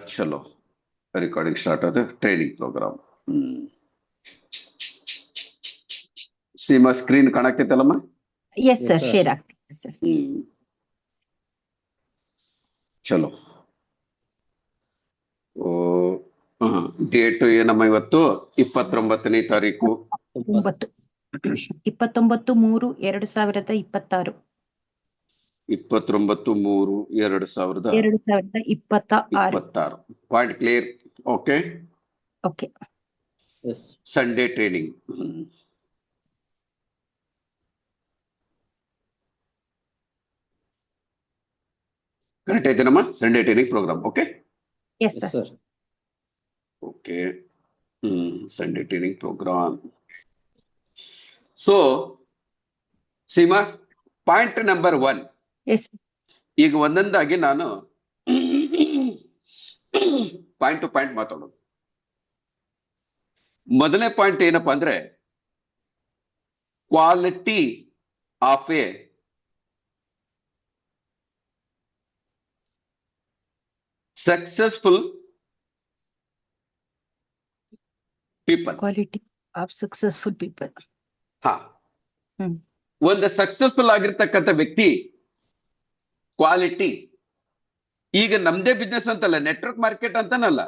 चलो recording start होता है ट्रेनिंग प्रोग्राम सीमा स्क्रीन ಕಾಣಕತ್ತಲ್ಲಮ್ಮ ಎಸ್ ಸರ್ ಶೇರ್ ಆಗ್ತಿದೆ ಸರ್ ಚಲೋ ಡೇಟ್ ಏನಮ್ಮ ಇವತ್ತು 29ನೇ ತಾರೀಕು 29/3/2026 29/3/2026 point clear okay okay Sunday training correct ಐತೆನಮ್ಮ Sunday training program okay yes sir okay Sunday training program so Seema point number 1 yes ಈಗ ಒಂದೊಂದಾಗಿ ನಾನು ಪಾಯಿಂಟ್ ಟು ಪಾಯಿಂಟ್ ಮಾತಾಡೋದು ಮೊದಲನೇ ಪಾಯಿಂಟ್ ಏನಪ್ಪಾ ಅಂದ್ರೆ quality of A successful people quality of successful people ಹಾ ಒಂದು ಸಕ್ಸಸ್ಫುಲ್ ಆಗಿರ್ತಕ್ಕಂಥ ವ್ಯಕ್ತಿ ಕ್ವಾಲಿಟಿ ಈಗ ನಮ್ದೇ ಬಿಸ್ನೆಸ್ ಅಂತಲ್ಲ ನೆಟ್ವರ್ಕ್ ಮಾರ್ಕೆಟ್ ಅಂತಾನಲ್ಲ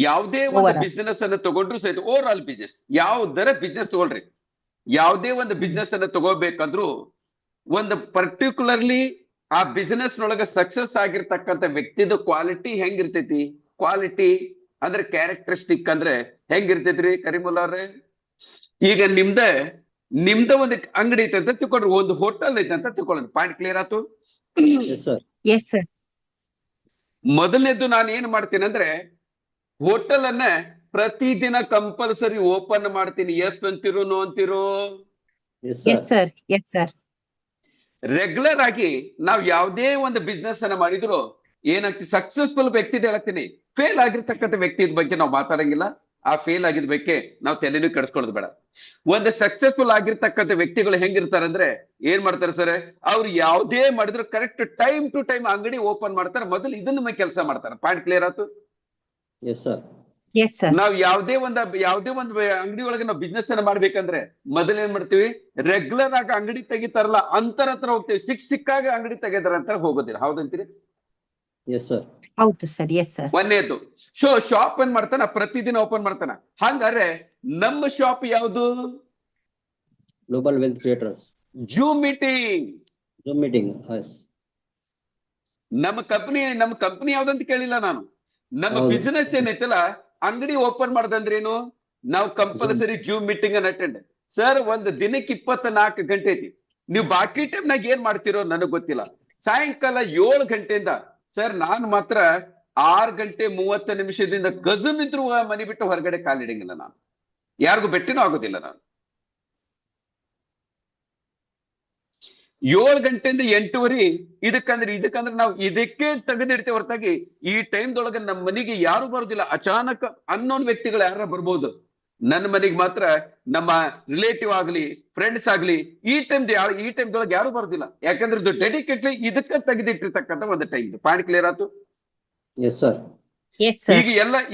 ಯಾವುದೇ ಒಂದು ಬಿಸ್ನೆಸ್ ಅನ್ನು ತಗೊಂಡ್ರು ಸಹಿತ ಓವರ್ ಆಲ್ ಬಿಸ್ನೆಸ್ ಯಾವ್ದರ ಬಿಸ್ನೆಸ್ ತಗೊಳ್ರಿ ಯಾವುದೇ ಒಂದು ಬಿಸ್ನೆಸ್ ಅನ್ನು ತಗೋಬೇಕಂದ್ರು ಒಂದು ಪರ್ಟಿಕ್ಯುಲರ್ಲಿ ಆ ಬಿಸ್ನೆಸ್ ನೊಳಗ ಸಕ್ಸಸ್ ಆಗಿರ್ತಕ್ಕಂಥ ವ್ಯಕ್ತಿದು ಕ್ವಾಲಿಟಿ ಹೆಂಗಿರ್ತೈತಿ ಕ್ವಾಲಿಟಿ ಅಂದ್ರೆ ಕ್ಯಾರೆಕ್ಟರಿಸ್ಟಿಕ್ ಅಂದ್ರೆ ಹೆಂಗಿರ್ತೈತ್ರಿ ಕರಿಮುಲ್ಲಾರ್ರೆ ಈಗ ನಿಮ್ದ ಒಂದು ಅಂಗಡಿ ಐತೆ ಅಂತ ತಿಳ್ಕೊಳ್ರಿ ಒಂದು ಹೋಟೆಲ್ ಐತೆ ಅಂತ ತಿಳ್ಕೊಳ್ಳಿ ಪಾಯಿಂಟ್ ಕ್ಲಿಯರ್ ಆಯ್ತು ಎಸ್ ಸರ್ ಮೊದಲನೇದು ನಾನು ಏನ್ ಮಾಡ್ತೀನಿ ಅಂದ್ರೆ ಹೋಟೆಲ್ ಅನ್ನ ಪ್ರತಿದಿನ ಕಂಪಲ್ಸರಿ ಓಪನ್ ಮಾಡ್ತೀನಿ ಎಸ್ ಅಂತಿರೋ ನೋ ಅಂತಿರೋ S sir yes sir regular ಆಗಿ ನಾವ್ ಯಾವುದೇ ಒಂದು ಬಿಸ್ನೆಸ್ ಅನ್ನ ಮಾಡಿದ್ರು ಏನಾಗ್ತಿ ಸಕ್ಸಸ್ಫುಲ್ ವ್ಯಕ್ತಿ ಹೇಳ್ತೀನಿ ಫೇಲ್ ಆಗಿರ್ತಕ್ಕಂಥ ವ್ಯಕ್ತಿ ಬಗ್ಗೆ ನಾವು ಮಾತಾಡಂಗಿಲ್ಲ ಆ ಫೇಲ್ ಆಗಿದ್ ಬಗ್ಗೆ ನಾವು ತಲೆನೂ ಕೆಡಿಸ್ಕೊಳ್ಳೋದು ಬೇಡ ಒಂದು ಸಕ್ಸಸ್ಫುಲ್ ಆಗಿರ್ತಕ್ಕಂಥ ವ್ಯಕ್ತಿಗಳು ಹೆಂಗಿರ್ತಾರಂದ್ರೆ ಏನ್ ಮಾಡ್ತಾರೆ ಸರ್ ಅವ್ರು ಯಾವುದೇ ಮಾಡಿದ್ರು ಕರೆಕ್ಟ್ ಟೈಮ್ ಟು ಟೈಮ್ ಅಂಗಡಿ ಓಪನ್ ಮಾಡ್ತಾರೆ ಮೊದಲು ಇದನ್ನ ಕೆಲಸ ಮಾಡ್ತಾರೆ ಪಾಯಿಂಟ್ ಕ್ಲಿಯರ್ ಆಯ್ತು ನಾವ್ ಯಾವುದೇ ಒಂದು ಅಂಗಡಿ ಒಳಗೆ ನಾವು ಬಿಸ್ನೆಸ್ ಅನ್ನ ಮಾಡ್ಬೇಕಂದ್ರೆ ಮೊದಲ ಏನ್ ಮಾಡ್ತೀವಿ ರೆಗ್ಯುಲರ್ ಆಗಿ ಅಂಗಡಿ ತೆಗಿತಾರಲ್ಲ ಅಂತರ ಹತ್ರ ಹೋಗ್ತೀವಿ ಸಿಕ್ಕಾಗ ಅಂಗಡಿ ತೆಗೆದಾರ ಅಂತ ಹೋಗೋದಿಲ್ಲ ಹೌದಂತೀರಿ ಹೌದು ಸರ್ ಎಸ್ ಸರ್ ಒಂದೇದು ಶಾಪ್ ಏನ್ ಮಾಡ್ತಾನ ಪ್ರತಿದಿನ ಓಪನ್ ಮಾಡ್ತಾನ ಹಂಗಾರೆ ನಮ್ಮ ಶಾಪ್ ಯಾವುದು global wealth creator zoom meeting ನಮ್ಮ ಕಂಪನಿ ಯಾವ್ದಂತ ಕೇಳಿಲ್ಲ ನಾನು ನಮ್ಮ ಬಿಸಿನೆಸ್ ಏನೈತಲ್ಲ ಅಂಗಡಿ ಓಪನ್ ಮಾಡ್ದಂದ್ರೇನು ನಾವು ಕಂಪಲ್ಸರಿ ಜೂಮ್ ಮೀಟಿಂಗ್ ಅನ್ನ ಅಟೆಂಡ್ ಸರ್ ಒಂದು ದಿನಕ್ಕೆ 24 ಗಂಟೆ ಐತಿ ನೀವು ಬಾಕಿ ಟೈಮ್ನಾಗ ಏನ್ ಮಾಡ್ತಿರೋ ನನಗ್ ಗೊತ್ತಿಲ್ಲ ಸಾಯಂಕಾಲ 7 ಗಂಟೆಯಿಂದ ಸರ್ ನಾನು ಮಾತ್ರ 6:30 ಗಜಮ್ ಇದ್ರು ಮನೆ ಬಿಟ್ಟು ಹೊರಗಡೆ ಕಾಲಿಡಂಗಿಲ್ಲ ನಾನು ಯಾರಿಗೂ ಭೇಟಿನೂ ಆಗೋದಿಲ್ಲ ನಾನು 7 ಗಂಟೆಯಿಂದ 8:30 ಇದಕ್ಕಂದ್ರೆ ನಾವು ಇದಕ್ಕೆ ತೆಗೆದಿಡ್ತೇವೆ ಹೊರತಾಗಿ ಈ ಟೈಮ್ದೊಳಗೆ ನಮ್ಮ ಮನೆಗೆ ಯಾರು ಬರೋದಿಲ್ಲ ಅಚಾನಕ್ ಅನ್ನೋನ್ ವ್ಯಕ್ತಿಗಳು ಯಾರ ಬರ್ಬೋದು ನನ್ನ ಮನೆಗೆ ಮಾತ್ರ ನಮ್ಮ ರಿಲೇಟಿವ್ ಆಗ್ಲಿ ಫ್ರೆಂಡ್ಸ್ ಆಗ್ಲಿ ಈ ಟೈಮ್ದೊಳಗೆ ಯಾರು ಬರೋದಿಲ್ಲ ಯಾಕಂದ್ರೆ ಇದು ಡೆಡಿಕೇಟ್ಲಿ ಇದಕ್ಕೆ ತೆಗೆದಿಟ್ಟಿರ್ತಕ್ಕಂಥ ಒಂದು ಟೈಮ್ ಪಾಯಿಂಟ್ ಕ್ಲಿಯರ್ ಆಯ್ತು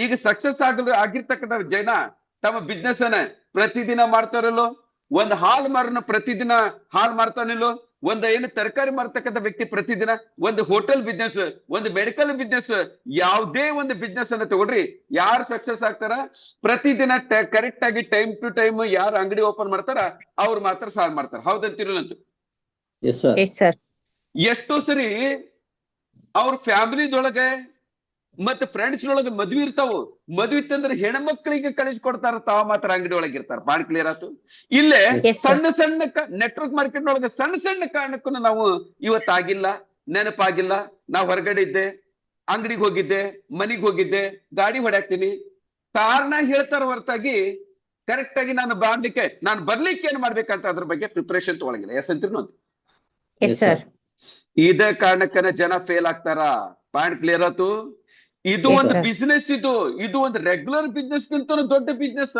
ಈಗ ಸಕ್ಸಸ್ ಆಗಿರ್ತಕ್ಕಂಥ ಜನ ತಮ್ಮ ಬಿಸ್ನೆಸ್ ಅನ್ನ ಪ್ರತಿದಿನ ಮಾಡ್ತಾರಲ್ಲೋ ಒಂದು ಹಾಲ್ ಮಾರನ ಪ್ರತಿದಿನ ಹಾಲ್ ಮಾರ್ತಾನಿಲ್ಲೋ ಒಂದು ಏನು ತರಕಾರಿ ಮಾರ್ತಕ್ಕಂಥ ವ್ಯಕ್ತಿ ಪ್ರತಿದಿನ ಒಂದು ಹೋಟೆಲ್ ಬಿಸ್ನೆಸ್ ಒಂದು ಮೆಡಿಕಲ್ ಬಿಸ್ನೆಸ್ ಯಾವುದೇ ಒಂದು ಬಿಸ್ನೆಸ್ ಅನ್ನ ತಗೊಳ್ರಿ ಯಾರು ಸಕ್ಸಸ್ ಆಗ್ತಾರ ಪ್ರತಿದಿನ ಕರೆಕ್ಟ್ ಆಗಿ ಟೈಮ್ ಟು ಟೈಮ್ ಯಾರು ಅಂಗಡಿ ಓಪನ್ ಮಾಡ್ತಾರ ಅವ್ರು ಮಾತ್ರ ಸಾಲ್ ಮಾಡ್ತಾರ ಹೌದಂತಿರಲಂತು ಎಷ್ಟೋ ಸರಿ ಅವ್ರ ಫ್ಯಾಮಿಲಿದೊಳಗೆ ಮತ್ತೆ ಫ್ರೆಂಡ್ಸ್ ನೊಳಗೆ ಮದ್ವಿ ಇರ್ತಾವು ಮದ್ವಿ ಇತ್ತಂದ್ರೆ ಹೆಣ್ಮಕ್ಳಿಗೆ ಕಳಿಸ್ಕೊಡ್ತಾರ ತಾವ ಮಾತ್ರ ಅಂಗಡಿ ಒಳಗೆ ಇರ್ತಾರ ಪಾಯಿಂಟ್ ಕ್ಲಿಯರ್ ಆಯ್ತು ಇಲ್ಲೇ ಸಣ್ಣ ನೆಟ್ವರ್ಕ್ ಮಾರ್ಕೆಟ್ ನೊಳಗೆ ಸಣ್ಣ ಕಾರಣಕ್ಕೂ ನಾವು ಇವತ್ತಾಗಿಲ್ಲ ನೆನಪಾಗಿಲ್ಲ ನಾವ್ ಹೊರಗಡೆ ಇದ್ದೆ ಅಂಗಡಿಗೆ ಹೋಗಿದ್ದೆ ಮನಿಗ್ ಹೋಗಿದ್ದೆ ಗಾಡಿ ಹೊಡ್ಯಾಕ್ತೀನಿ ಕಾರಣ ಹೇಳ್ತಾರ ಹೊರತಾಗಿ ಕರೆಕ್ಟ್ ಆಗಿ ನಾನು ಬರ್ಲಿಕ್ಕೆ ಏನ್ ಮಾಡ್ಬೇಕಂತ ಅದ್ರ ಬಗ್ಗೆ ಪ್ರಿಪರೇಷನ್ ತಗೊಳಂಗಿಲ್ಲ ಎಸ್ ಅಂತೀರಿ ಇದ ಕಾರಣಕ್ಕನ ಜನ ಫೇಲ್ ಆಗ್ತಾರ ಪಾಯಿಂಟ್ ಕ್ಲಿಯರ್ ಆಯ್ತು ಇದು ಒಂದು ಬಿಸ್ನೆಸ್ ಇದು ಒಂದು ರೆಗ್ಯುಲರ್ ಬಿಸ್ನೆಸ್ ಗಿಂತ ದೊಡ್ಡ ಬಿಸ್ನೆಸ್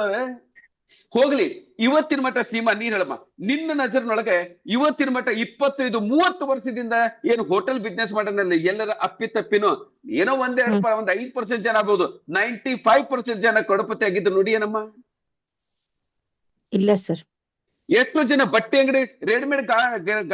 ಹೋಗ್ಲಿ ಇವತ್ತಿನ ಮಟ್ಟ ಸೀಮಾ ನೀನ್ ಹೇಳಮ್ಮ, ನಿನ್ನ ನಜರ್ನೊಳಗೆ ಇವತ್ತಿನ ಮಟ್ಟ 25-30 ವರ್ಷದಿಂದ ಏನು ಹೋಟೆಲ್ ಬಿಸ್ನೆಸ್ ಮಾಡೋದ್ರಲ್ಲಿ ಎಲ್ಲರ ಅಪ್ಪಿತಪ್ಪಿನೋ ಏನೋ ಒಂದ್ 5% ಜನ ಆಗ್ಬೋದು, 95% ಜನ ಕಡಪತಿ ಆಗಿದ್ದು ನೋಡಿ ಏನಮ್ಮ? ಇಲ್ಲ ಸರ್. ಎಷ್ಟು ಜನ ಬಟ್ಟೆ ಅಂಗಡಿ ರೆಡಿಮೇಡ್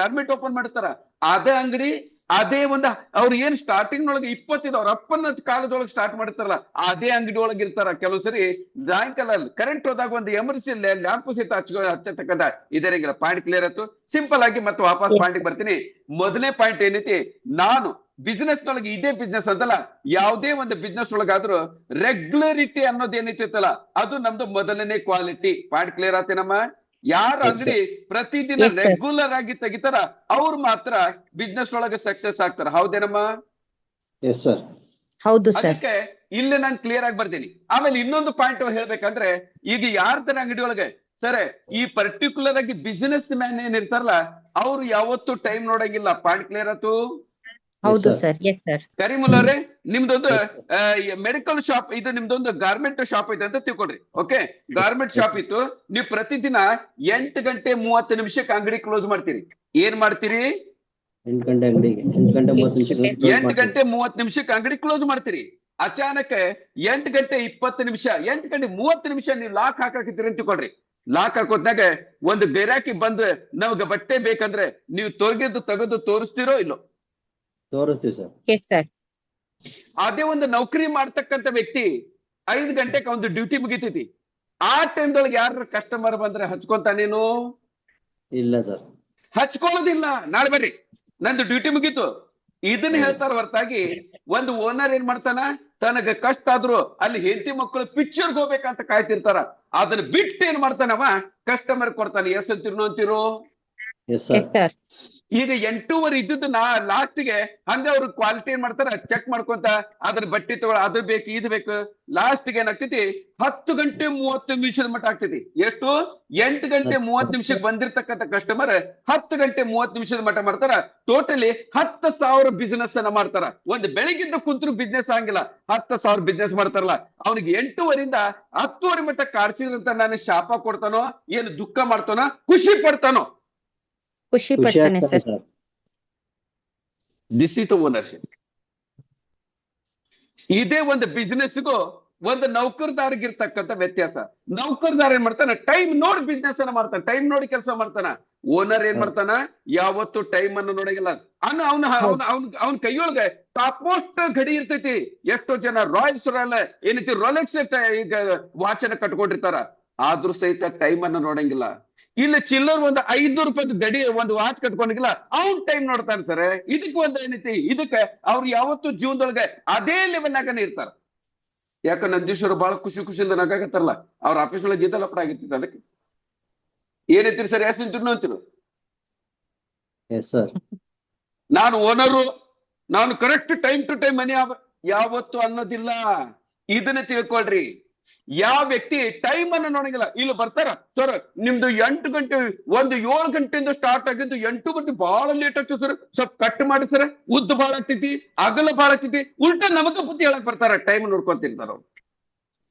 ಗಾರ್ಮೆಂಟ್ ಓಪನ್ ಮಾಡ್ತಾರ, ಅದೇ ಅಂಗಡಿ ಅದೇ ಒಂದ ಅವ್ರು ಏನ್ ಸ್ಟಾರ್ಟಿಂಗ್ ನೊಳಗೆ 25 ಅವ್ರ ಅಪ್ಪನ ಕಾಲದೊಳಗೆ ಸ್ಟಾರ್ಟ್ ಮಾಡ್ತಾರಲ್ಲ ಅದೇ ಅಂಗಡಿ ಒಳಗೆ ಇರ್ತಾರ. ಕೆಲವು ಸರಿ ಸಾಯಂಕಾಲ ಕರೆಂಟ್ ಹೋದಾಗ ಒಂದು ಎಮರ್ಜೆನ್ಸಿ ಲ್ಯಾಂಪ್ ಸಹಿತ ಹಚ್ಚತಕ್ಕಂತ ಇದರಂಗಿಲ್ಲ. ಪಾಯಿಂಟ್ ಕ್ಲಿಯರ್ ಆಯ್ತು. ಸಿಂಪಲ್ ಆಗಿ ಮತ್ತೆ ವಾಪಸ್ ಪಾಯಿಂಟ್ ಬರ್ತೀನಿ. ಮೊದಲನೇ ಪಾಯಿಂಟ್ ಏನೈತಿ, ನಾನು ಬಿಸ್ನೆಸ್ ನೊಳಗೆ ಇದೇ ಬಿಸ್ನೆಸ್ ಅಂತಲ್ಲ, ಯಾವುದೇ ಒಂದು ಬಿಸ್ನೆಸ್ ಒಳಗಾದ್ರೂ ರೆಗ್ಯುಲರಿಟಿ ಅನ್ನೋದು ಏನೈತಿತ್ತಲ್ಲ ಅದು ನಮ್ದು ಮೊದಲನೇ ಕ್ವಾಲಿಟಿ. Point clear ಆತೇನಮ್ಮ? ಯಾರ ಅಂಗಡಿ ಪ್ರತಿದಿನ ರೆಗ್ಯುಲರ್ ಆಗಿ ತೆಗಿತಾರ ಅವ್ರು ಮಾತ್ರ ಬಿಸ್ನೆಸ್ ಒಳಗೆ ಸಕ್ಸಸ್ ಆಗ್ತಾರ. ಹೌದೇನಮ್ಮ? ಹೌದು ಸರ್. ಅದಕ್ಕೆ ಇಲ್ಲಿ ನಾನು ಕ್ಲಿಯರ್ ಆಗಿ ಬರ್ತೀನಿ. ಆಮೇಲೆ ಇನ್ನೊಂದು ಪಾಯಿಂಟ್ ಹೇಳ್ಬೇಕಂದ್ರೆ, ಈಗ ಯಾರ್ದರ ಅಂಗಡಿ ಒಳಗೆ ಸರ್ ಈ ಪರ್ಟಿಕ್ಯುಲರ್ ಆಗಿ ಬಿಸಿನೆಸ್ ಮ್ಯಾನ್ ಏನ್ ಇರ್ತಾರಲ್ಲ ಅವ್ರು ಯಾವತ್ತು ಟೈಮ್ ನೋಡಂಗಿಲ್ಲ. ಪಾಯಿಂಟ್ ಕ್ಲಿಯರ್ ಆಯ್ತು? ಹೌದು ಸರ್. Yes sir. ಕರೀಮುಲ್ಲಾ ಅವರೇ, ನಿಮ್ದೊಂದು ಮೆಡಿಕಲ್ ಶಾಪ್ ಇದು, ನಿಮ್ದೊಂದು ಗಾರ್ಮೆಂಟ್ ಶಾಪ್ ಐತೆ ಅಂತ ತಿಳ್ಕೊಡ್ರಿ. ಓಕೆ, ಗಾರ್ಮೆಂಟ್ ಶಾಪ್ ಇತ್ತು. ನೀವು ಪ್ರತಿದಿನ 8 ಗಂಟೆ 30 ನಿಮಿಷಕ್ಕೆ ಅಂಗಡಿ ಕ್ಲೋಸ್ ಮಾಡ್ತೀರಿ. ಏನ್ ಮಾಡ್ತೀರಿ? 8 ಗಂಟೆ ಅಂಗಡಿಗೆ 8 ಗಂಟೆ 30 8 ಗಂಟೆ 30 ನಿಮಿಷಕ್ಕೆ ಅಂಗಡಿ ಕ್ಲೋಸ್ ಮಾಡ್ತೀರಿ. ಅಚಾನಕ್ 8 ಗಂಟೆ 20 ನಿಮಿಷ 8 ಗಂಟೆ 30 ನಿಮಿಷ ನೀವು ಲಾಕ್ ಹಾಕಾಕಿದ್ದೀರಿ ಅಂತ ತಿಳ್ಕೊಡ್ರಿ. ಲಾಕ್ ಹಾಕೋದ್ನಾಗ ಒಂದು ಗಿರಾಕಿ ಬಂದು ನಮ್ಗೆ ಬಟ್ಟೆ ಬೇಕಂದ್ರೆ ನೀವು ತೆಗೆದು ತೋರಿಸ್ತೀರೋ ಇಲ್ಲೋ? ತೋರಿಸ್ತೀವಿ ಸರ್. Yes sir. ಅದೇ ಒಂದು ನೌಕರಿ ಮಾಡ್ತಕ್ಕಂತ ವ್ಯಕ್ತಿ 5 ಗಂಟೆಗೆ ಒಂದು ಡ್ಯೂಟಿ ಮುಗಿತೈತಿ. ಆ ಟೈಮ್ದೊಳಗೆ ಯಾರ ಕಸ್ಟಮರ್ ಬಂದ್ರೆ ಹಚ್ಕೊಂತಾನೇನು? ಇಲ್ಲ ಸರ್, ಹಚ್ಕೊಳ್ಳೋದಿಲ್ಲ. ನಾಳೆ ಬರ್ರಿ ನಂದು ಡ್ಯೂಟಿ ಮುಗೀತು ಇದನ್ನ ಹೇಳ್ತಾರ ಹೊರತಾಗಿ ಒಂದು ಓನರ್ ಏನ್ ಮಾಡ್ತಾನ, ತನಗ ಕಷ್ಟ ಆದ್ರು ಅಲ್ಲಿ ಹೆಂಡತಿ ಮಕ್ಕಳು ಪಿಕ್ಚರ್ಗೆ ಹೋಗ್ಬೇಕಂತ ಕಾಯ್ತಿರ್ತಾರ. ಅದನ್ನ ಬಿಟ್ಟು ಏನ್ ಮಾಡ್ತಾನವ, ಕಸ್ಟಮರ್ ಕೊಡ್ತಾನೆ. ಎಸ್ ಅಂತೀರೋ ಅಂತೀರೋ? Yes sir. ಈಗ 8:30 ಇದ್ದದ್ದು ಲಾಸ್ಟ್ಗೆ ಹಂಗ ಅವ್ರು ಕ್ವಾಲಿಟಿ ಏನ್ ಮಾಡ್ತಾರ, ಚೆಕ್ ಮಾಡ್ಕೊಂತ ಅದ್ರ ಬಟ್ಟೆ ತಗೊಳ, ಅದ್ರ ಬೇಕು ಇದು ಬೇಕು. ಲಾಸ್ಟ್ಗೆ ಏನಾಗ್ತೈತಿ, 10 ಗಂಟೆ 30 ನಿಮಿಷದ ಮಟ್ಟ ಆಗ್ತೈತಿ. ಎಷ್ಟು? 8 ಗಂಟೆ 30 ನಿಮಿಷಕ್ಕೆ ಬಂದಿರ್ತಕ್ಕಂಥ ಕಸ್ಟಮರ್ 10 ಗಂಟೆ 30 ನಿಮಿಷದ ಮಟ್ಟ ಮಾಡ್ತಾರ. ಟೋಟಲಿ 10,000 ಬಿಸ್ನೆಸ್ ಅನ್ನ ಮಾಡ್ತಾರ. ಒಂದು ಬೆಳಿಗ್ಗಿಂದ ಕುಂತ್ರು ಬಿಸ್ನೆಸ್ ಆಗಿಲ್ಲ, 10,000 ಬಿಸ್ನೆಸ್ ಮಾಡ್ತಾರಲ್ಲ ಅವ್ನಿಗೆ 8:30 10:30 ಮಟ್ಟ ಕಾಡ್ಸಿದ್ರಂತ ನಾನು ಶಾಪ ಕೊಡ್ತಾನೋ ಏನು ದುಃಖ ಮಾಡ್ತಾನೋ ಖುಷಿ ಪಡ್ತಾನೋ? ಖುಷಿ ಪಡ್ತಾನೆ sir. This is the ownership. ಇದೇ ಒಂದು ಬಿಸ್ನೆಸ್ಗೂ ಒಂದು ನೌಕರದಾರಿಗಿರ್ತಕ್ಕಂಥ ವ್ಯತ್ಯಾಸ. ನೌಕರದಾರ ಏನ್ ಮಾಡ್ತಾನ, ಟೈಮ್ ನೋಡಿ ಬಿಸ್ನೆಸ್ ಅನ್ನ ಮಾಡ್ತಾನ, ಟೈಮ್ ನೋಡಿ ಕೆಲಸ ಮಾಡ್ತಾನ. ಓನರ್ ಏನ್ ಮಾಡ್ತಾನ, ಯಾವತ್ತು ಟೈಮ್ ಅನ್ನು ನೋಡಂಗಿಲ್ಲ. ಅವನ ಕೈಯೊಳಗೆ ಟಾಪ್ ಮೋಸ್ಟ್ ಗಡಿ ಇರ್ತೈತಿ. ಎಷ್ಟೋ ಜನ ರಾಯಲ್ಸ್ ಏನೈತಿ ರೋಲೆಕ್ಸ್ ಈಗ ವಾಚ್ ಅನ್ನ ಕಟ್ಕೊಂಡಿರ್ತಾರ, ಆದ್ರೂ ಸಹಿತ ಟೈಮ್ ಅನ್ನು ನೋಡಂಗಿಲ್ಲ. ಇಲ್ಲಿ ಚಿಲ್ಲರ್ ಒಂದು 500 ರೂಪಾಯಿ ಗಡಿ ಒಂದು ವಾಚ್ ಕಟ್ಕೊಂಡಿಲ್ಲ, ಅವ್ನ್ ಟೈಮ್ ನೋಡ್ತಾನೆ ಸರ್. ಇದಕ್ಕೆ ಒಂದು ಏನೈತಿ, ಇದಕ್ಕೆ ಅವ್ರು ಯಾವತ್ತು ಜೀವನದೊಳಗೆ ಅದೇ ಲೆವೆಲ್ ನಾಗನೇ ಇರ್ತಾರ. ಯಾಕ ನಂದೀಶ್ವರ ಬಹಳ ಖುಷಿಯಿಂದ ನಗಾಕತ್ತಾರಲ್ಲ, ಅವ್ರ ಆಫೀಸ್ ಒಳಗೆ ಗೀತ ಲಪಡ ಆಗಿರ್ತಿತ್ತು. ಅದಕ್ಕೆ ಏನೈತಿರಿ ಸರ್? ಎಸ್ ಅಂತೀರು ಅಂತೀರು? ನಾನು ಓನರು, ನಾನು ಕರೆಕ್ಟ್ ಟೈಮ್ ಟು ಟೈಮ್ ಮನೆ ಯಾವತ್ತು ಅನ್ನೋದಿಲ್ಲ. ಇದನ್ನ ತಿಳ್ಕೊಳ್ರಿ. ಯಾವ ವ್ಯಕ್ತಿ ಟೈಮ್ ಅನ್ನ ನೋಡಂಗಿಲ್ಲ, ಇಲ್ಲಿ ಬರ್ತಾರ ಸರ್ ನಿಮ್ದು 8 ಗಂಟೆ ಒಂದು 7 ಗಂಟೆಯಿಂದ ಸ್ಟಾರ್ಟ್ ಆಗಿದ್ದು 8 ಗಂಟೆ ಬಹಳ ಲೇಟ್ ಆಗ್ತದೆ ಸರ್, ಸ್ವಲ್ಪ ಕಟ್ ಮಾಡಿ ಸರ್, ಉದ್ದ ಬಹಳ ಆಗ್ತೈತಿ, ಅಗಲ ಬಹಳ ಆಗ್ತೈತಿ, ಉಲ್ಟಾ ನಮಗ ಬುದ್ಧಿ ಹೇಳಕ್ ಬರ್ತಾರ. ಟೈಮ್ ನೋಡ್ಕೊಂತಿರ್ತಾರ ಅವ್ರು.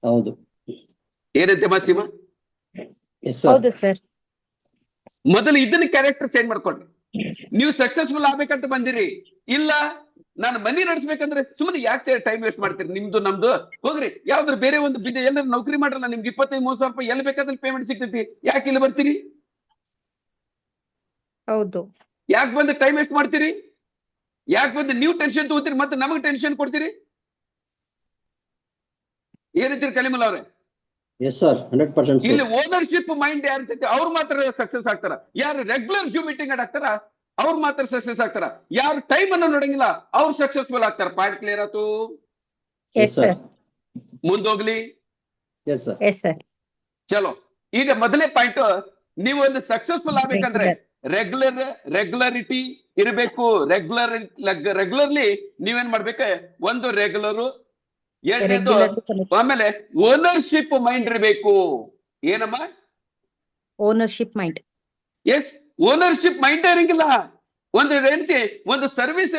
ಹೌದು. ಏನಂತೆ ಮಾಸೀಮಾ? ಹೌದು ಸರ್. ಮೊದಲು ಇದನ್ನ ಕ್ಯಾರೆಕ್ಟರ್ ಚೇಂಜ್ ಮಾಡ್ಕೊಳ್ರಿ. ನೀವು ಸಕ್ಸಸ್ಫುಲ್ ಆಗ್ಬೇಕಂತ ಬಂದಿರಿ, ಇಲ್ಲ ನಾನು ಮನಿ ನಡೆಸ್ಬೇಕಂದ್ರೆ ಸುಮ್ಮನೆ ಯಾಕೆ ಟೈಮ್ ವೇಸ್ಟ್ ಮಾಡ್ತೀರಿ? ನಿಮ್ದು ನಮ್ದು ಹೋಗ್ರಿ, ಯಾವ್ದಾದ್ರು ಬೇರೆ ಒಂದು ಎಲ್ಲರೂ ನೌಕರಿ ಮಾಡ್ರಲ್ಲ, ನಿಮ್ಗೆ 25-30 ರೂಪಾಯಿ ಎಲ್ಲಿ ಬೇಕಾದ್ರೆ ಪೇಮೆಂಟ್ ಸಿಗ್ತೈತಿ, ಯಾಕೆ ಇಲ್ಲಿ ಬರ್ತೀರಿ? ಹೌದು. ಯಾಕೆ ಬಂದು ಟೈಮ್ ವೇಸ್ಟ್ ಮಾಡ್ತೀರಿ? ಯಾಕೆ ಬಂದು ನೀವು ಟೆನ್ಷನ್ ತಗೋತೀರಿ ಮತ್ತೆ ನಮಗೆ ಟೆನ್ಷನ್ ಕೊಡ್ತೀರಿ? ಏನಂತೀರಿ ಕಲಿಮುಲ್ಲಾ ಅವ್ರೆ? Yes sir, 100%. ಇಲ್ಲಿ ಓನರ್ಶಿಪ್ ಮೈಂಡ್ ಯಾರಿರ್ತೈತಿ ಅವ್ರು ಮಾತ್ರ ಸಕ್ಸಸ್ ಆಗ್ತಾರ. ಯಾರು ರೆಗ್ಯುಲರ್ ಜೂಮ್ ಮೀಟಿಂಗ್ ಆಗ್ತಾರ ಅವ್ರು ಮಾತ್ರ ಸಕ್ಸಸ್ ಆಗ್ತಾರ. ಯಾರು ಟೈಮ್ ಅನ್ನು ನೋಡಂಗಿಲ್ಲ ಅವ್ರು ಸಕ್ಸಸ್ಫುಲ್ ಆಗ್ತಾರ. ಪಾಯಿಂಟ್ ಕ್ಲಿಯರ್ ಆಯ್ತು? ಮುಂದೋಗ್ಲಿ. ಚಲೋ, ಈಗ ಮೊದಲೇ ಪಾಯಿಂಟ್, ನೀವು ಒಂದು ಸಕ್ಸಸ್ಫುಲ್ ಆಗ್ಬೇಕಂದ್ರೆ ರೆಗ್ಯುಲರಿಟಿ ಇರಬೇಕು. ರೆಗ್ಯುಲರ್ಲಿ ನೀವೇನ್ ಮಾಡ್ಬೇಕು, ಒಂದು ರೆಗ್ಯುಲರು, ಎರಡನೇದು ಆಮೇಲೆ ಓನರ್ಶಿಪ್ ಮೈಂಡ್ ಇರಬೇಕು. ಏನಮ್ಮ? Ownership mind. Yes, ownership mind ಇರಂಗಿಲ್ಲ. ಒಂದು ಏನೈತಿ ಒಂದು ಸರ್ವಿಸ್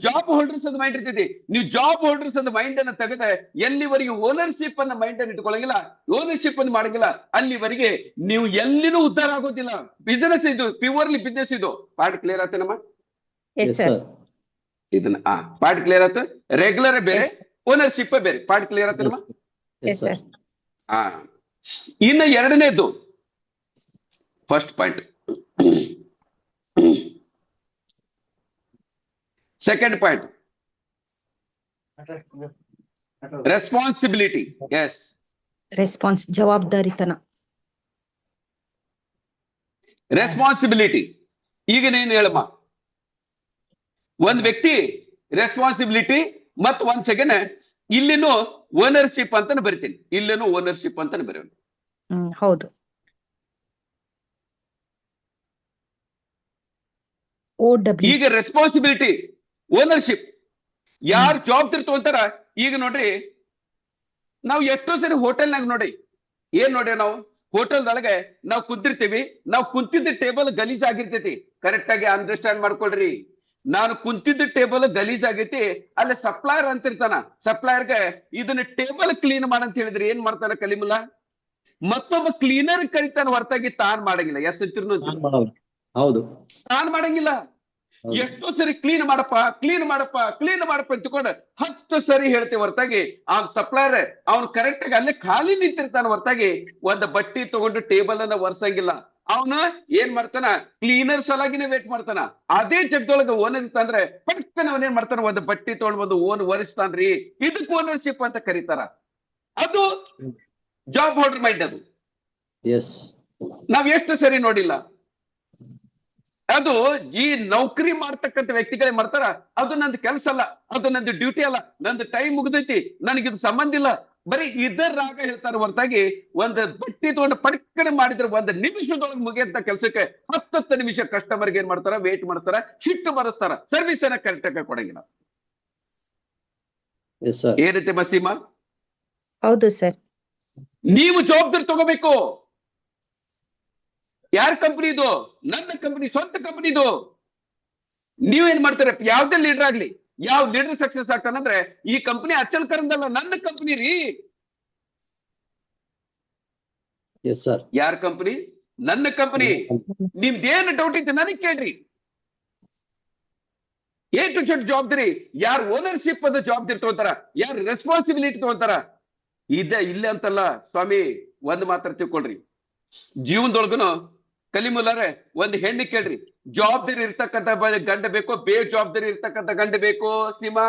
ಜಾಬ್ ಹೋಲ್ಡರ್ಸ್ ಅಂತ ಮೈಂಡ್ ಇರ್ತೈತಿ. ನೀವು ಜಾಬ್ ಹೋಲ್ಡರ್ಸ್ ಅಂತ ಮೈಂಡ್ ಅನ್ನ ತೆಗೆದ ಎಲ್ಲಿವರೆಗೆ ಓನರ್ಶಿಪ್ ಅನ್ನ ಮೈಂಡ್ ಅನ್ನು ಇಟ್ಕೊಳ್ಳಂಗಿಲ್ಲ, ಓನರ್ಶಿಪ್ ಅನ್ನು ಮಾಡಂಗಿಲ್ಲ, ಅಲ್ಲಿವರೆಗೆ ನೀವು ಎಲ್ಲಿನೂ ಉದ್ಧಾರ ಆಗೋದಿಲ್ಲ. ಬಿಸಿನೆಸ್ ಇದು, ಪ್ಯೂರ್ಲಿ ಬಿಸ್ನೆಸ್ ಇದು. ಪಾರ್ಟ್ ಕ್ಲಿಯರ್ ಆತೇನಮ್ಮ? Yes sir. ಇದನ್ನ ಪಾರ್ಟ್ ಕ್ಲಿಯರ್ ಆಯ್ತು. ರೆಗ್ಯುಲರ್ ಬೇರೆ, ಓನರ್ಶಿಪ್ ಬೇರೆ. ಪಾರ್ಟ್ ಕ್ಲಿಯರ್ ಆತೇನಮ್ಮ? Yes sir. ಇನ್ನು ಎರಡನೇದು first point. Second point responsibility. Yes, response, ಜವಾಬ್ದಾರಿತನ. ರೆಸ್ಪಾನ್ಸಿಬಿಲಿಟಿ. ಈಗ ನೀನು ಹೇಳಮ್ಮ, ಒಂದ್ ವ್ಯಕ್ತಿ ರೆಸ್ಪಾನ್ಸಿಬಿಲಿಟಿ ಮತ್ತು ಒಂದ್ ಸೆಕೆಂಡ್ ಇಲ್ಲಿನೂ ಓನರ್ಶಿಪ್ ಅಂತಾನೆ ಬರಿತೀನಿ, ಇಲ್ಲೇನು ಓನರ್ಶಿಪ್ ಅಂತಾನೆ ಬರೆಯೋಣ. ಹೌದು. ಈಗ ರೆಸ್ಪಾನ್ಸಿಬಿಲಿಟಿ, ಓನರ್ಶಿಪ್, ಯಾರು ಜವಾಬ್ದಾರಿ ತಗೊಂತಾರ. ಈಗ ನೋಡ್ರಿ, ನಾವು ಎಷ್ಟೋ ಸರಿ ಹೋಟೆಲ್ನಾಗ ನೋಡಿ ಏನ್ ನೋಡಿ, ನಾವು ಹೋಟೆಲ್ದೊಳಗೆ ನಾವು ಕುಂತಿರ್ತೀವಿ, ನಾವು ಕುಂತಿದ್ದ ಟೇಬಲ್ ಗಲೀಜ್ ಆಗಿರ್ತೈತಿ. ಕರೆಕ್ಟ್ ಆಗಿ ಅಂಡರ್ಸ್ಟ್ಯಾಂಡ್ ಮಾಡ್ಕೊಳ್ರಿ. ನಾನು ಕುಂತಿದ್ದ ಟೇಬಲ್ ಗಲೀಜ್ ಆಗೈತಿ, ಅಲ್ಲಿ ಸಪ್ಲೈಯರ್ ಅಂತಿರ್ತಾನ. ಸಪ್ಲೈಯರ್ಗೆ ಇದನ್ನ ಟೇಬಲ್ ಕ್ಲೀನ್ ಮಾಡಂತ ಹೇಳಿದ್ರೆ ಏನ್ ಮಾಡ್ತಾನ ಕಲಿಮುಲ್ಲ? ಮತ್ತೊಬ್ಬ ಕ್ಲೀನರ್ ಕರಿತಾನ, ಹೊರತಾಗಿ ತಾನ್ ಮಾಡಂಗಿಲ್ಲ. ಎಸ್ ಅಂತಿರ್ನು? ಹೌದು, ತಾನ್ ಮಾಡಂಗಿಲ್ಲ. ಎಷ್ಟೋ ಸರಿ ಕ್ಲೀನ್ ಮಾಡಪ್ಪ, ಕ್ಲೀನ್ ಮಾಡಪ್ಪ, ಕ್ಲೀನ್ ಮಾಡಪ್ಪ ಅಂತಕೊಂಡು 10 ಸರಿ ಹೇಳ್ತೇವೆ, ಹೊರತಾಗಿ ಅವ್ನ್ ಸಪ್ಲೈಯರ್ ಅವ್ನು ಕರೆಕ್ಟ್ ಆಗಿ ಅಲ್ಲೇ ಖಾಲಿ ನಿಂತಿರ್ತಾನ, ಹೊರತಾಗಿ ಒಂದು ಬಟ್ಟಿ ತಗೊಂಡು ಟೇಬಲ್ ಅನ್ನ ಒರ್ಸಂಗಿಲ್ಲ. ಅವನು ಏನ್ ಮಾಡ್ತಾನ? ಕ್ಲೀನರ್ ಸಲಾಗಿನೇ ವೇಟ್ ಮಾಡ್ತಾನ. ಅದೇ ಜಗದೊಳಗ ಓನರ್ ಇರ್ತಾನ್ರೆ ಪಟ್ಕನ ಅವನೇನ್ ಮಾಡ್ತಾನ? ಒಂದು ಬಟ್ಟಿ ತಗೊಂಡ್ ಬಂದು ಓನ್ ಒರೆಸ್ತಾನ್ರಿ. ಇದಕ್ಕೆ ಓನರ್ಶಿಪ್ ಅಂತ ಕರೀತಾರ. ಅದು ಜಾಬ್ ಹೋಲ್ಡರ್ ಮೈಂಡ್. ಅದು ನಾವ್ ಎಷ್ಟು ಸರಿ ನೋಡಿಲ್ಲ. ಅದು ಈ ನೌಕರಿ ಮಾಡ್ತಕ್ಕಂಥ ವ್ಯಕ್ತಿಗಳೇ ಮಾಡ್ತಾರ. ಅದು ನಂದು ಕೆಲಸ ಅಲ್ಲ, ಅದು ನಂದು ಡ್ಯೂಟಿ ಅಲ್ಲ, ನಂದು ಟೈಮ್ ಮುಗ್ದೈತಿ, ನನಗಿದು ಸಂಬಂಧ ಇಲ್ಲ, ಬರೀ ಇದರ ರಾಗ ಹೇಳ್ತಾರ, ಹೊರತಾಗಿ ಒಂದು ಬಟ್ಟಿ ತಗೊಂಡು ಪಡ್ಕಡೆ ಮಾಡಿದ್ರೆ 1 ನಿಮಿಷದೊಳಗೆ ಮುಗಿಯಂತ ಕೆಲಸಕ್ಕೆ 10 ನಿಮಿಷ ಕಸ್ಟಮರ್ಗೆ ಏನ್ ಮಾಡ್ತಾರ? ವೇಟ್ ಮಾಡ್ತಾರ, ಶಿಫ್ಟ್ ಬರೆಸ್ತಾರ, ಸರ್ವಿಸ್ ಅನ್ನ ಕರೆಕ್ಟ್ ಆಗಿ ಕೊಡಂಗಿಲ್ಲ. ಏನೈತೆ ಮಸೀಮಾ? ಹೌದು ಸರ್. ನೀವು ಜವಾಬ್ದಾರಿ ತಗೋಬೇಕು. ಯಾರ ಕಂಪನಿ ಇದು? ನನ್ನ ಕಂಪನಿ, ಸ್ವಂತ ಕಂಪನಿ ಇದು. ನೀವೇನ್ ಮಾಡ್ತಾರೆ? ಯಾವ್ದೇ ಲೀಡರ್ ಆಗ್ಲಿ, ಯಾವ ಲೀಡರ್ ಸಕ್ಸಸ್ ಆಗ್ತಾನಂದ್ರೆ ಈ ಕಂಪನಿ ಅಚಲ್ ಕರಂದಲ್ಲ, ನನ್ನ ಕಂಪನಿ ರೀ. ಯಾರ ಕಂಪನಿ? ನನ್ನ ಕಂಪನಿ. ನಿಮ್ದೇನು ಡೌಟ್ ಇತ್ತು ನನಗೆ ಕೇಳ್ರಿ. A to Z ಜವಾಬ್ದಾರಿ. ಯಾರು ಓನರ್ಶಿಪ್ ಅದ ಜವಾಬ್ದಾರಿ ತಗೋತಾರ, ಯಾರು ರೆಸ್ಪಾನ್ಸಿಬಿಲಿಟಿ ತಗೋತಾರ, ಇಲ್ಲೇ ಅಂತಲ್ಲ ಸ್ವಾಮಿ. ಒಂದ್ ಮಾತ್ರ ತಿಳ್ಕೊಳ್ರಿ, ಜೀವನದೊಳಗುನು ಕಲಿಮುಲ್ಲಾರೆ ಒಂದು ಹೆಣ್ಣು ಕೇಳ್ರಿ, ಜವಾಬ್ದಾರಿ ಇರ್ತಕ್ಕಂಥ ಗಂಡ ಬೇಕೋ, ಜವಾಬ್ದಾರಿ ಇರ್ತಕ್ಕಂಥ ಗಂಡ ಬೇಕೋ? ಸೀಮಾ,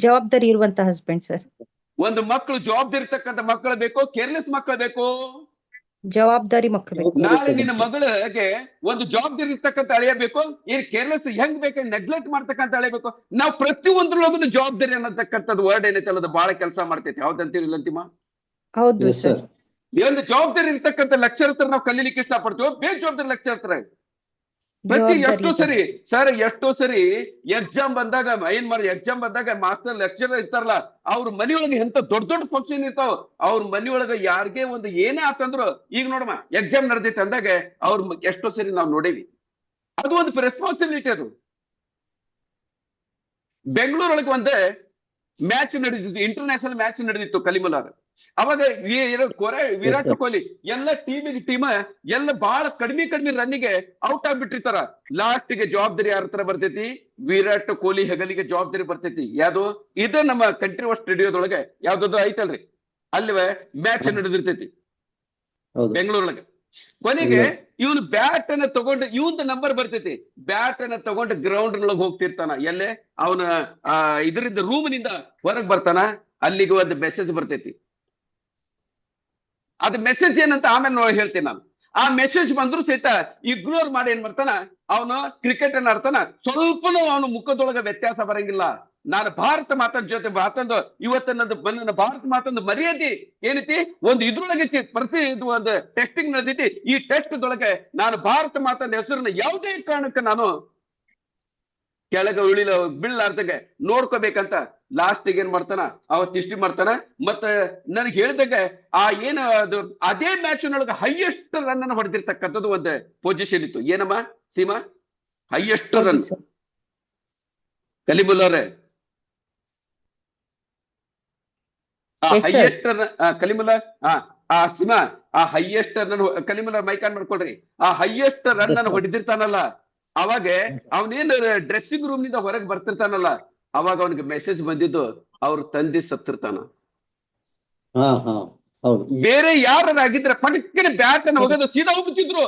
ಜವಾಬ್ದಾರಿ ಇರುವಂತ ಹಸ್ಬೆಂಡ್ ಸರ್. ಒಂದು ಮಕ್ಕಳು ಜವಾಬ್ದಾರಿ ಇರ್ತಕ್ಕಂಥ ಮಕ್ಕಳು ಬೇಕೋ, ಕೇರ್ಲೆಸ್ ಮಕ್ಕಳು ಬೇಕೋ? ಜವಾಬ್ದಾರಿ ಮಕ್ಕಳು ಬೇಕು. ನಾಳೆ ನಿನ್ನ ಮಗಳಿಗೆ ಒಂದು ಜವಾಬ್ದಾರಿ ಇರ್ತಕ್ಕಂಥ ಅಳಿಯ ಬೇಕೋ, ಏನ್ ಕೇರ್ಲೆಸ್ ಹೆಂಗ್ ಬೇಕು, ನೆಗ್ಲೆಕ್ಟ್ ಮಾಡ್ತಕ್ಕಂಥ ಅಳಿಯ ಬೇಕೋ? ನಾವು ಪ್ರತಿಯೊಂದ್ರೊಳಗೂ ಜವಾಬ್ದಾರಿ ಅನ್ನತಕ್ಕಂಥದ್ದು ವರ್ಡ್ ಏನೈತಲ್ಲ, ಅದು ಬಹಳ ಕೆಲಸ ಮಾಡ್ತೈತಿ. ಯಾವ್ದಂತೀರಿಲ್ಲ ಅಂತಿಮ? ಹೌದು ಸರ್. ಒಂದು ಜವಾಬ್ದಾರಿ ಇರ್ತಕ್ಕಂಥ ಲೆಕ್ಚರ್ ಹತ್ರ ನಾವು ಕಲೀಲಿಕ್ಕೆ ಇಷ್ಟಪಡ್ತೀವಿ, ಬೇಜವಾಬ್ದಾರಿ ಲೆಕ್ಚರ್ ಹತ್ರ ಎಷ್ಟೋ ಸರಿ ಎಕ್ಸಾಮ್ ಬಂದಾಗ ಎಕ್ಸಾಮ್ ಬಂದಾಗ ಮಾಸ್ಟರ್ ಲೆಕ್ಚರರ್ ಇರ್ತಾರಲ್ಲ, ಅವ್ರ ಮನಿಯೊಳಗೆ ಎಂತ ದೊಡ್ಡ ಫಂಕ್ಷನ್ ಇರ್ತಾವ. ಅವ್ರ ಮನಿಯೊಳಗ ಯಾರಿಗೆ ಒಂದು ಏನೇ ಆತಂದ್ರು, ಈಗ ನೋಡಮ್ಮ ಎಕ್ಸಾಮ್ ನಡೆದೈತೆ ಅಂದಾಗ ಅವ್ರ ಎಷ್ಟೋ ಸರಿ ನಾವು ನೋಡೇವಿ. ಅದು ಒಂದು ರೆಸ್ಪಾನ್ಸಿಬಿಲಿಟಿ. ಅದು ಬೆಂಗಳೂರೊಳಗೆ ಒಂದೇ ಮ್ಯಾಚ್ ನಡೆದಿತ್ತು, ಇಂಟರ್ನ್ಯಾಷನಲ್ ಮ್ಯಾಚ್ ನಡೆದಿತ್ತು ಕಲಿಮುಲ್ಲಾಗ. ಅವಾಗ ವಿರಾಟ್ ಕೊಹ್ಲಿ ಎಲ್ಲ ಟೀಮ್ ಎಲ್ಲ ಬಹಳ ಕಡಿಮೆ ರನ್ನಿಗೆ ಔಟ್ ಆಗ್ಬಿಟ್ಟಿರ್ತಾರ. ಲಾಸ್ಟ್ ಗೆ ಜವಾಬ್ದಾರಿ ಯಾರ ಹತ್ರ ಬರ್ತೈತಿ? ವಿರಾಟ್ ಕೊಹ್ಲಿ ಹೆಗಲಿಗೆ ಜವಾಬ್ದಾರಿ ಬರ್ತೈತಿ. ಯಾವ್ದು ಇದು? ನಮ್ಮ ಕಂಟ್ರಿ ವಾಸ್ ಸ್ಟುಡಿಯೋದೊಳಗೆ ಯಾವ್ದು ಐತಲ್ರಿ, ಅಲ್ಲಿ ಮ್ಯಾಚ್ ನಡೆದಿರ್ತೈತಿ ಬೆಂಗಳೂರೊಳಗೆ. ಕೊನೆಗೆ ಇವನು ಬ್ಯಾಟ್ ಅನ್ನ ತಗೊಂಡು, ಇವಂದ ನಂಬರ್ ಬರ್ತೈತಿ, ಬ್ಯಾಟ್ ಅನ್ನ ತಗೊಂಡು ಗ್ರೌಂಡ್ ನೊಳಗೆ ಹೋಗ್ತಿರ್ತಾನ. ಎಲ್ಲೇ ಅವನ ಇದರಿಂದ ರೂಮ್ ನಿಂದ ಹೊರಗೆ ಬರ್ತಾನ, ಅಲ್ಲಿಗೆ ಒಂದು ಮೆಸೇಜ್ ಬರ್ತೈತಿ. ಅದು ಮೆಸೇಜ್ ಏನಂತ ಆಮೇಲೆ ಹೇಳ್ತೀನಿ ನಾನು. ಆ ಮೆಸೇಜ್ ಬಂದ್ರು ಸಹಿತ ಇಗ್ನೋರ್ ಮಾಡಿ ಏನ್ ಮಾಡ್ತಾನ ಅವನು? ಕ್ರಿಕೆಟ್ ಅನ್ನ ಆಡ್ತಾನ. ಸ್ವಲ್ಪನೂ ಅವನು ಮುಖದೊಳಗ ವ್ಯತ್ಯಾಸ ಬರಂಗಿಲ್ಲ. ನಾನು ಭಾರತ ಮಾತನ್ ಜೊತೆ ಮಾತಂದು ಇವತ್ತ ಭಾರತ ಮಾತಂದು ಮರ್ಯಾದೆ ಏನೈತಿ? ಒಂದು ಇದ್ರೊಳಗೆ ಪ್ರತಿ ಒಂದು ಟೆಸ್ಟಿಂಗ್ ನಡೆದೈತಿ. ಈ ಟೆಸ್ಟ್ದೊಳಗೆ ನಾನು ಭಾರತ ಮಾತಂದ ಹೆಸರನ್ನ ಯಾವುದೇ ಕಾರಣಕ್ಕೆ ನಾನು ಕೆಳಗೆ ಬೀಳಲಾರ್ದಂಗೆ ನೋಡ್ಕೋಬೇಕಂತ ಲಾಸ್ಟ್ ಏನ್ ಮಾಡ್ತಾನ? ಅವತ್ತಿಷ್ಟಿ ಮಾಡ್ತಾನ. ಮತ್ತ ನನಗೆ ಹೇಳಿದಾಗ ಏನು ಅದು ಅದೇ ಮ್ಯಾಚ್ ನೊಳಗೆ ಹೈಯೆಸ್ಟ್ ರನ್ ಅನ್ನು ಹೊಡೆದಿರ್ತಕ್ಕಂಥದ್ದು ಒಂದು ಪೊಸಿಷನ್ ಇತ್ತು. ಏನಮ್ಮ ಸೀಮಾ? ಹೈಯೆಸ್ಟ್ ಹೌದು ರನ್ ಸರ್. ಕಲಿಮುಲ್ ಅವರೇ, Yes, sir. ಹೈಯೆಸ್ಟ್ ಕಲಿಮುಲ್ಲ ಸಿಮಾ, ಆ ಹೈಯೆಸ್ಟ್ ರನ್ ಕಲಿಮುಲ್ಲ ಮೈಕ್ ಆನ್ ಮಾಡ್ಕೊಳ್ರಿ. ಆ ಹೈಯೆಸ್ಟ್ ರನ್ ಅನ್ನು ಹೊಡೆದಿರ್ತಾನಲ್ಲ, ಅವಾಗ ಅವನೇನು ಡ್ರೆಸ್ಸಿಂಗ್ ರೂಮ್ ನಿಂದ ಹೊರಗೆ ಬರ್ತಿರ್ತಾನಲ್ಲ, ಅವಾಗ ಅವನಿಗೆ ಮೆಸೇಜ್ ಬಂದಿದ್ದು ಅವ್ರ ತಂದೆ ಸತ್ತಿರ್ತಾನ. ಹಾ ಹಾ ಹೌದು. ಬೇರೆ ಯಾರಾಗಿದ್ರೆ ಪಟಕ್ಕನೆ ಬ್ಯಾಟ್ ಅನ್ನು ಹೋಗೋದು ಸೀದಾ ಹೋಗ್ಬಿಟ್ಟಿದ್ರು.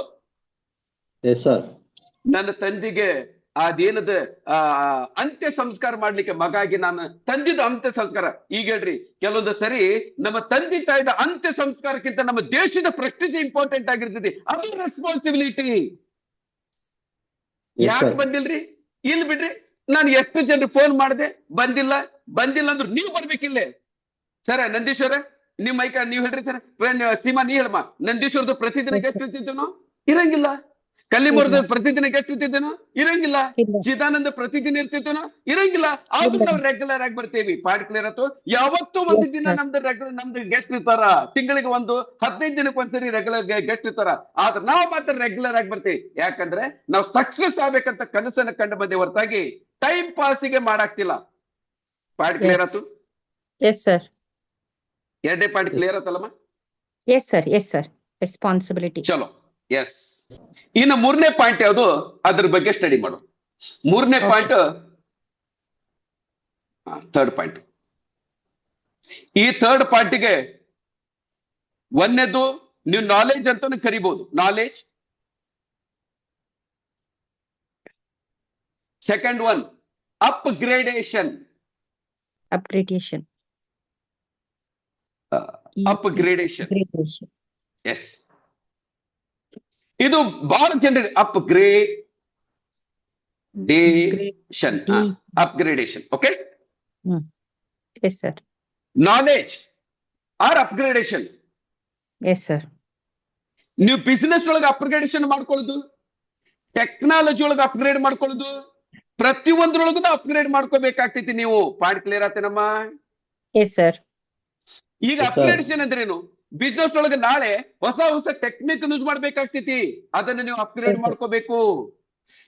Yes sir. ನನ್ನ ತಂದೆಗೆ ಅದೇನದ ಅಂತ್ಯ ಸಂಸ್ಕಾರ ಮಾಡ್ಲಿಕ್ಕೆ ಮಗಾಗಿ ನಾನು ತಂದಿದ್ದು ಅಂತ್ಯ ಸಂಸ್ಕಾರ. ಈಗ ಹೇಳ್ರಿ, ಕೆಲವೊಂದು ಸರಿ ನಮ್ಮ ತಂದೆ ತಾಯಿದ ಅಂತ್ಯ ಸಂಸ್ಕಾರಕ್ಕಿಂತ ನಮ್ಮ ದೇಶದ ಪ್ರೆಸ್ಟೀಜ್ ಇಂಪಾರ್ಟೆಂಟ್ ಆಗಿರ್ತದೆ. ಅದು ರೆಸ್ಪಾನ್ಸಿಬಿಲಿಟಿ. ಯಾಕೆ ಬಂದಿಲ್ರಿ? ಇಲ್ಲಿ ಬಿಡ್ರಿ, ನಾನು ಎಷ್ಟು ಜನರು ಫೋನ್ ಮಾಡಿದೆ, ಬಂದಿಲ್ಲ ಅಂದ್ರು ನೀವು ಬರ್ಬೇಕಿಲ್ಲೇ. ಸರ ನಂದೀಶ್ವರ, ನಿಮ್ ಮೈಕ ನೀವ್ ಹೇಳ್ರಿ ಸರ್. ಸೀಮಾ ನೀ ಹೇಳಮ್ಮ, ನಂದೀಶ್ವರದು ಪ್ರತಿದಿನ ಗೆಸ್ಟ್ ಇರ್ತಿದ್ದೇನೋ? ಇರಂಗಿಲ್ಲ. ಕಲ್ಲಿಮುರ್ದ ಪ್ರತಿದಿನ ಗೆಸ್ಟ್ ಇರ್ತಿದ್ದೇನೋ? ಇರಂಗಿಲ್ಲ. ಚಿದಾನಂದ ಪ್ರತಿದಿನ ಇರ್ತಿದ್ದೇನೋ? ಇರಂಗಿಲ್ಲ. ಆದ್ರೂ ನಾವು ರೆಗ್ಯುಲರ್ ಆಗಿ ಬರ್ತೇವಿ. ಪಾಡ್ ಕ್ಲಿಯರ್ ಆಯ್ತು. ಯಾವತ್ತೂ ಒಂದು ದಿನ ನಮ್ದು ಗೆಸ್ಟ್ ಇರ್ತಾರ. ತಿಂಗಳಿಗೆ 15 ದಿನಕ್ಕೆ ಒಂದ್ಸರಿ ರೆಗ್ಯುಲರ್ ಗೆಸ್ಟ್ ಇರ್ತಾರ. ಆದ್ರೆ ನಾವು ಮಾತ್ರ ರೆಗ್ಯುಲರ್ ಆಗಿ ಬರ್ತೀವಿ. ಯಾಕಂದ್ರೆ ನಾವು ಸಕ್ಸಸ್ ಆಗ್ಬೇಕಂತ ಕನಸನ್ನ ಕಂಡು ಬಂದೇ ಹೊರತಾಗಿ ಟೈಮ್ ಪಾಸಿಗೆ ಮಾಡಾಕ್ತಿಲ್ಲ. ಪಾಡ್ ಕ್ಲಿಯರ್ ಆಯ್ತು? Yes sir. ಎರಡೇ ಪಾಯಿಂಟ್ ಕ್ಲಿಯರ್ ಆತಲ್ಲಮ್ಮ? Yes sir. ರೆಸ್ಪಾನ್ಸಿಬಿಲಿಟಿ. ಚಲೋ, ಎಸ್. ಇನ್ನು 3ನೇ ಪಾಯಿಂಟ್ ಯಾವುದು, ಅದ್ರ ಬಗ್ಗೆ ಸ್ಟಡಿ ಮಾಡು. 3ನೇ ಪಾಯಿಂಟ್, ಥರ್ಡ್ ಪಾಯಿಂಟ್. ಈ ಥರ್ಡ್ ಪಾಯಿಂಟ್ಗೆ 1ನೇದು ನೀವು ನಾಲೆಜ್ ಅಂತಾನು ಕರಿಬಹುದು. Knowledge. Second one upgradation. Yes. ಇದು ಬಹಳ ಜನರಿಗೆ upgradation. Okay, yes sir. Knowledge or upgradation. Yes sir. ನೀವು ಬಿಸಿನೆಸ್ ಒಳಗೆ ಅಪ್ಗ್ರೇಡೇಷನ್ ಮಾಡ್ಕೊಳ್ಳೋದು, ಟೆಕ್ನಾಲಜಿ ಒಳಗೆ ಅಪ್ಗ್ರೇಡ್ ಮಾಡ್ಕೊಳ್ಳೋದು, ಪ್ರತಿಯೊಂದ್ರೊಳಗೂ ಅಪ್ಗ್ರೇಡ್ ಮಾಡ್ಕೋಬೇಕಾಗ್ತೈತಿ ನೀವು. ಪಾಯಿಂಟ್ ಕ್ಲಿಯರ್ ಆತೇನಮ್ಮ? Yes sir. ಈಗ ಅಪ್ಗ್ರೇಡೇಷನ್ ಅಂದ್ರೇನು? ಬಿಸ್ನೆಸ್ ಒಳಗೆ ನಾಳೆ ಹೊಸ ಟೆಕ್ನಿಕ್ ಯೂಸ್ ಮಾಡ್ಬೇಕಾಗ್ತೈತಿ. ಅದನ್ನ ನೀವು ಅಪ್ಗ್ರೇಡ್ ಮಾಡ್ಕೋಬೇಕು.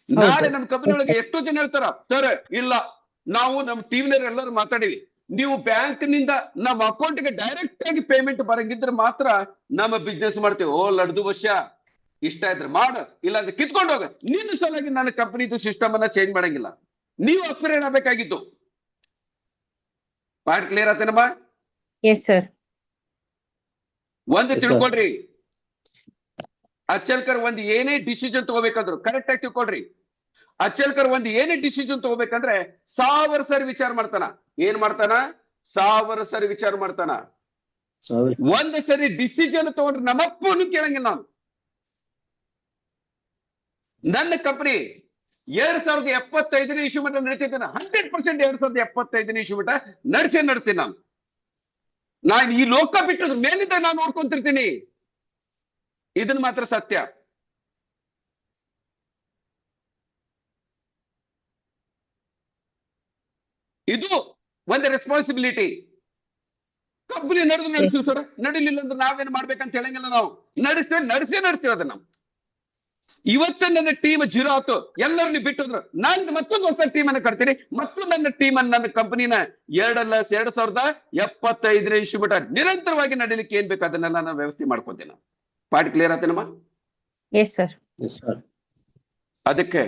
ನಾಳೆ ನಮ್ಮ ಕಂಪನಿ ಒಳಗೆ ಎಷ್ಟೋ ಜನ ಹೇಳ್ತಾರ, ಸರ್ ಇಲ್ಲ, ನಾವು ನಮ್ಮ ಟೀಮ್ನರ್ ಎಲ್ಲರೂ ಮಾತಾಡಿವಿ, ನೀವು ಬ್ಯಾಂಕ್ ನಿಂದ ನಮ್ಮ ಅಕೌಂಟ್ಗೆ ಡೈರೆಕ್ಟ್ ಆಗಿ ಪೇಮೆಂಟ್ ಬರಂಗಿದ್ರೆ ಮಾತ್ರ ನಮ್ಮ ಬಿಸ್ನೆಸ್ ಮಾಡ್ತೇವೆ. ಓ ಲಡ್ದು ವರ್ಷ ಇಷ್ಟ ಇದ್ರೆ ಮಾಡ, ಇಲ್ಲ ಅಂದ್ರೆ ಕಿತ್ಕೊಂಡು ಹೋಗ. ನಿನ್ನ ಸಲುವಾಗಿ ನನ್ನ ಕಂಪನಿದು ಸಿಸ್ಟಮ್ ಅನ್ನ ಚೇಂಜ್ ಮಾಡಂಗಿಲ್ಲ. ನೀವು ಅಪ್ಗ್ರೇಡ್ ಆಗ್ಬೇಕಾಗಿತ್ತು. ಪಾಯಿಂಟ್ ಕ್ಲಿಯರ್ ಆತೇನಮ್ಮ? Yes sir. ಒಂದು ತಿಳ್ಕೊಳ್ರಿ, ಅಚ್ಚಲ್ಕರ್ ಒಂದು ಏನೇ ಡಿಸಿಷನ್ ತಗೋಬೇಕಂದ್ರು ಕರೆಕ್ಟ್ ಆಗಿ ತಿಳ್ಕೊಳ್ರಿ. ಅಚ್ಚಲ್ಕರ್ ಒಂದು ಏನೇ ಡಿಸಿಷನ್ ತಗೋಬೇಕಂದ್ರೆ 1000 ಸರಿ ವಿಚಾರ ಮಾಡ್ತಾನ. ಏನ್ ಮಾಡ್ತಾನ? 1000 ಸರಿ ವಿಚಾರ ಮಾಡ್ತಾನ. ಒಂದ್ ಸರಿ ಡಿಸಿಷನ್ ತಗೊಂಡ್ರೆ ನಮ್ಮಪ್ಪನು ಕೇಳಂಗಿಲ್ಲ. ನಾನು ನನ್ನ ಕಂಪನಿ 2075ನೇ ಇಶ್ಯೂ ಮಟ್ಟ ನಡೀತಿದ್ದೇನೆ. 100% 2075ನೇ ಇಶ್ಯೂ ಮಟ್ಟ ನಡೆಸ್ತೀನಿ ನಾನು ಈ ಲೋಕ ಬಿಟ್ಟದ ಮೇಲಿಂದ ನಾನು ನೋಡ್ಕೊಂತಿರ್ತೀನಿ. ಇದನ್ನ ಮಾತ್ರ ಸತ್ಯ. ಇದು ಒಂದು ರೆಸ್ಪಾನ್ಸಿಬಿಲಿಟಿ. ಕಂಪನಿ ನಡೆಸ್ತೀವಿ ಸರ್, ನಡಿಲಿಲ್ಲ ಅಂದ್ರೆ ನಾವೇನ್ ಮಾಡ್ಬೇಕಂತ ಹೇಳಂಗಿಲ್ಲ. ನಾವು ನಡೆಸ್ತೇವೆ ಅದನ್ನ. ಇವತ್ತು ನನ್ನ ಟೀಮ್ 0 ಆಯ್ತು, ಎಲ್ಲರನ್ನು ಬಿಟ್ಟಿದ್ರು. ನಾನು ಮತ್ತೊಂದು ಹೊಸ ಟೀಮ್ ಅನ್ನು ಕಟ್ತೀನಿ. ಮತ್ತು ನನ್ನ ಟೀಮ್ ಅನ್ನು, ನನ್ನ ಕಂಪನಿನ 2075ನೇ ಇಶ್ಯೂ ಮಟ್ಟ ನಿರಂತರವಾಗಿ ನಡೀಲಿಕ್ಕೆ ಏನ್ ಬೇಕು ಅದನ್ನೆಲ್ಲ ನಾನು ವ್ಯವಸ್ಥೆ ಮಾಡ್ಕೊತೀನಿ. ಪಾಯಿಂಟ್ ಕ್ಲಿಯರ್ ಆತೇನಮ್ಮ? Yes sir. ಅದಕ್ಕೆ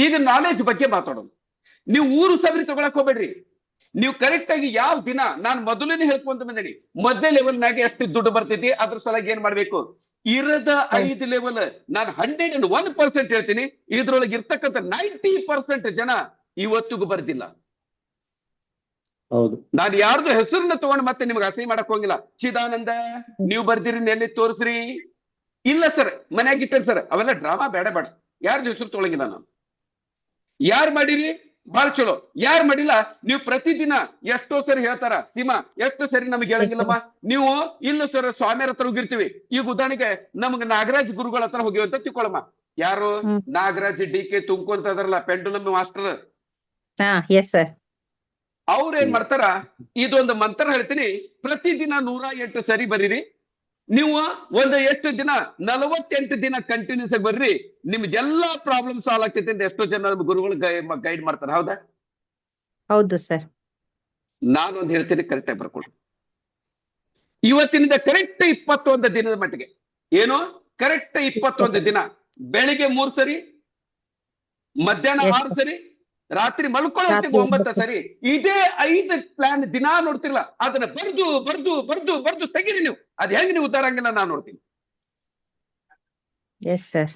ಈಗ ನಾಲೆಜ್ ಬಗ್ಗೆ ಮಾತಾಡೋದು. ನೀವು ಊರು ಸಬರಿ ತಗೊಳಕ್ ಹೋಗ್ಬೇಡ್ರಿ. ನೀವು ಕರೆಕ್ಟ್ ಆಗಿ ಯಾವ ದಿನ, ನಾನು ಮೊದಲನೇ ಹೇಳ್ಕೊಂತ ಬಂದೇನಿ, ಮೊದಲೇ ಲೆವೆಲ್ನಾಗೆ ಎಷ್ಟು ದುಡ್ಡು ಬರ್ತೈತಿ, ಅದ್ರ ಸಲಾಗಿ ಏನ್ ಮಾಡ್ಬೇಕು. ಇರದ 5 ಲೆವೆಲ್ ನಾನು 101% ಹೇಳ್ತೀನಿ. ಇದ್ರೊಳಗೆ ಇರ್ತಕ್ಕಂಥ 90% ಜನ ಇವತ್ತಿಗೂ ಬರ್ದಿಲ್ಲ. ಹೌದು. ನಾನು ಯಾರ್ದು ಹೆಸರನ್ನ ತಗೊಂಡು ಮತ್ತೆ ನಿಮ್ಗೆ ಅಸಹ್ಯ ಮಾಡಕ್ ಹೋಗಿಲ್ಲ. ಚಿದಾನಂದ ನೀವು ಬರ್ದಿರಿ, ಎಲ್ಲಿ ತೋರಿಸ್ರಿ? ಇಲ್ಲ ಸರ್, ಮನ್ಯಾಗ ಇಟ್ಟೇನ್ ಸರ್. ಅವೆಲ್ಲ ಡ್ರಾಮಾ ಬೇಡ. ಯಾರ್ದು ಹೆಸರು ತೊಳಂಗಿಲ್ಲ ನಾನು. ಯಾರು ಮಾಡಿರಿ ಬಹಳ ಚಲೋ, ಯಾರು ಮಾಡಿಲ್ಲ ನೀವು ಪ್ರತಿದಿನ ಎಷ್ಟೋ ಸರಿ ಹೇಳ್ತಾರ. ಸೀಮಾ ಎಷ್ಟು ಸರಿ ನಮ್ಗೆ ಹೇಳಂಗಿಲ್ಲಮ್ಮ. ನೀವು ಇಲ್ಲ ಸರ್ ಸ್ವಾಮಿಯರ ಹತ್ರ ಹೋಗಿರ್ತೀವಿ. ಈಗ ಉದಾಹರಣೆಗೆ ನಮ್ಗೆ ನಾಗರಾಜ್ ಗುರುಗಳ ಹತ್ರ ಹೋಗಿವಿ ಅಂತ ತಿಳ್ಕೊಳಮ್ಮ. ಯಾರು? ನಾಗರಾಜ್ DK ತುಂಬ್ಕೊಂತ ಅದರಲ್ಲ, ಪೆಂಡುಲಮ್ ಮಾಸ್ಟರ್. ಅವ್ರ ಏನ್ ಮಾಡ್ತಾರ, ಇದೊಂದು ಮಂತ್ರ ಹೇಳ್ತೀನಿ, ಪ್ರತಿದಿನ 108 ಸರಿ ಬರೀರಿ. ನೀವು ಒಂದು ಎಷ್ಟು ದಿನ 48 ದಿನ ಕಂಟಿನ್ಯೂಸ್ ಆಗಿ ಬರ್ರಿ, ನಿಮ್ದೆಲ್ಲಾ ಪ್ರಾಬ್ಲಮ್ ಸಾಲ್ವ್ ಆಗ್ತೈತೆ ಅಂತ ಎಷ್ಟೋ ಜನ ನಮ್ಮ ಗುರುಗಳು ಗೈಡ್ ಮಾಡ್ತಾರೆ. ಹೌದಾ? ಹೌದು ಸರ್. ನಾನೊಂದು ಹೇಳ್ತೀನಿ, ಕರೆಕ್ಟ್ ಆಗಿ ಬರ್ಕೊಡ್ರಿ. ಇವತ್ತಿನಿಂದ ಕರೆಕ್ಟ್ 21 ದಿನದ ಮಟ್ಟಿಗೆ, ಏನು ಕರೆಕ್ಟ್ 21 ದಿನ, ಬೆಳಿಗ್ಗೆ 3 ಸರಿ, ಮಧ್ಯಾಹ್ನ Yes, 6 ಸರಿ, ರಾತ್ರಿ ಮಲ್ಕೊಳ್ಳೋ ರಾತ್ರಿ 9 9 ಸರಿ, ಇದೇ 5 ಪ್ಲಾನ್ ದಿನಾ ನೋಡ್ತಿರಲ್ಲ, ಅದನ್ನ ಬರ್ದು ಬರ್ದು ಬರ್ದು ಬರ್ದು ತೆಗೀರಿ ನೀವು. ಅದ್ ಹೆಂಗ್ ನೀವು ಉದ್ದಾರ ಹಂಗಿಲ್ಲ ನಾನು ನೋಡ್ತೀನಿ. Yes sir.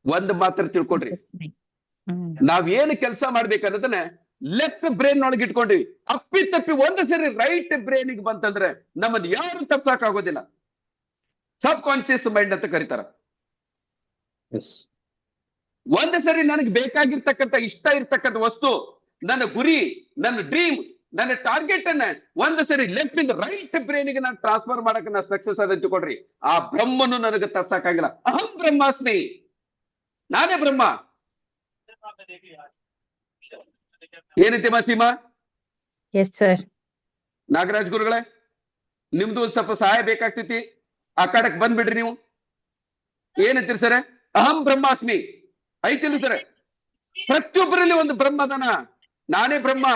ಒಂದ್ ಮಾತ್ರ ತಿಳ್ಕೊಡ್ರಿ, ನಾವೇನು ಕೆಲಸ ಮಾಡ್ಬೇಕನ್ನೋದನ್ನ ಲೆಫ್ಟ್ ಬ್ರೈನ್ ಒಳಗೆ ಇಟ್ಕೊಂಡಿವಿ. ಅಪ್ಪಿ ಒಂದು ಸರಿ ರೈಟ್ ಬ್ರೈನಿಗೆ ಬಂತಂದ್ರೆ ನಮ್ಮನ್ನ ಯಾರು ತಪ್ಸಾಕಾಗೋದಿಲ್ಲ. ಸಬ್ ಕಾನ್ಶಿಯಸ್ ಮೈಂಡ್ ಅಂತ ಕರೀತಾರ. ಒಂದು ಸರಿ ನನಗೆ ಬೇಕಾಗಿರ್ತಕ್ಕಂಥ ಇಷ್ಟ ಇರ್ತಕ್ಕಂಥ ವಸ್ತು, ನನ್ನ ಗುರಿ, ನನ್ನ ಡ್ರೀಮ್, ನನ್ನ ಟಾರ್ಗೆಟ್ ಅನ್ನ ಒಂದು ಸರಿ ಲೆಫ್ಟ್ ಇಂದ ರೈಟ್ ಬ್ರೈನಿಗೆ ನಾನು ಟ್ರಾನ್ಸ್ಫರ್ ಮಾಡಕ್ಕೆ ನಾನು ಸಕ್ಸಸ್ ಅದ ತಿಳ್ಕೊಡ್ರಿ, ಆ ಬ್ರಹ್ಮನು ನನಗೆ ತಪ್ಸಕ್ಕಾಗಿಲ್ಲ. ಅಹಂ ಬ್ರಹ್ಮಾಸ್ಮಿ, ನಾನೇ ಬ್ರಹ್ಮ. ಏನೈತಿ ಸೀಮಾ? Yes sir. ನಾಗರಾಜ್ ಗುರುಗಳೇ, ನಿಮ್ದು ಒಂದ್ ಸ್ವಲ್ಪ ಸಹಾಯ ಬೇಕಾಗ್ತೈತಿ, ಆ ಕಡೆಕ್ ಬಂದ್ಬಿಡ್ರಿ ನೀವು. ಏನಂತೀರಿ ಸರ್? ಅಹಂ ಬ್ರಹ್ಮಾಸ್ಮಿ ಐತಿಲ್ಲ ಸರ್? ಪ್ರತಿಯೊಬ್ಬರಲ್ಲಿ ಒಂದು ಬ್ರಹ್ಮದನ, ನಾನೇ ಬ್ರಹ್ಮ.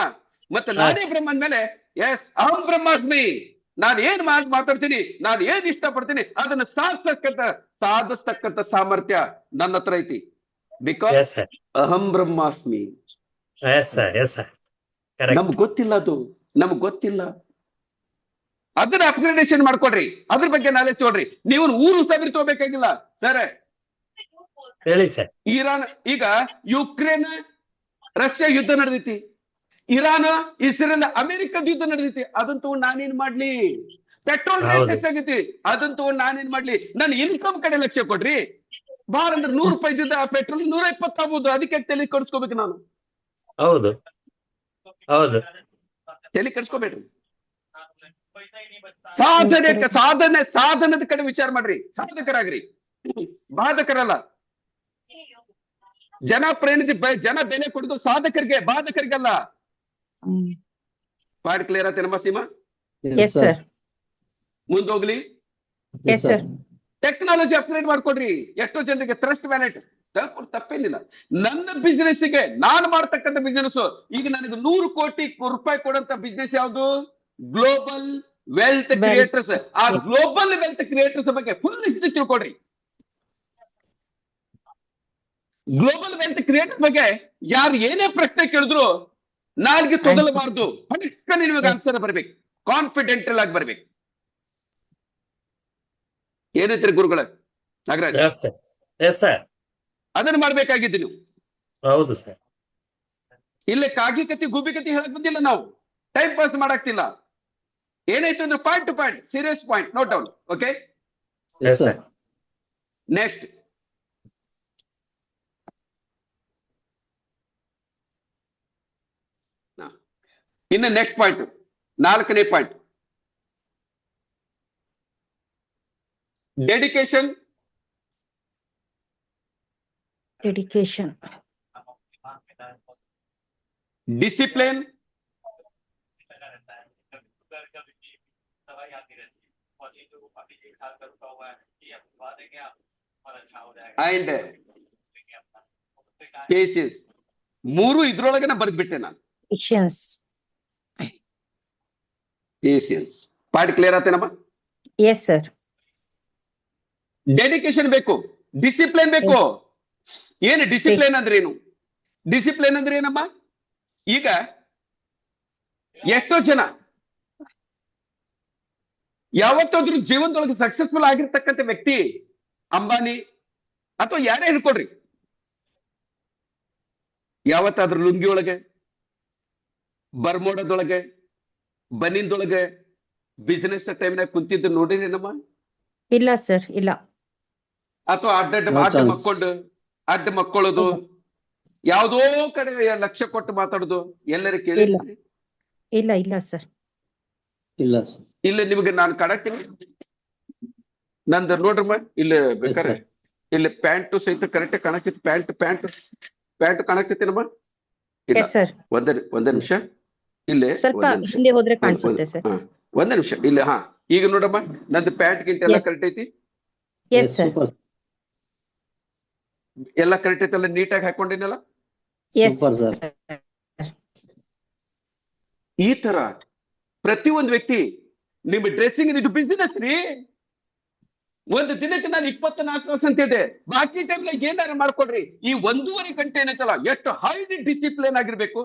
ಮತ್ತೆ ನಾನೇ ಬ್ರಹ್ಮ ಅಂದ್ಮೇಲೆ ಎಸ್ ಅಹಂ ಬ್ರಹ್ಮಾಸ್ಮಿ, ನಾನು ಏನ್ ಮಾತಾಡ್ತೀನಿ, ನಾನು ಏನ್ ಇಷ್ಟಪಡ್ತೀನಿ ಅದನ್ನ ಸಾಧಿಸ್ತಕ್ಕಂಥ ಸಾಮರ್ಥ್ಯ ನನ್ನ ಹತ್ರ ಐತಿ. ಬಿಕಾಸ್ ಅಹಂ ಬ್ರಹ್ಮಾಸ್ಮಿ. ನಮ್ಗ್ ಗೊತ್ತಿಲ್ಲ, ಅದು ನಮ್ಗ್ ಗೊತ್ತಿಲ್ಲ. ಅದನ್ನ ಅಪ್ಗ್ರೇಡೇಷನ್ ಮಾಡ್ಕೊಡ್ರಿ, ಅದ್ರ ಬಗ್ಗೆ ನಾಲೆಜ್ ತಗೊಳ್ರಿ. ನೀವು 1,000 ತಗೋಬೇಕಾಗಿಲ್ಲ ಸರ್. ಹೇಳಿ ಸರ್. ಇರಾನ್, ಈಗ ಯುಕ್ರೇನ್ ರಷ್ಯಾ ಯುದ್ಧ ನಡೆದೈತಿ, ಇರಾನ್ ಇಸ್ರೇಲ್ ಅಮೆರಿಕದ ಯುದ್ಧ ನಡೆದೈತಿ, ಅದನ್ನ ತಗೊಂಡು ನಾನೇನ್ ಮಾಡ್ಲಿ? ಪೆಟ್ರೋಲ್ ರೇಟ್ ಹೆಚ್ಚಾಗೈತಿ, ಅದನ್ನ ತಗೊಂಡು ನಾನೇನ್ ಮಾಡ್ಲಿ? ನನ್ನ ಇನ್ಕಮ್ ಕಡೆ ಲಕ್ಷ್ಯ ಕೊಡ್ರಿ. ಬಾರ್ ಅಂದ್ರೆ 100 ರೂಪಾಯಿ ಇದ್ದಿದ್ದ ಪೆಟ್ರೋಲ್ 120 ಆಗ್ಬೋದು, ಅದಕ್ಕೆ ತಲೆ ಕಡಿಸ್ಕೋಬೇಕು ನಾನು. ಹೌದು ಹೌದು, ತಲೆ ಕಡಿಸ್ಕೋಬೇಡ್ರಿ. ಸಾಧನದ ಕಡೆ ವಿಚಾರ ಮಾಡ್ರಿ, ಸಾಧಕರಾಗ್ರಿ, ಬಾಧಕರಲ್ಲ. ಜನ ಜನ ಬೆಲೆ ಕೊಡುದು ಸಾಧಕರಿಗೆ, ಬಾಧಕರಿಗಲ್ಲ. ಪಾಯಿಂಟ್ ಕ್ಲಿಯರ್ ಆಯ್ತು ನಮ್ಮ ಸೀಮಾ? Yes sir. ಮುಂದೋಗ್ಲಿ. Yes sir. ಟೆಕ್ನಾಲಜಿ ಅಪ್ಗ್ರೇಡ್ ಮಾಡ್ಕೊಡ್ರಿ. ಎಷ್ಟೋ ಜನರಿಗೆ ಟ್ರಸ್ಟ್ ವ್ಯಾಲೆಟ್ ತಪ್ಪೇನಿಲ್ಲ. ನನ್ನ ಬಿಸ್ನೆಸ್ಗೆ, ನಾನು ಮಾಡ್ತಕ್ಕಂಥ ಬಿಸ್ನೆಸ್, ಈಗ ನನಗೆ 100 ಕೋಟಿ ರೂಪಾಯಿ ಕೊಡಂತ ಬಿಸ್ನೆಸ್ ಯಾವುದು? Global wealth creators. ಆ ಗ್ಲೋಬಲ್ ವೆಲ್ತ್ ಕ್ರಿಯೇಟರ್ಸ್ ಬಗ್ಗೆ ಫುಲ್ ಹಿಸ್ಟ್ರಿ ತಿಳ್ಕೊಡ್ರಿ. ಗ್ಲೋಬಲ್ ವೆಲ್ತ್ ಕ್ರಿಯೇಟರ್ಸ್ ಬಗ್ಗೆ ಯಾರು ಏನೇ ಪ್ರಶ್ನೆ ಕೇಳಿದ್ರು ನಾಲ್ಗೆ ತೊದಲಬಾರ್ದು, ಪಟಕ್ಕನೆ ನಿಮಗೆ ಆನ್ಸರ್ ಬರ್ಬೇಕು, ಕಾನ್ಫಿಡೆಂಟಲ್ ಆಗಿ ಬರ್ಬೇಕು. ಏನೈತ್ರಿ ಗುರುಗಳ ನಾಗರಾಜ್? ಅದನ್ನ ಮಾಡ್ಬೇಕಾಗಿದ್ದು ನೀವು. ಹೌದು ಸರ್. ಇಲ್ಲೇ ಕಾಗಿ ಕತಿ ಗುಬ್ಬಿ ಕತಿ ಹೇಳಕ್ ಬಂದಿಲ್ಲ, ನಾವು ಟೈಮ್ ಪಾಸ್ ಮಾಡಾಕ್ತಿಲ್ಲ. ಏನಾಯ್ತು ಅಂದ್ರೆ point to point, serious point, note down. Okay, next. ಇನ್ನು ನೆಕ್ಸ್ಟ್ ಪಾಯಿಂಟ್, 4ನೇ point, dedication. Discipline, and patience. 3 ಇದ್ರೊಳಗನೆ ಬರೆದ್ಬಿಟ್ಟೆ ನಾನು. ಪೇಷನ್ಸ್ ಪಾಯಿಂಟ್ ಕ್ಲಿಯರ್ ಆತೇನಮ್ಮ? Yes sir. ಡೆಡಿಕೇಶನ್ ಬೇಕು, ಡಿಸಿಪ್ಲಿನ್ ಬೇಕು. ಏನು ಡಿಸಿಪ್ಲಿನ್ ಅಂದ್ರೆ ಏನು? ಡಿಸಿಪ್ಲಿನ್ ಅಂದ್ರೆ ಏನಮ್ಮ? ಈಗ ಎಷ್ಟೋ ಜನ ಯಾವತ್ತಾದ್ರೂ ಜೀವನದೊಳಗೆ ಸಕ್ಸಸ್ಫುಲ್ ಆಗಿರ್ತಕ್ಕಂಥ ವ್ಯಕ್ತಿ, ಅಂಬಾನಿ ಅಥವಾ ಯಾರೇ ಹೇಳ್ಕೊಡ್ರಿ, ಯಾವತ್ತಾದ್ರೂ ಲುಂಗಿ ಒಳಗೆ, ಬರ್ಮೋಡದೊಳಗೆ, ಬನಿಂದೊಳಗೆ ಬಿಸಿನೆಸ್ ಟೈಮ್ನಾಗ ಕುಂತಿದ್ದು ನೋಡಿರಿ ನಮ್ಮ? ಇಲ್ಲ ಸರ್, ಇಲ್ಲ. ಅಥವಾ ಅಡ್ಡ ಮಕ್ಕೊಳ್ಳೋದು, ಯಾವ್ದೋ ಕಡೆ ಲಕ್ಷ ಕೊಟ್ಟು ಮಾತಾಡೋದು ಎಲ್ಲರೂ ಕೇಳಿ? ಇಲ್ಲ ಇಲ್ಲ ಸರ್. ಇಲ್ಲ ನಿಮಗೆ ನಾನು ಕಾಣಕ್ತೀನಿ. ನಂದು ನೋಡ್ರಮ್ಮ, ಇಲ್ಲಿ ಬೇಕಾರೆ ಇಲ್ಲಿ ಪ್ಯಾಂಟ್ ಸಹಿತ ಕರೆಕ್ಟ್ ಕಾಣಕ್ತಿತ್ತು. ಪ್ಯಾಂಟ್ ಕಾಣಕ್ತೈತೇನಮ್ಮ? ಒಂದೇ ನಿಮಿಷ, ಇಲ್ಲಿ ಸ್ವಲ್ಪ ಹಿಂದೆ ಹೋದ್ರೆ ಕಾಣಿಸುತ್ತೆ ಸರ್. ಒಂದೇ ನಿಮಿಷ, ಇಲ್ಲಿ ಈಗ ನೋಡಮ್ಮ, ನಂದು ಪ್ಯಾಂಟ್ ಗಿಂಟ್ ಎಲ್ಲ Yes. ಕರೆಕ್ಟ್ ಐತಿ, ಎಸ್ ಸರ್, ಸೂಪರ್ ಎಲ್ಲ ಕರೆಕ್ಟ್ ಐತಲ್ಲ, ನೀಟಾಗಿ ಹಾಕೊಂಡಿನಲ್ಲ. Yes super sir. ಈ ತರ ಪ್ರತಿಯೊಂದು ವ್ಯಕ್ತಿ ನಿಮ್ಮ ಡ್ರೆಸ್ಸಿಂಗ್ ಇದು ಬಿಸಿನೆಸ್ ರೀ. ಒಂದು ದಿನಕ್ಕೆ ನಾನು 24 ತಾಸು ಅಂತ ಇದೆ, ಬಾಕಿ ಟೈಮ್ನಾಗ ಏನಾರು ಮಾಡ್ಕೊಡ್ರಿ. ಈ 1.5 ಗಂಟೆ ಏನೈತಲ್ಲ, ಎಷ್ಟು ಹೈಲಿ ಡಿಸಿಪ್ಲಿನ್ ಆಗಿರ್ಬೇಕು.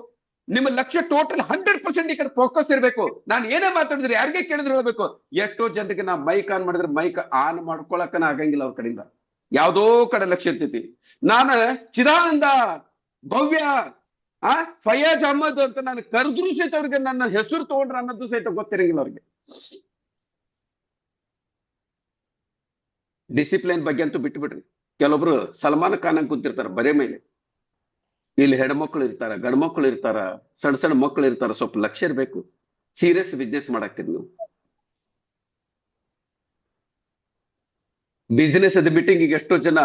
ನಿಮ್ಮ ಲಕ್ಷ್ಯ ಟೋಟಲ್ 100% ಈ ಕಡೆ ಫೋಕಸ್ ಇರಬೇಕು. ನಾನು ಏನೇ ಮಾತಾಡಿದ್ರೆ ಯಾರಿಗೆ ಕೇಳಿದ್ರು ಹೇಳ್ಬೇಕು. ಎಷ್ಟೋ ಜನರಿಗೆ ನಾ ಮೈಕ್ ಆನ್ ಮಾಡಿದ್ರೆ ಮೈಕ್ ಆನ್ ಮಾಡ್ಕೊಳಕನ ಆಗಂಗಿಲ್ಲ ಅವ್ರ ಕಡೆಯಿಂದ, ಯಾವ್ದೋ ಕಡೆ ಲಕ್ಷ್ಯ ಇರ್ತೈತಿ. ನಾನು ಚಿದಾನಂದ, ಭವ್ಯ, ಫಯಾಜ್ ಅಹಮದ್ ಅಂತ ನಾನು ಕರೆದ್ರು ಸಹಿತ ಅವ್ರಿಗೆ ನನ್ನ ಹೆಸರು ತಗೊಂಡ್ರೆ ಅನ್ನೋದು ಸಹಿತ ಗೊತ್ತಿರಂಗಿಲ್ಲ ಅವ್ರಿಗೆ. ಡಿಸಿಪ್ಲಿನ್ ಬಗ್ಗೆ ಅಂತೂ ಬಿಟ್ಟು ಬಿಡ್ರಿ. ಕೆಲವೊಬ್ರು ಸಲ್ಮಾನ್ ಖಾನ್ ಅಂತ ಕೂತಿರ್ತಾರ ಬರೇ ಮೇಲೆ. ಇಲ್ಲಿ ಹೆಣ್ಮಕ್ಳು ಇರ್ತಾರ, ಗಂಡ್ಮಕ್ಳು ಇರ್ತಾರ, ಸಣ್ಣ ಸಣ್ಣ ಮಕ್ಳು ಇರ್ತಾರ. ಸ್ವಲ್ಪ ಲಕ್ಷ್ಯ ಇರ್ಬೇಕು. ಸೀರಿಯಸ್ ಬಿಸ್ನೆಸ್ ಮಾಡಾಕ್ತೀರಿ ನೀವು. ಬಿಸ್ನೆಸ್ ಅದ ಮೀಟಿಂಗ್ ಈಗ ಎಷ್ಟೋ ಜನ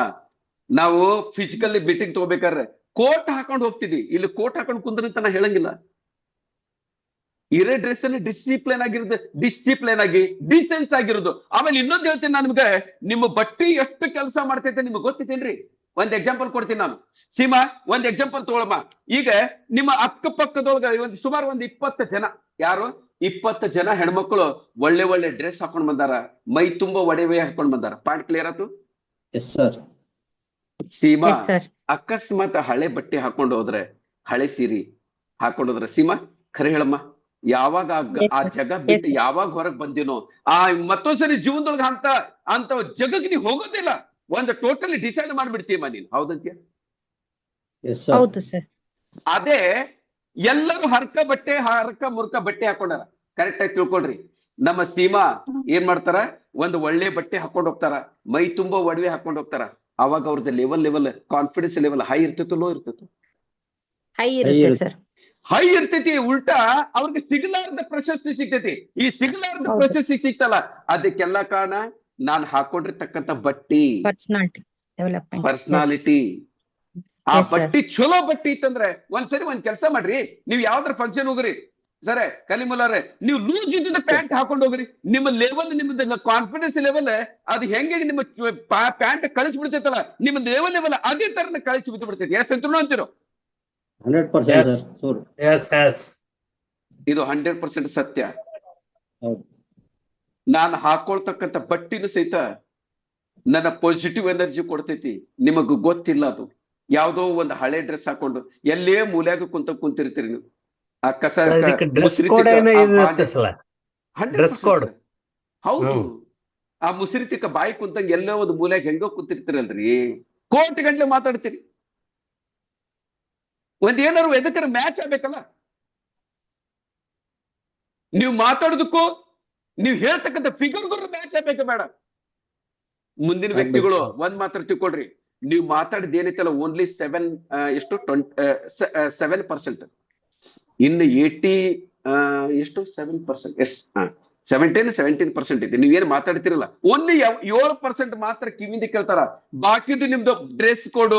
ನಾವು ಫಿಸಿಕಲಿ ಮೀಟಿಂಗ್ ತಗೋಬೇಕಾದ್ರೆ ಕೋಟ್ ಹಾಕೊಂಡು ಹೋಗ್ತಿದ್ವಿ. ಇಲ್ಲಿ ಕೋಟ್ ಹಾಕೊಂಡು ಕುಂದ್ರಿ ಅಂತ ನಾ ಹೇಳಂಗಿಲ್ಲ. ಇರೇ ಡ್ರೆಸ್ ಅಲ್ಲಿ ಡಿಸಿಪ್ಲಿನ್ ಆಗಿರೋದು, ಡಿಸಿಪ್ಲಿನ್ ಆಗಿ ಡಿಸೆನ್ಸ್ ಆಗಿರೋದು. ಆಮೇಲೆ ಇನ್ನೊಂದು ಹೇಳ್ತೀನಿ ನಾನು ನಿಮ್ಗೆ, ನಿಮ್ಮ ಬಟ್ಟಿ ಎಷ್ಟು ಕೆಲಸ ಮಾಡ್ತೈತೆ ನಿಮ್ಗೆ ಗೊತ್ತಿತ್ತೇನ್ರಿ? ಒಂದ್ ಎಕ್ಸಾಂಪಲ್ ಕೊಡ್ತೀನಿ ನಾನು. ಸೀಮಾ, ಒಂದ್ ಎಕ್ಸಾಂಪಲ್ ತಗೊಳಮ್ಮ. ಈಗ ನಿಮ್ಮ ಅಕ್ಕಪಕ್ಕದೊಳಗ ಸುಮಾರು ಒಂದು 20 ಜನ, ಯಾರು 20 ಜನ ಹೆಣ್ಮಕ್ಳು ಒಳ್ಳೆ ಒಳ್ಳೆ ಡ್ರೆಸ್ ಹಾಕೊಂಡ್ ಬಂದಾರ, ಮೈ ತುಂಬಾ ಒಡವೆ ಹಾಕೊಂಡ್ ಬಂದಾರ. ಪಾಯಿಂಟ್ ಕ್ಲಿಯರ್ ಆಯ್ತು? Yes sir. Seema, yes sir, ಅಕಸ್ಮಾತ್ ಹಳೆ ಬಟ್ಟೆ ಹಾಕೊಂಡು ಹೋದ್ರೆ, ಹಳೆ ಸೀರೆ ಹಾಕೊಂಡು ಹೋದ್ರೆ, ಸೀಮಾ ಖರೆ ಹೇಳಮ್ಮ, ಯಾವಾಗ ಆ ಜಗ ಬಿಟ್ಟು ಯಾವಾಗ ಹೊರಗ್ ಬಂದಿನೋ, ಮತ್ತೊಂದ್ಸರಿ ಜೀವನದೊಳಗ ಅಂತ ಜಗಕ್ಕೆ ನೀವು ಹೋಗೋದಿಲ್ಲ. ಒಂದು ಟೋಟಲಿ ಡಿಸೈಡ್ ಮಾಡ್ಬಿಡ್ತೀಯಮ್ಮ ನೀನು. ಹೌದಂತ್ಯ? ಹೌದು ಸರ್. ಅದೇ ಎಲ್ಲರೂ ಹರ್ಕ ಮುರ್ಕ ಬಟ್ಟೆ ಹಾಕೊಂಡಾರ. ಕರೆಕ್ಟ್ ಆಗಿ ತಿಳ್ಕೊಳ್ರಿ. ನಮ್ಮ ಸೀಮಾ ಏನ್ ಮಾಡ್ತಾರ, ಒಂದು ಒಳ್ಳೆ ಬಟ್ಟೆ ಹಾಕೊಂಡ್ ಹೋಗ್ತಾರ, ಮೈ ತುಂಬಾ ಒಡವೆ ಹಾಕೊಂಡ್ ಹೋಗ್ತಾರ. ಅವಾಗ ಅವ್ರದ್ದು ಲೆವೆಲ್ ಕಾನ್ಫಿಡೆನ್ಸ್ ಲೆವೆಲ್ ಹೈ ಇರ್ತಿತ್ತು, ಲೋ ಇರ್ತಿತ್ತು? ಹೈ ಇರುತ್ತೆ ಸರ್. ಹೈ ಇರ್ತೈತಿ. ಉಲ್ಟಾ ಅವ್ರಿಗೆ ಸಿಗಲಾರ್ದ ಪ್ರಶಸ್ತಿ ಸಿಗ್ತೈತಿ. ಈ ಸಿಗಲಾರ್ದ ಪ್ರಶಸ್ತಿ ಸಿಗ್ತಲ್ಲ, ಅದಕ್ಕೆಲ್ಲ ಕಾರಣ ನಾನ್ ಹಾಕೊಂಡಿರ್ತಕ್ಕಂಥ ಬಟ್ಟಿ, ಪರ್ಸನಾಲಿಟಿ ಡೆವಲಪ್ಮೆಂಟ್, ಪರ್ಸನಾಲಿಟಿ. ಆ ಬಟ್ಟಿ ಚಲೋ ಬಟ್ಟಿ ಇತ್ತಂದ್ರೆ ಒಂದ್ಸರಿ ಒಂದ್ ಕೆಲಸ ಮಾಡ್ರಿ, ನೀವ್ ಯಾವ್ದಾರ ಫಂಕ್ಷನ್ ಹೋಗ್ರಿ ಸರ್, ಕಲಿಮುಲಾರೆ, ನೀವು ಲೂಸ್ ಇದ್ದ ಪ್ಯಾಂಟ್ ಹಾಕೊಂಡು ಹೋಗ್ರಿ. ನಿಮ್ಮ ಲೆವೆಲ್, ನಿಮ್ದು ಕಾನ್ಫಿಡೆನ್ಸ್ ಲೆವೆಲ್ ಅದು ಹೆಂಗೆ ನಿಮ್ಮ ಪ್ಯಾಂಟ್ ಕಳಿಸಿ ಬಿಡ್ತೈತಲ್ಲ, ನಿಮ್ಮ ಲೆವೆಲ್ ಅದೇ ತರ ಕಳಿಸಿ ಬಿದ್ದು ಬಿಡ್ತೈತಿ. ಎಷ್ಟು ಅಂತ ಅಂತೀರೋ? 100% ಸರ್. ಇದು 100% ಸತ್ಯ. ಹೌದು. ನಾನು ಹಾಕೊಳ್ತಕ್ಕಂಥ ಬಟ್ಟಿನೂ ಸಹಿತ ನನ್ನ ಪಾಸಿಟಿವ್ ಎನರ್ಜಿ ಕೊಡ್ತೈತಿ. ನಿಮಗ್ ಗೊತ್ತಿಲ್ಲ ಅದು. ಯಾವ್ದೋ ಒಂದು ಹಳೆ ಡ್ರೆಸ್ ಹಾಕೊಂಡು ಎಲ್ಲೇ ಮೂಲ್ಯಾಗ ಕುಂತಿರ್ತೀರಿ ನೀವು. ಆ ಕಸ ಹೌದು, ಆ ಮುಸ್ರಿತಿಕ ಬಾಯಿ ಕುಂತಂಗ ಎಲ್ಲೋ ಒಂದು ಮೂಲ್ಯಾಗ ಹೆಂಗೋ ಕುಂತಿರ್ತೀರಲ್ರಿ, ಕೋಟಿ ಗಂಟ್ಲೆ ಮಾತಾಡ್ತೀರಿ. ಒಂದ್ ಏನಾರು ಎದಕ್ಕಾರ ಮ್ಯಾಚ್ ಆಗ್ಬೇಕಲ್ಲ. ನೀವು ಮಾತಾಡೋದಕ್ಕೂ ನೀವು ಹೇಳ್ತಕ್ಕಂಥ ಫಿಗರ್ಗಳು ಮ್ಯಾಚ್ ಆಗ್ಬೇಕು ಬೇಡ. ಮುಂದಿನ ವ್ಯಕ್ತಿಗಳು ಒಂದ್ ಮಾತ್ರ ತಿಳ್ಕೊಳ್ರಿ, ನೀವು ಮಾತಾಡಿದ ಏನೈತಲ್ಲ ಓನ್ಲಿ 7%. ಇನ್ನು 7%, ಎಸ್ 17% ಇದೆ. ನೀವೇನ್ ಮಾತಾಡ್ತಿರಲ್ಲ ಓನ್ಲಿ 7% ಮಾತ್ರ ಕಿವಿಂದ ಕೇಳ್ತಾರ. ಬಾಕಿದು ನಿಮ್ದು ಡ್ರೆಸ್ ಕೋಡ್,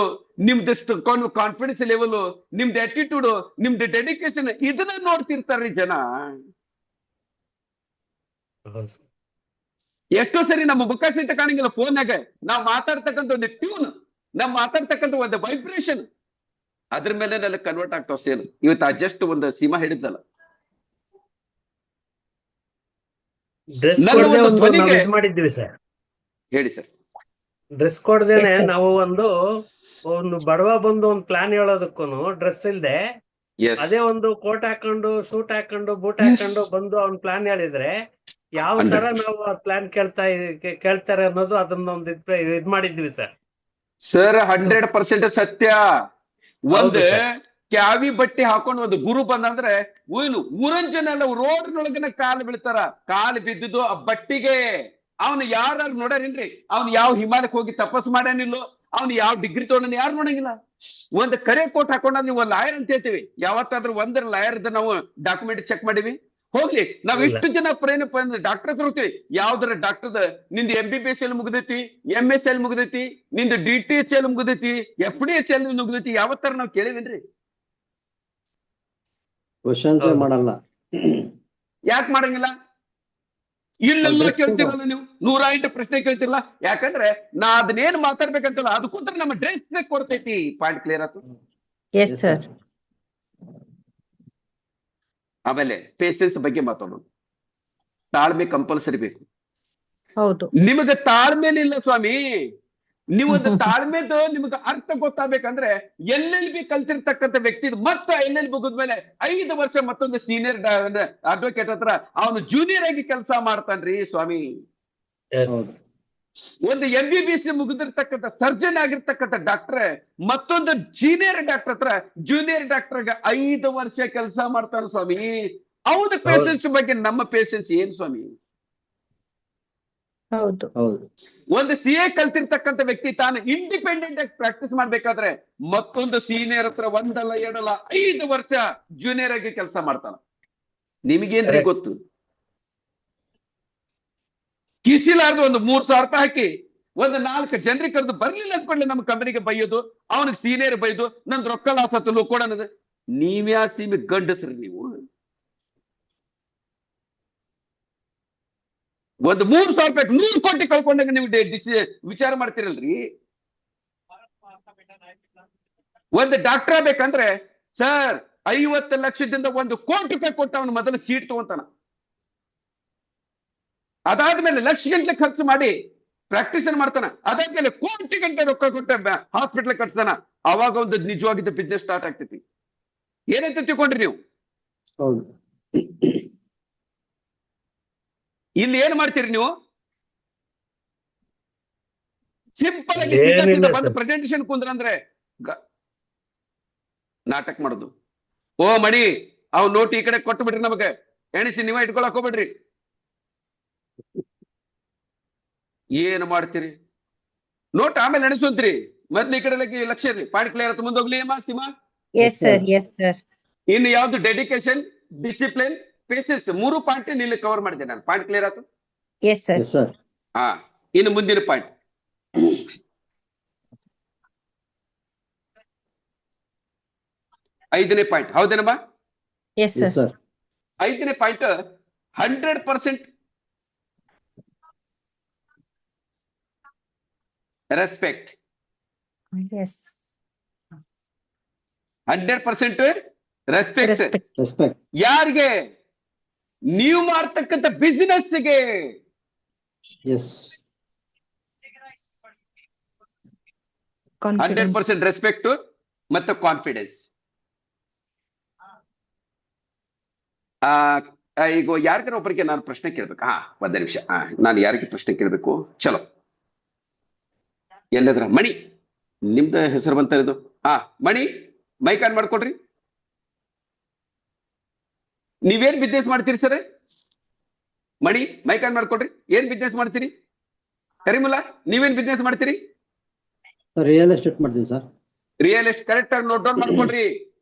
ನಿಮ್ದಷ್ಟು ಕಾನ್ಫಿಡೆನ್ಸ್ ಲೆವೆಲ್, ನಿಮ್ದು ಆಟಿಟ್ಯೂಡ್, ನಿಮ್ದು ಡೆಡಿಕೇಶನ್, ಇದನ್ನ ನೋಡ್ತಿರ್ತಾರ್ರಿ ಜನ. ಎಷ್ಟೋ ಸರಿ ನಮ್ಮ ಮುಖ ಸಹಿತ ಕಾಣಂಗಿಲ್ಲ ಫೋನ್ಯಾಗ. ನಾವ್ ಮಾತಾಡ್ತಕ್ಕಂಥ ಒಂದು ಟ್ಯೂನ್, ನಾವ್ ಮಾತಾಡ್ತಕ್ಕಂಥ ಒಂದು ವೈಬ್ರೇಷನ್, ಅದ್ರ ಮೇಲೆ ನನಗೆ ಕನ್ವರ್ಟ್ ಆಗ್ತಾವ ಸೇಲ್. ಇವತ್ತು ಜಸ್ಟ್ ಒಂದು ಸೀಮಾ ಹಿಡಿದಲ್ಲ, ಮಾಡಿದ್ವಿ ಸರ್. ಹೇಳಿ ಸರ್. ಡ್ರೆಸ್ ಕೊಡ್ದೇನೆ ನಾವು ಒಂದು ಬಡವ ಬಂದು ಒಂದು ಪ್ಲಾನ್ ಹೇಳೋದಕ್ಕೂ ಡ್ರೆಸ್ ಇಲ್ದೆ ಅದೇ ಒಂದು ಕೋಟ್ ಹಾಕೊಂಡು, ಶೂಟ್ ಹಾಕೊಂಡು, ಬೂಟ್ ಹಾಕೊಂಡು ಬಂದು ಅವ್ನ್ ಪ್ಲಾನ್ ಹೇಳಿದ್ರೆ ಯಾವ ತರ ನಾವು ಆ ಪ್ಲಾನ್ ಕೇಳ್ತಾರೆ ಅನ್ನೋದು ಅದನ್ನೊಂದು ಇದ್ ಮಾಡಿದ್ವಿ ಸರ್. 100% ಸತ್ಯ. ಒಂದು ಕ್ಯಾವಿ ಬಟ್ಟೆ ಹಾಕೊಂಡು ಒಂದು ಗುರು ಬಂದಂದ್ರೆ ಊರನ್ ಜನ ಎಲ್ಲ ರೋಡ್ನೊಳಗನ ಕಾಲು ಬೀಳ್ತಾರ. ಕಾಲು ಬಿದ್ದುದು ಆ ಬಟ್ಟಿಗೆ. ಅವನು ಯಾರು ನೋಡ್ಯಾರೇನ್ರಿ? ಅವ್ನು ಯಾವ ಹಿಮಾಲಯಕ್ಕೆ ಹೋಗಿ ತಪಸ್ ಮಾಡ್ಯಾನಿಲ್ಲೋ, ಅವ್ನು ಯಾವ ಡಿಗ್ರಿ ತಗೊಂಡ ಯಾರು ನೋಡಂಗಿಲ್ಲ. ಒಂದು ಕರೆ ಕೋಟ್ ಹಾಕೊಂಡ ನೀವು ಲಾಯರ್ ಅಂತ ಹೇಳ್ತೀವಿ. ಯಾವತ್ತಾದ್ರೂ ಒಂದರ ಲಾಯರ್ ನಾವು ಡಾಕ್ಯುಮೆಂಟ್ ಚೆಕ್ ಮಾಡಿವಿ? ಹೋಗ್ಲಿ, ನಾವ್ ಇಷ್ಟು ಜನ ಡಾಕ್ಟರ್ ಹತ್ರ ಹೋಗ್ತೀವಿ. ಯಾವ್ದಾರ ಡಾಕ್ಟರ್ದ ನಿಂದು MBBS ಎಲ್ಲಿ ಮುಗ್ದೈತಿ, MS ಎಲ್ಲಿ ಮುಗ್ದೈತಿ, ನಿಂದು DTH ಎಲ್ಲಿ ಮುಗ್ದೈತಿ, FDH ಎಲ್ಲಿ ಮುಗ್ದೈತಿ, ಯಾವತ್ತಾರ ನಾವ್ ಕೇಳಿವೇನ್ರಿ? ಕ್ವಶನ್ಸ್ ಮಾಡಲ್ಲ. ಯಾಕೆ ಮಾಡಂಗಿಲ್ಲ? ಇಲ್ಲೆಲ್ಲ Dress code. ಕೇಳ್ತಿರಲ್ಲ ನೀವು 108 ಪ್ರಶ್ನೆ ಕೇಳ್ತಿರಲ್ಲ. ಯಾಕಂದ್ರೆ ನಾ ಅದನ್ನೇನ್ ಮಾತಾಡ್ಬೇಕಂತಲ್ಲ ಅದು ಕೂತ್ರೆ ನಮ್ಮ ಡ್ರೆಸ್ ಕೊಡ್ತೈತಿ. ಪಾಯಿಂಟ್ ಕ್ಲಿಯರ್ ಆಯ್ತು. Yes sir. ಆಮೇಲೆ ಪೇಷನ್ಸ್ ಬಗ್ಗೆ ಮಾತಾಡೋಣ. ತಾಳ್ಮೆ ಕಂಪಲ್ಸರಿ ಬೇಕು. ಹೌದು. ನಿಮಗೆ ತಾಳ್ಮೆಲಿಲ್ಲ ಸ್ವಾಮಿ. ನೀವೊಂದು ತಾಳ್ಮೆದು ನಿಮ್ಗೆ ಅರ್ಥ ಗೊತ್ತಾಗ್ಬೇಕಂದ್ರೆ LLB ಕಲ್ತಿರ್ತಕ್ಕಂಥ ವ್ಯಕ್ತಿ ಮತ್ತೆ LLB ಮುಗಿದ್ಮೇಲೆ 5 ವರ್ಷ ಮತ್ತೊಂದು ಸೀನಿಯರ್ ಅಡ್ವೊಕೇಟ್ ಹತ್ರ ಅವನು ಜೂನಿಯರ್ ಆಗಿ ಕೆಲಸ ಮಾಡ್ತಾನ್ರಿ ಸ್ವಾಮಿ. ಹೌದು. ಒಂದು MBBS ಮುಗಿದಿರ್ತಕ್ಕಂಥ ಸರ್ಜನ್ ಆಗಿರ್ತಕ್ಕಂಥ ಡಾಕ್ಟ್ರೆ ಮತ್ತೊಂದು ಸೀನಿಯರ್ ಡಾಕ್ಟರ್ ಹತ್ರ ಜೂನಿಯರ್ ಡಾಕ್ಟರ್ಗೆ 5 ವರ್ಷ ಕೆಲಸ ಮಾಡ್ತಾನೆ ಸ್ವಾಮಿ. ಅವನ ಪೇಷನ್ಸ್ ಬಗ್ಗೆ ನಮ್ಮ ಪೇಷನ್ಸ್ ಏನ್ ಸ್ವಾಮಿ? ಹೌದು. ಹೌದು. ಒಂದು CA ಕಲ್ತಿರ್ತಕ್ಕಂಥ ವ್ಯಕ್ತಿ ತಾನು ಇಂಡಿಪೆಂಡೆಂಟ್ ಆಗಿ ಪ್ರಾಕ್ಟೀಸ್ ಮಾಡ್ಬೇಕಾದ್ರೆ ಮತ್ತೊಂದು ಸೀನಿಯರ್ ಹತ್ರ ಒಂದಲ್ಲ ಎರಡಲ್ಲ 5 ವರ್ಷ ಜೂನಿಯರ್ ಆಗಿ ಕೆಲಸ ಮಾಡ್ತಾನ. ನಿಮಗೇನ್ರಿ ಗೊತ್ತು? ಕಿಸಿಲಾರ್ದು ಒಂದು 3,000 ರೂಪಾಯಿ ಹಾಕಿ ಒಂದು 4 ಜನರಿಗೆ ಕರೆದು ಬರ್ಲಿಲ್ಲ ಅಂದ್ಕೊಳ್ಳಿ ನಮ್ಮ ಕಂಪನಿಗೆ ಬೈಯೋದು, ಅವನಿಗೆ ಸೀನಿಯರ್ ಬೈದು ನಂದು ರೊಕ್ಕ ಲಾಸ್ ಆತಲು ಕೊಡೋಣದು. ನೀವ್ಯಾ ಸೀಮೆ ಗಂಡಸ್ರಿ ನೀವು? ಒಂದು 3,000 ರೂಪಾಯಿ 100 ಕೋಟಿ ಕಳ್ಕೊಂಡಾಗ ನೀವು ವಿಚಾರ ಮಾಡ್ತಿರಲ್ರಿ. ಒಂದು ಡಾಕ್ಟರ್ ಆಗ್ಬೇಕಂದ್ರೆ ಸರ್ 50 ಲಕ್ಷದಿಂದ 1 ಕೋಟಿ ರೂಪಾಯಿ ಕೊಟ್ಟು ಅವನು ಮೊದಲು ಸೀಟ್ ತಗೊಂತಾನ. ಅದಾದ್ಮೇಲೆ ಲಕ್ಷ ಗಂಟೆ ಖರ್ಚು ಮಾಡಿ ಪ್ರಾಕ್ಟೀಸ್ ಮಾಡ್ತಾನ. ಅದಾದ್ಮೇಲೆ ಕೋಟಿ ಗಂಟೆ ರೊಕ್ಕ ಕೊಟ್ಟ ಹಾಸ್ಪಿಟಲ್ ಕಟ್ತಾನ. ಅವಾಗ ಒಂದು ನಿಜವಾಗಿದ್ದ ಬಿಸ್ನೆಸ್ ಸ್ಟಾರ್ಟ್ ಆಗ್ತೈತಿ. ಏನಂತ ತಿಳ್ಕೊಂಡ್ರಿ ನೀವು? ಹೌದು. ಇಲ್ಲಿ ಏನ್ ಮಾಡ್ತೀರಿ ನೀವು? ಸಿಂಪಲ್ ಆಗಿ ಏನಿಲ್ಲ ಬಂದು ಸರ್. ಪ್ರೆಸೆಂಟೇಶನ್ ಕುಂದ್ರಂದ್ರೆ ನಾಟಕ ಮಾಡೋದು. ಓ ಮಣಿ ಅವ್ ನೋಟ್ ಈ ಕಡೆ ಕೊಟ್ಟು ಬಿಡ್ರಿ, ನಮಗೆ ಎಣಿಸಿ ನೀವೇ ಇಟ್ಕೊಳಕ್ ಹೋಗ್ಬಿಡ್ರಿ. ಏನ್ ಮಾಡ್ತೀರಿ? ನೋಟ್ ಆಮೇಲೆ ಎಣಿಸೋಂತ್ರಿ, ಮೊದ್ಲು ಈ ಕಡೆ ಲಕ್ಷ ಇರ್ಲಿ. ಪಾಯಿಂಟ್ ಕ್ಲಿಯರ್ ಆಯ್ತು. ಮುಂದೋಗ್ಲಿ ಅಮ್ಮ Seema. Yes sir. Yes sir. ಇನ್ನು ಯಾವ್ದು ಡೆಡಿಕೇಶನ್, ಡಿಸಿಪ್ಲಿನ್, ಪೇಷನ್ಸ್ 3 ಪಾಯಿಂಟ್ ಇಲ್ಲಿ ಕವರ್ ಮಾಡಿದೆ ನಾನು. ಪಾಯಿಂಟ್ ಕ್ಲಿಯರ್ ಆಯ್ತು? Yes sir. Yes, sir. ಹಾ, ಇನ್ನು ಮುಂದಿನ ಪಾಯಿಂಟ್ 5ನೇ ಪಾಯಿಂಟ್. ಹೌದೇನಮ್ಮ? Yes Yes, sir. sir. 5ನೇ point 100% respect. Yes. 100% respect. Respect. Respect. ಯಾರಿಗೆ? ನೀವು ಮಾಡ್ತಕ್ಕಂಥ ಬಿಸಿನೆಸ್ಗೆ. Yes. 100% ರೆಸ್ಪೆಕ್ಟ್ ಮತ್ತು ಕಾನ್ಫಿಡೆನ್ಸ್. ಈಗ ಯಾರಿಗಾರ ಒಬ್ಬರಿಗೆ ನಾನು ಪ್ರಶ್ನೆ ಕೇಳ್ಬೇಕು. ಒಂದ್ ನಿಮಿಷ. ನಾನು ಯಾರಿಗೆ ಪ್ರಶ್ನೆ ಕೇಳ್ಬೇಕು? ಚಲೋ, ಎಲ್ಲದ್ರ ಮಣಿ ನಿಮ್ದು ಹೆಸರು ಬಂತ ಇದು. ಮಣಿ ಮೈಕ್ ಆನ್ ಮಾಡ್ಕೊಡ್ರಿ. ನೀವೇನ್ ಬಿಸ್ನೆಸ್ ಮಾಡ್ತೀರಿ ಸರ್? ಮಣಿ ಮೈಕ್ ಆನ್ ಮಾಡ್ಕೊಡ್ರಿ. ಏನ್ ಬಿಸ್ನೆಸ್ ಮಾಡ್ತೀರಿ? ಕರಿಮುಲ್ಲಾ ನೀವೇನ್ ಬಿಸ್ನೆಸ್ ಮಾಡ್ತೀರಿ? ರಿಯಲ್ ಎಸ್ಟೇಟ್ ಮಾಡ್ತೀನಿ ಸರ್. Real estate. ಕರೆಕ್ಟ್ ಆಗಿ ನೋಟ್ ಡೌನ್ ಮಾಡ್ಕೊಡ್ರಿ.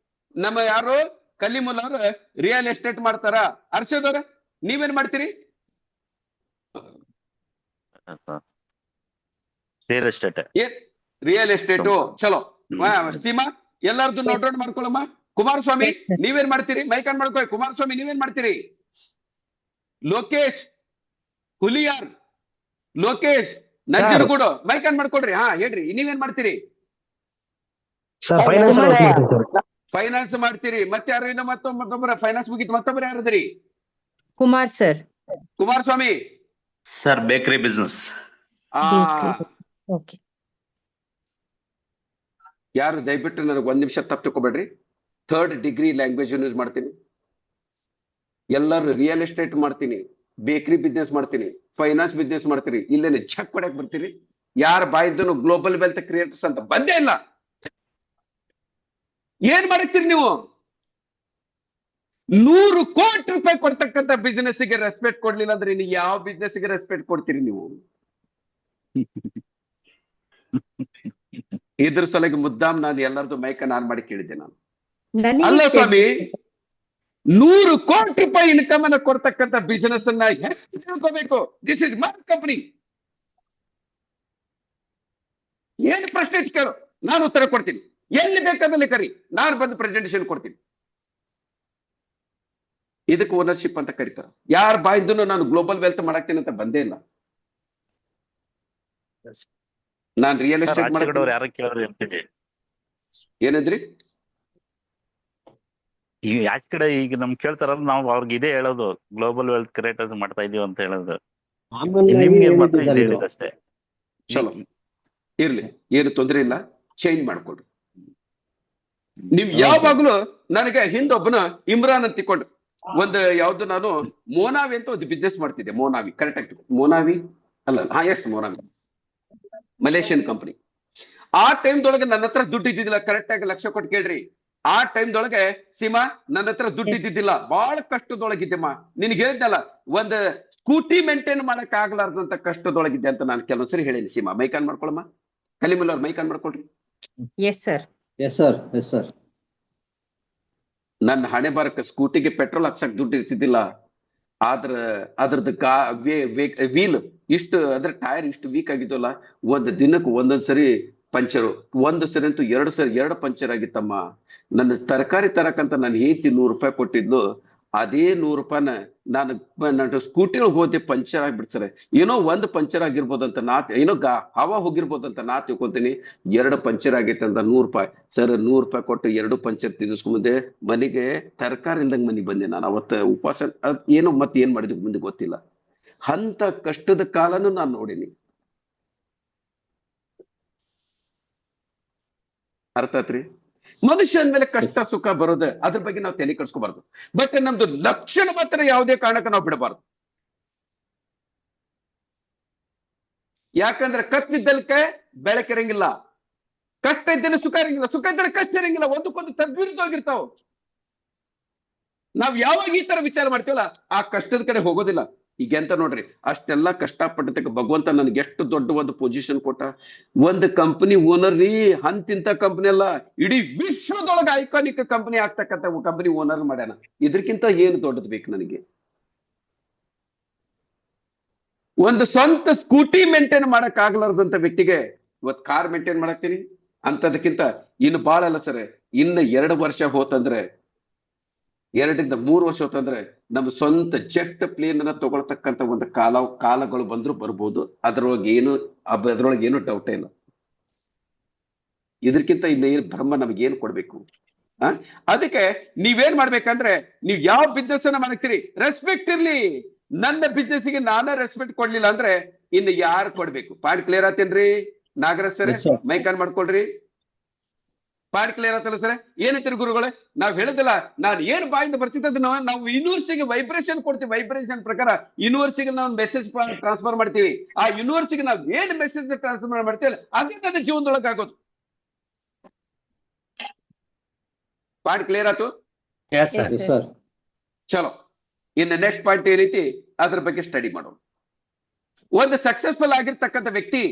ನಮ್ಮ ಯಾರು ಕಲಿಮುಲ್ಲಾ ಅವ್ರ ರಿಯಲ್ ಎಸ್ಟೇಟ್ ಮಾಡ್ತಾರ. ಅರ್ಷದ್ ಅವ್ರ ನೀವೇನ್ ಮಾಡ್ತೀರಿ? Real estate. Real estate. ಚಲೋ. ಸೀಮಾ ಎಲ್ಲಾರ್ದು ನೋಟ್ ಡೌನ್ ಮಾಡ್ಕೊಳಮ್ಮ. ಕುಮಾರಸ್ವಾಮಿ ನೀವೇನ್ ಮಾಡ್ತೀರಿ? ಮೈಕ್ ಆನ್ ಮಾಡ್ಕೊಳ್ಳಿ. ಕುಮಾರಸ್ವಾಮಿ ನೀವೇನ್ ಮಾಡ್ತೀರಿ? ಲೋಕೇಶ್ ಹುಲಿಯಾರ್, ಲೋಕೇಶ್ ನಂಜನಗೂಡು ಮೈಕ್ ಆನ್ ಮಾಡ್ಕೊಡ್ರಿ. ಹೇಳ್ರಿ ನೀವೇನ್ ಮಾಡ್ತೀರಿ? ಸರ್ ಫೈನಾನ್ಸ್ ಫೈನಾನ್ಸ್ ಮಾಡ್ತೀರಿ. ಮತ್ತೆ ಯಾರು? ಇನ್ನು ಮತ್ತೊಬ್ಬರ ಫೈನಾನ್ಸ್ ಮುಗಿತು. ಮತ್ತೊಬ್ಬರ ಯಾರದ್ರಿ? Kumar sir. Kumaraswamy sir bakery business. Okay. ಯಾರು ದಯವಿಟ್ಟು ನನಗೆ 1 ನಿಮಿಷ ತಪ್ಪು ತಗೋಬೇಡ್ರಿ. 3rd ಡಿಗ್ರಿ ಲ್ಯಾಂಗ್ವೇಜ್ ಯೂಸ್ ಮಾಡ್ತೀನಿ. ಎಲ್ಲರೂ ರಿಯಲ್ ಎಸ್ಟೇಟ್ ಮಾಡ್ತೀನಿ, ಬೇಕರಿ ಬಿಸ್ನೆಸ್ ಮಾಡ್ತೀನಿ, ಫೈನಾನ್ಸ್ ಬಿಸ್ನೆಸ್ ಮಾಡ್ತೀರಿ. ಇಲ್ಲೇನೆ ಚೆಕ್ ಕೊಡಕ್ ಬರ್ತೀರಿ. ಯಾರ ಬಾಯಿದ್ದನು ಗ್ಲೋಬಲ್ ವೆಲ್ತ್ ಕ್ರಿಯೇಟರ್ಸ್ ಅಂತ ಬಂದೇ ಇಲ್ಲ. ಏನ್ ಮಾಡ್ತೀರಿ ನೀವು? 100 ಕೋಟಿ ರೂಪಾಯಿ ಕೊಡ್ತಕ್ಕಂಥ ಬಿಸ್ನೆಸ್ ಗೆ ರೆಸ್ಪೆಕ್ಟ್ ಕೊಡ್ಲಿಲ್ಲ ಅಂದ್ರೆ ಇನ್ನು ಯಾವ ಬಿಸ್ನೆಸ್ ಗೆ ರೆಸ್ಪೆಕ್ಟ್ ಕೊಡ್ತೀರಿ ನೀವು? ಇದ್ರ ಸಲುವಾಗಿ ಮುದ್ದಾಮ್ ನಾನು ಎಲ್ಲರದು ಮೈಕನ್ನು ಆನ್ ಮಾಡಿ ಕೇಳಿದ್ದೆ. ನಾನು ಅಲ್ಲ ಸ್ವಾಮಿ, 100 ಕೋಟಿ ರೂಪಾಯಿ ಇನ್ಕಮ್ ಅನ್ನ ಕೊಡ್ತಕ್ಕಂಥ ಬಿಸಿನೆಸ್ ಅನ್ನ ಹೆಂಗ್ ತಿಳ್ಕೋಬೇಕು? This is my company. ಏನ್ ಪ್ರಶ್ನೆ ಕೇಳು, ನಾನು ಉತ್ತರ ಕೊಡ್ತೀನಿ. ಎಲ್ಲಿ ಬೇಕಾದಲ್ಲಿ ಕರಿ, ನಾನು ಬಂದು ಪ್ರೆಸೆಂಟೇಶನ್ ಕೊಡ್ತೀನಿ. ಇದಕ್ಕೆ ಓನರ್ಶಿಪ್ ಅಂತ ಕರೀತಾರೆ. ಯಾರ ಬಾಯಿಂದನು ನಾನು ಗ್ಲೋಬಲ್ ವೆಲ್ತ್ ಮಾಡಾಕ್ತೀನಿ ಅಂತ ಬಂದೇ ಇಲ್ಲ. ನಾನ್ ರಿಯಲ್ ಸರ್ ಎಸ್ಟೇಟ್ ಆಚೆ ಕಡೆ ಮಾಡಕ್ ಯಾರ ಕೇಳಿದ್ರೆ ಅಂತೀನಿ. ಏನಂದ್ರಿ? ಈ ಆಚೆ ಕಡೆ ಈಗ ನಮ್ ಕೇಳ್ತಾರಲ್ಲ, ನಾವು ಅವ್ರಿಗೆ ಇದೇ ಹೇಳೋದು, ಗ್ಲೋಬಲ್ ವೆಲ್ತ್ ಕ್ರಿಯೇಟ್ ಮಾಡ್ತಾ ಇದೀವಿ ಅಂತ ಹೇಳೋದು. ನಿಮ್ಗೆ ಮಾತ್ರ ಇದು ಹೇಳಿದಷ್ಟೇ. ಚಲೋ ಇರ್ಲಿ, ಏನು ತೊಂದ್ರೆ ಇಲ್ಲ, ಚೇಂಜ್ ಮಾಡ್ಕೊಡ್ರಿ. ನೀವ್ ಯಾವಾಗ್ಲೂ ನನಗೆ ಹಿಂದೊಬ್ಬನ ಇಮ್ರಾನ್ ಅಂತ ತಿಳ್ಕೊಂಡ್ರಿ. ಒಂದು ಯಾವ್ದು ನಾನು ಮೋನಾವಿ ಅಂತ ಒಂದು ಬಿಸ್ನೆಸ್ ಮಾಡ್ತಿದ್ದೆ. ಮೋನಾವಿ ಕರೆಕ್ಟ್ ಆಗಿ ಮೋನಾವಿ ಅಲ್ಲ, ಎಸ್ ಮೋನಾವಿ, ಮಲೇಷಿಯನ್ ಕಂಪನಿ. ಆ ಟೈಮ್ದೊಳಗೆ ನನ್ನ ಹತ್ರ ದುಡ್ಡು ಇದ್ದಿದ್ದಿಲ್ಲ. ಕರೆಕ್ಟ್ ಆಗಿ ಲಕ್ಷ ಕೊಟ್ಟು ಕೇಳ್ರಿ. ಆ ಟೈಮ್ದೊಳಗೆ ಸೀಮಾ ನನ್ನ ಹತ್ರ ದುಡ್ಡು ಇದ್ದಿದ್ದಿಲ್ಲ, ಬಹಳ ಕಷ್ಟದೊಳಗಿದ್ದೆಮ್ಮ. ನಿನ್ಗೆ ಹೇಳಿದ್ದಲ್ಲ, ಒಂದು ಸ್ಕೂಟಿ ಮೇಂಟೈನ್ ಮಾಡಕ್ ಆಗ್ಲಾರ್ದಂತ ಕಷ್ಟದೊಳಗಿದ್ದೆ ಅಂತ ನಾನು ಕೆಲವೊಂದ್ಸರಿ ಹೇಳಿನಿ. ಸೀಮಾ ಮೈಕ್ ಆನ್ ಮಾಡ್ಕೊಳಮ್ಮ, ಕಲಿಮುಲ್ಲ ಅವ್ರ ಮೈಕ್ ಆನ್ ಮಾಡ್ಕೊಳ್ರಿ. S sir. Yes sir, yes sir. ನನ್ನ ಹಣೆ ಬಾರಕ್ಕೆ ಸ್ಕೂಟಿಗೆ ಪೆಟ್ರೋಲ್ ಹಾಕ್ಸಕ್ ದುಡ್ಡು ಇರ್ತಿದ್ದಿಲ್ಲ. ಆದ್ರ ಅದ್ರದ್ದು ವೀಲ್ ಇಷ್ಟು, ಅದ್ರ ಟೈರ್ ಇಷ್ಟು ವೀಕ್ ಆಗಿದ್ದಲ್ಲ, ಒಂದ್ ದಿನಕ್ಕೆ ಒಂದೊಂದ್ ಸರಿ ಪಂಚರು. ಒಂದು ಸರಿ ಅಂತೂ ಎರಡು ಪಂಚರ್ ಆಗಿತ್ತಮ್ಮ. ನನ್ನ ತರಕಾರಿ ತರಕಂತ ನಾನು ಹೆಂಡತಿ ₹100 ಕೊಟ್ಟಿದ್ಲು. ಅದೇ ₹100 ನಾನು ಸ್ಕೂಟಿ ಹೋದೆ, ಪಂಚರ್ ಆಗ್ಬಿಡ್ತಾರೆ. ಏನೋ ಒಂದು ಪಂಚರ್ ಆಗಿರ್ಬೋದಂತ ಏನೋ ಹವಾ ಹೋಗಿರ್ಬೋದಂತ ನಾ ತಿಳ್ಕೊಂತೀನಿ. 2 ಪಂಚರ್ ಆಗೈತೆ ಅಂತ ₹100. ಸರ್ ₹100 ಕೊಟ್ಟು 2 ಪಂಚರ್ ತಿನ್ನಿಸ್ಕೊಂಡೆ ಮನೆಗೆ. ತರಕಾರಿ ಇಲ್ದಂಗೆ ಮನೆಗೆ ಬಂದೆ ನಾನು. ಅವತ್ತ ಉಪವಾಸ ಏನೋ ಮತ್ತೆ ಏನ್ ಮಾಡಿದ್ವಿ ಮುಂದೆ ಗೊತ್ತಿಲ್ಲ. ಅಂತ ಕಷ್ಟದ ಕಾಲನು ನಾನು ನೋಡಿನಿ. ಅರ್ಥ ಆತ್ರಿ? ಮನುಷ್ಯನ ಮೇಲೆ ಕಷ್ಟ ಸುಖ ಬರೋದು, ಅದ್ರ ಬಗ್ಗೆ ನಾವು ತಲೆ ಕೆಡಿಸ್ಕೋಬಾರ್ದು. ಬಟ್ ನಮ್ದು ಲಕ್ಷಣ ಮಾತ್ರ ಯಾವುದೇ ಕಾರಣಕ್ಕೆ ನಾವು ಬಿಡಬಾರ್ದು. ಯಾಕಂದ್ರೆ ಕತ್ತಿದ್ದಲ್ಕೆ ಬೆಳಕಿರಂಗಿಲ್ಲ, ಕಷ್ಟ ಇದ್ದಲ್ಲಿ ಸುಖ ಇರಂಗಿಲ್ಲ, ಸುಖ ಇದ್ದರೆ ಕಷ್ಟ ಇರಂಗಿಲ್ಲ. ಒಂದಕ್ಕೊಂದು ತದ್ವಿರುದ್ಧವಾಗಿರ್ತಾವ. ನಾವ್ ಯಾವಾಗ ಈ ತರ ವಿಚಾರ ಮಾಡ್ತೀವಲ್ಲ, ಆ ಕಷ್ಟದ ಕಡೆ ಹೋಗೋದಿಲ್ಲ. ಈಗ ಎಂತ ನೋಡ್ರಿ, ಅಷ್ಟೆಲ್ಲಾ ಕಷ್ಟಪಟ್ಟದಕ್ಕೆ ಭಗವಂತ ನನ್ಗೆ ಎಷ್ಟು ದೊಡ್ಡ ಒಂದು ಪೊಸಿಷನ್ ಕೊಟ್ಟ. ಒಂದು ಕಂಪನಿ ಓನರ್ ರೀ, ಅಂತಿಂತ ಕಂಪನಿ ಅಲ್ಲ, ಇಡೀ ವಿಶ್ವದೊಳಗೆ ಐಕಾನಿಕ್ ಕಂಪನಿ ಆಗ್ತಕ್ಕಂಥ ಕಂಪನಿ ಓನರ್ ಮಾಡ್ಯಾನ. ಇದಕ್ಕಿಂತ ಏನು ದೊಡ್ಡದು ಬೇಕು ನನಗೆ? ಒಂದು ಸ್ವಂತ ಸ್ಕೂಟಿ ಮೇಂಟೈನ್ ಮಾಡಕ್ ಆಗ್ಲಾರ್ದಂತ ವ್ಯಕ್ತಿಗೆ ಇವತ್ತು ಕಾರ್ ಮೇಂಟೈನ್ ಮಾಡಾಕ್ತೀನಿ ಅಂತದಕ್ಕಿಂತ ಇನ್ನು ಬಾಳ ಅಲ್ಲ ಸರ್. ಇನ್ನು 2 ವರ್ಷ ಹೋತಂದ್ರೆ, 2 ರಿಂದ 3 ವರ್ಷ ಹೋತಂದ್ರೆ ನಮ್ಮ ಸ್ವಂತ ಜೆಟ್ ಪ್ಲೇನ್ ಅನ್ನ ತಗೊಳ್ತಕ್ಕಂಥ ಒಂದು ಕಾಲಗಳು ಬಂದ್ರು ಬರ್ಬೋದು. ಅದ್ರೊಳಗೆ ಏನು ಡೌಟೇ ಇಲ್ಲ. ಇದಕ್ಕಿಂತ ಇನ್ನೇನು ಬ್ರಹ್ಮ ನಮಗೇನು ಕೊಡ್ಬೇಕು? ಅದಕ್ಕೆ ನೀವೇನ್ ಮಾಡ್ಬೇಕಂದ್ರೆ, ನೀವ್ ಯಾವ ಬಿಸ್ನೆಸ್ ಅನ್ನ ಮಾಡ್ತೀರಿ, ರೆಸ್ಪೆಕ್ಟ್ ಇರ್ಲಿ. ನನ್ನ ಬಿಸ್ನೆಸ್ಗೆ ನಾನೇ ರೆಸ್ಪೆಕ್ಟ್ ಕೊಡ್ಲಿಲ್ಲ ಅಂದ್ರೆ ಇನ್ನು ಯಾರು ಕೊಡ್ಬೇಕು? ಪಾಯಿಂಟ್ ಕ್ಲಿಯರ್ ಆತೇನ್ರಿ? ನಾಗರಾಜ್ ಸರ್ ಮೈಕ್ ಆನ್ ಮಾಡ್ಕೊಳ್ರಿ. ಪಾಯಿಂಟ್ ಕ್ಲಿಯರ್ ಆತಲ್ಲ ಸರ್? ಏನಂತೀರಿ ಗುರುಗಳೇ? ನಾವ್ ಹೇಳಿದಿಲ್ಲ, ನಾನು ಏನ್ ಬಾಯಿಂದ ಬರ್ತಿದ್ದ ನಾವು ಯೂನಿವರ್ಸಿಟಿಗೆ ವೈಬ್ರೇಷನ್ ಕೊಡ್ತೀವಿ. ವೈಬ್ರೇಷನ್ ಪ್ರಕಾರ ಯೂನಿವರ್ಸಿಟಿಗೆ ನಾವು ಮೆಸೇಜ್ ಟ್ರಾನ್ಸ್ಫರ್ ಮಾಡ್ತೀವಿ. ಆ ಯೂನಿವರ್ಸಿಟಿಗೆ ನಾವ್ ಏನ್ ಮೆಸೇಜ್ ಟ್ರಾನ್ಸ್ಫರ್ ಮಾಡ್ತೀವಿ ಅದೇ ನನ್ನ ಜೀವನದೊಳಗೆ ಆಗೋದು. ಪಾಯಿಂಟ್ ಕ್ಲಿಯರ್ ಆಯ್ತು? ಸರ್. ಚಲೋ, ಇನ್ನು ನೆಕ್ಸ್ಟ್ ಪಾಯಿಂಟ್ ಏನೈತಿ ಅದ್ರ ಬಗ್ಗೆ ಸ್ಟಡಿ ಮಾಡೋಣ. ಒಂದು ಸಕ್ಸಸ್ಫುಲ್ ಆಗಿರ್ತಕ್ಕಂಥ ವ್ಯಕ್ತಿ,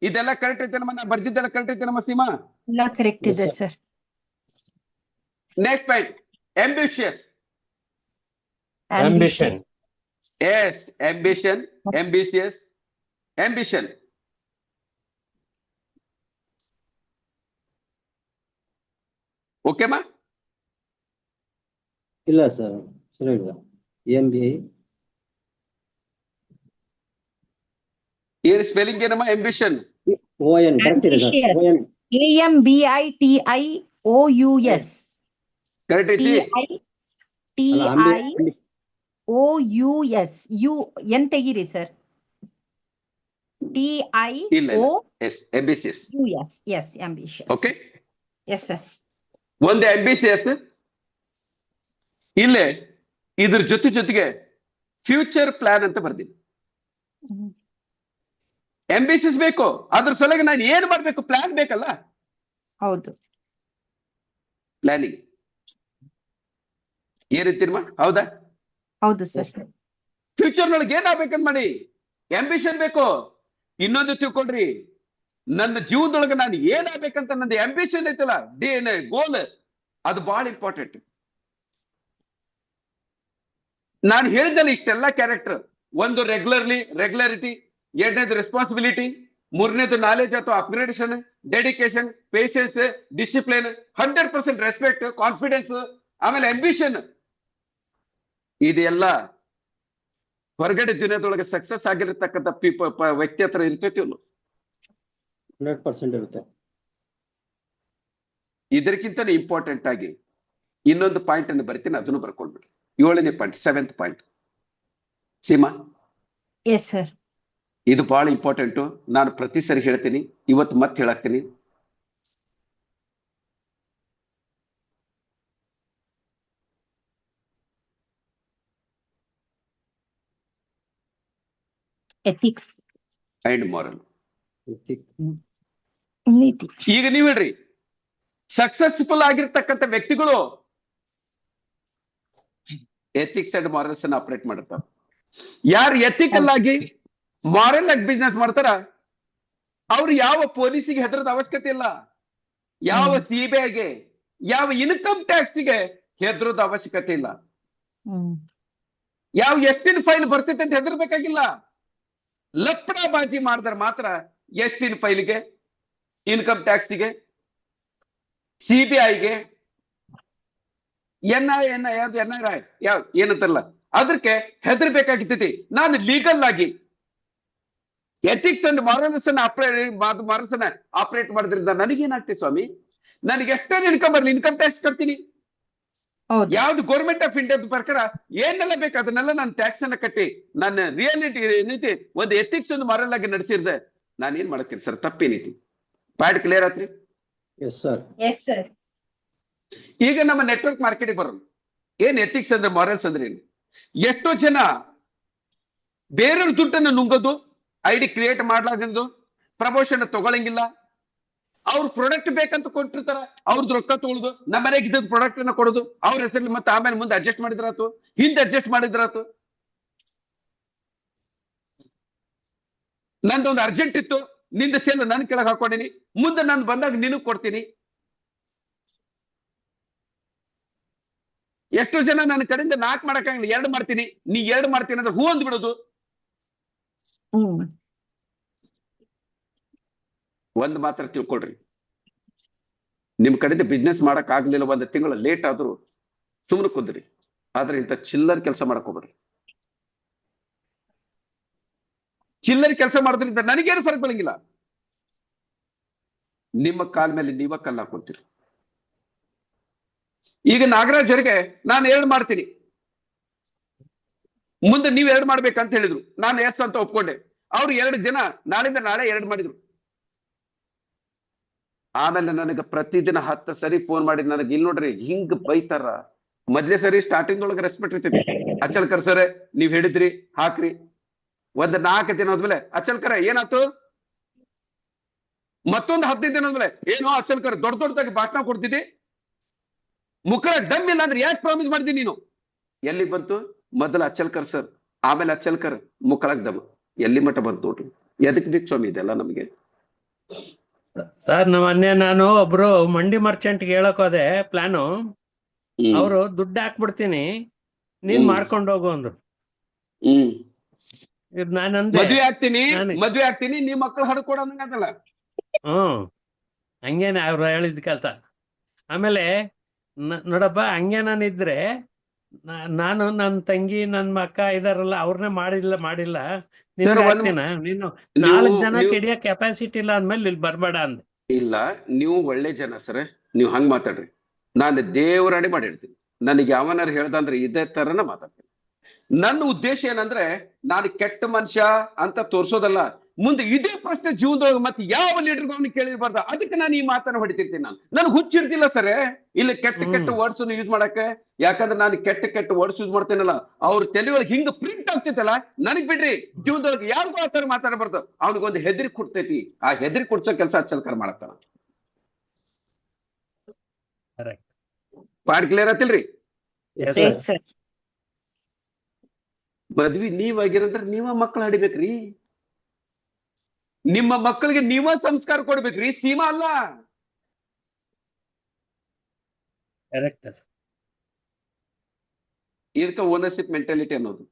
ಇದೆಲ್ಲ ಕರೆಕ್ಟ್ ಐತೆ ನಮ್ಮ, ನಾ ಬರ್ದಿದ್ದೆಲ್ಲ ಕರೆಕ್ಟ್ ಐತೆ ನಮ್ಮ ಸೀಮಾ? ಎಲ್ಲ ಕರೆಕ್ಟ್ ಇದೆ sir. Next point, ambitious. Ambition. Yes, ambitious, ambition. Okay ಮಾ? ಇಲ್ಲ ಸರ್, ಸರಿ ಇಲ್ಲ. MBA ಏನ್ ಸ್ಪೆಲ್ಲಿಂಗ್ ಏನಮ್ಮ? ambition. ON ಕರೆಕ್ಟ್ ಇದೆ ಸರ್. ON AMBITIOUS. ಕರೆಕ್ಟ್ ಐತಿ? TIOUS. ಯು ಎನ್ ತೆಗಿರಿ ಸರ್. ಇಲ್ಲ, yes ambitious. TIOUS. Yes, ambitious. Okay, Yes sir. ಒಂದು ambitious. ಇಲ್ಲೇ ಇದ್ರ ಜೊತೆಗೆ ಫ್ಯೂಚರ್ ಪ್ಲಾನ್ ಅಂತ ಬರ್ತೀನಿ. ambitious ಬೇಕು, ಅದ್ರ ಸಲುವಾಗಿ ನಾನು ಏನ್ ಮಾಡ್ಬೇಕು? ಪ್ಲಾನ್ ಬೇಕಲ್ಲ. ಹೌದು. ಪ್ಲಾನಿಂಗ್ ಏನಿರ್ತೀರಮ್ಮ? ಹೌದಾ? ಹೌದು ಸರ್. ಫ್ಯೂಚರ್ ನೊಳಗೆ ಏನಾಗ್ಬೇಕಂತ ಮಾಡಿ ambition ಬೇಕು. ಇನ್ನೊಂದು ತಿಳ್ಕೊಳ್ರಿ, ನನ್ನ ಜೀವನದೊಳಗೆ ನಾನು ಏನಾಗ್ಬೇಕಂತ ನಂದು ambition ಐತಲ್ಲ, ಗೋಲ್, ಅದು ಬಹಳ ಇಂಪಾರ್ಟೆಂಟ್. ನಾನು ಹೇಳಿದ್ದಲ್ಲ ಇಷ್ಟೆಲ್ಲ ಕ್ಯಾರೆಕ್ಟರ್. ಒಂದು ರೆಗ್ಯುಲಾರಿಟಿ, ಎರಡನೇದು ರೆಸ್ಪಾನ್ಸಿಬಿಲಿಟಿ, ಮೂರನೇದು ನಾಲೆಜ್ ಅಥವಾ upgradation, dedication, patience, discipline, 100% respect, confidence, ಆಮೇಲೆ ambition. ಇದೆಲ್ಲ ಹೊರಗಡೆ ದುನಿಯಾದೊಳಗೆ ಸಕ್ಸಸ್ ಆಗಿರತಕ್ಕಂಥ ವ್ಯಕ್ತಿ ಹತ್ರ ಇರ್ತೈತಿ. 100% ಇರುತ್ತೆ. ಇದಕ್ಕಿಂತ ಇಂಪಾರ್ಟೆಂಟ್ ಆಗಿ ಇನ್ನೊಂದು ಪಾಯಿಂಟ್ ಅನ್ನು ಬರ್ತೀನಿ, ಅದನ್ನು ಬರ್ಕೊಂಡ್ಬಿಡಿ. 7ನೇ point, 7th point. Seema, yes sir. ಇದು ಬಹಳ ಇಂಪಾರ್ಟೆಂಟು. ನಾನು ಪ್ರತಿ ಸರಿ ಹೇಳ್ತೀನಿ, ಇವತ್ತು ಮತ್ತೆ ಹೇಳಾಕ್ತೀನಿ. Ethics and moral. ನೀತಿ. ಈಗ ನೀವ್ ಹೇಳ್ರಿ, ಸಕ್ಸಸ್ಫುಲ್ ಆಗಿರ್ತಕ್ಕಂಥ ವ್ಯಕ್ತಿಗಳು ಎಥಿಕ್ಸ್ ಅಂಡ್ ಮಾರಲ್ಸ್ ಅನ್ನ ಆಪರೇಟ್ ಮಾಡಿರ್ತಾರ. ಯಾರು ಎಥಿಕಲ್ ಆಗಿ ಮಾರಲ್ ಆಗಿ ಬಿಸ್ನೆಸ್ ಮಾಡ್ತಾರ ಅವ್ರು ಯಾವ ಪೊಲೀಸಿಗೆ ಹೆದರದ ಅವಶ್ಯಕತೆ ಇಲ್ಲ, ಯಾವ ಸಿಬಿಐಗೆ, ಯಾವ ಇನ್ಕಮ್ ಟ್ಯಾಕ್ಸ್ಗೆ ಹೆದರದ ಅವಶ್ಯಕತೆ ಇಲ್ಲ, ಯಾವ ಎಷ್ಟಿನ ಫೈಲ್ ಬರ್ತೈತೆ ಅಂತ ಹೆದರ್ಬೇಕಾಗಿಲ್ಲ. ಲಪ್ಪಡಾಬಾಜಿ ಮಾಡಿದ್ರೆ ಮಾತ್ರ ಎಷ್ಟಿನ ಫೈಲ್ಗೆ, ಇನ್ಕಮ್ ಟ್ಯಾಕ್ಸ್ಗೆ, ಸಿಬಿಐಗೆ, NIR ಯಾವ ಏನಂತಾರಲ್ಲ ಅದಕ್ಕೆ ಹೆದರ್ಬೇಕಾಗಿರ್ತೈತಿ. ನಾನು ಲೀಗಲ್ ಆಗಿ ಎಥಿಕ್ಸ್ ಅಂಡ್ ಮಾರಲ್ಸ್ ಅನ್ನ ಆಪರೇಟ್ ಮಾಡೋದ್ರಿಂದ ನನಗೇನಾಗ್ತದೆ ಸ್ವಾಮಿ? ನನಗೆ ಎಷ್ಟೊಂದು ಇನ್ಕಮ್ ಬರಲಿ, ಇನ್ಕಮ್ ಟ್ಯಾಕ್ಸ್ ಕಟ್ತೀನಿ. ಯಾವ್ದು ಗೌರ್ಮೆಂಟ್ ಆಫ್ ಇಂಡಿಯಾದ ಪ್ರಕಾರ ಏನೆಲ್ಲ ಬೇಕು ಅದನ್ನೆಲ್ಲ ನಾನು ಟ್ಯಾಕ್ಸ್ ಅನ್ನ ಕಟ್ಟಿ ನನ್ನ ರಿಯಾಲಿಟಿ ಏನೈತಿ ಒಂದು ಎಥಿಕ್ಸ್ ಒಂದು ಮಾರಲ್ ಆಗಿ ನಡೆಸಿರ್ದೆ ನಾನು ಏನ್ ಮಾಡತ್ತೀನಿ ಸರ್? ತಪ್ಪೇನೈತಿ? ಪಾಯಿಂಟ್ ಕ್ಲಿಯರ್ ಆತ್ರಿ? Yes sir. ಈಗ ನಮ್ಮ ನೆಟ್ವರ್ಕ್ ಮಾರ್ಕೆಟಿಗೆ ಬರೋಣ. ಏನ್ ಎಥಿಕ್ಸ್ ಅಂದ್ರೆ ಮಾರಲ್ಸ್ ಅಂದ್ರೆ ಏನು? ಎಷ್ಟೋ ಜನ ಬೇರೆಯವ್ರ ದುಡ್ಡನ್ನು ನುಂಗೋದು, ID ಕ್ರಿಯೇಟ್ ಮಾಡ್ಲಾರ್ದು, ಪ್ರಮೋಷನ್ ತಗೊಳಂಗಿಲ್ಲ, ಅವ್ರ ಪ್ರಾಡಕ್ಟ್ ಬೇಕಂತ ಕೊಟ್ಟಿರ್ತಾರ, ಅವ್ರದ್ದು ರೊಕ್ಕ ತಗೊಳುದು, ನಮ್ಮ ಮನೆಗೆ ಇದ್ದ ಪ್ರಾಡಕ್ಟ್ ಅನ್ನ ಕೊಡೋದು, ಅವ್ರ ಹೆಸರಲ್ಲಿ ಮತ್ತೆ ಆಮೇಲೆ ಮುಂದೆ ಅಡ್ಜಸ್ಟ್ ಮಾಡಿದ್ರಾತು, ಹಿಂದೆ ಅಡ್ಜಸ್ಟ್ ಮಾಡಿದ್ರಾತು. ನಂದೊಂದು ಅರ್ಜೆಂಟ್ ಇತ್ತು, ನಿಂದ ಸೇಲ್ ನನ್ ಕೆಳಗೆ ಹಾಕೊಂಡಿನಿ, ಮುಂದೆ ನಾನು ಬಂದಾಗ ನಿನಗ್ ಕೊಡ್ತೀನಿ. ಎಷ್ಟೋ ಜನ ನನ್ನ ಕಡೆಯಿಂದ 4 ಮಾಡಕ್ಕಾಗಲ್ಲ, 2 ಮಾಡ್ತೀನಿ, ನೀ 2 ಮಾಡ್ತೀನಿ ಅಂದ್ರೆ ಹೂ ಅಂದ್ಬಿಡೋದು. ಒಂದ್ ಮಾತ್ರ ತಿಳ್ಕೊಳ್ರಿ, ನಿಮ್ ಕಡೆಯಿಂದ ಬಿಸ್ನೆಸ್ ಮಾಡಕ್ ಆಗ್ಲಿಲ್ಲ, 1 ತಿಂಗಳು ಲೇಟ್ ಆದ್ರೂ ಸುಮ್ಮನೆ ಕುಂದ್ರಿ, ಆದ್ರೆ ಇಂಥ ಚಿಲ್ಲರ್ ಕೆಲಸ ಮಾಡಕ್ ಹೋಗ್ಬೇಡ್ರಿ. ಚಿಲ್ಲರ್ ಕೆಲಸ ಮಾಡೋದ್ರಿಂದ ನನಗೇನು ಫರಕ್ ಬೀಳಂಗಿಲ್ಲ. ನಿಮ್ಮ ಕಾಲ್ ಮೇಲೆ ನೀವ ಕಲ್ಲ ಹಾಕೊಂತೀರಿ. ಈಗ ನಾಗರಾಜ್ ಅವರಿಗೆ ನಾನು 2 ಮಾಡ್ತೀನಿ, ಮುಂದೆ ನೀವ್ 2 ಮಾಡ್ಬೇಕಂತ ಹೇಳಿದ್ರು, ನಾನು ಎಸ್ ಅಂತ ಒಪ್ಕೊಂಡೆ. ಅವ್ರು 2 ದಿನ ನಾಳಿಂದ ನಾಳೆ 2 ಮಾಡಿದ್ರು. ಆಮೇಲೆ ನನಗೆ ಪ್ರತಿದಿನ 10 ಸರಿ ಫೋನ್ ಮಾಡಿ ನನಗೆ ಇಲ್ಲಿ ನೋಡ್ರಿ ಹಿಂಗ್ ಬೈತಾರ. ಮೊದ್ಲೇ ಸರಿ ಸ್ಟಾರ್ಟಿಂಗ್ ಒಳಗೆ ರೆಸ್ಪೆಕ್ಟ್ ಇರ್ತೈತಿ. ಅಚಲ್ಕರ್ ಸರ್ ನೀವ್ ಹೇಳಿದ್ರಿ ಹಾಕ್ರಿ. 4 ದಿನ ಹೋದ್ಮೇಲೆ ಅಚಲ್ಕರ ಏನಾಯ್ತು, ಮತ್ತೊಂದು 15 ದಿನ ಹೋದ್ಮೇಲೆ ಏನೋ ಅಚಲ್ಕರ್ ದೊಡ್ಡದಾಗಿ ಭಾಷಣ ಕೊಡ್ತಿದ್ದಿ, ಮುಖ ಡಮ್ ಇಲ್ಲ ಅಂದ್ರೆ ಯಾಕೆ ಪ್ರಾಮಿಸ್ ಮಾಡಿದಿ ನೀನು? ಎಲ್ಲಿ ಬಂತು? ಮೊದಲ ಅಚಲ್ಕರ್ ಸರ್, ಆಮೇಲೆ ಅಚಲ್ಕರ್ ಮುಕ್ಕಳಕ್ ದಮ್. ಎಲ್ಲಿ ಮಟ್ಟ ಬಂತು ನೋಡ್ರಿ. ಎದಕ್ ಬೇಕು ಸ್ವಾಮಿ ಇದೆಲ್ಲ ನಮಗೆ? ಸರ್ ನಾನು ಒಬ್ರು ಮಂಡಿ ಮರ್ಚೆಂಟ್ ಹೇಳಕ್ ಹೋದೆ ಪ್ಲಾನು, ಅವರು ದುಡ್ಡು ಹಾಕ್ಬಿಡ್ತೀನಿ ನೀನ್ ಮಾಡ್ಕೊಂಡು ಹೋಗು ಅಂದ್ರು. ಮದ್ವೆ ಆಗ್ತೀನಿ ನೀವ್ ಮಕ್ಕಳು ಹಡ್ಕೊಡಂಗಲ್ಲ. ಹಂಗೇನೆ ಅವ್ರು ಹೇಳಿದ್ ಕೆಲ್ಸ. ಆಮೇಲೆ ನೋಡಪ್ಪ ಹಂಗೆ ನಾನಿದ್ರೆ ನಾನು ನನ್ನ ತಂಗಿ ನನ್ನ ಅಕ್ಕ ಇದಾರಲ್ಲ ಅವ್ರನ್ನೇ ಮಾಡಿಲ್ಲ ನೀನು 4 ಜನ ಕೆಡಿಯ ಕೆಪಾಸಿಟಿ ಇಲ್ಲ ಅಂದ್ಮೇಲೆ ಇಲ್ಲಿ ಬರ್ಬೇಡ ಅಂದೆ. ಇಲ್ಲ, ನೀವು ಒಳ್ಳೆ ಜನ ಸರ್, ನೀವು ಹಂಗ್ ಮಾತಾಡ್ರಿ. ನಾನು ದೇವರಾಣಿ ಮಾಡಿರ್ತೀನಿ, ನನಗೆ ಯಾವನಾರು ಹೇಳ್ದಂದ್ರೆ ಇದೇ ತರನ ಮಾತಾಡ್ತೀನಿ. ನನ್ನ ಉದ್ದೇಶ ಏನಂದ್ರೆ ನಾನು ಕೆಟ್ಟ ಮನುಷ್ಯ ಅಂತ ತೋರ್ಸೋದಲ್ಲ. ಮುಂದೆ ಇದೇ ಪ್ರಶ್ನೆ ಜೀವನದೊಳಗೆ ಮತ್ತೆ ಯಾವ ಲೀಡರ್ಗೂ ಅವನಿಗೆ ಕೇಳಿರ್ಬಾರ್ದು. ಅದಕ್ಕೆ ನಾನು ಈ ಮಾತನ್ನ ಹೊಡಿತಿರ್ತೀನಿ. ನನ್ಗೆ ಹುಚ್ಚಿರ್ತಿಲ್ಲ ಸರ್ ಇಲ್ಲಿ ಕೆಟ್ಟ ವರ್ಡ್ಸ್ ಯೂಸ್ ಮಾಡಕ್ಕೆ. ಯಾಕಂದ್ರೆ ನಾನು ಕೆಟ್ಟ ವರ್ಡ್ಸ್ ಯೂಸ್ ಮಾಡ್ತೇನಲ್ಲ, ಅವ್ರ ತಲೆಯೊಳಗೆ ಹಿಂಗ ಪ್ರಿಂಟ್ ಆಗ್ತೈತಲ್ಲ, ನನಗ್ ಬಿಡ್ರಿ ಜೀವನದೊಳಗೆ ಯಾರಿಗೂ ಆ ತರ ಮಾತಾಡಬಾರ್ದು. ಅವ್ನಿಗೊಂದು ಹೆದರಿ ಕೊಡ್ತೈತಿ, ಆ ಹೆದರಿ ಕೊಡ್ಸೋ ಕೆಲಸ ಅಚ್ಚಲ್ಕರ್ ಮಾಡತ್ತಾನ. Point clear ಆತಿಲ್ರಿ? ಮದ್ವಿ ನೀವ್ ಆಗಿರಂದ್ರೆ ನೀವ ಮಕ್ಕಳು ಹಡಿಬೇಕ್ರಿ, ನಿಮ್ಮ ಮಕ್ಕಳಿಗೆ ನೀವ ಸಂಸ್ಕಾರ ಕೊಡ್ಬೇಕ್ರಿ, ಸೀಮಾ ಅಲ್ಲ. ಇದಕ್ಕೆ ಓನರ್ಶಿಪ್ ಮೆಂಟಾಲಿಟಿ ಅನ್ನೋದು.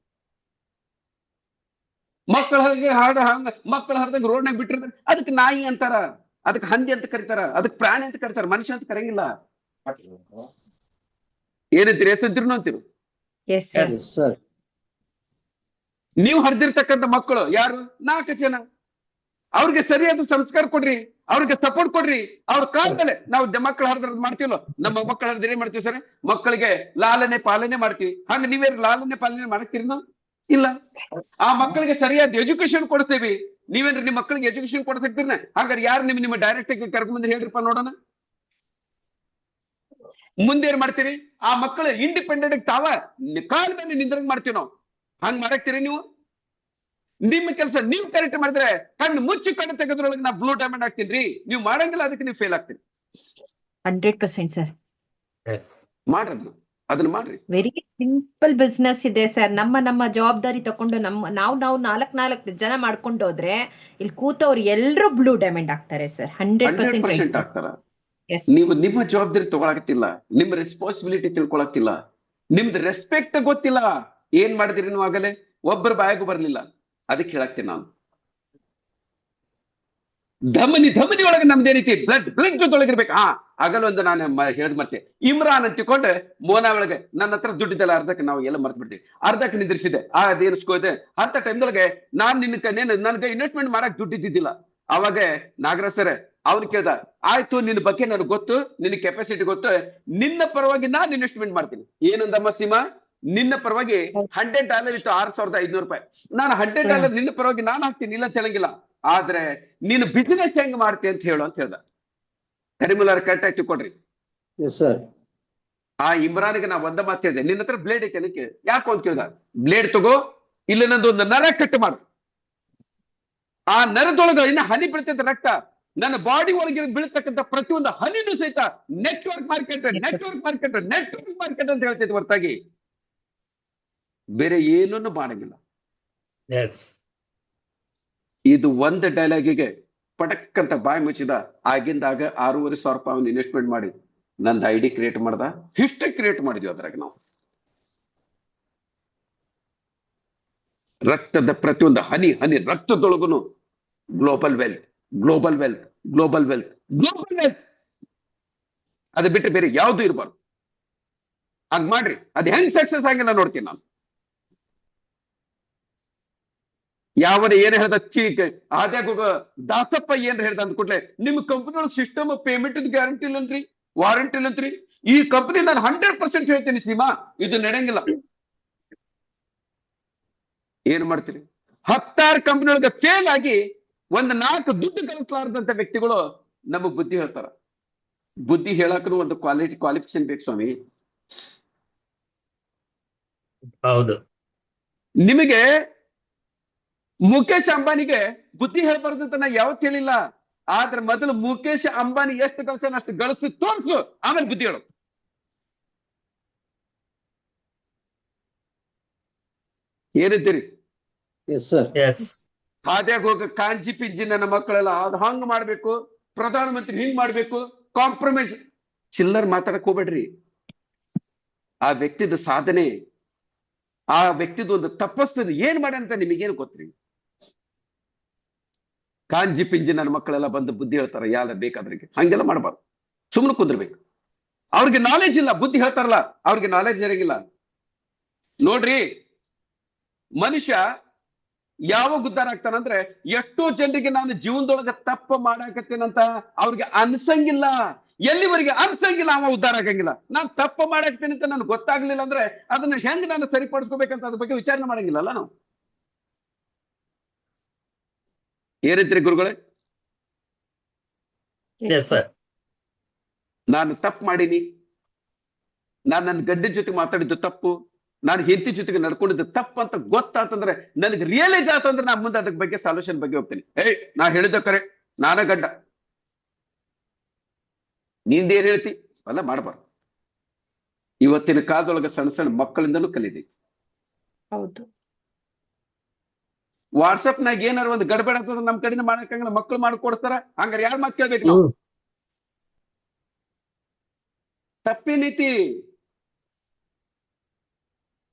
ಮಕ್ಕಳ ಮಕ್ಕಳ ಹರಿದಂಗ ರೋಡ್ನಾಗ ಬಿಟ್ಟಿರ್ತಾರೆ, ಅದಕ್ಕೆ ನಾಯಿ ಅಂತಾರ, ಅದಕ್ಕೆ ಹಂದಿ ಅಂತ ಕರೀತಾರ, ಅದಕ್ಕೆ ಪ್ರಾಣಿ ಅಂತ ಕರೀತಾರ, ಮನುಷ್ಯ ಅಂತ ಕರೆಯಂಗಿಲ್ಲ. ಏನಂತೀರಿ? ಎಸಂತೀರು ಅಂತೀರು? Yes sir. Yes sir. ನೀವು ಹರಿದಿರ್ತಕ್ಕಂಥ ಮಕ್ಕಳು ಯಾರು? 4 ಜನ. ಅವ್ರಿಗೆ ಸರಿಯಾದ ಸಂಸ್ಕಾರ ಕೊಡ್ರಿ, ಅವ್ರಿಗೆ ಸಪೋರ್ಟ್ ಕೊಡ್ರಿ. ಅವ್ರ ಕಾಲ ಮೇಲೆ ನಾವು ಮಕ್ಕಳು ಹರಿದ್ರ ಮಾಡ್ತೀವಲ್ಲ, ನಮ್ಮ ಮಕ್ಕಳು ಹರಿದ್ರೆ ಏನ್ ಮಾಡ್ತೀವಿ ಸರ್? ಮಕ್ಕಳಿಗೆ ಲಾಲನೆ ಪಾಲನೆ ಮಾಡ್ತೀವಿ. ಹಂಗ ನೀವೇ ಲಾಲನೆ ಪಾಲನೆ ಮಾಡಕ್ತೀರಿ? ಇಲ್ಲ. ಆ ಮಕ್ಕಳಿಗೆ ಸರಿಯಾದ ಎಜುಕೇಶನ್ ಕೊಡ್ತೇವಿ. ನೀವೇನ್ರಿ ನಿಮ್ ಮಕ್ಕಳಿಗೆ ಎಜುಕೇಶನ್ ಕೊಡ್ತಿರ್ತೀರ? ಹಾಗಾದ್ರೆ ಯಾರು ನಿಮ್ಮ ಡೈರೆಕ್ಟ್ ಆಗಿ ಕರ್ಕೊಂಡ್ಬಂದ್ರೆ ಹೇಳ್ರಿಪ್ಪ ನೋಡೋಣ. ಮುಂದೆ ಏನ್ ಮಾಡ್ತೀರಿ? ಆ ಮಕ್ಕಳು ಇಂಡಿಪೆಂಡೆಂಟ್ ತಾವ ಕಾಲ ಮೇಲೆ ನಿಂದ್ರಂಗ್ ಮಾಡ್ತೀವಿ ನಾವು. ಹಂಗ್ ಮಾಡಕ್ತೀರಿ ನೀವು? ನಿಮ್ಮ ಕೆಲಸ ನೀವು ಕರೆಕ್ಟ್ ಮಾಡಿದ್ರೆ ಕಣ್ಣು ಮುಚ್ಚಿ ಕಣ್ಣು ತೆಗೆದ್ರೊಳಗೆ ನಾ ಬ್ಲೂ ಡೈಮಂಡ್ ಹಾಕ್ತೀನಿ. ನೀವು ಮಾಡಂಗಿಲ್ಲ, ಅದಕ್ಕೆ ನೀವು ಫೇಲ್ ಆಗ್ತೀರಿ. 100% ಸರ್. ಮಾಡ್ರಿ ಅದನ್ನ ಮಾಡ್ರಿ. ವೆರಿ ಸಿಂಪಲ್ ಬಿಸ್ನೆಸ್ ಇದೆ ಸರ್. ನಮ್ಮ ಜವಾಬ್ದಾರಿ ತಕೊಂಡು ನಾವು 4 ಜನ ಮಾಡ್ಕೊಂಡು ಹೋದ್ರೆ ಇಲ್ಲಿ ಕೂತವ್ರು ಎಲ್ರು ಬ್ಲೂ ಡೈಮಂಡ್ ಆಗ್ತಾರೆ ಸರ್. 100% ಆಗ್ತಾರ. ನೀವು ನಿಮ್ಮ ಜವಾಬ್ದಾರಿ ತಗೊಳಕತ್ತಿಲ್ಲ, ನಿಮ್ಮ ರೆಸ್ಪಾನ್ಸಿಬಿಲಿಟಿ ತಿಳ್ಕೊಳಕ್ತಿಲ್ಲ, ನಿಮ್ದು ರೆಸ್ಪೆಕ್ಟ್ ಗೊತ್ತಿಲ್ಲ. ಏನ್ ಮಾಡಿದಿರಿ ನೀವು? ಆಗಲೇ ಒಬ್ಬರ ಬಾಯಾಗೂ ಬರ್ಲಿಲ್ಲ. ಅದಕ್ಕೆ ಹೇಳಕ್ತೀನಿ ನಾನು, ಧಮನಿ ಒಳಗೆ ನಮ್ದೇ ರೀತಿ ಬ್ಲಡ್ ಜೊತೆಗಿರ್ಬೇಕು. ಆಗಲ್ಲ ಒಂದು ನಾನು ಹೇಳ್ದ್ ಮತ್ತೆ ಇಮ್ರಾನ್ ಅಂತ ತಿಳ್ಕೊಂಡೆ ಮೋನಾ ಒಳಗೆ ನನ್ನ ಹತ್ರ ದುಡ್ಡಿದ್ದಲ್ಲ, ಅರ್ಧಕ್ಕೆ ನಾವು ಎಲ್ಲ ಮರ್ತ್ ಬಿಡ್ತೀವಿ, ಅರ್ಧಕ್ಕೆ ನಿಂದಿರ್ಸಿದೆ. ಅದೇನಿಸ್ಕೋದೆ ಅಂತ ಟೈಮ್ದೊಳಗೆ ನಾನ್ ನನ್ಗೆ ಇನ್ವೆಸ್ಟ್ಮೆಂಟ್ ಮಾಡಕ್ ದುಡ್ಡಿದ್ದಿದ್ದಿಲ್ಲ. ಅವಾಗ ನಾಗರಾಜ್ ಸರ್ ಅವ್ರು ಕೇಳ್ದ, ಆಯ್ತು ನಿನ್ನ ಬಗ್ಗೆ ನನಗೆ ಗೊತ್ತು, ನಿನ್ನ ಕೆಪಾಸಿಟಿ ಗೊತ್ತು, ನಿನ್ನ ಪರವಾಗಿ ನಾನು ಇನ್ವೆಸ್ಟ್ಮೆಂಟ್ ಮಾಡ್ತೀನಿ. ಏನಂದಮ್ಮ ಸೀಮಾ? ನಿನ್ನ ಪರವಾಗಿ $100 ಇತ್ತು, $6,500. ನಾನು $100 ನಿನ್ನ ಪರವಾಗಿ ನಾನು ಹಾಕ್ತೀನಿ, ಇಲ್ಲ ತೆಳಂಗಿಲ್ಲ. ಆದ್ರೆ ನೀನು ಬಿಸಿನೆಸ್ ಹೆಂಗ್ ಮಾಡ್ತೀನಿ ಅಂತ ಹೇಳು ಅಂತ ಹೇಳ್ದ. ಕರಿಮುಲ್ಲಾರ್ ಕರೆಕ್ಟ್ ಆಗಿ ತಿಳ್ಕೊಡ್ರಿ. ಆ ಇಮ್ರಾನ್ಗೆ ನಾ ಒಂದ ಮಾತು ಹೇಳಿದೆ, ನಿನ್ನ ಹತ್ರ ಬ್ಲೇಡ್ ಐತೆ? ಯಾಕೋ ಅಂತ ಕೇಳ್ದ. ಬ್ಲೇಡ್ ತಗೋ, ಇಲ್ಲ ನಂದು ಒಂದು ನರ ಕಟ್ ಮಾಡು. ಆ ನರದೊಳಗ ಇನ್ನ ಹನಿ ಬೀಳ್ತೈತೆ ರಕ್ತ, ನನ್ನ ಬಾಡಿ ಒಳಗೆ ಬೀಳ್ತಕ್ಕಂಥ ಪ್ರತಿಯೊಂದು ಹನಿನೂ ಸಹಿತ ನೆಟ್ವರ್ಕ್ ಮಾರ್ಕೆಟ್ ಅಂತ ಹೇಳ್ತೈತೆ ಹೊರತಾಗಿ ಬೇರೆ ಏನನ್ನು ಮಾಡಂಗಿಲ್ಲ. ಇದು ಒಂದು ಡೈಲಾಗಿಗೆ ಪಟಕ್ ಅಂತ ಬಾಯಿ ಮುಚ್ಚಿದ. ಆಗಿಂದಾಗ $6,500 ಇನ್ವೆಸ್ಟ್ಮೆಂಟ್ ಮಾಡಿ ನಂದು ಐಡಿ ಕ್ರಿಯೇಟ್ ಮಾಡ್ದ, ಹಿಸ್ಟ್ರಿ ಕ್ರಿಯೇಟ್ ಮಾಡಿದ್ವಿ. ಅದ್ರಾಗ ನಾವು ರಕ್ತದ ಪ್ರತಿಯೊಂದು ಹನಿ ರಕ್ತದೊಳಗುನು ಗ್ಲೋಬಲ್ ವೆಲ್ತ್ ಅದು ಬಿಟ್ಟು ಬೇರೆ ಯಾವ್ದು ಇರಬಾರ್ದು. ಹಂಗ್ ಮಾಡ್ರಿ. ಅದ್ ಹೆಂಗ್ ಸಕ್ಸಸ್ ಆಗಿಲ್ಲ ನೋಡ್ತೀನಿ ನಾನು. ಯಾವನ ಏನ್ ಹೇಳ್ದ ಆದ್ಯಾಗ ದಾಸಪ್ಪ ಏನ್ ಹೇಳ್ದ ಅಂದ್ಕೊಟ್ಲೆ, ನಿಮ್ ಕಂಪನಿ ಒಳಗೆ ಸಿಸ್ಟಮ್ ಪೇಮೆಂಟ್ ಗ್ಯಾರಂಟಿ ಇಲ್ಲಂತ್ರಿ, ವಾರಂಟಿ ಇಲ್ಲಂತ್ರಿ. ಈ ಕಂಪನಿ ನಾನು 100% ಹೇಳ್ತೀನಿ ಸೀಮಾ, ಇದು ನಡೆಯಂಗಿಲ್ಲ. ಏನ್ ಮಾಡ್ತೀರಿ? 10 ಕಂಪನಿ ಒಳಗೆ ಫೇಲ್ ಆಗಿ 4 ದುಡ್ಡು ಕಲಿಸಲಾರದಂತ ವ್ಯಕ್ತಿಗಳು ನಮಗ್ ಬುದ್ಧಿ ಹೇಳ್ತಾರ. ಬುದ್ಧಿ ಹೇಳಕ್ಕೂ ಒಂದು ಕ್ವಾಲಿಫಿಕೇಶನ್ ಬೇಕು ಸ್ವಾಮಿ. ಹೌದು. ನಿಮಗೆ ಮುಖೇಶ್ ಅಂಬಾನಿಗೆ ಬುದ್ಧಿ ಹೇಳ್ಬಾರ್ದು ಅಂತ ನಾ ಯಾವತ್ತು ಹೇಳಿಲ್ಲ. ಆದ್ರೆ ಮೊದಲು ಮುಖೇಶ್ ಅಂಬಾನಿ ಎಷ್ಟು ಗಳಿಸ್ತಾನ ಅಷ್ಟು ಗಳಿಸಿ ತೋರ್ಸು, ಆಮೇಲೆ ಬುದ್ಧಿ ಹೇಳು. ಏನಿದ್ದೀರಿ? ಹಾದ್ಯಾಗ ಹೋಗ ಕಾಂಜಿ ಪಿಂಜಿ ನನ್ನ ಮಕ್ಕಳೆಲ್ಲ ಅದ್ ಹಂಗ್ ಮಾಡ್ಬೇಕು, ಪ್ರಧಾನಮಂತ್ರಿ ಹಿಂಗ್ ಮಾಡ್ಬೇಕು, ಕಾಂಪ್ರಮೈಸ್ ಚಿಲ್ಲರ್ ಮಾತಾಡಕ್ ಹೋಗ್ಬೇಡ್ರಿ. ಆ ವ್ಯಕ್ತಿದ ಸಾಧನೆ, ಆ ವ್ಯಕ್ತಿದ ಒಂದು ತಪಸ್ಸು ಏನ್ ಮಾಡ್ಯಾನಂತ ನಿಮಗೇನು ಗೊತ್ತ್ರಿ? ಕಾಂಜಿ ಪಿಂಜಿ ನನ್ನ ಮಕ್ಕಳೆಲ್ಲ ಬಂದು ಬುದ್ಧಿ ಹೇಳ್ತಾರ ಯಾರ ಬೇಕಾದ್ರಿಗೆ. ಹಂಗೆಲ್ಲ ಮಾಡಬಾರ್ದು, ಸುಮ್ಮನೆ ಕುಂದ್ರಬೇಕು. ಅವ್ರಿಗೆ ನಾಲೆಜ್ ಇಲ್ಲ, ಬುದ್ಧಿ ಹೇಳ್ತಾರಲ್ಲ ಅವ್ರಿಗೆ ನಾಲೆಜ್ ಇರಂಗಿಲ್ಲ. ನೋಡ್ರಿ, ಮನುಷ್ಯ ಯಾವಾಗ ಉದ್ಧಾರ ಆಗ್ತಾನಂದ್ರೆ ಎಷ್ಟೋ ಜನರಿಗೆ ನಾನು ಜೀವನದೊಳಗೆ ತಪ್ಪು ಮಾಡಾಕತ್ತೇನಂತ ಅವ್ರಿಗೆ ಅನ್ಸಂಗಿಲ್ಲ. ಎಲ್ಲಿವರೆಗೆ ಅನ್ಸಂಗಿಲ್ಲ ಅವ ಉದ್ಧಾರ ಆಗಂಗಿಲ್ಲ. ನಾನ್ ತಪ್ಪು ಮಾಡಾಕ್ತೇನೆ ಅಂತ ನನ್ಗೆ ಗೊತ್ತಾಗ್ಲಿಲ್ಲ ಅಂದ್ರೆ ಅದನ್ನ ಹೆಂಗ್ ನಾನು ಸರಿಪಡಿಸ್ಕೋಬೇಕಂತ ಅದ್ರ ಬಗ್ಗೆ ವಿಚಾರಣೆ ಮಾಡಂಗಿಲ್ಲಲ್ಲ ನಾವು. ಏನಂತೀರಿ ಗುರುಗಳೇ? ನಾನು ತಪ್ಪು ಮಾಡೀನಿ, ನಾನು ನನ್ನ ಗಂಡನ ಜೊತೆ ಮಾತಾಡಿದ್ದು ತಪ್ಪು, ನಾನು ಹೆಂಡತಿ ಜೊತೆಗೆ ನಡ್ಕೊಂಡಿದ್ದು ತಪ್ಪು ಅಂತ ಗೊತ್ತಾತಂದ್ರೆ, ನನಗೆ ರಿಯಲೈಸ್ ಆತಂದ್ರೆ ನಾನು ಮುಂದೆ ಅದ್ರ ಬಗ್ಗೆ ಸೊಲ್ಯೂಷನ್ ಬಗ್ಗೆ ಹೋಗ್ತೀನಿ. ನಾ ಹೇಳಿದ್ದ ಕರೆ, ನಾನ ಗಂಡ, ನಿಂದೇನ್ ಹೇಳ್ತಿ ಅಲ್ಲ ಮಾಡಬಾರ್ದು. ಇವತ್ತಿನ ಕಾಲದೊಳಗೆ ಸಣ್ಣ ಸಣ್ಣ ಮಕ್ಕಳಿಂದಲೂ ಕಲಿದೈತಿ. ಹೌದು. ವಾಟ್ಸಪ್ ನಾಗ ಏನಾರ ಒಂದು ಗಡಬಡ ಆಗ್ತದ ನಮ್ ಕಡೆಯಿಂದ ಮಾಡಕ್ಕಂಗಿಲ್ಲ, ಮಕ್ಕಳು ಮಾಡ್ಕೊಡ್ತಾರ. ಹಂಗಾರೆ ಯಾರು ಮಾತು ಕೇಳ್ಬೇಕು ನಾವು? ತಪ್ಪೇನೈತಿ?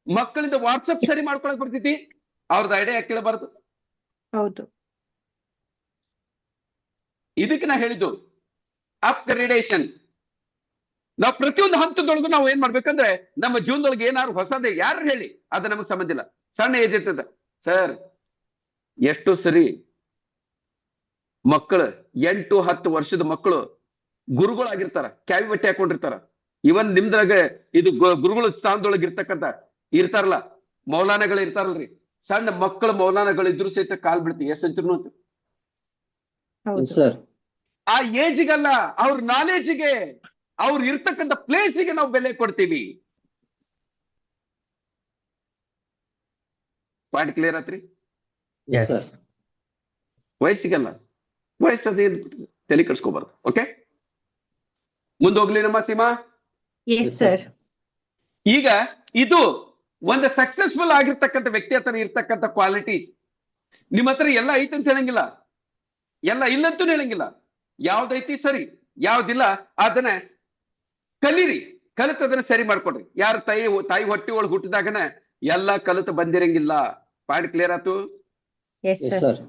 ಮಕ್ಕಳಿಂದ ವಾಟ್ಸಪ್ ಸರಿ ಮಾಡ್ಕೊಳಕ್ ಬರ್ತೈತಿ, ಅವ್ರದ್ದು ಐಡಿಯಾ ಯಾಕೆ ಕೇಳಬಾರ್ದು? ಹೌದು. ಇದಕ್ಕೆ ನಾ ಹೇಳಿದ್ದು ಅಪ್ಗ್ರೇಡೇಷನ್. ನಾವು ಪ್ರತಿಯೊಂದು ಹಂತದೊಳಗೂ ನಾವು ಏನ್ ಮಾಡ್ಬೇಕಂದ್ರೆ ನಮ್ಮ ಜೀವನದೊಳಗೆ ಏನಾದ್ರು ಹೊಸದೇ ಯಾರು ಹೇಳಿ ಅದು ನಮಗೆ ಸಂಬಂಧ ಇಲ್ಲ. ಸಣ್ಣ ಏಜ್ ಇರ್ತದ ಸರ್, ಎಷ್ಟು ಸರಿ ಮಕ್ಕಳು 8-10 ವರ್ಷದ ಮಕ್ಕಳು ಗುರುಗಳಾಗಿರ್ತಾರ, ಕ್ಯಾವಿ ಬಟ್ಟೆ ಹಾಕೊಂಡಿರ್ತಾರ. ಇವನ್ ನಿಮ್ದ್ರಾಗ ಇದು ಗುರುಗಳ ಸ್ಥಾನದೊಳಗೆ ಇರ್ತಾರಲ್ಲ, ಮೌಲಾನಗಳು ಇರ್ತಾರಲ್ರಿ, ಸಣ್ಣ ಮಕ್ಕಳ ಮೌಲಾನಗಳು ಇದ್ರು ಸಹಿತ ಕಾಲ್ ಬೀಳ್ತೀವಿ ಎಷ್ಟಂತೂ ಅಂತ. ಸರ್ ಆ ಏಜ್ಗಲ್ಲ, ಅವ್ರ ನಾಲೆಜ್ಗೆ, ಅವ್ರು ಇರ್ತಕ್ಕಂಥ ಪ್ಲೇಸಿಗೆ ನಾವು ಬೆಲೆ ಕೊಡ್ತೀವಿ. ಪಾಯಿಂಟ್ ಕ್ಲಿಯರ್ ಆತ್ರಿ? ಸರ್ ವಯಸ್ಸಿಗಲ್ಲ, ವಯಸ್ಸದೇನು ತಲೆ ಕಟ್ಸ್ಕೋಬಾರ್ದು. ಓಕೆ, ಮುಂದೋಗ್ಲಿ ನಮ್ಮ ಸೀಮಾ. Yes sir. ಈಗ ಇದು ಒಂದು ಸಕ್ಸಸ್ಫುಲ್ ಆಗಿರ್ತಕ್ಕಂಥ ವ್ಯಕ್ತಿ ಹತ್ರ ಇರ್ತಕ್ಕಂಥ ಕ್ವಾಲಿಟಿ. ನಿಮ್ಮ ಹತ್ರ ಎಲ್ಲ ಐತಿ ಅಂತ ಹೇಳಂಗಿಲ್ಲ, ಎಲ್ಲ ಇಲ್ಲಂತೂ ಹೇಳಂಗಿಲ್ಲ. ಯಾವ್ದೈತಿ ಸರಿ, ಯಾವ್ದಿಲ್ಲ ಅದನ್ನ ಕಲೀರಿ, ಕಲಿತು ಅದನ್ನ ಸರಿ ಮಾಡ್ಕೊಡ್ರಿ. ಯಾರು ತಾಯಿ ಹೊಟ್ಟಿ ಒಳಗೆ ಹುಟ್ಟಿದಾಗನ ಎಲ್ಲ ಕಲಿತು ಬಂದಿರಂಗಿಲ್ಲ. ಪಾಯಿಂಟ್ ಕ್ಲಿಯರ್ ಆಯ್ತು? Yes sir. ಸರ್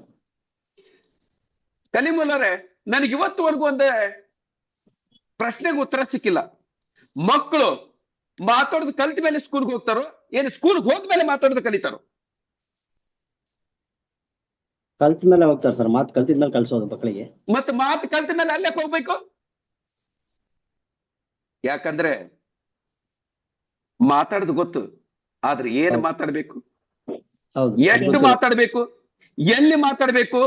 ಕಲಿಮೂಲರೇ, ನನಗೆ ಇವತ್ತುವರೆಗೂ ಒಂದೇ ಪ್ರಶ್ನೆಗೆ ಉತ್ತರ ಸಿಕ್ಕಿಲ್ಲ. ಮಕ್ಕಳು ಮಾತಾಡೋದು ಕಲಿತ ಮೇಲೆ ಸ್ಕೂಲ್ಗೆ ಹೋಗ್ತಾರೋ, ಏನು ಸ್ಕೂಲ್ಗೆ ಹೋದ್ಮೇಲೆ ಮಾತಾಡೋದು ಕಲಿತಾರೋ? ಕಲ್ತ ಮೇಲೆ ಹೋಗ್ತಾರೆ ಸರ್, ಮಾತು ಕಲ್ತಿದ್ಮೇಲೆ ಕಲ್ಸೋದು ಮಕ್ಕಳಿಗೆ. ಮತ್ತೆ ಮಾತು ಕಲ್ತ ಮೇಲೆ ಅಲ್ಲೇ ಹೋಗ್ಬೇಕು. ಯಾಕಂದ್ರೆ ಮಾತಾಡೋದು ಗೊತ್ತು, ಆದ್ರೆ ಏನು ಮಾತಾಡ್ಬೇಕು, ಹೌದು, ಎಷ್ಟು ಮಾತಾಡ್ಬೇಕು, ಎಲ್ಲಿ ಮಾತಾಡ್ಬೇಕು,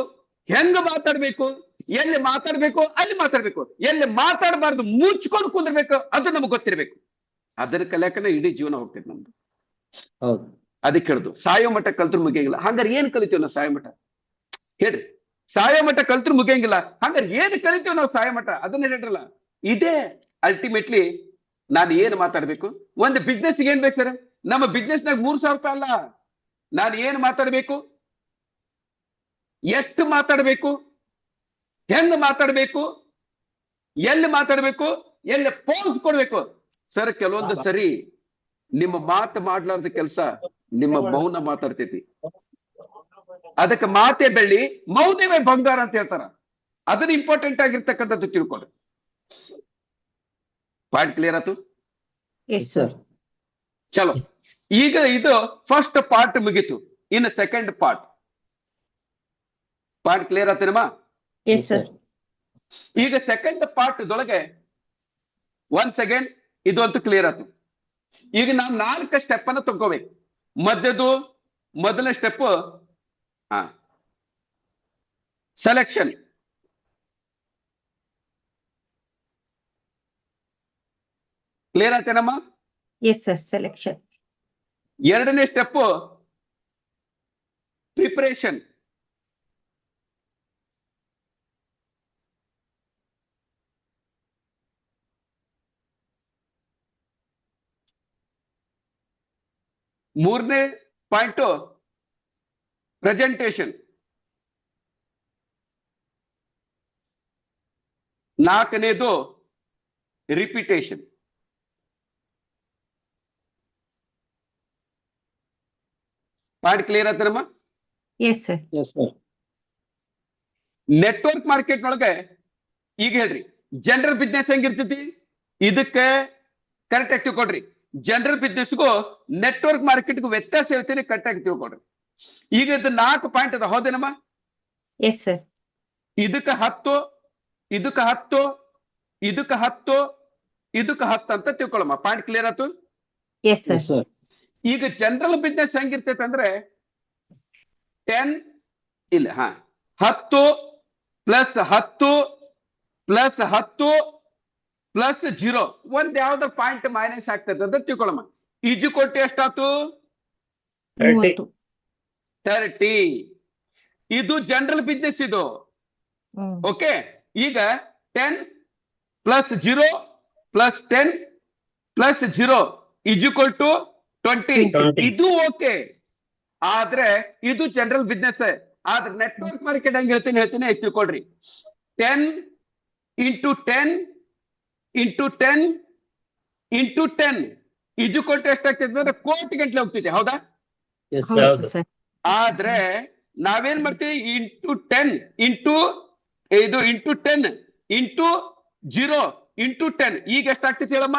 ಹೆಂಗ ಮಾತಾಡ್ಬೇಕು, ಎಲ್ಲಿ ಮಾತಾಡ್ಬೇಕು ಅಲ್ಲಿ ಮಾತಾಡ್ಬೇಕು, ಎಲ್ಲಿ ಮಾತಾಡಬಾರ್ದು ಮುಚ್ಕೊಂಡು ಕುಂದಿರ್ಬೇಕು, ಅದು ನಮ್ಗೆ ಗೊತ್ತಿರ್ಬೇಕು. ಅದರ ಕಲಿಯಕನ ಇಡೀ ಜೀವನ ಹೋಗ್ತೈತೆ ನಮ್ದು. ಹೌದು, ಅದಕ್ಕೆ ಹೇಳುದು ಸಾಯೋ ಮಟ್ಟ ಕಲ್ತ್ರು ಮುಗಿಯಂಗಿಲ್ಲ. ಹಂಗಾರೆ ಏನ್ ಕಲಿತೀವಿ ನಾವು ಸಾಯೋ ಮಟ್ಟ ಹೇಳ್ರಿ? ಸಾಯೋ ಮಟ್ಟ ಕಲ್ತ್ರು ಮುಗಿಯಂಗಿಲ್ಲ, ಹಂಗಾರೆ ಏನ್ ಕಲಿತೀವಿ ನಾವು ಸಾಯೋ ಮಟ್ಟ? ಅದನ್ನ ಹೇಳ್ರಲ್ಲ. ಇದೇ ಅಲ್ಟಿಮೇಟ್ಲಿ ನಾನು ಏನ್ ಮಾತಾಡ್ಬೇಕು. ಒಂದು ಬಿಸ್ನೆಸ್ ಏನ್ ಬೇಕು ಸರ್? ನಮ್ಮ ಬಿಸ್ನೆಸ್ ನಾಗ 3,000 ರೂಪಾಯಿ ಅಲ್ಲ, ನಾನು ಏನ್ ಮಾತಾಡ್ಬೇಕು, ಎಷ್ಟು ಮಾತಾಡ್ಬೇಕು, ಹೆಂಗ್ ಮಾತಾಡ್ಬೇಕು, ಎಲ್ಲಿ ಮಾತಾಡ್ಬೇಕು, ಎಲ್ಲಿ ಪೋಸ್ ಕೊಡ್ಬೇಕು. ಸರ್ ಕೆಲವೊಂದು ಸರಿ ನಿಮ್ಮ ಮಾತು ಮಾಡ್ಲಾರ್ದ ಕೆಲಸ ನಿಮ್ಮ ಮೌನ ಮಾತಾಡ್ತೈತಿ. ಅದಕ್ಕೆ ಮಾತೇ ಬೆಳ್ಳಿ, ಮೌನವೇ ಬಂಗಾರ ಅಂತ ಹೇಳ್ತಾರ. ಅದನ್ನ ಇಂಪಾರ್ಟೆಂಟ್ ಆಗಿರ್ತಕ್ಕಂಥದ್ದು ತಿಳ್ಕೊಳ್ಳಿ. ಪಾಯಿಂಟ್ ಕ್ಲಿಯರ್ ಆಯ್ತು? Yes sir. ಚಲೋ, ಈಗ ಇದು ಫಸ್ಟ್ ಪಾರ್ಟ್ ಮುಗೀತು. ಇನ್ನು ಸೆಕೆಂಡ್ ಪಾರ್ಟ್. ಪಾಯಿಂಟ್ ಕ್ಲಿಯರ್ ಆತೇನಮ್ಮ? Yes sir. ಈಗ ಸೆಕೆಂಡ್ ಪಾರ್ಟ್ ದೊಳಗೆ ಒನ್ಸ್ ಅಗೇನ್ ಇದು ಕ್ಲಿಯರ್ ಆಯ್ತು. ಈಗ ನಾವು 4 ಸ್ಟೆಪ್ ಅನ್ನ ತಗೋಬೇಕು. ಮೊದಲನೇ ಸ್ಟೆಪ್ ಸೆಲೆಕ್ಷನ್. ಕ್ಲಿಯರ್ ಆಯ್ತೇನಮ್ಮ? Yes sir. ಸೆಲೆಕ್ಷನ್. ಎರಡನೇ ಸ್ಟೆಪ್ ಪ್ರಿಪರೇಷನ್. ಮೂರನೇ ಪಾಯಿಂಟ್ ಪ್ರೆಸೆಂಟೇಷನ್. ನಾಲ್ಕನೇದು ರಿಪಿಟೇಷನ್. ಪಾಯಿಂಟ್ ಕ್ಲಿಯರ್ ಆಯ್ತಮ್ಮ? Yes sir. Yes sir. Network market ಒಳಗೆ ಈಗ ಹೇಳ್ರಿ, ಜನರಲ್ ಬಿಸ್ನೆಸ್ ಹೆಂಗಿರ್ತೈತಿ, ಇದಕ್ಕೆ ಕರೆಕ್ಟ್ ಆಗಿ ತಿಳ್ಕೊಡ್ರಿ. ಜನರಲ್ ಬಿಸ್ನೆಸ್ಗೂ ನೆಟ್ವರ್ಕ್ ಮಾರ್ಕೆಟ್ಗೂ ವ್ಯತ್ಯಾಸ ಹೇಳ್ತೀನಿ, ಕರೆಕ್ಟ್ ಆಗಿ ತಿಳ್ಕೊಡ್ರಿ. ಈಗ ಇದು 4 ಪಾಯಿಂಟ್ ಅದ, ಹೌದೇನಮ್ಮ? Yes sir. ಇದಕ್ಕೆ 10, ಇದಕ್ಕೆ 10, ಇದಕ್ಕೆ 10, ಇದಕ್ಕೆ 10 ಅಂತ ತಿಳ್ಕೊಳಮ್ಮ. ಪಾಯಿಂಟ್ ಕ್ಲಿಯರ್ ಆಯ್ತು? Yes sir. ಸರ್ ಈಗ ಜನರಲ್ ಬಿಸ್ನೆಸ್ ಹೆಂಗಿರ್ತೈತೆ ಅಂದ್ರೆ 10 ಇಲ್ಲ 10 ಪ್ಲಸ್ 10 ಪ್ಲಸ್ 10 ಪ್ಲಸ್ 0 ಒಂದ್ ಯಾವ್ದ ಪಾಯಿಂಟ್ ಮೈನಸ್ ಆಗ್ತದೆ ಅಂತ ತಿಳ್ಕೊಳಮ್ಮ. ಈಜು ಕೊಟ್ಟು ಎಷ್ಟಾಯ್ತು? 30. ಇದು ಜನರಲ್ ಬಿಸ್ನೆಸ್ ಇದು. ಓಕೆ, ಈಗ 10 plus 0 plus 10 plus 0 equal to 20. ಇದು ಓಕೆ, ಆದ್ರೆ ಇದು ಜನರಲ್ ಬಿಸ್ನೆಸ್. ಆದ್ರೆ ನೆಟ್ವರ್ಕ್ ಮಾರ್ಕೆಟ್ ಹಂಗೆ ಹೇಳ್ತೀನಿ ತಿಳ್ಕೊಳ್ರಿ. 10 into 10 into 10 into 10 equal to ಎಷ್ಟಾಗ್ತದೆ ಅಂದ್ರೆ ಕೋಟಿ ಗಂಟ್ಲೆ ಹೋಗ್ತಿದೆ, ಹೌದಾ? ಆದ್ರೆ ನಾವೇನ್ ಮಾಡ್ತೀವಿ, ಇಂಟು 10 ಇಂಟು ಇದು ಇಂಟು 10 ಇಂಟು 0 ಇಂಟು 10 ಈಗ ಎಷ್ಟಾಗ್ತೈತಿ ಹೇಳಮ್ಮ?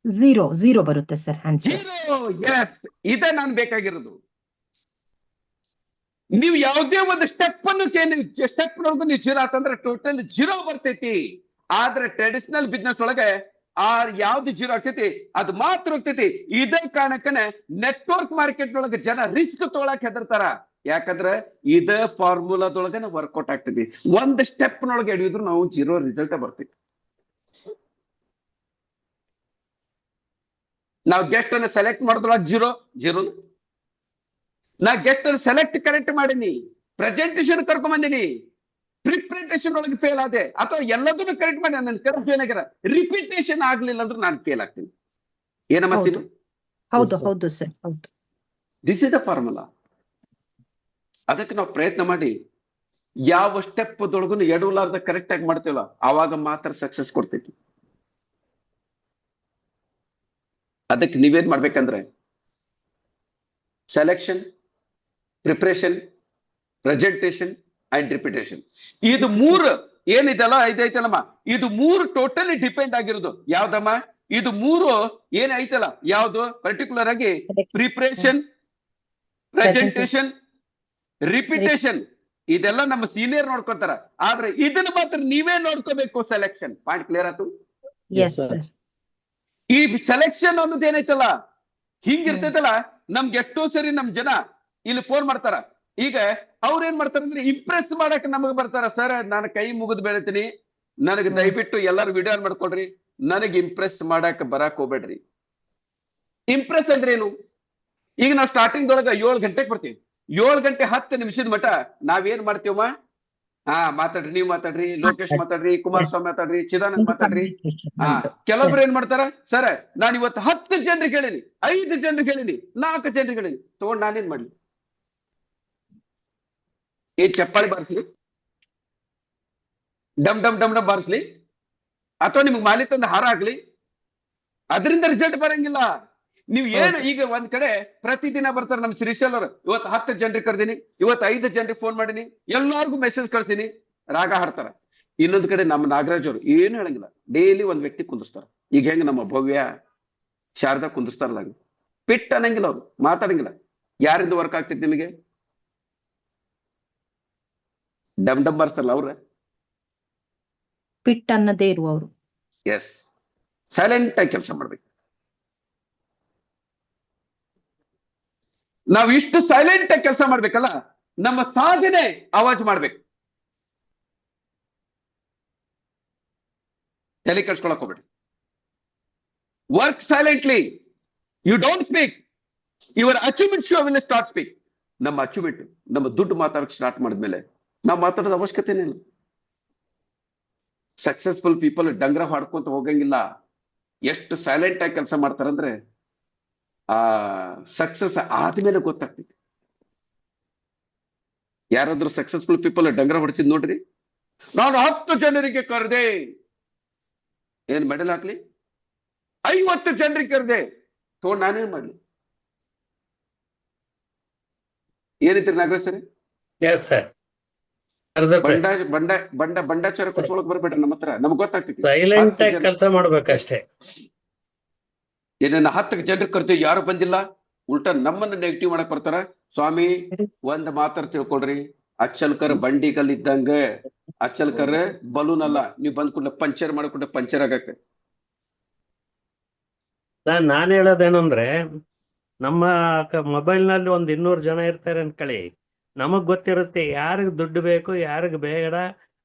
0 ಬರುತ್ತೆ ಸರ್ ಆನ್ಸರ್. 0. ಎಸ್, ಇದೇ ನಾನು ಬೇಕಾಗಿರೋದು. ನೀವು ಯಾವುದೇ ಒಂದು ಸ್ಟೆಪ್ ಒಳಗೂ ನೀವು 0 ಆತಂದ್ರೆ ಟೋಟಲ್ 0 ಬರ್ತೈತಿ. ಆದ್ರೆ ಟ್ರೆಡಿಷನಲ್ ಬಿಸ್ನೆಸ್ ಒಳಗೆ ಯಾವ್ದು 0 ಆಗ್ತೈತಿ ಅದು ಮಾತ್ರ ಹೋಗ್ತೈತಿ. ಇದೇ ಕಾರಣಕ್ಕನೆ ನೆಟ್ವರ್ಕ್ ಮಾರ್ಕೆಟ್ ಒಳಗೆ ಜನ ರಿಸ್ಕ್ ತಗೊಳಕ್ ಹೆದರ್ತಾರ. ಯಾಕಂದ್ರೆ ಇದೇ ಫಾರ್ಮುಲಾದೊಳಗೆ ವರ್ಕೌಟ್ ಆಗ್ತೈತಿ. ಒಂದು ಸ್ಟೆಪ್ ನೊಳಗೆ ಹಿಡಿದ್ರು ನಾವು 0 ರಿಸಲ್ಟ್ ಬರ್ತೈತಿ. ನಾವು ಗೆಸ್ಟ್ ಅನ್ನ ಸೆಲೆಕ್ಟ್ ಮಾಡಿದ್ರೊಳಗೆ 0. ನಾ ಗೆಸ್ಟ್ ಅನ್ನು ಸೆಲೆಕ್ಟ್ ಕರೆಕ್ಟ್ ಮಾಡೀನಿ, ಪ್ರೆಸೆಂಟೇಶನ್ ಕರ್ಕೊಂಡ್ ಬಂದಿನಿ, ಪ್ರಿಪ್ರೆಂಟೇಶನ್ ಒಳಗೆ ಫೇಲ್ ಆದೆ, ಅಥವಾ ಎಲ್ಲದನ್ನು ಕರೆಕ್ಟ್ ಮಾಡಿ ನನ್ನ ಕರೆಕ್ಟ್ ಆಗ್ಯಾರ, ರಿಪೀಟೇಷನ್ ಆಗ್ಲಿಲ್ಲ ಅಂದ್ರೆ ನಾನು ಫೇಲ್ ಆಗ್ತೀನಿ. ಏನಮ್ಮ ಸೀನು? ಹೌದು ಸರ್, ಹೌದು. This is the formula. ಅದಕ್ಕೆ ನಾವು ಪ್ರಯತ್ನ ಮಾಡಿ ಯಾವ ಸ್ಟೆಪ್ ದೊಳಗೂ ಎಡವಲಾರ್ದ ಕರೆಕ್ಟ್ ಆಗಿ ಮಾಡ್ತೀವಲ್ಲ ಆವಾಗ ಮಾತ್ರ ಸಕ್ಸಸ್ ಕೊಡ್ತೈತಿ. ಅದಕ್ಕೆ ನೀವೇನ್ ಮಾಡ್ಬೇಕಂದ್ರೆ selection, preparation, presentation and repetition, ಇದು 3 ಏನಿದೆಲ್ಲ ಇದೈತಲ್ಲಮ್ಮ, ಇದು 3 ಟೋಟಲಿ ಡಿಪೆಂಡ್ ಆಗಿರೋದು ಯಾವ್ದಮ್ಮ? ಇದು 3 ಏನೈತಲ್ಲ, ಯಾವ್ದು ಪರ್ಟಿಕ್ಯುಲರ್ ಆಗಿ ಪ್ರಿಪರೇಷನ್, ಪ್ರೆಸೆಂಟೇಷನ್, ರಿಪಿಟೇಷನ್, ಇದೆಲ್ಲ ನಮ್ಮ ಸೀನಿಯರ್ ನೋಡ್ಕೊತಾರ. ಆದ್ರೆ ಇದನ್ನ ಮಾತ್ರ ನೀವೇ ನೋಡ್ಕೋಬೇಕು. ಸೆಲೆಕ್ಷನ್ ಪಾಯಿಂಟ್ ಕ್ಲಿಯರ್ ಆಯ್ತು? ಈ ಸೆಲೆಕ್ಷನ್ ಅನ್ನೋದು ಏನೈತಲ್ಲ ಹಿಂಗಿರ್ತೈತಲ್ಲ, ನಮ್ಗೆ ಎಷ್ಟೋ ಸರಿ ನಮ್ ಜನ ಇಲ್ಲಿ ಫೋನ್ ಮಾಡ್ತಾರ. ಈಗ ಅವ್ರ ಏನ್ ಮಾಡ್ತಾರ ಅಂದ್ರೆ ಇಂಪ್ರೆಸ್ ಮಾಡಕ್ ನಮಗ್ ಬರ್ತಾರ. ಸರ್ ನಾನು ಕೈ ಮುಗಿದ್ ಬೆಳಿತೀನಿ, ನನಗೆ ದಯವಿಟ್ಟು ಎಲ್ಲಾರು ವಿಡಿಯೋ ಮಾಡ್ಕೊಡ್ರಿ, ನನಗೆ ಇಂಪ್ರೆಸ್ ಮಾಡಕ್ ಬರಾಕ್ ಹೋಗ್ಬೇಡ್ರಿ. ಇಂಪ್ರೆಸ್ ಅಂದ್ರೆ ಏನು? ಈಗ ನಾವು ಸ್ಟಾರ್ಟಿಂಗ್ ದೊಳಗ 7 ಗಂಟೆಗೆ ಬರ್ತೀವಿ. 7 ಗಂಟೆ 10 ನಿಮಿಷದ ಮಟ ನಾವೇನ್ ಮಾಡ್ತೀವಮ್ಮ? ಮಾತಾಡ್ರಿ, ನೀವ್ ಮಾತಾಡ್ರಿ, ಲೋಕೇಶ್ ಮಾತಾಡ್ರಿ, ಕುಮಾರಸ್ವಾಮಿ ಮಾತಾಡ್ರಿ, ಚಿದಾನಂದ್ ಮಾತಾಡ್ರಿ. ಕೆಲವೊಬ್ರು ಏನ್ ಮಾಡ್ತಾರ, ಸರ್ ನಾನ್ ಇವತ್ತು 10 ಜನರಿಗೆ ಹೇಳಿನಿ, 5 ಜನರಿಗೆ ಹೇಳಿನಿ, 4 ಜನರಿಗೆ ಹೇಳಿನಿ, ತಗೊಂಡ್ ನಾನೇನ್ ಮಾಡ್ಲಿ? ಚಪ್ಪಾಳಿ ಬಾರಿಸ್ಲಿ, ಡಮ್ ಡಮ್ ಡಮ್ ಡಮ್ ಬಾರಿಸ್ಲಿ, ಅಥವಾ ನಿಮ್ಗೆ ಮಾಲಿ ತಂದ ಹಾರ ಆಗ್ಲಿ, ಅದರಿಂದ ರಿಸಲ್ಟ್ ಬರಂಗಿಲ್ಲ. ನೀವ್ ಏನು ಈಗ ಒಂದ್ ಕಡೆ ಪ್ರತಿದಿನ ಬರ್ತಾರೆ ನಮ್ ಶ್ರೀಶೈಲ್ ಅವರು, ಇವತ್ತು 10 ಜನರಿಗೆ ಕರ್ದೀನಿ, ಇವತ್ತು 5 ಜನರಿಗೆ ಫೋನ್ ಮಾಡೀನಿ, ಎಲ್ಲಾರ್ಗು ಮೆಸೇಜ್ ಕಳ್ತೀನಿ, ರಾಗ ಹಾಡ್ತಾರ. ಇನ್ನೊಂದ್ ಕಡೆ ನಮ್ಮ ನಾಗರಾಜ್ ಅವರು ಏನು ಹೇಳಂಗಿಲ್ಲ, ಡೈಲಿ ಒಂದ್ ವ್ಯಕ್ತಿ ಕುಂದಿಸ್ತಾರ. ಈಗ ಹೆಂಗ್ ನಮ್ಮ ಭವ್ಯ, ಶಾರದಾ ಕುಂದಿಸ್ತಾರಲ್ಲ, ಪಿಟ್ ಅನ್ನಂಗಿಲ್ಲ, ಅವ್ರು ಮಾತಾಡಂಗಿಲ್ಲ. ಯಾರಿಂದ ವರ್ಕ್ ಆಗ್ತೈತಿ ನಿಮಗೆ? ಡಮ್ ಡಮ್ ಬಾರಿಸ್ತಾರಲ್ಲ ಅವ್ರ, ಪಿಟ್ ಅನ್ನದೇ ಇರುವವರು. ಎಸ್, ಸೈಲೆಂಟ್ ಆಗಿ ಕೆಲಸ ಮಾಡ್ಬೇಕು. ನಾವ್ ಇಷ್ಟು ಸೈಲೆಂಟ್ ಆಗಿ ಕೆಲಸ ಮಾಡ್ಬೇಕಲ್ಲ, ನಮ್ಮ ಸಾಧನೆ ಆವಾಜ್ ಮಾಡ್ಬೇಕು. ತಲೆ ಕೆಡ್ಸ್ಕೊಳಕ್ ಹೋಗ್ಬೇಡಿ. Work silently, you don't speak, your achievement show will start speak. ನಮ್ಮ ಅಚೀವ್ಮೆಂಟ್, ನಮ್ಮ ದುಡ್ಡು ಮಾತಾಡಕ್ ಸ್ಟಾರ್ಟ್ ಮಾಡಿದ್ಮೇಲೆ ನಾವು ಮಾತಾಡೋದ ಅವಶ್ಯಕತೆನೇ ಇಲ್ಲ. ಸಕ್ಸಸ್ಫುಲ್ ಪೀಪಲ್ ಡಂಗ್ರ ಹಾಡ್ಕೊಂತ ಹೋಗಂಗಿಲ್ಲ. ಎಷ್ಟು ಸೈಲೆಂಟ್ ಆಗಿ ಕೆಲಸ ಮಾಡ್ತಾರಂದ್ರೆ ಸಕ್ಸಸ್ ಆದ್ಮೇಲೆ ಗೊತ್ತಾಗ್ತೈತಿ. ಯಾರಾದ್ರೂ ಸಕ್ಸಸ್ಫುಲ್ ಪೀಪಲ್ ಡಂಗ್ರ ಹೊಡಿಸಿದ್ ನೋಡ್ರಿ, ನಾನು 10 ಜನರಿಗೆ ಕರೆದೆ, ಏನ್ ಮೆಡಲ್ ಹಾಕ್ಲಿ? 50 ಜನರಿಗೆ ಕರೆದೆ, ತಗೊಂಡ್ ನಾನೇನ್ ಮಾಡ್ಲಿ? ಏನೈತ್ರಿ ನಾಗರಾಜ್ ಸರ್? ಬಂಡಾಚಾರ ಕೊಚ್ಕೊಳಕ್ ಬರ್ಬೇಡ್ರಿ ನಮ್ಮ ಹತ್ರ, ನಮ್ಗೆ ಗೊತ್ತಾಗ್ತೈತಿ. ಸೈಲೆಂಟ್ ಆಗಿ ಕೆಲಸ ಮಾಡ್ಬೇಕಷ್ಟೇ. ಏನೇನ 10 ಜನರಿಗೆ ಕರ್ತೀವಿ, ಯಾರು ಬಂದಿಲ್ಲ, ಉಲ್ಟಾ ನಮ್ಮನ್ನ ನೆಗೆಟಿವ್ ಮಾಡಕ್ ಬರ್ತಾರ. ಸ್ವಾಮಿ ಒಂದ್ ಮಾತಾರ್ ತಿಳ್ಕೊಳ್ರಿ, ಅಚ್ಚಲ್ಕರ್ ಬಂಡಿಗಲ್ ಇದ್ದಂಗ, ಅಚ್ಚಲ್ಕರ್ ಬಲೂನ್ ಅಲ್ಲ, ನೀವು ಬಂದ್ ಕೂಡಲೇ ಪಂಚರ್ ಮಾಡ್ಕೊಂಡೆ ಪಂಚರ್ ಆಗಕ್ಕೆ. ನಾನ್ ಹೇಳೋದೇನಂದ್ರೆ, ನಮ್ಮ ಮೊಬೈಲ್ ನಲ್ಲಿ 200 ಜನ ಇರ್ತಾರೆ ಅನ್ಕೊಳ್ಳಿ, ನಮಗ್ ಗೊತ್ತಿರುತ್ತೆ ಯಾರಿಗ್ ದುಡ್ಡು ಬೇಕು, ಯಾರಿಗ್ ಬೇಡ,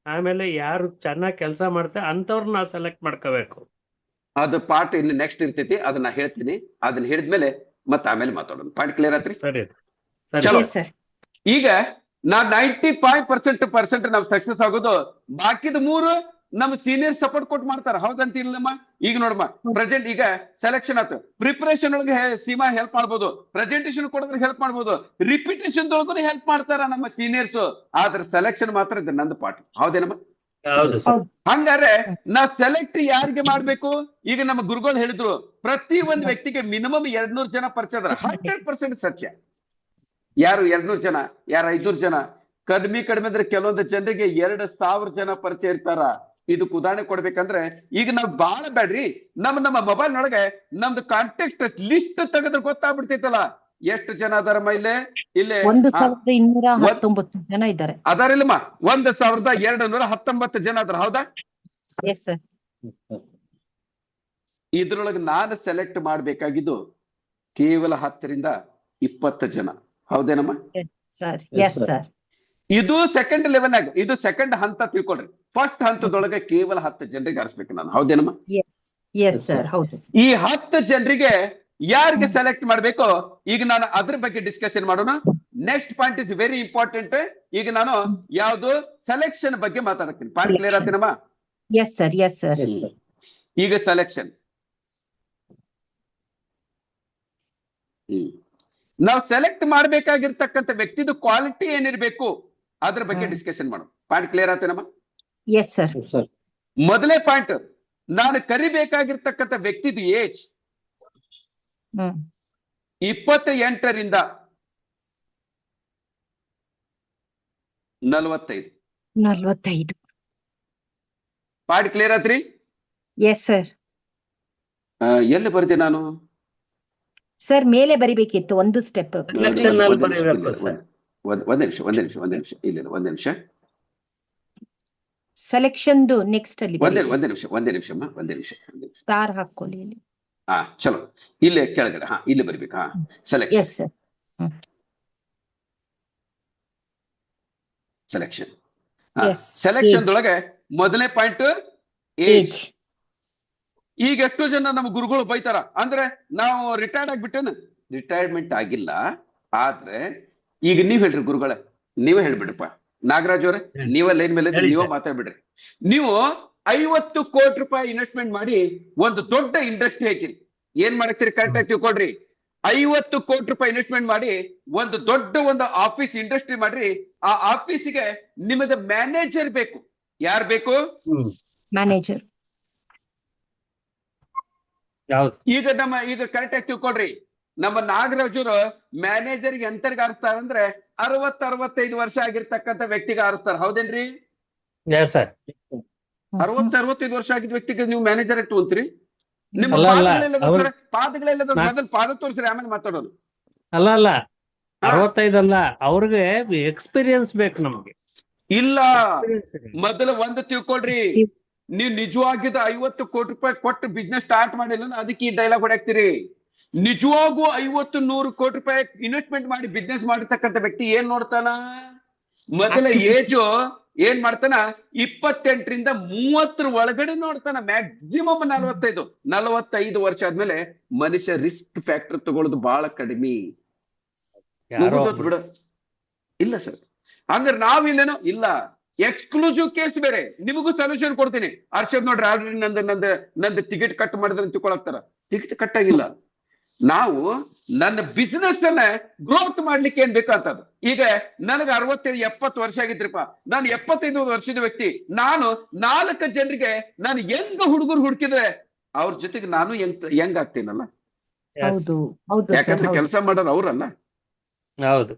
ಆಮೇಲೆ ಯಾರು ಚೆನ್ನಾಗಿ ಕೆಲಸ ಮಾಡ್ತಾರೆ ಅಂತವ್ರನ್ನ ನಾವು ಸೆಲೆಕ್ಟ್ ಮಾಡ್ಕೋಬೇಕು. ಅದು ಪಾರ್ಟ್ ಇನ್ನು ನೆಕ್ಸ್ಟ್ ಇರ್ತೈತಿ, ಅದನ್ನ ಹೇಳ್ತೀನಿ. ಅದನ್ನ ಹೇಳಿದ್ಮೇಲೆ ಮತ್ತೆ ಆಮೇಲೆ ಮಾತಾಡೋಣ. ಪಾಯಿಂಟ್ ಕ್ಲಿಯರ್ ಆತ್ರಿ? ಸರಿ ಚಲೋ. ಈಗ ನಾ 95% ನಾವ್ ಸಕ್ಸಸ್ ಆಗೋದು, ಬಾಕಿದ 3 ನಮ್ ಸೀನಿಯರ್ ಸಪೋರ್ಟ್ ಕೊಟ್ಟು ಮಾಡ್ತಾರ. ಹೌದಂತ ಇಲ್ಲಮ್ಮ? ಈಗ ನೋಡಮ್ಮ, ಪ್ರೆಸೆಂಟ್ ಈಗ ಸೆಲೆಕ್ಷನ್ ಆಯ್ತು, ಪ್ರಿಪರೇಷನ್ ಒಳಗೆ ಸೀಮಾ ಹೆಲ್ಪ್ ಮಾಡ್ಬೋದು, ಪ್ರೆಸೆಂಟೇಶನ್ ಕೊಡೋದ್ರೆ ಹೆಲ್ಪ್ ಮಾಡ್ಬೋದು, ರಿಪಿಟೇಷನ್ ಒಳಗೂ ಹೆಲ್ಪ್ ಮಾಡ್ತಾರ ನಮ್ಮ ಸೀನಿಯರ್ಸ್. ಆದ್ರೆ ಸೆಲೆಕ್ಷನ್ ಮಾತ್ರ ಇದು ನಂದು ಪಾರ್ಟ್. ಹೌದೇನಮ್ಮ? ಹಂಗಾರೆ ನಾ ಸೆಲೆಕ್ಟ್ ಯಾರಿಗೆ ಮಾಡ್ಬೇಕು? ಈಗ ನಮ್ಮ ಗುರುಗಳು ಹೇಳಿದ್ರು, ಪ್ರತಿ ಒಂದ್ ವ್ಯಕ್ತಿಗೆ ಮಿನಿಮಮ್ 200 ಜನ ಪರಿಚಯ ಅದಾರ. 100% ಸತ್ಯ. ಯಾರು 200 ಜನ, ಯಾರು 500 ಜನ? ಕಡಿಮೆ ಅಂದ್ರೆ ಕೆಲವೊಂದು ಜನರಿಗೆ 2000 ಜನ ಪರಿಚಯ ಇರ್ತಾರ. ಇದಕ್ಕೆ ಉದಾಹರಣೆ ಕೊಡ್ಬೇಕಂದ್ರೆ ಈಗ ನಾವ್ ಬಾಳ ಬ್ಯಾಡ್ರಿ ನಮ್ಮ ಮೊಬೈಲ್ ನೊಳಗೆ ನಮ್ದು ಕಾಂಟ್ಯಾಕ್ಟ್ ಲಿಸ್ಟ್ ತೆಗೆದ್ರೆ ಗೊತ್ತಾಗ್ಬಿಡ್ತೈತಲ್ಲ ಎಷ್ಟು ಜನ ಅದಾರ ಮೈಲೆ ಇಲ್ಲೇ 1219 ಜನ ಇದ್ದಾರೆ. ಅದಾರಿಲ್ಲಮ್ಮ 1219 ಜನ ಅದಾರ. ಹೌದಾ? Yes sir. ಇದ್ರೊಳಗೆ ನಾನು ಸೆಲೆಕ್ಟ್ ಮಾಡ್ಬೇಕಾಗಿದ್ದು ಕೇವಲ 10 ರಿಂದ 20 ಜನ. ಹೌದೇನಮ್ಮ? Sir yes sir. ಇದು ಸೆಕೆಂಡ್ ಲೆವೆಲ್ ಆಗ, ಇದು ಸೆಕೆಂಡ್ ಹಂತ ತಿಳ್ಕೊಳ್ರಿ. ಫಸ್ಟ್ ಹಂತದೊಳಗೆ ಕೇವಲ 10 ಜನರಿಗೆ ಆರಿಸ್ಬೇಕು ನಾನು. ಹೌದೇನಮ್ಮ? Yes sir. ಹೌದು. ಈ 10 ಜನರಿಗೆ ಯಾರಿಗೆ ಸೆಲೆಕ್ಟ್ ಮಾಡ್ಬೇಕು ಈಗ ನಾನು ಅದ್ರ ಬಗ್ಗೆ ಡಿಸ್ಕಷನ್ ಮಾಡೋಣ. Next point is very important. ಈಗ ನಾನು ಯಾವ್ದು ಸೆಲೆಕ್ಷನ್ ಬಗ್ಗೆ ಮಾತಾಡ್ತೀನಿ. ಪಾಯಿಂಟ್ ಕ್ಲಿಯರ್ ಆಗ್ತೀನಮ್ಮ? Yes sir. Yes sir. ಈಗ ಸೆಲೆಕ್ಷನ್ ನಾವು ಸೆಲೆಕ್ಟ್ ಮಾಡ್ಬೇಕಾಗಿರ್ತಕ್ಕಂಥ ವ್ಯಕ್ತಿದು ಕ್ವಾಲಿಟಿ ಏನಿರ್ಬೇಕು ಅದ್ರ ಬಗ್ಗೆ ಡಿಸ್ಕಷನ್ ಮಾಡೋಣ. ಪಾಯಿಂಟ್ ಕ್ಲಿಯರ್ ಆಗ್ತೇನಮ್ಮ? Yes sir. ಮೊದಲೇ ಪಾಯಿಂಟ್, ನಾನು ಕರಿಬೇಕಾಗಿರ್ತಕ್ಕಂಥ ವ್ಯಕ್ತಿದು ಏಜ್ 28 ರಿಂದ 45. ಪಾಯಿಂಟ್ ಕ್ಲಿಯರ್ ಆತ್ರಿ? Yes sir. ಎಲ್ಲಿ ಬರ್ದೆ ನಾನು ಸರ್? ಮೇಲೆ ಬರಿಬೇಕಿತ್ತು ಒಂದು ಸ್ಟೆಪ್. ಒಂದ್ ನಿಮಿಷ ಇಲ್ಲ. ಸೆಲೆಕ್ಷನ್ ನೆಕ್ಸ್ಟ್ ಅಲ್ಲಿ ಒಂದೇ ನಿಮಿಷ ಸ್ಟಾರ್ ಹಾಕೊಳ್ಳಿ ಇಲ್ಲಿ. ಚಲೋ, ಇಲ್ಲೇ ಕೆಳಗಡೆ ಇಲ್ಲಿ ಬರ್ಬೇಕು. ಸೆಲೆಕ್ಷನ್. S sir. ಸೆಲೆಕ್ಷನ್ ಒಳಗೆ ಮೊದಲನೇ ಪಾಯಿಂಟ್ ಏಜ್. ಈಗ ಎಷ್ಟೋ ಜನ ನಮ್ಮ ಗುರುಗಳು ಬೈತಾರ ಅಂದ್ರೆ ನಾವು ರಿಟೈರ್ಡ್ ಆಗ್ಬಿಟ್ಟೇನು? ರಿಟೈರ್ಮೆಂಟ್ ಆಗಿಲ್ಲ. ಆದ್ರೆ ಈಗ ನೀವ್ ಹೇಳ್ರಿ ಗುರುಗಳೇ, ನೀವೇ ಹೇಳ್ಬಿಡ್ರಪ್ಪ. ನಾಗರಾಜ್ ಅವ್ರೆ, ನೀವೇ ಲೈನ್ ಮೇಲೆ ನೀವೇ ಮಾತಾಡ್ಬಿಡ್ರಿ. ನೀವು 50 ಕೋಟಿ ರೂಪಾಯಿ ಇನ್ವೆಸ್ಟ್ಮೆಂಟ್ ಮಾಡಿ ಒಂದು ದೊಡ್ಡ ಇಂಡಸ್ಟ್ರಿ ಹಾಕಿರಿ. ಏನ್ ಮಾಡ್ತೀರಿ ಕರೆಕ್ಟ್ ಆಗಿ ತಿಳ್ಕೊಡ್ರಿ. 50 ಕೋಟಿ ರೂಪಾಯಿ ಇನ್ವೆಸ್ಟ್ಮೆಂಟ್ ಮಾಡಿ ಒಂದು ದೊಡ್ಡ ಆಫೀಸ್ ಇಂಡಸ್ಟ್ರಿ ಮಾಡ್ರಿ. ಆ ಆಫೀಸಿಗೆ ನಿಮಗೆ ಮ್ಯಾನೇಜರ್ ಬೇಕು. ಯಾರು ಬೇಕು? ಮ್ಯಾನೇಜರ್. ಈಗ ಕರೆಕ್ಟ್ ಆಗಿ ತಿಳ್ಕೊಡ್ರಿ. ನಮ್ಮ ನಾಗರಾಜರು ಮ್ಯಾನೇಜರ್ಗೆ ಎಂತರ್ಗೆ ಆರಿಸ್ತಾರ ಅಂದ್ರೆ 60-65 ವರ್ಷ ಆಗಿರ್ತಕ್ಕಂಥ ವ್ಯಕ್ತಿಗೆ ಆರಿಸ್ತಾರ. ಹೌದೇನ್ರಿ? 60-65 ವರ್ಷ ಆಗಿದ ವ್ಯಕ್ತಿಗೆ ನೀವು ಮ್ಯಾನೇಜರ್ ಇಟ್ಟು ನಿಮ್ಮ ಪಾದಗಳೆಲ್ಲ ಮೊದಲು ಪಾದ ತೋರಿಸ್ರಿ, ಆಮೇಲೆ ಮಾತಾಡೋದು. ಅಲ್ಲ 65 ಅಲ್ಲ, ಅವ್ರಿಗೆ ಎಕ್ಸ್ಪೀರಿಯನ್ಸ್ ಬೇಕು ನಮ್ಗೆ. ಇಲ್ಲ, ಮೊದಲು ಒಂದು ತಿಳ್ಕೊಳ್ರಿ. ನೀವು ನಿಜವಾಗಿದ್ದ 50 ಕೋಟಿ ರೂಪಾಯಿ ಕೊಟ್ಟು ಬಿಸ್ನೆಸ್ ಸ್ಟಾರ್ಟ್ ಮಾಡಿಲ್ಲ ಅದಕ್ಕೆ ಈ ಡೈಲಾಗ್ ಹೊಡ್ಯಾಕ್ತಿರಿ. ನಿಜವಾಗೂ 50-100 ಕೋಟಿ ರೂಪಾಯಿ ಇನ್ವೆಸ್ಟ್ಮೆಂಟ್ ಮಾಡಿ ಬಿಸ್ನೆಸ್ ಮಾಡಿರ್ತಕ್ಕಂಥ ವ್ಯಕ್ತಿ ಏನ್ ನೋಡ್ತಾನ? ಮೊದಲ ಏಜು ಏನ್ ಮಾಡ್ತಾನ? 28 ರಿಂದ 30 ಒಳಗಡೆ ನೋಡ್ತಾನ. ಮ್ಯಾಕ್ಸಿಮಮ್ 45 ವರ್ಷ ಆದ್ಮೇಲೆ ಮನುಷ್ಯ ರಿಸ್ಕ್ ಫ್ಯಾಕ್ಟರ್ ತಗೊಳ್ಳೋದು ಬಹಳ ಕಡಿಮೆ. ಬಿಡ ಇಲ್ಲ ಸರ್, ಹಂಗಾರೆ ನಾವಿಲ್ಲೇನೋ ಇಲ್ಲ. ಎಕ್ಸ್ಕ್ಲೂಸಿವ್ ಕೇಸ್ ಬೇರೆ. ನಿಮಗೂ ಸೊಲ್ಯೂಷನ್ ಕೊಡ್ತೀನಿ. ಅರ್ಷದ್ ನೋಡ್ರಿ, ಆಲ್ರೆಡಿ ನಂದು ಟಿಕೆಟ್ ಕಟ್ ಮಾಡಿದ್ರೆ ತಿಳ್ಕೊಳಕ್ತಾರ. ಟಿಕೆಟ್ ಕಟ್ ಆಗಿಲ್ಲ. ನಾವು ನನ್ನ ಬಿಸ್ನೆಸ್ ಅನ್ನ ಗ್ರೋತ್ ಮಾಡ್ಲಿಕ್ಕೆ ಏನ್ ಬೇಕಂತದ್ದು. ಈಗ ನನಗೆ 65-70 ವರ್ಷ ಆಗಿದ್ರಿಪ್ಪ, ನಾನು 75 ವರ್ಷದ ವ್ಯಕ್ತಿ. ನಾನು 4 ಜನರಿಗೆ ನಾನು ಹುಡುಗರು ಹುಡುಕಿದ್ರೆ ಅವ್ರ ಜೊತೆಗೆ ನಾನು ಹೆಂಗ್ ಆಗ್ತೀನಲ್ಲ. ಯಾಕಂದ್ರೆ ಕೆಲಸ ಮಾಡೋರು ಅವ್ರಲ್ಲ. ಹೌದು.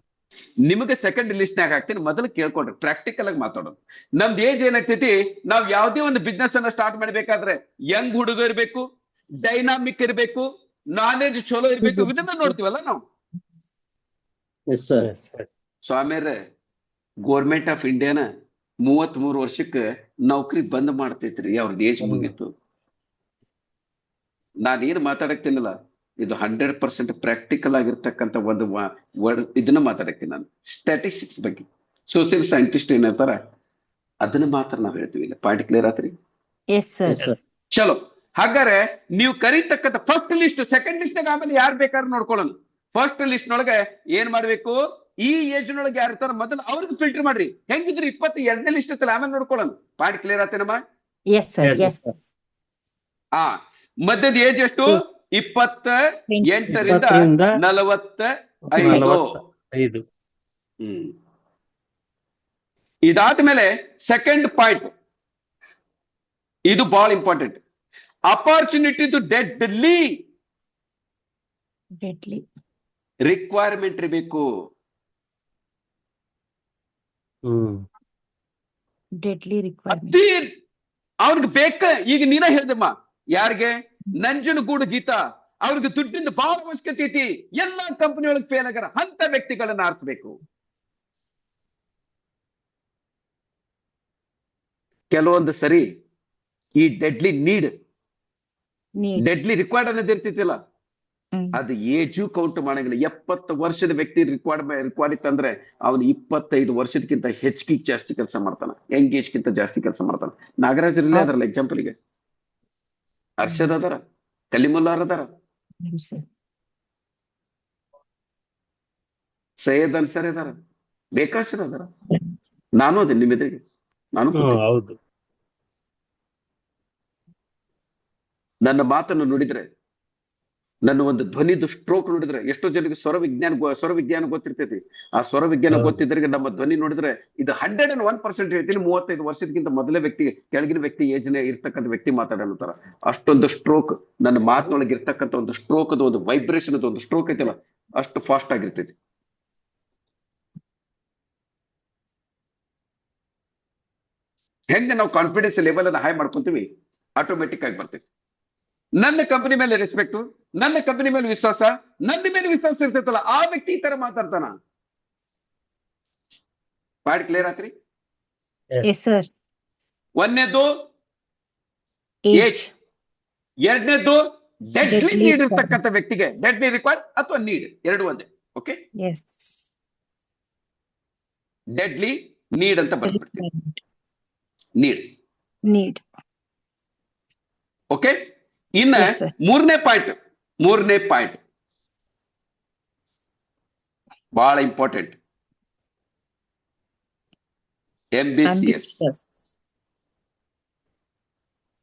ನಿಮಗೆ ಸೆಕೆಂಡ್ ಲಿಸ್ಟ್ ನಾಗ ಹಾಕ್ತೀನಿ. ಮೊದಲು ಕೇಳ್ಕೊಡ್ರಿ, ಪ್ರಾಕ್ಟಿಕಲ್ ಆಗಿ ಮಾತಾಡೋದು. ನಮ್ದು ಏಜ್ ಏನಾಗ್ತೈತಿ, ನಾವ್ ಯಾವ್ದೇ ಒಂದು ಬಿಸ್ನೆಸ್ ಅನ್ನ ಸ್ಟಾರ್ಟ್ ಮಾಡ್ಬೇಕಾದ್ರೆ ಯಂಗ್ ಹುಡುಗ ಇರ್ಬೇಕು, ಡೈನಾಮಿಕ್ ಇರ್ಬೇಕು, ನಾಲೆಜ್ ಚಲೋ ಇರ್ಬೇಕು. ಇದನ್ನ ನೋಡ್ತೀವಲ್ಲ ನಾವು. ಸ್ವಾಮಿಯರ ಗೋರ್ಮೆಂಟ್ ಆಫ್ ಇಂಡಿಯಾನ 33 ವರ್ಷಕ್ಕೆ ನೌಕರಿ ಬಂದ್ ಮಾಡ್ತೈತ್ರಿ. ಅವ್ರದ್ದು ಏಜ್ ಮುಗೀತು. ನಾನೇನು ಮಾತಾಡಕ್ತೀನಲ್ಲ, ಇದು 100% ಪ್ರಾಕ್ಟಿಕಲ್ ಆಗಿರ್ತಕ್ಕಂಥ ಒಂದು ಇದನ್ನ ಮಾತಾಡಕ್ತೀನಿ ನಾನು. ಸ್ಟ್ಯಾಟಿಸ್ಟಿಕ್ಸ್ ಬಗ್ಗೆ ಸೋಷಿಯಲ್ ಸೈಂಟಿಸ್ಟ್ ಏನಿರ್ತಾರ ಅದನ್ನ ಮಾತ್ರ ನಾವ್ ಹೇಳ್ತೀವಿ. ಇಲ್ಲ ಪಾಯಿಂಟ್ ಕ್ಲಿಯರ್ ಆತ್ರಿ? ಚಲೋ, ಹಾಗಾದ್ರೆ ನೀವು ಕರೀತಕ್ಕಂಥ ಫಸ್ಟ್ ಲಿಸ್ಟ್, ಸೆಕೆಂಡ್ ಲಿಸ್ಟ್ ಆಮೇಲೆ ಯಾರು ಬೇಕಾದ್ರೂ ನೋಡ್ಕೊಳ್ಳೋಣ. ಫಸ್ಟ್ ಲಿಸ್ಟ್ ನೊಳಗೆ ಏನ್ ಮಾಡ್ಬೇಕು? ಈ ಏಜ್ ನೊಳಗೆ ಯಾರು ಇರ್ತಾರ ಮೊದಲು ಅವ್ರಿಗೆ ಫಿಲ್ಟರ್ ಮಾಡ್ರಿ. ಹೆಂಗಿದ್ರು 22ನೇ ಲಿಸ್ಟ್ ಇತ್ತಲ್ಲ, ಆಮೇಲೆ ನೋಡ್ಕೊಳ್ಳೋಣ. ಪಾಯಿಂಟ್ ಕ್ಲಿಯರ್ ಆತೇನಮ್ಮ? ಮಧ್ಯದ ಏಜ್ ಎಷ್ಟು? 28 ರಿಂದ 45. ಇದಾದ್ಮೇಲೆ ಸೆಕೆಂಡ್ ಪಾಯಿಂಟ್, ಇದು ಬಹಳ important. Opportunity to deadly requirement ಇರಬೇಕು. ಅವ್ರಿಗೆ ಬೇಕ. ಈಗ ನೀನ ಹೇಳ್ದಮ್ಮ, ಯಾರಿಗೆ? ನಂಜನಗೂಡು ಗೀತಾ, ಅವ್ರಿಗೆ ದುಡ್ಡಿಂದ ಬಹಳ ಅವಶ್ಯಕತೆ ಐತಿ, ಎಲ್ಲಾ ಕಂಪನಿ ಒಳಗೆ ಫೇಲ್ ಆಗ್ಯಾರ, ಅಂತ ವ್ಯಕ್ತಿಗಳನ್ನ ಆರಿಸ್ಬೇಕು. ಕೆಲವೊಂದು ಸರಿ ಈ ಡೆಡ್ಲಿ ಡೆಡ್ಲಿ ರಿಕ್ವೈರ್ಡ್ ಅನ್ನೋದು ಇರ್ತಿತ್ತಿಲ್ಲ, ಅದು ಏಜು ಕೌಂಟ್ ಮಾಡಂಗಿಲ್ಲ. 70 ವರ್ಷದ ವ್ಯಕ್ತಿ ರಿಕ್ವೈರ್ಡ್ ಇತ್ತಂದ್ರೆ ಅವನು 25 ವರ್ಷದಕ್ಕಿಂತ ಹೆಚ್ಚಿಗೆ ಜಾಸ್ತಿ ಕೆಲಸ ಮಾಡ್ತಾನ, ಎಂಗೇಜ್ಗಿಂತ ಜಾಸ್ತಿ ಕೆಲಸ ಮಾಡ್ತಾನ. ನಾಗರಾಜ್ ಇರಲೇ ಅದಾರಲ್ಲ ಎಕ್ಸಾಂಪಲ್ಗೆ, ಅರ್ಷದ್ ಅದಾರ, ಕಲಿಮುಲ್ಲಾರ್ ಅದಾರ, ಸೈಯದ್ ಅನ್ಸರ್ ಅದಾರ, ಬೇಕಾಶ್ರ ಅದಾರ. ನಾನು ಅದೇ ನಿಮ್ಮ ಎದುರಿಗೆ ನಾನು ಹೌದು. ನನ್ನ ಮಾತನ್ನು ನೋಡಿದ್ರೆ, ನನ್ನ ಒಂದು ಧ್ವನಿದು ಸ್ಟ್ರೋಕ್ ನೋಡಿದ್ರೆ, ಎಷ್ಟೋ ಜನಕ್ಕೆ ಸ್ವರ ವಿಜ್ಞಾನ ಗೊತ್ತಿರ್ತೈತಿ. ಆ ಸ್ವರ ವಿಜ್ಞಾನ ಗೊತ್ತಿದ್ರೆ ನಮ್ಮ ಧ್ವನಿ ನೋಡಿದ್ರೆ ಇದು 101% ಹೇಳ್ತೀನಿ. 35 ವರ್ಷಕ್ಕಿಂತ ಮೊದಲೇ ವ್ಯಕ್ತಿ, ಕೆಳಗಿನ ವ್ಯಕ್ತಿ ಏಜ್ನ ಇರ್ತಕ್ಕಂಥ ವ್ಯಕ್ತಿ ಮಾತಾಡೋತಾರ. ಅಷ್ಟೊಂದು ಸ್ಟ್ರೋಕ್ ನನ್ನ ಮಾತಿನೊಳಗೆ ಇರ್ತಕ್ಕಂಥ ಒಂದು ಸ್ಟ್ರೋಕ್, ಅದು ಒಂದು ವೈಬ್ರೇಷನ್, ಅದು ಒಂದು ಸ್ಟ್ರೋಕ್ ಐತಲ್ಲ, ಅಷ್ಟು ಫಾಸ್ಟ್ ಆಗಿರ್ತೈತಿ. ಹೆಂಗೆ ನಾವು ಕಾನ್ಫಿಡೆನ್ಸ್ ಲೆವೆಲ್ ಅನ್ನ ಹೈ ಮಾಡ್ಕೊಂತೀವಿ, ಆಟೋಮೆಟಿಕ್ ಆಗಿ ಬರ್ತೈತಿ. ನನ್ನ ಕಂಪನಿ ಮೇಲೆ ರೆಸ್ಪೆಕ್ಟ್, ನನ್ನ ಕಂಪನಿ ಮೇಲೆ ವಿಶ್ವಾಸ, ನನ್ನ ಮೇಲೆ ವಿಶ್ವಾಸ ಇರ್ತೈತಲ್ಲ, ಆ ವ್ಯಕ್ತಿ ಈ ತರ ಮಾತಾಡ್ತಾನ. ಪಾಯಿಂಟ್ ಕ್ಲಿಯರ್ ಆತ್ರಿ? ಒಂದನೇದು ಏಜ್, ಎರಡನೇದು ಡೆಡ್ಲಿ ನೀಡ್ ಇರ್ತಕ್ಕಂಥ ವ್ಯಕ್ತಿಗೆ ಡೆಡ್ಲಿ ರಿಕ್ವೈರ್ಡ್ ಅಥವಾ ನೀಡ್ ಎರಡು ಒಂದೇ. ಓಕೆ, ಡೆಡ್ಲಿ ನೀಡ್ ಅಂತ ಬರ್ಬಿಡ್ತೀವಿ. Need okay. ಇನ್ನ ಮೂರನೇ ಪಾಯಿಂಟ್ ಬಹಳ ಇಂಪಾರ್ಟೆಂಟ್, ಎಂಬಿಸಿಎಸ್.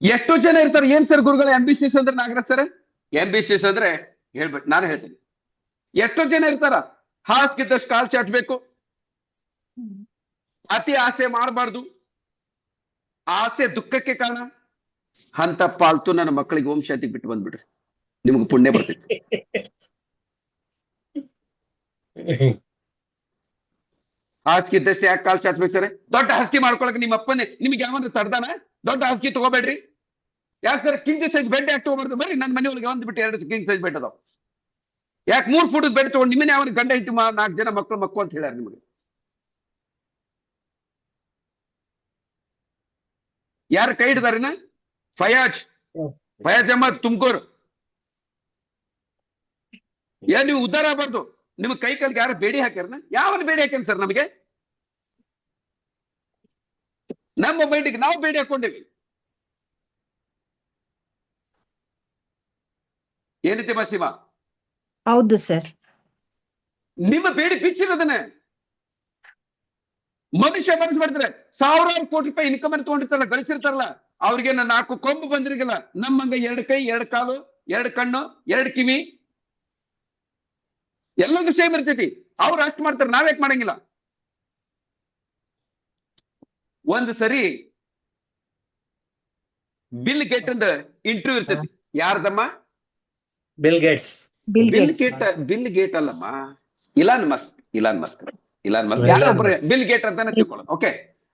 ಎಷ್ಟೋ ಜನ ಇರ್ತಾರೆ, ಏನ್ ಸರ್ ಗುರುಗಳ ಎಂಬಿಸಿಎಸ್ ಅಂದ್ರೆ? ನಾಗರಾಜ್ ಸರ್, ಎಂಬಿಸಿಎಸ್ ಅಂದ್ರೆ ಹೇಳ್ಬೇಕು, ನಾನು ಹೇಳ್ತೀನಿ. ಎಷ್ಟೋ ಜನ ಇರ್ತಾರ, ಹಾಸ್ಗಿದ್ದಷ್ಟು ಕಾಲ್ ಚಾಚಬೇಕು, ಅತಿ ಆಸೆ ಮಾಡಬಾರ್ದು, ಆಸೆ ದುಃಖಕ್ಕೆ ಕಾರಣ. ಅಂತ ಪಾಲ್ತು ನನ್ನ ಮಕ್ಕಳಿಗೆ ಓಂ ಶಾಂತಿಗೆ ಬಿಟ್ಟು ಬಂದ್ಬಿಡ್ರಿ, ನಿಮ್ಗೆ ಪುಣ್ಯ ಬರ್ತೈತಿ. ಹಾಸಿಗೆ ಇದ್ದಷ್ಟು ಯಾಕೆ ಕಾಲ್ ಚಾಚ್ಬೇಕು ಸರ್? ದೊಡ್ಡ ಹಾಸಿಗೆ ಮಾಡ್ಕೊಳಕ್ ನಿಮ್ಮ ಅಪ್ಪನೇ ನಿಮ್ಗೆ ಯಾವಂದ್ರೆ ತಡ್ದಾನ? ದೊಡ್ಡ ಹಾಸಿಗೆ ತಗೋಬೇಡ್ರಿ. ಯಾಕೆ ಸರ್ ಕಿಂಗ್ ಸೈಜ್ ಬೆಡ್ ಯಾಕೆ ತಗೋಬಾರ್ದು? ಬರ್ರಿ ನನ್ನ ಮನೆಯೊಳಗೆ ಒಂದ್ಬಿಟ್ಟು 2 ಕಿಂಗ್ ಸೈಜ್ ಬೆಡ್ ಅದಾವ. ಯಾಕೆ 3 ಫುಟ್ ಬೆಡ್ ತಗೊಂಡು ನಿಮ್ಮನ್ನ ಯಾವ ಗಂಡ ಇಟ್ಟು 4 ಜನ ಮಕ್ಕಳು ಅಂತ ಹೇಳ್ಯಾರ ನಿಮ್ಗೆ? ಯಾರು ಕೈ ಹಿಡ್ದಾರಿನ? ಫಯಾಜ್ ಅಹಮದ್ ತುಮಕೂರು. ನೀವು ಉದ್ಧಾರ ಆಗಬಾರ್ದು, ನಿಮ್ ಕೈ ಕಾಲಿಗೆ ಯಾರು ಬೇಡಿ ಹಾಕ್ಯಾರನ? ಯಾವ ಬೇಡಿ ಹಾಕ್ಯಾನ ಸರ್? ನಮಗೆ ನಮ್ಮ ಮೈಂಡಿಗೆ ನಾವು ಬೇಡಿ ಹಾಕೊಂಡಿವಿ. ಏನೈತಿ ಮಸೀಮಾ? ಹೌದು ಸರ್, ನಿಮ್ಮ ಬೇಡಿ ಬಿಚ್ಚಿರೋದನ್ನೇ. ಮನುಷ್ಯ ಮನಸ್ಸು ಮಾಡಿದ್ರೆ 1000 ಕೋಟಿ ರೂಪಾಯಿ ಇನ್ಕಮ್ ಅನ್ನು ತಗೊಂಡಿರ್ತಾರಲ್ಲ, ಗಳಿಸಿರ್ತಾರಲ್ಲ, ಅವ್ರಿಗೆ 4 ಕೊಂಬು ಬಂದಿರಗಿಲ್ಲ. ನಮ್ಮಂಗ 2 ಕೈ, 2 ಕಾಲು, 2 ಕಣ್ಣು, 2 ಕಿವಿ, ಎಲ್ಲೊಂದು ಸೇಮ್ ಇರ್ತೈತಿ. ಅವ್ರು ಅಷ್ಟು ಮಾಡ್ತಾರೆ, ನಾವ್ಯಾಕೆ ಮಾಡಂಗಿಲ್ಲ? ಒಂದು ಸರಿ ಬಿಲ್ ಗೇಟ್ ಅಂದ ಇಂಟರ್ವ್ಯೂ ಇರ್ತೈತಿ. ಯಾರ್ದಮ್ಮ? Bill Gates. ಬಿಲ್ ಗೇಟ್ ಅಲ್ಲಮ್ಮ, ಇಲಾನ್ ಮಸ್ಕ್ ಯಾರೊಬ್ಬರು ಬಿಲ್ ಗೇಟ್ ಅಂತಾನೆ ತಿಳ್ಕೊಳ್ಳೋದು. ಓಕೆ,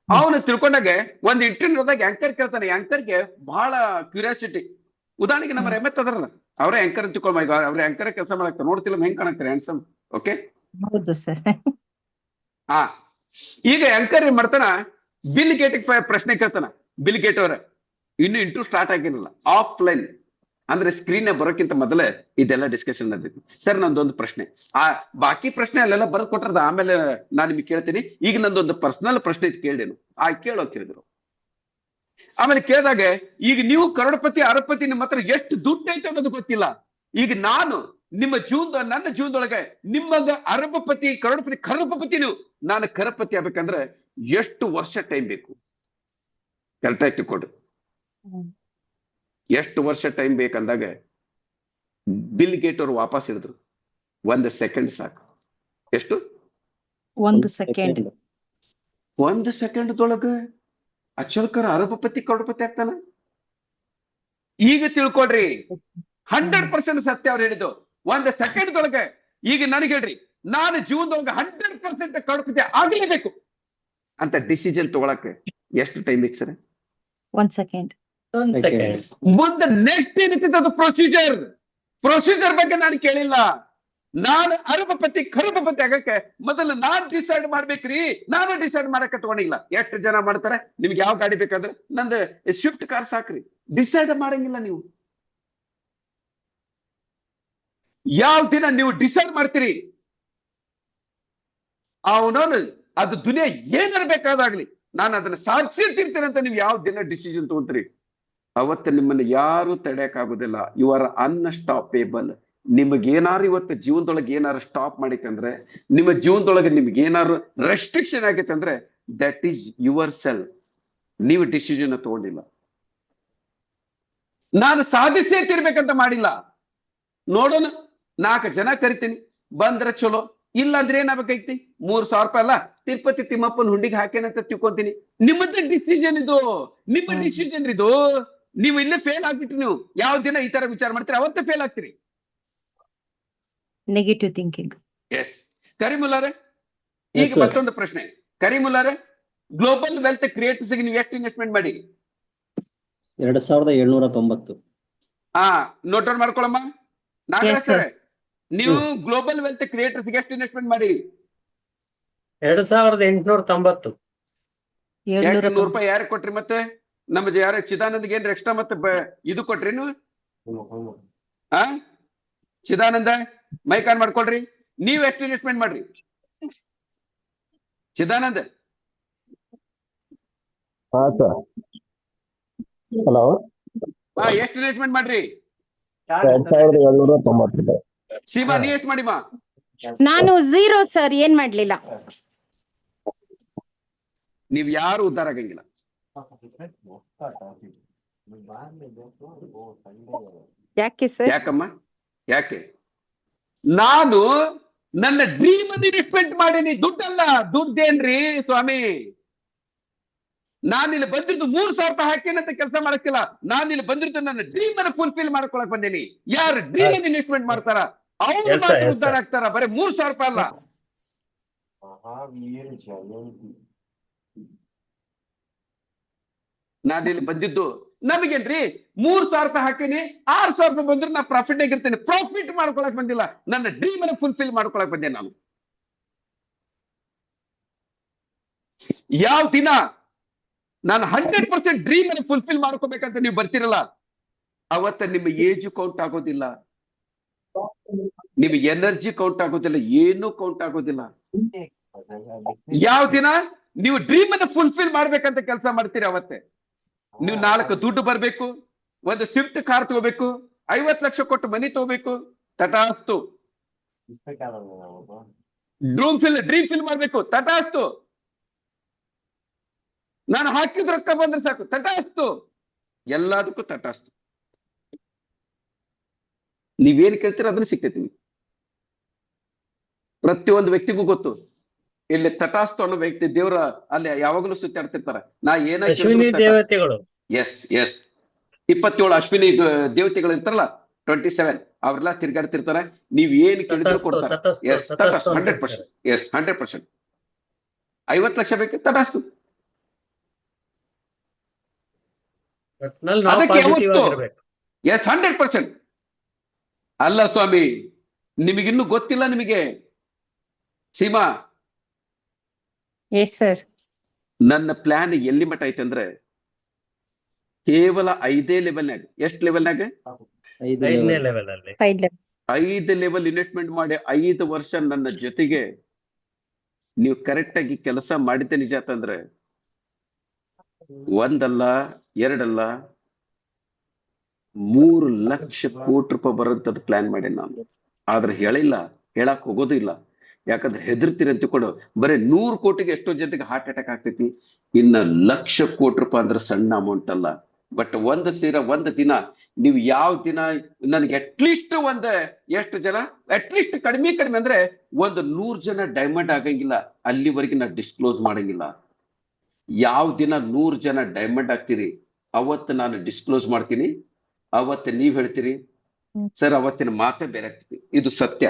ಅವನು ತಿಳ್ಕೊಂಡಾಗ ಒಂದು ಇಂಟರ್ವ್ಯೂದಾಗ ಆಂಕರ್ ಕೇಳ್ತಾನೆ. ಆಂಕರ್ಗೆ ಬಹಳ ಕ್ಯೂರಿಯಾಸಿಟಿ. ಉದಾಹರಣೆಗೆ ನಮ್ಮ ರೆಮೆತ್ ಅದರಲ್ಲ, ಅವರೇ ಆಂಕರ್ ಅಂತ ತಿಳ್ಕೊಳ್ಮ. ಈಗ ಅವ್ರ ಆಂಕರ್ ಕೆಲಸ ಮಾಡಾಕ್ತಾರೆ, ನೋಡ್ತಿಲ್ಲ ಹೆಂಗ್ ಕಾಣಕ್ತಾರೆ, ಹ್ಯಾಂಡ್ಸಮ್. ಓಕೆ, ಹೌದು ಸರ್. ಹಾ, ಈಗ ಆಂಕರ್ ಏನ್ ಮಾಡ್ತಾನ, ಬಿಲ್ ಗೇಟ್ ಪ್ರಶ್ನೆ ಕೇಳ್ತಾನ. ಬಿಲ್ ಗೇಟ್ ಅವರ ಇನ್ನು ಇಂಟರ್ವ್ಯೂ ಸ್ಟಾರ್ಟ್ ಆಗಿರಲಿಲ್ಲ, ಆಫ್ಲೈನ್ ಅಂದ್ರೆ ಸ್ಕ್ರೀನ್ ಬರೋಕ್ಕಿಂತ ಮೊದಲೇ ಇದೆಲ್ಲ ಡಿಸ್ಕಷನ್ ನಡೆದಿತ್ತು. ಸರ್ ನಂದೊಂದು ಪ್ರಶ್ನೆ, ಆ ಬಾಕಿ ಪ್ರಶ್ನೆ ಅಲ್ಲೆಲ್ಲ ಬರೆದು ಕೊಟ್ಟರದ, ಆಮೇಲೆ ನಾನು ನಿಮಗೆ ಕೇಳ್ತೀನಿ. ಈಗ ನಂದೊಂದು ಪರ್ಸನಲ್ ಪ್ರಶ್ನೆ ಇತ್ತು, ಕೇಳೇನು? ಕೇಳೋಕಿರಿದ್ರು. ಆಮೇಲೆ ಕೇಳಿದಾಗ, ಈಗ ನೀವು ಕರೋಡಪತಿ ಅರಬಪತಿ, ನಿಮ್ಮ ಹತ್ರ ಎಷ್ಟು ದುಡ್ಡು ಐತೆ ಅನ್ನೋದು ಗೊತ್ತಿಲ್ಲ. ಈಗ ನಾನು ನಿಮ್ಮ ನನ್ನ ಜೀವನದೊಳಗೆ ನಿಮ್ಮಂಗ ಅರಬಪತಿ, ಕರೋಡಪತಿ ನೀವು, ನಾನು ಕರಪತಿ ಆಗ್ಬೇಕಂದ್ರೆ ಎಷ್ಟು ವರ್ಷ ಟೈಮ್ ಬೇಕು? ಕರೆಕ್ಟಾಗಿ ತಿಳ್ಕೊಂಡು ಎಷ್ಟು ವರ್ಷ ಟೈಮ್ ಬೇಕಂದಾಗ ಬಿಲ್ ಗೇಟ್ ಅವರು ವಾಪಸ್ ಹಿಡಿದ್ರು, 1 ಸೆಕೆಂಡ್ ಸಾಕು. ಎಷ್ಟು? 1 ಸೆಕೆಂಡ್. 1 ಸೆಕೆಂಡ್ದೊಳಗೆ ಅಚಲ್ಕರ್ ಅರಬಪತಿ ಕರೋಡಪತಿ ಆಗ್ತಾನ. ಈಗ ತಿಳ್ಕೊಡ್ರಿ, 100% ಸತ್ಯ ಅವ್ರು ಹೇಳಿದ್ದು. 1 ಸೆಕೆಂಡ್ದೊಳಗೆ. ಈಗ ನನಗೆ ಹೇಳ್ರಿ, ನಾನು ಜೀವನದೊಳಗೆ 100% ಕರೋಡಪತಿ ಆಗ್ಲೇಬೇಕು ಅಂತ ಡಿಸಿಷನ್ ತಗೊಳಕ್ಕೆ ಎಷ್ಟು ಟೈಮ್ ಬೇಕು ಸರ್? ಒಂದ್ ಸೆಕೆಂಡ್. ಒಂದ್ ಸೆಕೆಂಡ್. ಮುಂದೆ ನೆಕ್ಸ್ಟ್ ಏನಿರ್ತೈತೆ ಅದು ಪ್ರೊಸೀಜರ್ ಬಗ್ಗೆ ನಾನು ಕೇಳಿಲ್ಲ. ನಾನು ಅರಬಪತಿ ಖರಬಪತಿ ಆಗಕ್ಕೆ ಮೊದಲು ನಾನ್ ಡಿಸೈಡ್ ಮಾಡ್ಬೇಕ್ರಿ. ನಾನು ಡಿಸೈಡ್ ಮಾಡಕ್ಕೆ ತಗೊಂಡಿಲ್ಲ. ಎಷ್ಟು ಜನ ಮಾಡ್ತಾರೆ? ನಿಮ್ಗೆ ಯಾವ ಗಾಡಿ ಬೇಕಾದ್ರೆ ನಂದು ಸ್ವಿಫ್ಟ್ ಕಾರ್ ಸಾಕ್ರಿ. ಡಿಸೈಡ್ ಮಾಡಂಗಿಲ್ಲ ನೀವು. ಯಾವ ದಿನ ನೀವು ಡಿಸೈಡ್ ಮಾಡ್ತೀರಿ, ಅವನವನು ಅದು ದುನಿಯಾ ಏನಿರ್ಬೇಕಾದಾಗ್ಲಿ ನಾನು ಅದನ್ನ ಸಾಧಿಸಿರ್ತೀನಿ ಅಂತ ನೀವು ಯಾವ ದಿನ ಡಿಸಿಷನ್ ತಗೊಂತೀರಿ, ಅವತ್ತು ನಿಮ್ಮನ್ನು ಯಾರು ತಡೆಯಕ್ಕಾಗುದಿಲ್ಲ. You are unstoppable. ನಿಮಗೇನಾರು ಇವತ್ತು ಜೀವನದೊಳಗೆ ಏನಾರು ಸ್ಟಾಪ್ ಮಾಡೈತೆ ಅಂದ್ರೆ, ನಿಮ್ಮ ಜೀವನದೊಳಗೆ ನಿಮ್ಗೆ ಏನಾರು ರೆಸ್ಟ್ರಿಕ್ಷನ್ ಆಗೈತೆ ಅಂದ್ರೆ ದಟ್ ಈಸ್ ಯುವರ್ ಸೆಲ್ಫ್. ನೀವು ಡಿಸಿಷನ್ ತಗೊಂಡಿಲ್ಲ. ನಾನು ಸಾಧಿಸೇ ತಿರ್ಬೇಕಂತ ಮಾಡಿಲ್ಲ. ನೋಡೋಣ, 4 ಜನ ಕರಿತೀನಿ, ಬಂದ್ರೆ ಚಲೋ, ಇಲ್ಲ ಅಂದ್ರೆ ಏನಾಗಬೇಕೈತಿ? 3,000 ರೂಪಾಯಿ ಅಲ್ಲ ತಿರುಪತಿ ತಿಮ್ಮಪ್ಪನ ಹುಂಡಿಗೆ ಹಾಕೇನಂತ ತಿಳ್ಕೊಂತೀನಿ. ನಿಮ್ಮದೇ ಡಿಸಿಷನ್ ಇದು, ನಿಮ್ಮ ಡಿಸಿಷನ್ ಇದು. ನೀವು ಇಲ್ಲೇ ಫೇಲ್ ಆಗ್ಬಿಟ್ರಿ. ನೀವು ಯಾವ ದಿನ ಈ ತರ ವಿಚಾರ ಮಾಡ್ತೀರಿ ಅವತ್ತೇ ಫೇಲ್ ಆಗ್ತೀರಿ. Negative thinking. ಎಸ್ ಕರೀಮುಲ್ಲಾರೆ, ಈಗ ಮತ್ತೊಂದು ಪ್ರಶ್ನೆ. ಕರೀಮುಲ್ಲಾರೆ, ಗ್ಲೋಬಲ್ ವೆಲ್ತ್ ಕ್ರಿಯೇಟರ್ಸ್ ನೀವು ಎಷ್ಟು ಇನ್ವೆಸ್ಟ್ಮೆಂಟ್ ಮಾಡಿ? 2,790. Note down ಮಾಡ್ಕೊಳಮ್ಮ. ನಾಗರಾಜ್ ನೀವು ಗ್ಲೋಬಲ್ ವೆಲ್ತ್ ಕ್ರಿಯೇಟರ್ಸ್ ಎಷ್ಟು ಇನ್ವೆಸ್ಟ್ಮೆಂಟ್ ಮಾಡಿ? 2,890. 100 ರೂಪಾಯಿ ಯಾರು ಕೊಟ್ರಿ? ಮತ್ತೆ ನಮ್ಮ ಯಾರ ಚಿದಾನಂದ್ಗೆ ಏನ್ರ ಎಕ್ಸ್ಟ್ರಾ ಮತ್ತೆ ಇದು ಕೊಟ್ರಿ ನೀವು? ಚಿದಾನಂದ ಮೈಕ್ ಆನ್ ಮಾಡ್ಕೊಳ್ರಿ. ನೀವು ಎಷ್ಟು ಇನ್ವೆಸ್ಟ್ಮೆಂಟ್ ಮಾಡ್ರಿ? ಚಿದಾನಂದ್ ಹಲೋ, ಎಷ್ಟು ಇನ್ವೆಸ್ಟ್ಮೆಂಟ್ ಮಾಡ್ರಿ? 2,790. ಸೀಮಾ ನೀ ಎಷ್ಟು ಮಾಡಿಮಾ? ನಾನು 0 ಸರ್, ಏನ್ ಮಾಡ್ಲಿಲ್ಲ. ನೀವ್ ಯಾರು ಉದ್ಧಾರ ಆಗಂಗಿಲ್ಲ. ಯಾಕೆ ಸರ್? ಯಾಕಮ್ಮ? ಯಾಕೆ? ನಾನು ನನ್ನ ಡ್ರೀಮ್ ಅನ್ನು ಇನ್ವೆಸ್ಟ್ಮೆಂಟ್ ಮಾಡೀನಿ. ದುಡ್ಡಲ್ಲ. ದುಡ್ಡೇನ್ರಿ ಸ್ವಾಮಿ? ನಾನಿಲ್ಲಿ ಬಂದಿದ್ದು 3,000 ರೂಪಾಯಿ ಹಾಕೇನಂತ ಕೆಲಸ ಮಾಡಕ್ಕಿಲ್ಲ. ನಾನಿಲ್ಲಿ ಬಂದಿದ್ದು ನನ್ನ ಡ್ರೀಮ್ ಅನ್ನು ಫುಲ್ಫಿಲ್ ಮಾಡ್ಕೊಳಕ್ ಬಂದೇನಿ. ಯಾರು ಡ್ರೀಮ್ ಅನ್ನು ಇನ್ವೆಸ್ಟ್ಮೆಂಟ್ ಮಾಡ್ತಾರ ಅವ್ರು ಮಾತ್ರ ಉದ್ಧಾರ ಆಗ್ತಾರ. ಬರೀ 3,000 ರೂಪಾಯಿ ಅಲ್ಲ. ನಾನಿಲ್ಲಿ ಬಂದಿದ್ದು ನಮಗೇನ್ರಿ 3,000 ರೂಪಾಯಿ ಹಾಕೀನಿ, 6,000 ರೂಪಾಯಿ ಬಂದ್ರೆ ನಾ ಪ್ರಾಫಿಟ್ ಆಗಿರ್ತೇನೆ. ಪ್ರಾಫಿಟ್ ಮಾಡ್ಕೊಳಕ್ ಬಂದಿಲ್ಲ, ನನ್ನ ಡ್ರೀಮ್ ಅನ್ನು ಫುಲ್ಫಿಲ್ ಮಾಡ್ಕೊಳಕ್ ಬಂದೆ ನಾನು. ಯಾವ ದಿನ ನಾನು 100% ಡ್ರೀಮ್ ಅನ್ನು ಫುಲ್ಫಿಲ್ ಮಾಡ್ಕೋಬೇಕಂತ ನೀವು ಬರ್ತಿರಲ್ಲ, ಅವತ್ತ ನಿಮ್ಮ ಏಜ್ ಕೌಂಟ್ ಆಗೋದಿಲ್ಲ, ನಿಮ್ಮ ಎನರ್ಜಿ ಕೌಂಟ್ ಆಗೋದಿಲ್ಲ, ಏನು ಕೌಂಟ್ ಆಗೋದಿಲ್ಲ. ಯಾವ ದಿನ ನೀವು ಡ್ರೀಮ್ ಅನ್ನು ಫುಲ್ಫಿಲ್ ಮಾಡ್ಬೇಕಂತ ಕೆಲಸ ಮಾಡ್ತೀರಿ ಅವತ್ತೆ. ನೀವು 4 ದುಡ್ಡು ಬರ್ಬೇಕು, ಒಂದು ಸ್ವಿಫ್ಟ್ ಕಾರ್ ತಗೋಬೇಕು, 50 ಲಕ್ಷ ಕೊಟ್ಟು ಮನಿ ತಗೋಬೇಕು, ತಟಾಸ್ತು. ಡ್ರೀಮ್ ಫಿಲ್ ಮಾಡ್ಬೇಕು, ತಟಾಸ್ತು. ನಾನು ಹಾಕಿದ ರೊಕ್ಕ ಬಂದ್ರೆ ಸಾಕು, ತಟಾಸ್ತು. ಎಲ್ಲದಕ್ಕೂ ತಟಾಸ್ತು. ನೀವೇನ್ ಕೇಳ್ತೀರ ಅದನ್ನ ಸಿಗ್ತೈತಿ. ಪ್ರತಿಯೊಂದು ವ್ಯಕ್ತಿಗೂ ಗೊತ್ತು, ಇಲ್ಲಿ ತಟಾಸ್ತು ಅನ್ನೋ ವ್ಯಕ್ತಿ ದೇವ್ರ ಅಲ್ಲಿ ಯಾವಾಗಲೂ ಸುತ್ತಾಡ್ತಿರ್ತಾರ. ನಾ ದೇವತೆಗಳು. ಎಸ್ 27 ಅಶ್ವಿನಿ ದೇವತೆಗಳು ಇರ್ತಾರಲ್ಲ, 27 ಅವ್ರೆಲ್ಲ ತಿರ್ಗಾಡ್ತಿರ್ತಾರ. ನೀವ್ ಏನ್ ಕೇಳಿದ್ರು ಕೊಡ್ತಾರ. ಎಸ್ ತಟಾಸ್ತು, 100%. ಎಸ್ 100%. 50 ಲಕ್ಷ ಬೇಕು, ತಟಾಸ್ತು. ಅದಕ್ಕೆ ಯಾವತ್ತು ಎಸ್ 100%. ಅಲ್ಲ ಸ್ವಾಮಿ, ನಿಮಗಿನ್ನೂ ಗೊತ್ತಿಲ್ಲ. ನಿಮಗೆ ಸೀಮಾ, ನನ್ನ ಪ್ಲಾನ್ ಎಲ್ಲಿ ಮಟ್ಟ ಐತೆ ಅಂದ್ರೆ ಕೇವಲ 5 ಲೆವೆಲ್ನಾಗ. ಎಷ್ಟು ಲೆವೆಲ್ನಾಗ? 5ನೇ ಲೆವೆಲ್ ಅಲ್ಲಿ 5 ಲೆವೆಲ್ ಇನ್ವೆಸ್ಟ್ಮೆಂಟ್ ಮಾಡಿ 5 ವರ್ಷ ನನ್ನ ಜೊತೆಗೆ ನೀವು ಕರೆಕ್ಟ್ ಆಗಿ ಕೆಲಸ ಮಾಡಿದ್ದೆ ನಿಜ ಅಂತಂದ್ರೆ 1 ಅಲ್ಲ 2 ಅಲ್ಲ 3 ಲಕ್ಷ ಕೋಟಿ ರೂಪಾಯಿ ಬರೋಂಥದ್ದು ಪ್ಲಾನ್ ಮಾಡಿ ನಾನು. ಆದ್ರೆ ಹೇಳಿಲ್ಲ, ಹೇಳಕ್ ಹೋಗೋದು ಇಲ್ಲ. ಯಾಕಂದ್ರೆ ಹೆದರ್ತೀರಿ ಅಂತ ತಿಳ್ಕೊಂಡು ಬರೀ 100 ಕೋಟಿಗೆ ಎಷ್ಟೋ ಜನರಿಗೆ ಹಾರ್ಟ್ ಅಟ್ಯಾಕ್ ಆಗ್ತೈತಿ. ಇನ್ನ 1,00,000 ಕೋಟಿ ರೂಪಾಯಿ ಅಂದ್ರೆ ಸಣ್ಣ ಅಮೌಂಟ್ ಅಲ್ಲ. ಬಟ್ ಒಂದು ದಿನ ನೀವು ಯಾವ ದಿನ ನನಗೆ ಅಟ್ಲೀಸ್ಟ್ ಎಷ್ಟು ಜನ, ಅಟ್ಲೀಸ್ಟ್ ಕಡಿಮೆ ಅಂದ್ರೆ 100 ಜನ ಡೈಮಂಡ್ ಆಗಂಗಿಲ್ಲ, ಅಲ್ಲಿವರೆಗೆ ನಾ ಡಿಸ್ಕ್ಲೋಸ್ ಮಾಡಂಗಿಲ್ಲ. ಯಾವ ದಿನ 100 ಜನ ಡೈಮಂಡ್ ಆಗ್ತೀರಿ ಅವತ್ತು ನಾನು ಡಿಸ್ಕ್ಲೋಸ್ ಮಾಡ್ತೀನಿ. ಅವತ್ತು ನೀವ್ ಹೇಳ್ತೀರಿ ಸರ್ ಅವತ್ತಿನ ಮಾತೇ ಬೇರೆ ಆಗ್ತೈತಿ. ಇದು ಸತ್ಯ.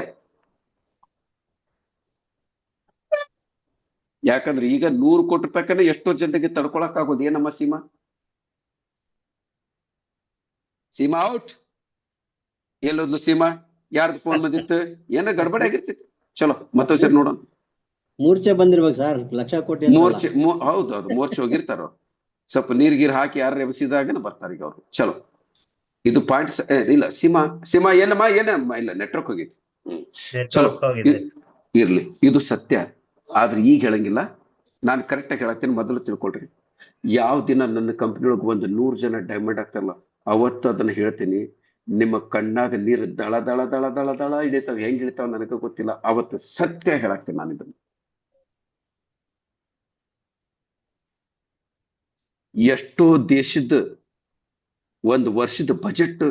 ಯಾಕಂದ್ರೆ ಈಗ 100 ಕೋಟಿ ರೂಪಾಯಿಕನ್ನ ಎಷ್ಟೋ ಜನರಿಗೆ ತಡ್ಕೊಳಕ್ ಆಗೋದು ಏನಮ್ಮ ಸೀಮಾ? ಸೀಮಾ ಔಟ್. ಎಲ್ಲೋದ್ಲು ಸೀಮಾ? ಯಾರ್ದು ಫೋನ್ ಬಂದಿತ್ತು? ಏನೋ ಗಡ್ಬಡಿ ಆಗಿರ್ತೈತಿ. ಚಲೋ ಮತ್ತೊಂದ್ ಸರಿ ನೋಡೋಣ. ಮೂರ್ಛೆ ಬಂದಿರ್ಬೇಕು ಸರ್, ಲಕ್ಷ ಕೋಟಿ ಅಂತ ಅಲ್ಲ. ಮೂರ್ಛೆ ಹೌದು ಮೂರ್ಛೆ ಹೋಗಿರ್ತಾರ ಅವ್ರು. ಸ್ವಲ್ಪ ನೀರ್ ಹಾಕಿ ಯಾರು ಎಬ್ಸಿದಾಗನ ಬರ್ತಾರ ಈಗ ಅವ್ರು. ಚಲೋ ಇದು ಪಾಯಿಂಟ್ಸ್ ಇಲ್ಲ. ಸೀಮಾ ಏನಮ್ಮ ಇಲ್ಲ ನೆಟ್ವರ್ಕ್ ಹೋಗಿತ್ತು. ಚಲೋ ಇರ್ಲಿ, ಇದು ಸತ್ಯ. ಆದ್ರೆ ಈಗ ಹೇಳಂಗಿಲ್ಲ, ನಾನು ಕರೆಕ್ಟ್ ಆಗಿ ಹೇಳತ್ತೇನೆ. ಮೊದಲು ತಿಳ್ಕೊಳ್ರಿ, ಯಾವ ದಿನ ನನ್ನ ಕಂಪ್ನಿ ಒಳಗೆ ಒಂದು 100 ಜನ ಡೈಮಂಡ್ ಆಗ್ತಾರಲ್ಲ, ಅವತ್ತು ಅದನ್ನ ಹೇಳ್ತೀನಿ. ನಿಮ್ಮ ಕಣ್ಣಾಗ ನೀರು ದಳ ದಳ ದಳ ದಳ ದಳ ಇಳಿತಾವ. ಹೆಂಗ್ ಇಳಿತಾವ ನನಗೆ ಗೊತ್ತಿಲ್ಲ. ಅವತ್ತು ಸತ್ಯ ಹೇಳಾಕ್ತೇನೆ ನಾನು ಇದನ್ನು. ಎಷ್ಟೋ ದೇಶದ ಒಂದು ವರ್ಷದ ಬಜೆಟ್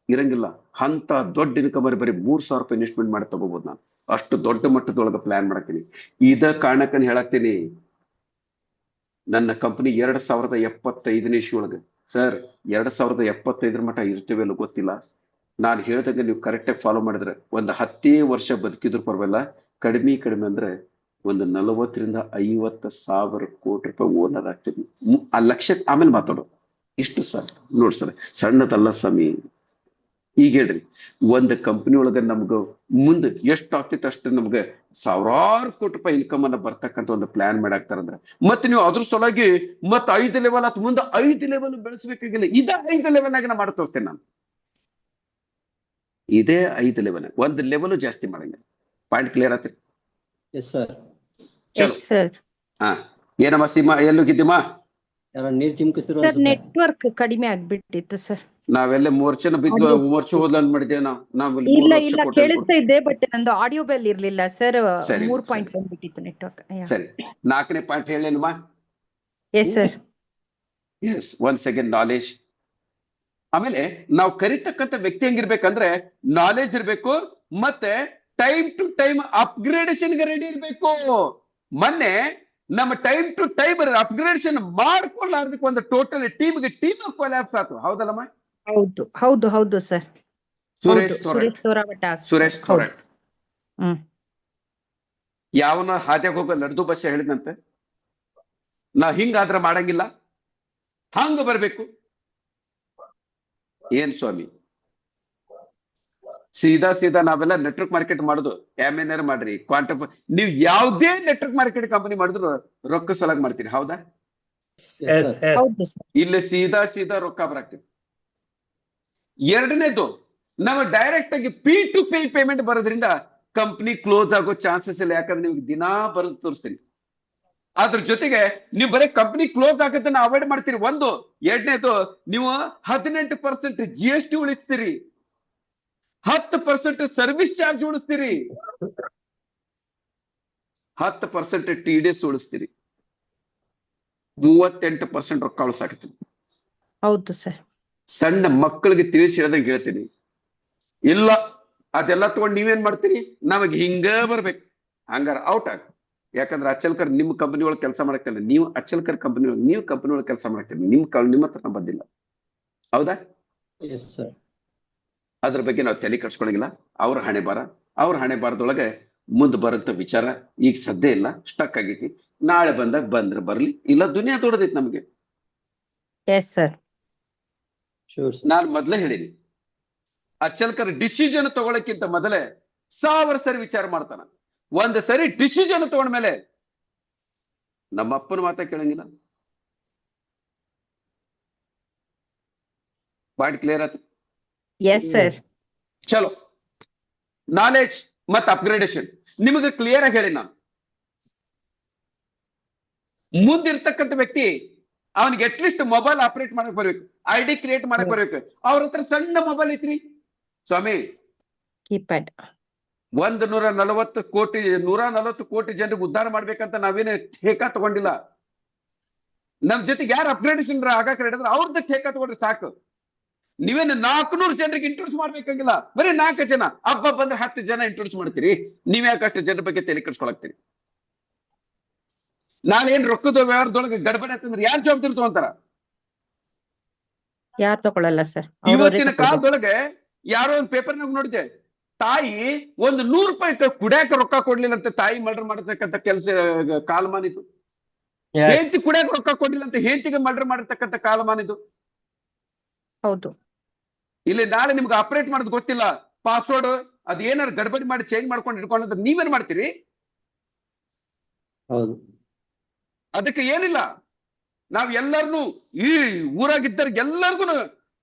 ಇರಂಗಿಲ್ಲ, ಅಂತ ದೊಡ್ಡ ಇನ್ಕಮ್ ಬರೀ 3,000 ರೂಪಾಯಿ ಇನ್ವೆಸ್ಟ್ಮೆಂಟ್ ಮಾಡಿ ತಗೋಬಹುದು. ನಾನು ಅಷ್ಟು ದೊಡ್ಡ ಮಟ್ಟದೊಳಗೆ ಪ್ಲಾನ್ ಮಾಡಾಕ್ತೀನಿ. ಇದ ಕಾರಣಕ್ಕನ್ ಹೇಳಾಕ್ತೀನಿ, ನನ್ನ ಕಂಪನಿ 2075ನೇ ಇಶ್ಯೂ ಒಳಗೆ ಸರ್ 2075 ಮಟ್ಟ ಇರ್ತೇವೆಲ್ಲ ಗೊತ್ತಿಲ್ಲ. ನಾನು ಹೇಳ್ದಂಗೆ ನೀವು ಕರೆಕ್ಟಾಗಿ ಫಾಲೋ ಮಾಡಿದ್ರೆ ಒಂದು 10 ವರ್ಷ ಬದುಕಿದ್ರು ಪರವಾಗಿಲ್ಲ. ಕಡಿಮೆ ಅಂದ್ರೆ ಒಂದು 40,000-50,000 ಕೋಟಿ ರೂಪಾಯಿ ಓನರ್ ಆಗ್ತೀವಿ. ಆ ಲಕ್ಷ ಆಮೇಲೆ ಮಾತಾಡೋದು. ಇಷ್ಟು ಸರ್ ನೋಡಿ ಸರ್, ಸಣ್ಣದಲ್ಲ ಸ್ವಾಮಿ. ಈಗ ಹೇಳ್ರಿ, ಒಂದು ಕಂಪನಿ ಒಳಗ ನಮ್ಗ ಮುಂದೆ ಎಷ್ಟು ಆಗ್ತೈತೆ ಅಷ್ಟು ನಮ್ಗೆ 1,000 ಕೋಟಿ ರೂಪಾಯಿ ಇನ್ಕಮ್ ಅನ್ನ ಬರ್ತಕ್ಕಂಥ ಒಂದು ಪ್ಲಾನ್ ಮಾಡಾಕ್ತಾರಂದ್ರೆ, ಮತ್ತೆ ನೀವು ಅದ್ರ ಸಲುವಾಗಿ ಮತ್ತೆ 5 ಲೆವೆಲ್ ಅಥವಾ ಮುಂದೆ 5 ಲೆವೆಲ್ ಬೆಳೆಸಬೇಕಾಗಿಲ್ಲ. ಇದೇ 5 ಲೆವೆಲ್ ಆಗಿ ನಾ ಮಾಡಿ ತೋರಿಸ್ತೇನೆ ನಾನು. ಇದೇ 5 ಲೆವೆಲ್, ಒಂದು ಲೆವೆಲ್ ಜಾಸ್ತಿ ಮಾಡಂಗಿಲ್ಲ. ಪಾಯಿಂಟ್ ಕ್ಲಿಯರ್ ಆತ್ರಿ? Yes sir. ಹಾ, ಏನಮ್ಮ ಸೀಮಾ, ಎಲ್ಲೋಗಿದ್ದೀಮಾ? ನೀರ್ ಚಿಮ್ಕಿಸ್ತಿರೋ ಸರ್ ನೆಟ್ವರ್ಕ್ ಕಡಿಮೆ ಆಗ್ಬಿಟ್ಟಿತ್ತು ಸರ್. ನಾವೆಲ್ಲ ಮೂರ್ಛೆನ ಬಿದ್ದು ಮೂರ್ಛೆ ಹೋದ್ಲ ಅಂದ್ಬಿಟ್ಟಿದ್ದೇವೆ ನಾವು. ಇಲ್ಲ ಕೇಳಿಸ್ತಾ ಇದ್ದೆ, ಬಟ್ ನಂದು ಆಡಿಯೋ ಬೆಲ್ ಇರ್ಲಿಲ್ಲ ಸರ್. 3 ಪಾಯಿಂಟ್ ಬಂದ್ಬಿಟ್ಟಿತ್ತು ನೆಟ್ವರ್ಕ್. ಸರಿ, 4ನೇ ಪಾಯಿಂಟ್ ಹೇಳೇನಮ್ಮ? Yes sir. Yes, 1 second knowledge. ಆಮೇಲೆ ನಾವು ಕರಿತಕ್ಕಂಥ ವ್ಯಕ್ತಿ ಹೆಂಗಿರ್ಬೇಕಂದ್ರೆ ನಾಲೆಜ್ ಇರ್ಬೇಕು, ಮತ್ತೆ ಟೈಮ್ ಟು ಟೈಮ್ ಅಪ್ಗ್ರೇಡೇಷನ್ ಗೆ ರೆಡಿ ಇರ್ಬೇಕು. ಮೊನ್ನೆ ನಮ್ಮ ಟೈಮ್ ಟು ಟೈಮ್ ಅಪ್ಗ್ರೇಡೇಷನ್ ಮಾಡ್ಕೊಳ್ಳಾರ್ದಕ್ಕೆ ಒಂದು ಟೋಟಲ್ ಟೀಮ್ ಕೊಲ್ಯಾಪ್ಸ್ ಆಯ್ತು. ಹೌದಲ್ಲಮ್ಮ? ಹೌದು ಸರ್. ಸುರೇಶ್ ಥೋರಾಟ್ ಯಾವನ ಹಾದ್ಯಾಗ ಹೋಗೋ ಲಡ್ದು ಬಸ್ ಹೇಳಿದಂತೆ, ನಾವ್ ಹಿಂಗಾದ್ರೆ ಮಾಡಂಗಿಲ್ಲ, ಹಂಗ ಬರ್ಬೇಕು. ಏನ್ ಸ್ವಾಮಿ, ಸೀದಾ ನಾವೆಲ್ಲ ನೆಟ್ವರ್ಕ್ ಮಾರ್ಕೆಟ್ ಮಾಡುದು. MNR ಮಾಡ್ರಿ, ಕ್ವಾಂಟಮ್, ನೀವು ಯಾವ್ದೇ ನೆಟ್ವರ್ಕ್ ಮಾರ್ಕೆಟ್ ಕಂಪನಿ ಮಾಡಿದ್ರು ರೊಕ್ಕ ಸಲಾಗಿ ಮಾಡ್ತೀರಿ. ಹೌದಾ? ಇಲ್ಲಿ ಸೀದಾ ರೊಕ್ಕ ಬರಾಕ್ತೀವಿ. ಎರಡನೇದು, ನಾವು ಡೈರೆಕ್ಟ್ ಆಗಿ P2P ಪೇಮೆಂಟ್ ಬರೋದ್ರಿಂದ ಕಂಪನಿ ಕ್ಲೋಸ್ ಆಗೋ ಚಾನ್ಸಸ್ ಇಲ್ಲ. ಯಾಕಂದ್ರೆ ನಿಮ್ಗೆ ದಿನಾ ಬರೋದು ತೋರಿಸ್ತೀನಿ. ಅದ್ರ ಜೊತೆಗೆ ನೀವು ಬರೀ ಕಂಪನಿ ಕ್ಲೋಸ್ ಆಗೋದನ್ನ ಅವಾಯ್ಡ್ ಮಾಡ್ತೀರಿ. ಒಂದು. ಎರಡನೇದು, ನೀವು 18% GST ಉಳಿಸ್ತೀರಿ, 10% ಸರ್ವಿಸ್ ಚಾರ್ಜ್ ಉಳಿಸ್ತೀರಿ, 10% TDS ಉಳಿಸ್ತೀರಿ, 38% ರೊಕ್ಕ ಉಳಿಸಾಕತ್ತೀನಿ. ಹೌದು ಸರ್. ಸಣ್ಣ ಮಕ್ಕಳಿಗೆ ತಿಳಿಸಿ ಹೇಳ್ದಂಗೆ ಹೇಳ್ತೀನಿ. ಇಲ್ಲ ಅದೆಲ್ಲ ತಗೊಂಡು ನೀವೇನ್ ಮಾಡ್ತೀರಿ, ನಮಗೆ ಹಿಂಗ ಬರ್ಬೇಕು, ಹಂಗಾರ ಔಟ್ ಆಗ. ಯಾಕಂದ್ರೆ ಅಚಲ್ಕರ್ ನಿಮ್ಮ ಕಂಪನಿ ಒಳಗೆ ಕೆಲಸ ಮಾಡಕ್ತಿಲ್ಲ, ನೀವು ಅಚಲ್ಕರ್ ಕಂಪನಿ ಒಳಗೆ ನೀವು ಕಂಪನಿ ಒಳಗೆ ಕೆಲಸ ಮಾಡಕ್ತೀರಿ. ನಿಮ್ಮ ಹತ್ರ ಬಂದಿಲ್ಲ. ಹೌದಾ? Yes sir. ಅದ್ರ ಬಗ್ಗೆ ನಾವು ತಲೆ ಕಟ್ಸ್ಕೊಳಂಗಿಲ್ಲ. ಅವ್ರ ಹಣೆ ಬಾರದೊಳಗೆ ಮುಂದೆ ಬರಂತ ವಿಚಾರ ಈಗ ಸದ್ಯ ಇಲ್ಲ, ಸ್ಟಕ್ ಆಗೈತಿ. ನಾಳೆ ಬಂದ್ರೆ ಬರ್ಲಿ, ಇಲ್ಲ ದುನಿಯಾ ದೊಡ್ಡದೈತಿ ನಮ್ಗೆ. ನಾನು ಮೊದ್ಲೇ ಹೇಳಿನಿ, ಅಚಲ್ಕರ್ ಡಿಸಿಷನ್ ತಗೊಳಕ್ಕಿಂತ ಮೊದಲೇ 1000 ಸರಿ ವಿಚಾರ ಮಾಡ್ತಾನ. ಒಂದ್ ಸರಿ ಡಿಸಿಷನ್ ತಗೊಂಡ್ಮೇಲೆ ನಮ್ಮ ಅಪ್ಪನ ಮಾತಾ ಕೇಳಂಗಿಲ್ಲ. ಪಾಯಿಂಟ್ ಕ್ಲಿಯರ್ ಆಯ್ತು? Yes sir. ಚಲೋ, ನಾಲೆಜ್ ಮತ್ತು ಅಪ್ಗ್ರೇಡೇಷನ್ ನಿಮಗೆ ಕ್ಲಿಯರ್ ಆಗಿ ಹೇಳಿ. ನಾನು ಮುಂದಿರ್ತಕ್ಕಂಥ ವ್ಯಕ್ತಿ ಅವನಿಗೆ ಅಟ್ಲೀಸ್ಟ್ ಮೊಬೈಲ್ ಆಪರೇಟ್ ಮಾಡಕ್ ಬರ್ಬೇಕು, ID ಕ್ರಿಯೇಟ್ ಮಾಡಕ್ ಬರ್ಬೇಕು. ಅವ್ರ ಹತ್ರ ಸಣ್ಣ ಮೊಬೈಲ್ ಐತ್ರಿ ಸ್ವಾಮಿ, ಕೀಪ್ಯಾಡ್. 140 ಕೋಟಿ ಜನರಿಗೆ ಉದ್ಧಾರ ಮಾಡ್ಬೇಕಂತ ನಾವೇನೇ ಠೇಕಾ ತಗೊಂಡಿಲ್ಲ. ನಮ್ ಜೊತೆಗೆ ಯಾರು ಅಪ್ಗ್ರೇಡೇಷನ್ ಆಗಾಕ ಹೇಳಿದ್ರೆ ಅವ್ರದ್ದು ಠೇಕಾ ತಗೊಂಡ್ರೆ ಸಾಕು. ನೀವೇನು 400 ಜನರಿಗೆ ಇಂಟ್ರೊಡ್ಯೂಸ್ ಮಾಡ್ಬೇಕಾಗಿಲ್ಲ, ಬರೀ 4 ಜನ. ಹಬ್ಬ ಬಂದ್ರೆ 10 ಜನ ಇಂಟ್ರೊಡ್ಯೂಸ್ ಮಾಡ್ತೀರಿ. ನೀವ್ ಯಾಕೆ ಅಷ್ಟು ಜನರ ಬಗ್ಗೆ ತಲೆ ಕೆಡಿಸ್ಕೊಳಕ್ತೀರಿ? ನಾಳೆ ಏನ್ ರೊಕ್ಕದ ವ್ಯವಹಾರದೊಳಗೆ ಗಡಬಡಿ ಅಂತಂದ್ರೆ ಯಾರು ಜವಾಬ್ದಾರಿ ತಗೊಂತಾರ? ಯಾರು ತಗೊಳ್ಳಲ್ಲ ಸರ್. ಇವತ್ತಿನ ಕಾಲದೊಳಗೆ ಯಾರೋ ಒಂದು ಪೇಪರ್ನಾಗ ನೋಡಿದೆ, ತಾಯಿ ಒಂದು 100 ರೂಪಾಯಿ ಕುಡಿಯಾಕ ರೊಕ್ಕ ಕೊಡ್ಲಿಲ್ಲ ಅಂತ ತಾಯಿ ಮರ್ಡರ್ ಮಾಡತಕ್ಕಂಥ ಕೆಲಸ ಕಾಲಮಾನ ಇದು. ಹೆಂಡತಿ ಕುಡಿಯಾಕ ರೊಕ್ಕ ಕೊಡ್ಲಿಲ್ಲ ಅಂತ ಹೆಂಡತಿಗೆ ಮರ್ಡರ್ ಮಾಡಿರ್ತಕ್ಕಂಥ ಕಾಲಮಾನ ಇದು. ಹೌದು. ಇಲ್ಲಿ ನಾಳೆ ನಿಮ್ಗೆ ಆಪರೇಟ್ ಮಾಡೋದು ಗೊತ್ತಿಲ್ಲ, ಪಾಸ್ವರ್ಡ್ ಅದ್ ಏನಾರು ಗಡ್ಬಡಿ ಮಾಡಿ ಚೇಂಜ್ ಮಾಡ್ಕೊಂಡು ಇಟ್ಕೊಂಡ್ರೆ ನೀವೇನ್ ಮಾಡ್ತೀರಿ? ಹೌದು. ಅದಕ್ಕೆ ಏನಿಲ್ಲ, ನಾವ್ ಎಲ್ಲರನ್ನು ಈ ಊರಾಗಿದ್ದ ಎಲ್ಲರಿಗೂ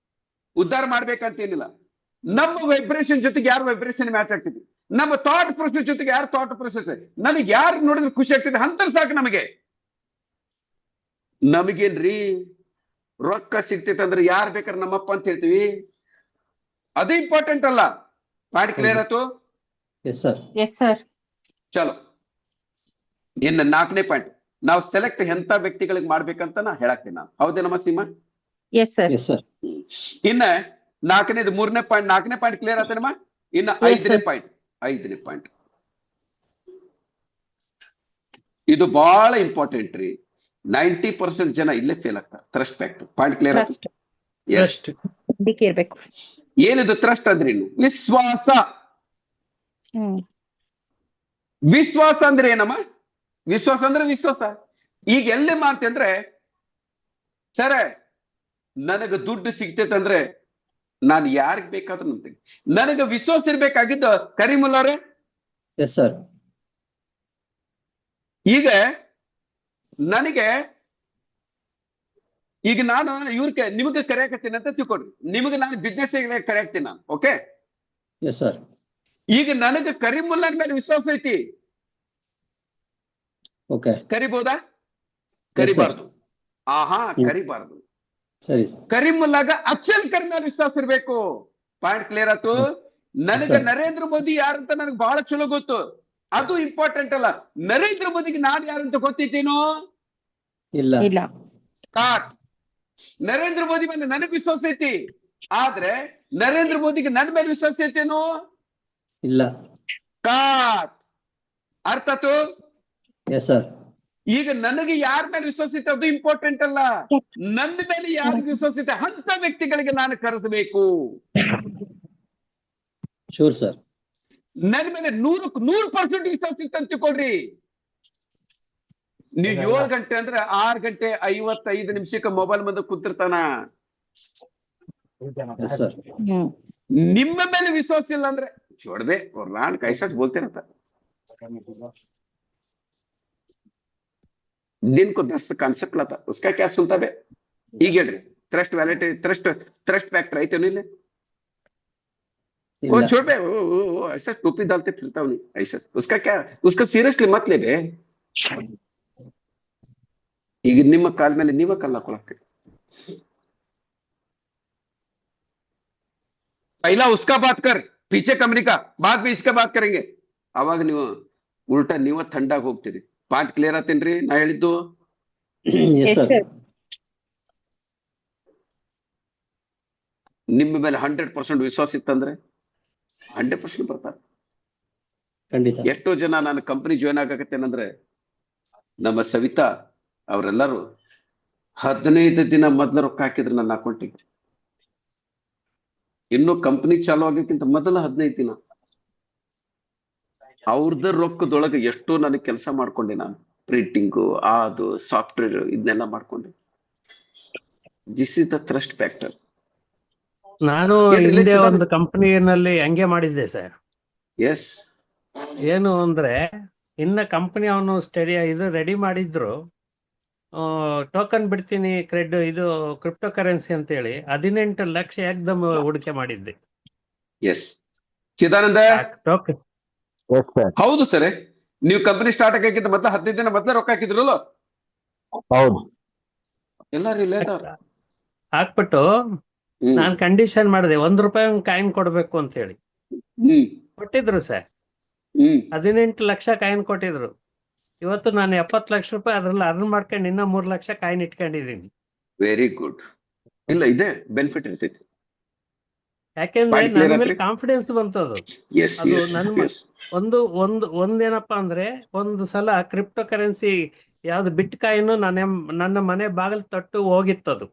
ಉದ್ಧಾರ ಮಾಡ್ಬೇಕಂತ ಏನಿಲ್ಲ. ನಮ್ಮ ವೈಬ್ರೇಷನ್ ಜೊತೆಗೆ ಯಾರು ವೈಬ್ರೇಷನ್ ಮ್ಯಾಚ್ ಆಗ್ತಿದೆ, ನಮ್ಮ ಥಾಟ್ ಪ್ರೊಸೆಸ್ ಜೊತೆಗೆ ಯಾರು ಥಾಟ್ ಪ್ರೊಸೆಸ್, ನನಗೆ ಯಾರು ನೋಡಿದ್ರೆ ಖುಷಿ ಆಗ್ತಿದೆ ಅಂತ ಸಾಕು ನಮಗೆ. ನಮಗೇನ್ರಿ ರೊಕ್ಕ ಸಿಗ್ತೈತೆ ಅಂದ್ರೆ ಯಾರು ಬೇಕಾದ್ರೆ ನಮ್ಮಪ್ಪ ಅಂತ ಹೇಳ್ತೀವಿ, ಅದು ಇಂಪಾರ್ಟೆಂಟ್ ಅಲ್ಲ. ಪಾಯಿಂಟ್ ಕ್ಲಿಯರ್ ಆಯ್ತು? Yes sir. Yes sir. ಚಲೋ, ಇನ್ನು 4ನೇ ಪಾಯಿಂಟ್, ನಾವು ಸೆಲೆಕ್ಟ್ ಎಂತ ವ್ಯಕ್ತಿಗಳಿಗೆ ಮಾಡ್ಬೇಕಂತ ನಾ ಹೇಳಾಕ್ತೀನಿ ನಾನು. ಹೌದೇನಮ್ಮ Seema? Yes sir. Yes sir. ಇನ್ನ 4ನೇ ಪಾಯಿಂಟ್ ಕ್ಲಿಯರ್ ಆತೇನಮ್ಮ? ಇನ್ನ Yes, sir. 5ನೇ ಪಾಯಿಂಟ್ ಇದು ಬಹಳ ಇಂಪಾರ್ಟೆಂಟ್ ರೀ. 90% ಜನ ಇಲ್ಲೇ ಫೇಲ್ ಆಗ್ತಾರೆ. Thrust factor. ಪಾಯಿಂಟ್ ಕ್ಲಿಯರ್ ಆಯ್ತು? Trust Yes. ನಂಬಿಕೆ ಇರ್ಬೇಕು. ಏನಿದು ಥ್ರಸ್ಟ್ ಅಂದ್ರೆ? ಇನ್ನು ವಿಶ್ವಾಸ. ವಿಶ್ವಾಸ ಅಂದ್ರೆ ಏನಮ್ಮ? ವಿಶ್ವಾಸ ಅಂದ್ರೆ ವಿಶ್ವಾಸ. ಈಗ ಎಲ್ಲೇ ಮಾಡ್ತೆ ಅಂದ್ರೆ, ಸರ ನನಗ ದುಡ್ಡು ಸಿಗ್ತೈತೆ ಅಂದ್ರೆ ನಾನು ಯಾರಿಗ್ ಬೇಕಾದ್ರೂ ನಂಬ್ತೀನಿ. ನನಗ ವಿಶ್ವಾಸ ಇರ್ಬೇಕಾಗಿದ್ದ ಕರೀಮುಲ್ಲಾರೆ. S sir. ಈಗ ನನಗೆ ಈಗ ನಾನು ನಿಮಗೆ ಕರೆಯಾಕತ್ತೀನಿ ಅಂತ ತಿಳ್ಕೊಡ್ರಿ. ನಿಮಗೆ ನಾನು ಬಿಸ್ನೆಸ್ ಕರೆಯಾಕ್ತೀನಿ ನಾನು. ಓಕೆ? Yes sir. ಈಗ ನನಗೆ ಕರೀಮುಲ್ಲಾಗ್ ಮೇಲೆ ವಿಶ್ವಾಸ ಐತಿ. ಓಕೆ. ಕರಿಬಹುದಾ? ಕರಿಬಾರ್ದು. ಆಹಾ, ಕರಿಬಾರ್ದು. ಸರಿ. ಕರೀಮುಲ್ಲಾಗ ಅಫ್ಜಲ್ ಖಾನ್ ಮೇಲೆ ವಿಶ್ವಾಸ ಇರ್ಬೇಕು. ಪಾಯಿಂಟ್ ಕ್ಲಿಯರ್ ಆಯ್ತು? ನನಗೆ ನರೇಂದ್ರ ಮೋದಿ ಯಾರಂತ ನನಗೆ ಬಹಳ ಚಲೋ ಗೊತ್ತು, ಅದು ಇಂಪಾರ್ಟೆಂಟ್ ಅಲ್ಲ. ನರೇಂದ್ರ ಮೋದಿಗೆ ನಾನು ಯಾರಂತ ಗೊತ್ತಿದ್ದೇನೋ ಇಲ್ಲ. ಇಲ್ಲ. ಕಾಟ್. ನರೇಂದ್ರ ಮೋದಿ ಮೇಲೆ ನನಗೆ ವಿಶ್ವಾಸ ಐತಿ, ಆದ್ರೆ ನರೇಂದ್ರ ಮೋದಿಗೆ ನನ್ನ ಮೇಲೆ ವಿಶ್ವಾಸ ಐತೇನೋ ಇಲ್ಲ. ಕಾಟ್. ಅರ್ಥ ಆಯ್ತು? Yes sir. ಈಗ ನನಗೆ ಯಾರ ಮೇಲೆ ವಿಶ್ವಾಸ ಐತೆ ಅದು ಇಂಪಾರ್ಟೆಂಟ್ ಅಲ್ಲ, ನನ್ನ ಮೇಲೆ ಯಾರಿಗೆ ವಿಶ್ವಾಸ ಐತೆ ಅಂತ ವ್ಯಕ್ತಿಗಳಿಗೆ ನಾನು ಕರೆಸಬೇಕು. Sure sir. ನನ್ನ ಮೇಲೆ 100% ವಿಶ್ವಾಸ ಇತ್ತು ಅಂತ ತಿಳ್ಕೊಳ್ರಿ. ನೀವು 7 ಗಂಟೆ ಅಂದ್ರೆ 6 ಗಂಟೆ 55 ನಿಮಿಷಕ್ಕೆ ಮೊಬೈಲ್ ಮುಂದೆ ಕೂತಿರ್ತಾನ. S sir. ನಿಮ್ಮ ಮೇಲೆ ವಿಶ್ವಾಸ ಇಲ್ಲ ಅಂದ್ರೆ छोड़ और रान कैसा बोलते रहता, दिन को 10 ಕಾನ್ಸೆಪ್ಟ್ लाता, उसका क्या सुनता बे? ಈಗ ಹೇಳ್ರಿ, ಟ್ರಸ್ಟ್ ವ್ಯಾಲಿಟಿ, ಟ್ರಸ್ಟ್ ಫ್ಯಾಕ್ಟರ್ ಐತೆ ಇಲ್ಲ? वो छोड़ बे, वो ऐसा टोपी डालते फिरता हूँ ऐसा, उसका क्या, उसका सीरियसली मत ले बे. ಈಗ ನಿಮ್ಮ ಕಾಲ ಮೇಲೆ ನೀವೇ ಕಲ್ಲ ಹಾಕೊಳಕ್ಕೆ. पहला उसका बात कर, पीछे कंपनी का, बाद में इसका बात करेंगे. ಅವಾಗ ನೀವು ಉಲ್ಟಾ ನೀವು ಥಂಡಾಗಿ ಹೋಗ್ತೀರಿ. ಪಾಯಿಂಟ್ ಕ್ಲಿಯರ್ ಆತೇನ್ರಿ ನಾ ಹೇಳಿದ್ದು? ನಿಮ್ಮ ಮೇಲೆ 100% ವಿಶ್ವಾಸ ಇತ್ತಂದ್ರೆ 100% ಬರ್ತಾರೆ. ಖಂಡಿತ. ಎಷ್ಟೋ ಜನ ನಾನು ಕಂಪನಿ ಜಾಯ್ನ್ ಆಗಕತ್ತೇನಂದ್ರೆ ನಮ್ಮ ಸವಿತಾ ಅವರೆಲ್ಲರೂ 15 ದಿನ ಮೊದಲು ರೊಕ್ಕ ಹಾಕಿದ್ರು ನನ್ನ ಅಕೌಂಟಿಗೆ. ಇನ್ನು ಕಂಪನಿ ಚಾಲು ಆಗಕ್ಕಿಂತ ಮೊದಲ 15 ದಿನ ಅವ್ರದ್ದು ರೊಕ್ಕದೊಳಗೆ ಎಷ್ಟೋ ನನಗೆ ಕೆಲಸ ಮಾಡ್ಕೊಂಡೆ ನಾನು. ಪ್ರಿಂಟಿಂಗು, ಅದು ಸಾಫ್ಟ್ವೇರ್, ಇದನ್ನೆಲ್ಲ ಮಾಡ್ಕೊಂಡೆ. This is the trust factor. ನಾನು ಹಿಂದೆ ಒಂದು ಕಂಪನಿಯಲ್ಲಿ ಹಂಗೆ ಮಾಡಿದ್ದೆ ಸರ್. ಎಸ್. ಏನು ಅಂದ್ರೆ ಇನ್ನ ಕಂಪನಿ ಅವನು ಸ್ಟಡಿ ಇದು ರೆಡಿ ಮಾಡಿದ್ರು, ಟೋಕನ್ ಬಿಡ್ತೀನಿ ಇದು ಕ್ರಿಪ್ಟೋ ಕರೆನ್ಸಿ ಅಂತ ಹೇಳಿ 18 ಲಕ್ಷ ಏಕ್ದಮ್ ಹೂಡಿಕೆ ಮಾಡಿದ್ದೆ. Yes Chidananda, token. ಹೌದು ಸರ್. ನೀವು ಕಂಪನಿ ಸ್ಟಾರ್ಟ್ ಆಗಕ್ಕಿಂತ ಮತ್ತೆ 15 ದಿನ ಮೊದಲೇ ರೊಕ್ಕ ಹಾಕಿದ್ರಲ್ಲ? ಹೌದು. ಎಲ್ಲರೂ ಹಾಕ್ಬಿಟ್ಟು ನಾನ್ ಕಂಡೀಷನ್ ಮಾಡಿದೆ, ₹1 ಕಾಯಿನ್ ಕೊಡ್ಬೇಕು ಅಂತ ಹೇಳಿ. ಕೊಟ್ಟಿದ್ರು ಸರ್. 18 ಲಕ್ಷ ಕಾಯಿನ್ ಕೊಟ್ಟಿದ್ರು. ಇವತ್ತು ನಾನು 70 ಲಕ್ಷ ರೂಪಾಯಿ ಅದ್ರಲ್ಲಿ ಅರ್ನ್ ಮಾಡ್ಕೊಂಡು ಇನ್ನ 3 ಲಕ್ಷ ಕಾಯಿನ್ ಇಟ್ಕೊಂಡಿದೀನಿ. Very good. ಇಲ್ಲ, ಇದೆ ಬೆನಿಫಿಟ್ ಇರ್ತೈತಿ. ಯಾಕೆಂದ್ರೆ ನನ್ನ ಮೇಲೆ ಕಾನ್ಫಿಡೆನ್ಸ್ ಬಂತದು. ಅದು ನನ್ನ ಒಂದೇನಪ್ಪಾ ಅಂದ್ರೆ, ಒಂದು ಸಲ ಕ್ರಿಪ್ಟೋ ಕರೆನ್ಸಿ ಯಾವ್ದು ಬಿಟ್ ಕಾಯಿನ್ ನನ್ನ ಮನೆ ಬಾಗಿಲು ತೊಟ್ಟು ಹೋಗಿತ್ತದು.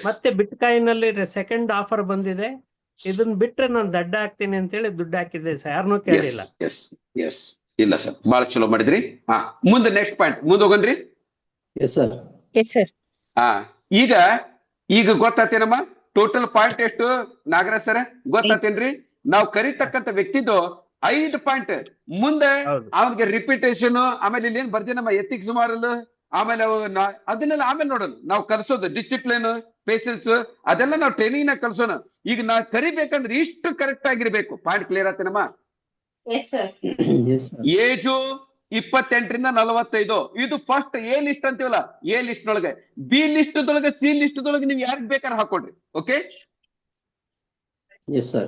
ಮತ್ತೆ ಬಿಟ್ ಕಾಯಿನ್ ಅಲ್ಲಿ ಸೆಕೆಂಡ್ ಆಫರ್ ಬಂದಿದೆ, ಇದನ್ನ ಬಿಟ್ರೆ ನಾನು ದಡ್ಡ ಹಾಕ್ತೀನಿ ಅಂತ ಹೇಳಿ ದುಡ್ಡು ಹಾಕಿದ್ದೆ ಸರ್, ಯಾರನ್ನೂ ಕೇಳಿಲ್ಲ. ಇಲ್ಲ ಸರ್, ಬಹಳ ಚಲೋ ಮಾಡಿದ್ರಿ. ಮುಂದೆ ನೆಕ್ಸ್ಟ್ ಪಾಯಿಂಟ್ ಮುಂದೆ ಹೋಗನ್ರಿ. Yes sir. Yes sir. ಈಗ ಗೊತ್ತಾತೇನಮ್ಮ? ಟೋಟಲ್ ಪಾಯಿಂಟ್ ಎಷ್ಟು ನಾಗರಾಜ್ ಸರ್ ಗೊತ್ತಾತೇನ್ರಿ? ನಾವು ಕರಿತಕ್ಕಂತ ವ್ಯಕ್ತಿದು 5 ಪಾಯಿಂಟ್ ಮುಂದೆ ಹೌದು. ಅವನಿಗೆ ರಿಪಿಟೇಷನ್, ಆಮೇಲೆ ಇಲ್ಲಿ ಏನ್ ಬರ್ತೀವಿ ನಮ್ಮ ಎಥಿಕ್ಸ್ ಮಾರಲ್, ಆಮೇಲೆ ಅದನ್ನೆಲ್ಲ ಆಮೇಲೆ ನೋಡೋಣ. ನಾವು ಕಲ್ಸೋದು ಡಿಸಿಪ್ಲಿನ್, ಪೇಷನ್ಸ್ ಅದೆಲ್ಲ ನಾವು ಟ್ರೈನಿಂಗ್ ನಾಗ ಕಲ್ಸೋಣ. ಈಗ ನಾ ಕರಿಬೇಕಂದ್ರೆ ಇಷ್ಟು ಕರೆಕ್ಟ್ ಆಗಿರ್ಬೇಕು. ಪಾಯಿಂಟ್ ಕ್ಲಿಯರ್ ಆತೇನಮ್ಮ? Yes, sir. ಏಜು 28 ರಿಂದ 45. ಇದು ಫಸ್ಟ್ ಎ ಲಿಸ್ಟ್ ಅಂತೀವಲ್ಲ, ಎ ಲಿಸ್ಟ್ ಒಳಗೆ. ಬಿ ಲಿಸ್ಟ್ ದೊಳಗೆ, ಸಿ ಲಿಸ್ಟ್ ದೊಳಗೆ ನೀವು ಯಾರಿಗ್ ಬೇಕಾದ್ರೆ ಹಾಕೊಡ್ರಿ. ಓಕೆ. Yes, sir.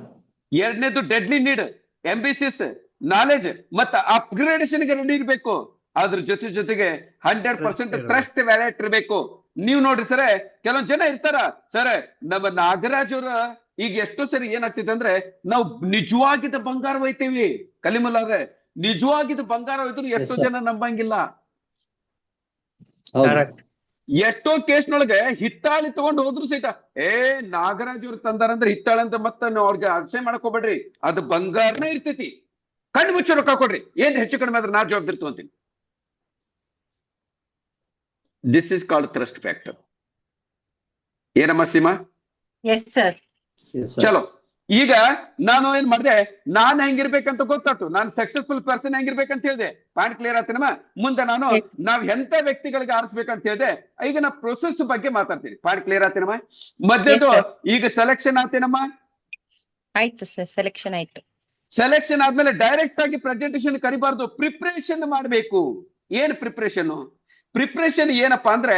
ಎರಡನೇದು ಡೆಡ್ಲಿ ನೀಡ್, ಎಂಬಿಸಿಸ್, ನಾಲೆಜ್ ಮತ್ತೆ ಅಪ್ಗ್ರೇಡೇಷನ್ ಗೆ ರೆಡಿ ಇರ್ಬೇಕು. ಅದ್ರ ಜೊತೆಗೆ 100% ಟ್ರಸ್ಟ್ ವ್ಯಾಲೆಟ್ ಇರ್ಬೇಕು. ನೀವ್ ನೋಡ್ರಿ ಸರ್, ಕೆಲವೊಂದ್ ಜನ ಇರ್ತಾರ ಸರ್, ನಮ್ಮ ನಾಗರಾಜ್ ಅವ್ರ ಈಗ ಎಷ್ಟೋ ಸರಿ ಏನಾಗ್ತಿದೆ ಅಂದ್ರೆ, ನಾವು ನಿಜವಾಗಿದ್ದ ಬಂಗಾರ ಒಯ್ತೇವಿ ಕಲಿಮುಲ್ಲಾರೆ, ನಿಜವಾಗಿದ್ದ ಬಂಗಾರ ಒಯ್ದ್ರು ಎಷ್ಟೋ Yes, sir. ಜನ ನಂಬಂಗಿಲ್ಲ. ಹೌದು. Correct. ಎಷ್ಟೋ ಕೇಸ್ನೊಳಗೆ ಹಿತ್ತಾಳಿ ತಗೊಂಡು ಹೋದ್ರು ಸಹಿತ, ನಾಗರಾಜ್ ಅವ್ರು ತಂದಾರಂದ್ರೆ ಹಿತ್ತಾಳಿ ಅಂತ ಮತ್ತೆ ನೀವು ಅವ್ರಿಗೆ ಅಸಹ್ಯ ಮಾಡಕ್ ಹೋಗ್ಬೇಡ್ರಿ, ಅದು ಬಂಗಾರನೇ ಇರ್ತೈತಿ. ಕಣ್ಣು ಮುಚ್ಚಿ ರೊಕ್ಕ ಕೊಡ್ರಿ, ಏನ್ ಹೆಚ್ಚು ಕಡಿಮೆ ಆದ್ರೆ ನಾ ಜವಾಬ್ದಾರಿ ತಗೊಂತೀನಿ. This is called trust factor. ಏನಮ್ಮ Seema? Yes sir. Yes, sir. ಚಲೋ, ಈಗ ನಾನು ಏನ್ ಮಾಡಿದೆ, ನಾನ್ ಹೆಂಗಿರ್ಬೇಕಂತ ಗೊತ್ತಾಯ್ತು, ನಾನು ಸಕ್ಸಸ್ಫುಲ್ ಪರ್ಸನ್ ಹೆಂಗಿರ್ಬೇಕಂತ ಹೇಳಿದೆ. ಪಾಯಿಂಟ್ ಕ್ಲಿಯರ್ ಆತೇನಮ್ಮ? ಮುಂದೆ ನಾನು Yes. ನಾವ್ ಎಂತ ವ್ಯಕ್ತಿಗಳಿಗೆ ಆರಿಸ್ಬೇಕಂತ ಹೇಳಿದೆ. ಈಗ ನಾ ಪ್ರೊಸೆಸ್ ಬಗ್ಗೆ ಮಾತಾಡ್ತೀನಿ. ಪಾಯಿಂಟ್ ಕ್ಲಿಯರ್ ಆತೇನಮ್ಮ? ಮಧ್ಯದು Yes, sir. ಈಗ ಸೆಲೆಕ್ಷನ್ ಆತೇನಮ್ಮ? ಆಯ್ತು ಸರ್, ಸೆಲೆಕ್ಷನ್ ಆಯ್ತು. ಸೆಲೆಕ್ಷನ್ ಆದ್ಮೇಲೆ ಡೈರೆಕ್ಟ್ ಆಗಿ ಪ್ರೆಸೆಂಟೇಷನ್ ಕರಿಬಾರ್ದು, ಪ್ರಿಪರೇಷನ್ ಮಾಡ್ಬೇಕು. ಏನ್ ಪ್ರಿಪರೇಷನ್ ಏನಪ್ಪಾ ಅಂದ್ರೆ,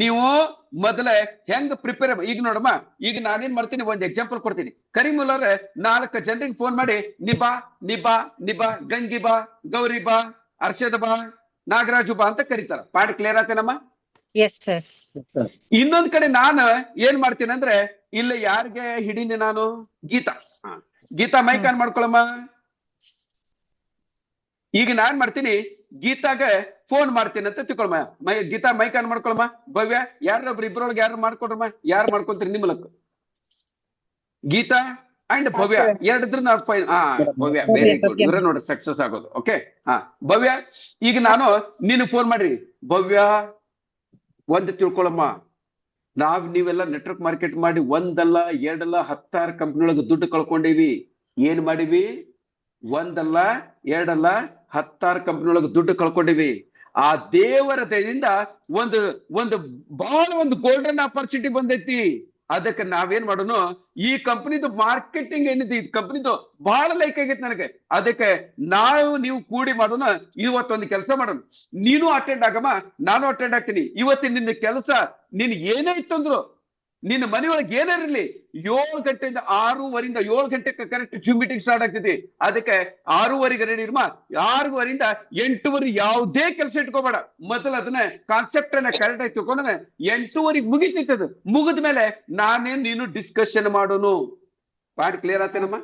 ನೀವು ಮೊದಲೇ ಹೆಂಗ್ ಪ್ರಿಪೇರ್. ಈಗ ನೋಡಮ್ಮ, ಈಗ ನಾನೇನ್ ಮಾಡ್ತೀನಿ, ಒಂದ್ ಎಕ್ಸಾಂಪಲ್ ಕೊಡ್ತೀನಿ. ಕರಿಮುಲ್ಲರ್ 4 ಜನರಿಗೆ ಫೋನ್ ಮಾಡಿ ನಿಬಾ ನಿಬಾ ನಿಬಾ, ಗಂಗಿ ಬಾ, ಗೌರಿ ಬಾ, ಅರ್ಷದ ಬಾ, ನಾಗರಾಜು ಬಾ ಅಂತ ಕರೀತಾರ. ಪಾಯಿಂಟ್ ಕ್ಲಿಯರ್ ಆತೇನಮ್ಮ? Yes sir. Yes, sir. ಇನ್ನೊಂದ್ ಕಡೆ ನಾನು ಏನ್ ಮಾಡ್ತೀನಿ ಅಂದ್ರೆ, ಇಲ್ಲ ಯಾರಿಗೆ ಹಿಡೀನಿ ನಾನು, ಗೀತಾ. ಗೀತಾ ಮೈಕ್ ಆನ್ ಮಾಡ್ಕೊಳಮ್ಮ. ಈಗ ನಾನ್ ಮಾಡ್ತೀನಿ, ಗೀತಾಗ ಫೋನ್ ಮಾಡ್ತೀನಿ ಅಂತ ತಿಳ್ಕೊಳಮ್ಮ. ಗೀತಾ ಮೈಕ್ ಆನ್ ಮಾಡ್ಕೊಳಮ್ಮ. ಭವ್ಯ, ಯಾರೊಬ್ರು ಇಬ್ರೊಳಗೆ ಯಾರು ಮಾಡ್ಕೊಡ್ರಮ್ಮ, ಯಾರು ಮಾಡ್ಕೊಂತೀರಿ ನಿಮ್ಮ ಮೂಲಕ? ಗೀತಾ ಅಂಡ್ ಭವ್ಯ ಎರಡಿದ್ರ ನಾವು ಫೈನ್. ಭವ್ಯ ವೆರಿ ಗುಡ್, ಇವ್ರೆ ನೋಡ್ರಿ ಸಕ್ಸಸ್ ಆಗೋದು. ಓಕೆ. ಭವ್ಯ, ಈಗ ನಾನು ನೀನು ಫೋನ್ ಮಾಡ್ರಿ. ಭವ್ಯ, ಒಂದ್ ತಿಳ್ಕೊಳಮ್ಮ, ನೀವೆಲ್ಲ ನೆಟ್ವರ್ಕ್ ಮಾರ್ಕೆಟ್ ಮಾಡಿ 1 ಅಲ್ಲ 2 ಅಲ್ಲ 16 ಕಂಪ್ನಿ ಒಳಗೆ ದುಡ್ಡು ಕಳ್ಕೊಂಡೇವಿ. ಏನ್ ಮಾಡಿವಿ? 1 ಅಲ್ಲ 2 ಅಲ್ಲ 16 ಕಂಪ್ನಿ ಒಳಗೆ ದುಡ್ಡು ಕಳ್ಕೊಂಡಿವಿ. ಆ ದೇವರ ದಯದಿಂದ ಒಂದು ಬಹಳ ಒಂದು ಗೋಲ್ಡನ್ ಆಪರ್ಚುನಿಟಿ ಬಂದೈತಿ. ಅದಕ್ಕೆ ನಾವೇನ್ ಮಾಡೋಣ, ಈ ಕಂಪನಿದು ಮಾರ್ಕೆಟಿಂಗ್ ಏನಿದೆ, ಈ ಕಂಪನಿದು ಬಹಳ ಲೈಕ್ ಆಗೈತಿ ನನಗೆ. ಅದಕ್ಕೆ ನೀವು ಕೂಡಿ ಮಾಡೋಣ, ಇವತ್ತೊಂದು ಕೆಲಸ ಮಾಡೋಣ. ನೀನು ಅಟೆಂಡ್ ಆಗಮ್ಮ, ನಾನು ಅಟೆಂಡ್ ಆಗ್ತೀನಿ. ಇವತ್ತಿನ ನಿನ್ನ ಕೆಲಸ, ನೀನ್ ಏನೇ ಇತ್ತಂದ್ರು, ನಿನ್ನ ಮನೆಯೊಳಗೆ ಏನಾರಿರ್ಲಿ, 7 ಗಂಟೆಯಿಂದ 6:15 7 ಗಂಟೆಗೆ ಕರೆಕ್ಟ್ ಜೂಮ್ ಮೀಟಿಂಗ್ ಸ್ಟಾರ್ಟ್ ಆಗ್ತೈತಿ. ಅದಕ್ಕೆ 6:15 ರೆಡಿ ಇರ್ಮ. 6:15 8:00 ಯಾವುದೇ ಕೆಲಸ ಇಟ್ಕೋಬೇಡ. ಮೊದಲು ಅದನ್ನ ಕಾನ್ಸೆಪ್ಟ್ ಅನ್ನ ಕರೆಕ್ಟ್ ಆಗಿ ತಿಳ್ಕೊಂಡ್ರೆ 8:30 ಮುಗಿತೈತದ. ಮುಗಿದ್ಮೇಲೆ ನೀನು ಡಿಸ್ಕಷನ್ ಮಾಡೋನು. ಪಾಯಿಂಟ್ ಕ್ಲಿಯರ್ ಆತೇನಮ್ಮ?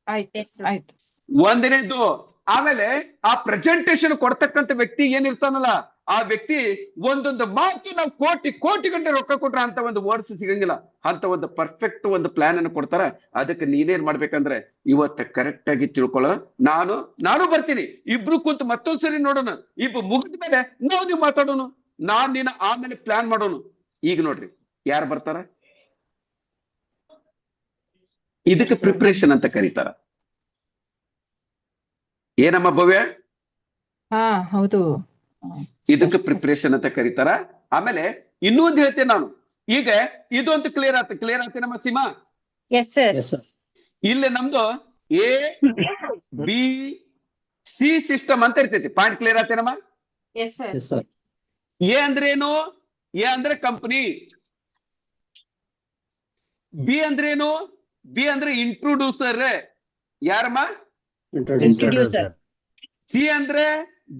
ಆಯ್ತು. ಒಂದನೇದು. ಆಮೇಲೆ ಆ ಪ್ರೆಸೆಂಟೇಶನ್ ಕೊಡ್ತಕ್ಕಂಥ ವ್ಯಕ್ತಿ ಏನಿರ್ತಾನಲ್ಲ, ಆ ವ್ಯಕ್ತಿ ಒಂದೊಂದು ಮಾತು ನಾವು ಕೋಟಿ ಗಂಟೆ ರೊಕ್ಕ ಕೊಟ್ರ ಅಂತ ಒಂದು ವರ್ಡ್ಸ್ ಸಿಗಂಗಿಲ್ಲ. ಅಂತ ಒಂದು ಪರ್ಫೆಕ್ಟ್ ಒಂದು ಪ್ಲಾನ್ ಅನ್ನು ಕೊಡ್ತಾರ. ಅದಕ್ಕೆ ನೀನೇನ್ ಮಾಡ್ಬೇಕಂದ್ರೆ, ಇವತ್ತ ಕರೆಕ್ಟ್ ಆಗಿ ತಿಳ್ಕೊಳ್ಳೋ. ನಾನು ಬರ್ತೀನಿ, ಇಬ್ರು ಕುಂತು ಮತ್ತೊಂದ್ಸರಿ ನೋಡೋಣ. ಇಬ್ರು ಮುಗಿದ ಮೇಲೆ ನೀವು ಮಾತಾಡೋಣ, ನೀನು ಆಮೇಲೆ ಪ್ಲಾನ್ ಮಾಡೋಣ. ಈಗ ನೋಡ್ರಿ ಯಾರು ಬರ್ತಾರ, ಇದಕ್ಕೆ ಪ್ರಿಪರೇಷನ್ ಅಂತ ಕರೀತಾರ. ಏನಮ್ಮ ಭವ್ಯ? ಹೌದು, ಇದಕ್ಕೆ ಪ್ರಿಪರೇಷನ್ ಅಂತ ಕರೀತಾರ. ಆಮೇಲೆ ಇನ್ನೂ ಒಂದು ಹೇಳ್ತೇನೆ ನಾನು. ಈಗ ಇದೊಂದು ಕ್ಲಿಯರ್ ಆತೇನಮ್ಮ Seema? Yes sir. Yes, sir. ಇಲ್ಲಿ ನಮ್ದು ABC ಸಿಸ್ಟಮ್ ಅಂತ ಇರ್ತೈತಿ. ಪಾಯಿಂಟ್ ಕ್ಲಿಯರ್ ಆತೇನಮ್ಮ? Yes sir. Yes, sir. A ಅಂದ್ರೇನು? ಎ ಅಂದ್ರೆ ಕಂಪನಿ. ಬಿ ಅಂದ್ರೇನು? ಬಿ ಅಂದ್ರೆ ಇಂಟ್ರೊಡ್ಯೂಸರ್. ಯಾರಮ್ಮ? Introducer. ಸಿ ಅಂದ್ರೆ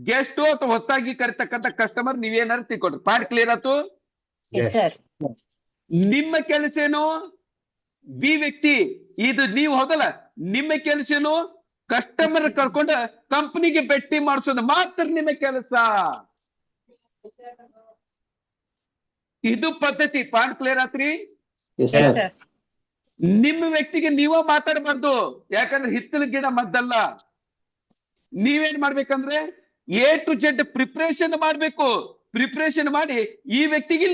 ಗೆಸ್ಟ್ ಅಥವಾ ಹೊಸದಾಗಿ ಕರಿತಕ್ಕಂಥ ಕಸ್ಟಮರ್. ನೀವೇನಾರು ತಿಳ್ಕೊಡ್ರಿ. ಪಾಯಿಂಟ್ ಕ್ಲಿಯರ್ ಆಯ್ತು? Yes sir. ನಿಮ್ಮ ಕೆಲಸ ಏನು? ಬಿ ವ್ಯಕ್ತಿ, ಇದು ನೀವು ಹೋಗಲ್ಲ. ನಿಮ್ಮ ಕೆಲಸ ಏನು? ಕಸ್ಟಮರ್ ಕರ್ಕೊಂಡು ಕಂಪನಿಗೆ ಭೇಟಿ ಮಾಡಿಸೋದು ಮಾತ್ರ ನಿಮ್ಮ ಕೆಲಸ. ಇದು ಪದ್ಧತಿ. ಪಾಯಿಂಟ್ ಕ್ಲಿಯರ್ ಆತ್ರಿ? Yes, yes sir. ಸರ್. ನಿಮ್ಮ ವ್ಯಕ್ತಿಗೆ ನೀವ ಮಾತಾಡಬಾರ್ದು. ಯಾಕಂದ್ರೆ ಹಿತ್ತಲ ಗಿಡ ಮದ್ದಲ್ಲ. ನೀವೇನ್ ಮಾಡ್ಬೇಕಂದ್ರೆ A to Z ಪ್ರಿಪರೇಷನ್ ಮಾಡ್ಬೇಕು. ಪ್ರಿಪರೇಷನ್ ಮಾಡಿ ಈ ವ್ಯಕ್ತಿಗೆ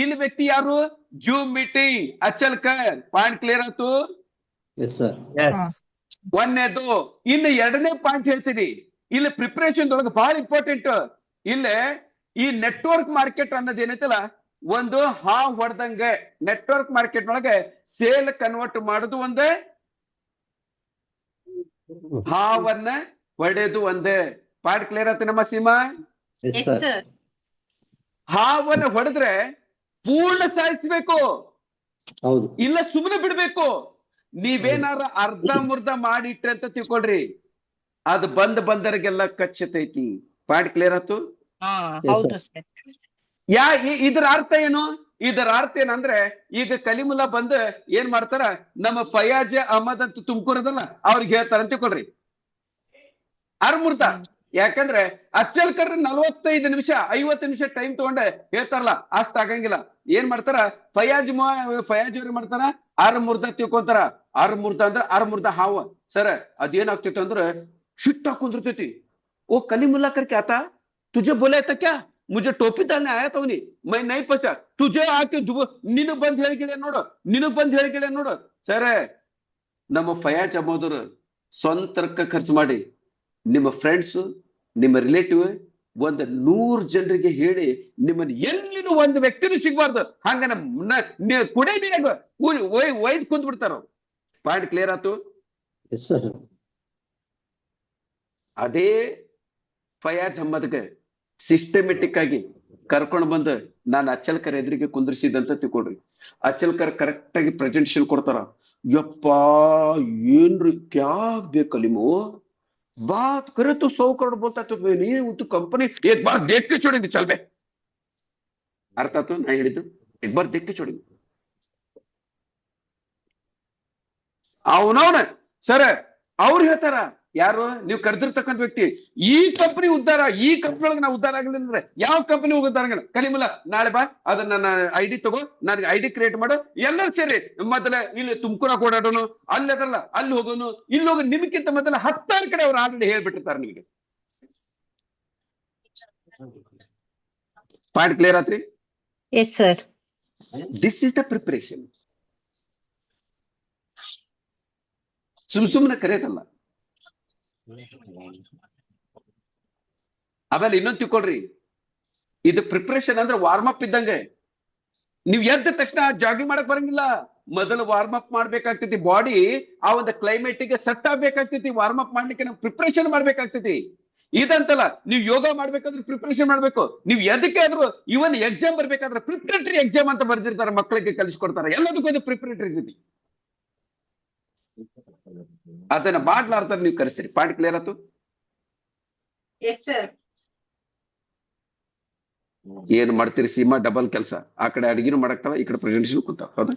ಇಲ್ಲಿ ವ್ಯಕ್ತಿ ಯಾರು? Zoom meeting Achalkar. Point clear ಆಯ್ತು? Yes sir. ಎಸ್. ಒಂದನೇದು. ಇನ್ನು ಎರಡನೇ ಪಾಯಿಂಟ್ ಹೇಳ್ತೀನಿ. ಇಲ್ಲಿ ಪ್ರಿಪರೇಷನ್ ಒಳಗೆ ಬಹಳ ಇಂಪಾರ್ಟೆಂಟ್. ಇಲ್ಲೇ ಈ ನೆಟ್ವರ್ಕ್ ಮಾರ್ಕೆಟ್ ಅನ್ನೋದು ಏನೈತಲ್ಲ, ಒಂದು ಹಾವ್ ಹೊಡೆದಂಗೆ. ನೆಟ್ವರ್ಕ್ ಮಾರ್ಕೆಟ್ ಒಳಗೆ ಸೇಲ್ ಕನ್ವರ್ಟ್ ಮಾಡೋದು ಒಂದೇ, ಹಾವನ್ನ ಹೊಡೆದು ಒಂದೇ. ಪಾಯಿಂಟ್ ಕ್ಲಿಯರ್ ಆಯ್ತು ನಮ್ಮ ಸೀಮಾ? Yes sir. ಹಾವನ್ನ ಹೊಡೆದ್ರೆ ಪೂರ್ಣ ಸಾಯಿಸ್ಬೇಕು, ಹೌದು. ಇಲ್ಲ ಸುಮ್ಮನೆ ಬಿಡ್ಬೇಕು. ನೀವೇನಾರ ಅರ್ಧ ಮುರ್ಧ ಮಾಡಿಟ್ರೆ ಅಂತ ತಿಳ್ಕೊಳ್ರಿ, ಅದು ಬಂದರಿಗೆಲ್ಲ ಕಚ್ಚತೈತಿ. ಪಾಯಿಂಟ್ ಕ್ಲಿಯರ್ ಆಯ್ತು? ಹೌದು ಸರ್. ಇದರ ಅರ್ಥ ಏನು? ಇದರ ಅರ್ಥ ಏನಂದ್ರೆ, ಈಗ ಕಲಿಮುಲ್ಲಾ ಬಂದು ಏನ್ ಮಾಡ್ತಾರ, ನಮ್ಮ ಫಯಾಜ್ ಅಹಮದ್ ಅಂತ ತುಮಕೂರದಲ್ಲ, ಅವ್ರಿಗೆ ಹೇಳ್ತಾರ ಅಂತ ತಿಳ್ಕೊಳ್ರಿ, ಅರ್ಮುರ್ದ. ಯಾಕಂದ್ರೆ ಅಚ್ಚಲ್ಕರ್ 45 ನಿಮಿಷ 50 ನಿಮಿಷ ಟೈಮ್ ತಗೊಂಡೆ ಹೇಳ್ತಾರಲ್ಲ, ಅಷ್ಟ ಆಗಂಗಿಲ್ಲ. ಏನ್ ಮಾಡ್ತಾರ, ಫಯಾಜ್ ಅವ್ರಿಗೆ ಮಾಡ್ತಾರ ಅರ್ಮುರ್ದ ತಿಳ್ಕೊಂತಾರ. ಅರ್ಮುರ್ದ ಅಂದ್ರೆ ಅರ್ಮುರ್ದ ಹಾವ. ಸರ್ ಅದೇನಾಗ್ತೈತಿ ಅಂದ್ರೆ ಶಿಟ್ ಹಾಕೊಂಡಿರ್ತೈತಿ. ಓ ಕಲಿಮುಲ್ಲಾ ಕರ್ಕೆ ಆತ, ತುಜೆ ಬೋಲೆ ಆಯ್ತಾ ಕ್ಯಾ, ಮುಜೆ ಟೋಪಿ ತಾನೆ ಆಯತ್ ಅವನಿ, ಮೈ ನೈ ಪಚ ತುಜೆ ಆಕೆ ನಿನಗ್ ಬಂದ್ ಹೇಳಿಕೆ ನೋಡು, ನಿನಗ್ ಬಂದ್ ಹೇಳಿಕೆ ನೋಡು. ಸರ್ ನಮ್ಮ ಫಯಾಜ್ ಅಹಮದ್ ಸ್ವಂತ ಖರ್ಚು ಮಾಡಿ ನಿಮ್ಮ ಫ್ರೆಂಡ್ಸ್, ನಿಮ್ಮ ರಿಲೇಟಿವ್ 100 ಜನರಿಗೆ ಹೇಳಿ ನಿಮ್ಮನ್ನ ಎಲ್ಲಿನೂ ಒಂದು ವ್ಯಕ್ತಿನೂ ಸಿಗ್ಬಾರ್ದು. ಹಂಗ ಕುಡೇ ನೀರಾಗ ಒಯ್ದು ಕುಂತ್ ಬಿಡ್ತಾರ. ಪಾಯಿಂಟ್ ಕ್ಲಿಯರ್ ಆಯ್ತು? Yes sir. ಅದೇ ಫಯಾಜ್ ಅಹಮದ್ಗೆ ಸಿಸ್ಟಮೆಟಿಕ್ ಆಗಿ ಕರ್ಕೊಂಡು ಬಂದು ನಾನು ಅಚ್ಚಲ್ಕರ್ ಎದುರಿಗೆ ಕುಂದ್ರಿಸಿದಂತ ತಿಳ್ಕೊಡ್ರಿ. ಅಚ್ಚಲ್ಕರ್ ಕರೆಕ್ಟ್ ಆಗಿ ಪ್ರೆಸೆಂಟೇಶನ್ ಕೊಡ್ತಾರ. ಯಪ್ಪಾ ಏನ್ರಿ ಕ್ಯಾ ಬೇಕಲಿಮೋ, बात करे तो 100 करोड़ बोलता तो नहीं, वो तो कंपनी एक बार देख के छोड़ेंगे, चल बे. अर्थ आतो ना ಹೇಳಿದ್ದು? एक बार देख के छोड़ेंगे. ಅವನವನ ಸರ್ ಅವ್ರು ಹೇಳ್ತಾರ, ಯಾರು ನೀವು ಕರೆದಿರ್ತಕ್ಕಂಥ ವ್ಯಕ್ತಿ, ಈ ಕಂಪನಿ ಉದ್ಧಾರ, ಈ ಕಂಪನಿ ಒಳಗೆ ನಾವು ಉದ್ಧಾರ ಆಗಲಿಲ್ಲ ಅಂದ್ರೆ ಯಾವ ಕಂಪನಿ ಉದ್ಧಾರ ಆಗಲ್ಲ. ಕಲಿಮುಲ್ಲಾ ನಾಳೆ ಬಾ, ಅದನ್ನ ನನ್ನ ಐಡಿ ತಗೋ, ನನಗೆ ಐಡಿ ಕ್ರಿಯೇಟ್ ಮಾಡು, ಎಲ್ಲರೂ ಸೇರಿ ಮೊದಲ ಇಲ್ಲಿ ತುಮಕೂರಾಗ ಓಡಾಡೋನು, ಅಲ್ಲಿ ಅದಲ್ಲ ಅಲ್ಲಿ ಹೋಗೋನು, ಇಲ್ಲಿ ಹೋಗಿ. ನಿಮ್ಗಿಂತ ಮೊದಲ 10 ಕಡೆ ಅವ್ರು ಆಲ್ರೆಡಿ ಹೇಳ್ಬಿಟ್ಟಿರ್ತಾರೆ ನಿಮಗೆ. ಪಾಯಿಂಟ್ ಕ್ಲಿಯರ್ ಆತ್ರಿ? Yes sir. This is the preparation. ಸುಮ್ಮನೆ ಕರೆಯೋದಲ್ಲ. ಆಮೇಲೆ ಇನ್ನೊಂದು ತಿಳ್ಕೊಳ್ರಿ, ಇದು ಪ್ರಿಪರೇಷನ್ ಅಂದ್ರೆ ವಾರ್ಮ್ ಅಪ್ ಇದ್ದಂಗೆ. ನೀವ್ ಎದ್ದ ತಕ್ಷಣ ಜಾಗಿಂಗ್ ಮಾಡಕ್ ಬರಂಗಿಲ್ಲ. ಮೊದಲು ವಾರ್ಮ್ ಅಪ್ ಮಾಡ್ಬೇಕಾಗ್ತೈತಿ. ಬಾಡಿ ಆ ಒಂದು ಕ್ಲೈಮೇಟ್ ಗೆ ಸೆಟ್ ಆಗ್ಬೇಕಾಗ್ತೈತಿ. ವಾರ್ಮ್ ಅಪ್ ಮಾಡ್ಲಿಕ್ಕೆ ನಾವು ಪ್ರಿಪರೇಷನ್ ಮಾಡ್ಬೇಕಾಗ್ತೈತಿ. ಇದಂತಲ್ಲ, ನೀವು ಯೋಗ ಮಾಡ್ಬೇಕಾದ್ರೆ ಪ್ರಿಪರೇಷನ್ ಮಾಡ್ಬೇಕು. ನೀವು ಎದಕ್ಕೆ ಆದ್ರೂ ಇವನ್ ಎಕ್ಸಾಮ್ ಬರ್ಬೇಕಾದ್ರೆ ಪ್ರಿಪರೇಟರಿ ಎಕ್ಸಾಮ್ ಅಂತ ಬರ್ದಿರ್ತಾರೆ, ಮಕ್ಕಳಿಗೆ ಕಲಿಸ್ಕೊಡ್ತಾರೆ. ಎಲ್ಲದಕ್ಕೂ ಇದು ಪ್ರಿಪರೇಟರಿ ಇರ್ತೈತಿ. ಅದನ್ನ ಮಾಡ್ಲಾರ್ತಾರೆ ನೀವು ಕರೆಸ್ತೀರಿ. ಪಾಯಿಂಟ್ ಕ್ಲಿಯರ್ ಆಯ್ತು? Yes sir. ಏನ್ ಮಾಡ್ತೀರಿ ಸೀಮಾ? ಡಬಲ್ ಕೆಲಸ. ಆ ಕಡೆ ಅಡಿಗೆನೂ ಮಾಡಕ್ತಾವ, ಈ ಕಡೆ ಪ್ರೆಸೆಂಟೇಷನ್ ಕೂತಾವ. ಹೌದಾ?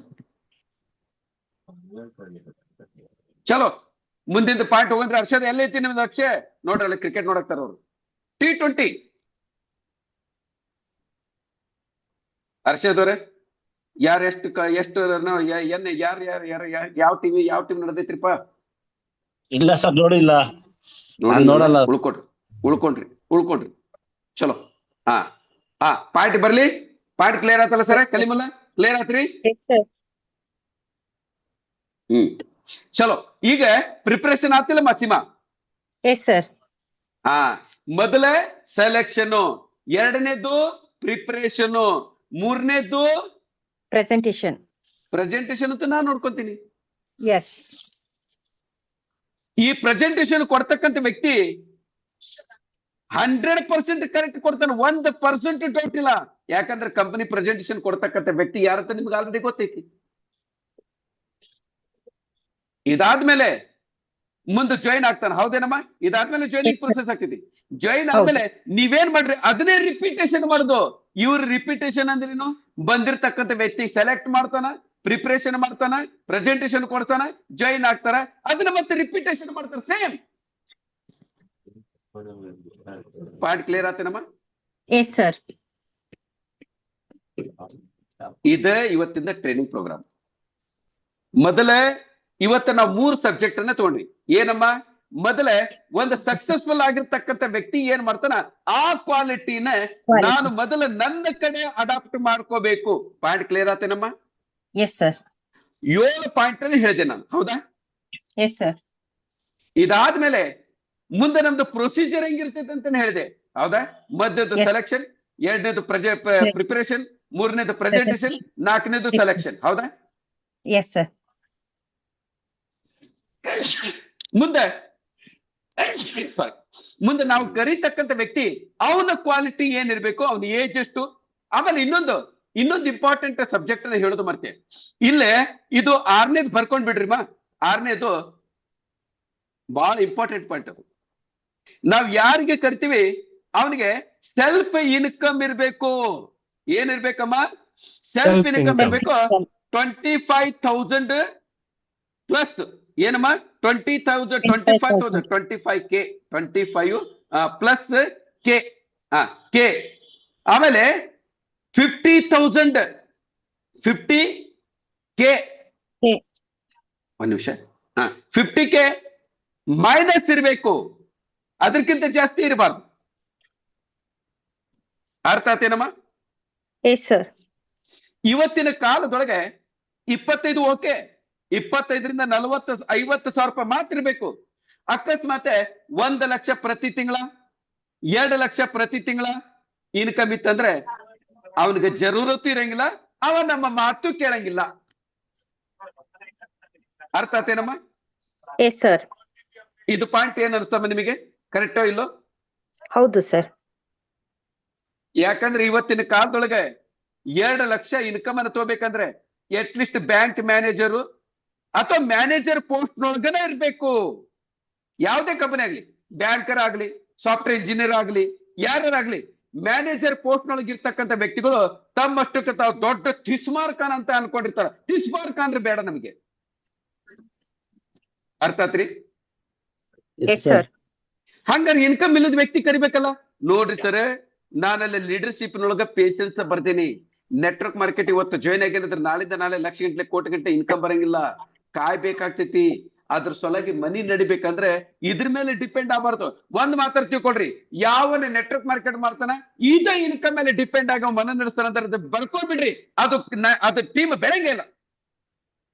ಚಲೋ ಮುಂದಿನ ಪಾಯಿಂಟ್ ಹೋಗಂದ್ರೆ, ಅರ್ಷದ ಎಲ್ಲೈತಿ ನಿಮ್ದು? ಅಕ್ಷಯ್ ನೋಡ್ರಲ್ಲ, ಕ್ರಿಕೆಟ್ ನೋಡಕ್ತಾರ ಅವ್ರು. T20 ಅರ್ಷದವ್ರೆ, ಯಾರು ಎಷ್ಟು ಯಾವ ಟೀಮ್ ನಡೆದೈತ್ರಿಪ್ಪ? ಇಲ್ಲ ಸರ್, ನೋಡಿಲ್ಲ. ನೋಡಲ್ಲ. ಉಳ್ಕೊಂಡ್ರಿ. ಚಲೋ. ಪಾಯಿಂಟ್ ಬರ್ಲಿ. ಪಾಯಿಂಟ್ ಕ್ಲಿಯರ್ ಆತಲ್ಲ ಸರ್? ಕಲಿಮುಲ್ಲಾ ಕ್ಲಿಯರ್ ಆತ್ರಿ? ಚಲೋ. ಈಗ ಪ್ರಿಪರೇಷನ್ ಆತಿಲ್ಲ ಮಸೀಮಾ? Yes sir. ಮೊದಲ ಸೆಲೆಕ್ಷನ್, ಎರಡನೇದು ಪ್ರಿಪರೇಷನ್, ಮೂರನೇದು ಪ್ರೆಸೆಂಟೇಷನ್ ಅಂತ ನಾನು ನೋಡ್ಕೊಂತೀನಿ. ಎಸ್. ಈ ಪ್ರೆಸೆಂಟೇಷನ್ ಕೊಡ್ತಕ್ಕಂಥ ವ್ಯಕ್ತಿ 100% ಕರೆಕ್ಟ್ ಕೊಡ್ತಾನೆ, 1% ಡೌಟ್ ಇಲ್ಲ. ಯಾಕಂದ್ರೆ ಕಂಪನಿ ಪ್ರೆಸೆಂಟೇಷನ್ ಕೊಡ್ತಕ್ಕಂಥ ವ್ಯಕ್ತಿ ಯಾರಂತ ನಿಮ್ಗೆ ಆಲ್ರೆಡಿ ಗೊತ್ತೈತಿ. ಇದಾದ್ಮೇಲೆ ಮುಂದೆ ಜಾಯಿನ್ ಆಗ್ತಾನೆ. ಹೌದೇನಮ್ಮ? ಇದಾದ್ಮೇಲೆ ಜಾಯಿನಿಂಗ್ ಪ್ರೊಸೆಸ್ ಆಗ್ತೈತಿ. ಜಾಯಿನ್ ಆದ್ಮೇಲೆ ನೀವೇನ್ ಮಾಡ್ರಿ, ಅದನ್ನೇ ರಿಪೀಟೇಷನ್ ಮಾಡುದು. ಇವ್ರ ರಿಪೀಟೇಷನ್ ಅಂದ್ರೇನು? ಬಂದಿರ್ತಕ್ಕಂಥ ವ್ಯಕ್ತಿ ಸೆಲೆಕ್ಟ್ ಮಾಡ್ತಾನ, ಪ್ರಿಪರೇಷನ್ ಮಾಡ್ತಾನ, ಪ್ರೆಸೆಂಟೇಷನ್ ಕೊಡ್ತಾನ, ಜಾಯಿನ್ ಆಗ್ತಾರ, ಅದನ್ನ ಮತ್ತೆ ರಿಪೀಟೇಷನ್ ಮಾಡ್ತಾರ. ಸೇಮ್. ಪಾಯಿಂಟ್ ಕ್ಲಿಯರ್ ಆತೇನಮ್ಮ? Yes sir. ಇದ ಇವತ್ತಿಂದ ಟ್ರೈನಿಂಗ್ ಪ್ರೋಗ್ರಾಮ್. ಮೊದಲ ಇವತ್ತ ನಾವು 3 ಸಬ್ಜೆಕ್ಟ್ ಅನ್ನ ತಗೊಂಡ್ವಿ. ಏನಮ್ಮ? ಮೊದಲೇ ಒಂದು ಸಕ್ಸಸ್ಫುಲ್ ಆಗಿರ್ತಕ್ಕಂಥ ವ್ಯಕ್ತಿ ಏನ್ ಮಾಡ್ತಾನ, ಆ ಕ್ವಾಲಿಟಿನ ನಾನು ಮೊದಲು ನನ್ನ ಕಡೆ ಅಡಾಪ್ಟ್ ಮಾಡ್ಕೋಬೇಕು. ಪಾಯಿಂಟ್ ಕ್ಲಿಯರ್ ಆತೇನಮ್ಮ? Yes sir. 7 ಪಾಯಿಂಟ್ ಅಲ್ಲಿ ಹೇಳಿದೆ ನಾನು, ಹೌದಾ? Yes sir. ಇದಾದ್ಮೇಲೆ ಮುಂದೆ ನಮ್ದು ಪ್ರೊಸೀಜರ್ ಹೆಂಗಿರ್ತೈತೆ ಅಂತಾನೆ ಹೇಳಿದೆ, ಹೌದಾ? ಮೊದಲನೇದು ಸೆಲೆಕ್ಷನ್, ಎರಡನೇದು ಪ್ರಿಪರೇಷನ್, ಮೂರನೇದು ಪ್ರೆಸೆಂಟೇಷನ್, ನಾಲ್ಕನೇದು ಸೆಲೆಕ್ಷನ್, ಹೌದಾ? Yes sir. ಮುಂದೆ ನಾವು ಕರೀತಕ್ಕಂಥ ವ್ಯಕ್ತಿ ಅವನ ಕ್ವಾಲಿಟಿ ಏನಿರ್ಬೇಕು, ಅವನ ಏಜ್ ಎಷ್ಟು. ಆಮೇಲೆ ಇನ್ನೊಂದು ಇಂಪಾರ್ಟೆಂಟ್ ಸಬ್ಜೆಕ್ಟ್ ಅನ್ನ ಹೇಳೋದು ಮರ್ತೆ. ಇಲ್ಲೇ ಇದು 6ನೇದು ಬರ್ಕೊಂಡ್ ಬಿಡ್ರಿಮಾ. 6ನೇದು ಬಹಳ ಇಂಪಾರ್ಟೆಂಟ್ ಪಾಯಿಂಟ್. ಅದು ನಾವ್ ಯಾರಿಗೆ ಕರಿತೀವಿ ಅವನಿಗೆ ಸೆಲ್ಫ್ ಇನ್ಕಮ್ ಇರ್ಬೇಕು. ಏನಿರ್ಬೇಕಮ್ಮ? ಸೆಲ್ಫ್ ಇನ್ಕಮ್ ಇರ್ಬೇಕು. 25,000 ಪ್ಲಸ್ ಏನಮ್ಮ? 20,000, 25,000, 25K, 25 ಪ್ಲಸ್ ಕೆ ಕೆ. ಆಮೇಲೆ 50,000, 50K. ಒಂದ್ ನಿಮಿಷ. 50K ಮೈನಸ್ ಇರ್ಬೇಕು, ಅದಕ್ಕಿಂತ ಜಾಸ್ತಿ ಇರಬಾರ್ದು. ಅರ್ಥ ಆತೇನಮ್ಮ? Yes sir. ಇವತ್ತಿನ ಕಾಲದೊಳಗೆ 25 ಓಕೆ, 25ರಿಂದ 40, 50,000 ರೂಪಾಯಿ ಮಾತ್ರ ಇರ್ಬೇಕು. ಅಕಸ್ಮಾತ್ 1 ಲಕ್ಷ ಪ್ರತಿ ತಿಂಗಳ, 2 ಲಕ್ಷ ಪ್ರತಿ ತಿಂಗಳ ಇನ್ಕಮ್ ಇತ್ತಂದ್ರೆ ಅವನಿಗೆ ಜರೂರತ್ತು ಇರಂಗಿಲ್ಲ, ಅವ ನಮ್ಮ ಮಾತು ಕೇಳಂಗಿಲ್ಲ. ಅರ್ಥ ಆತೇನಮ್ಮ? Yes sir. ಇದು ಪಾಯಿಂಟ್ ಏನ್ ಅನಿಸ್ತಮ್ಮ ನಿಮಗೆ? ಕರೆಕ್ಟೋ ಇಲ್ಲೋ? ಹೌದು ಸರ್. ಯಾಕಂದ್ರೆ ಇವತ್ತಿನ ಕಾಲದೊಳಗೆ 2 ಲಕ್ಷ ಇನ್ಕಮ್ ಅನ್ನು ತಗೋಬೇಕಂದ್ರೆ ಅಟ್ಲೀಸ್ಟ್ ಬ್ಯಾಂಕ್ ಮ್ಯಾನೇಜರು ಅಥವಾ ಮ್ಯಾನೇಜರ್ ಪೋಸ್ಟ್ ನೊಳಗನೆ ಇರ್ಬೇಕು. ಯಾವುದೇ ಕಂಪನಿ ಆಗ್ಲಿ, ಬ್ಯಾಂಕರ್ ಆಗ್ಲಿ, ಸಾಫ್ಟ್ವೇರ್ ಇಂಜಿನಿಯರ್ ಆಗ್ಲಿ, ಯಾರಾಗ್ಲಿ, ಮ್ಯಾನೇಜರ್ ಪೋಸ್ಟ್ ನೊಳಗೆ ಇರ್ತಕ್ಕಂಥ ವ್ಯಕ್ತಿಗಳು ತಮ್ಮಷ್ಟಕ್ಕೆ ತಾವು ದೊಡ್ಡ ತಿಸ್ಮಾರ್ ಖಾನ್ ಅಂತ ಅನ್ಕೊಂಡಿರ್ತಾರ. ತಿಸ್ಮಾರ್ ಖಾನ್ ಅಂದ್ರೆ ಬೇಡ ನಮಗೆ. ಅರ್ಥ ಆತ್ರಿ? ಹಂಗಾರೆ ಇನ್ಕಮ್ ಇಲ್ಲದ ವ್ಯಕ್ತಿ ಕರಿಬೇಕಲ್ಲ. ನೋಡ್ರಿ ಸರ್, ನಾನಲ್ಲಿ ಲೀಡರ್ಶಿಪ್ ನೊಳಗ ಪೇಷನ್ಸ್ ಬರ್ದೇನಿ. ನೆಟ್ವರ್ಕ್ ಮಾರ್ಕೆಟ್ ಇವತ್ತು ಜಾಯ್ನ್ ಆಗಿದ್ರೆ ನಾಳಿಂದ ನಾಳೆ ಲಕ್ಷ ಗಂಟೆ ಕೋಟಿ ಗಂಟೆ ಇನ್ಕಮ್ ಬರಂಗಿಲ್ಲ, ಕಾಯ್ಬೇಕಾಗ್ತೈತಿ. ಅದ್ರ ಸೊಲಗಿ ಮನಿ ನಡಿಬೇಕಂದ್ರೆ ಇದ್ರ ಮೇಲೆ ಡಿಪೆಂಡ್ ಆಗಬಾರ್ದು. ಒಂದ್ ಮಾತ್ರ ತಿಳ್ಕೊಳ್ರಿ, ಯಾವನ ನೆಟ್ವರ್ಕ್ ಮಾರ್ಕೆಟ್ ಮಾಡ್ತಾನ ಇದ ಇನ್ಕಮ್ ಮೇಲೆ ಡಿಪೆಂಡ್ ಆಗ ಮನ ನಡೆಸ್ತಾನ ಅಂತ ಬರ್ಕೊಂಡ್ಬಿಡ್ರಿ, ಅದು ಟೀಮ್ ಬೆಳಂಗೇ ಇಲ್ಲ.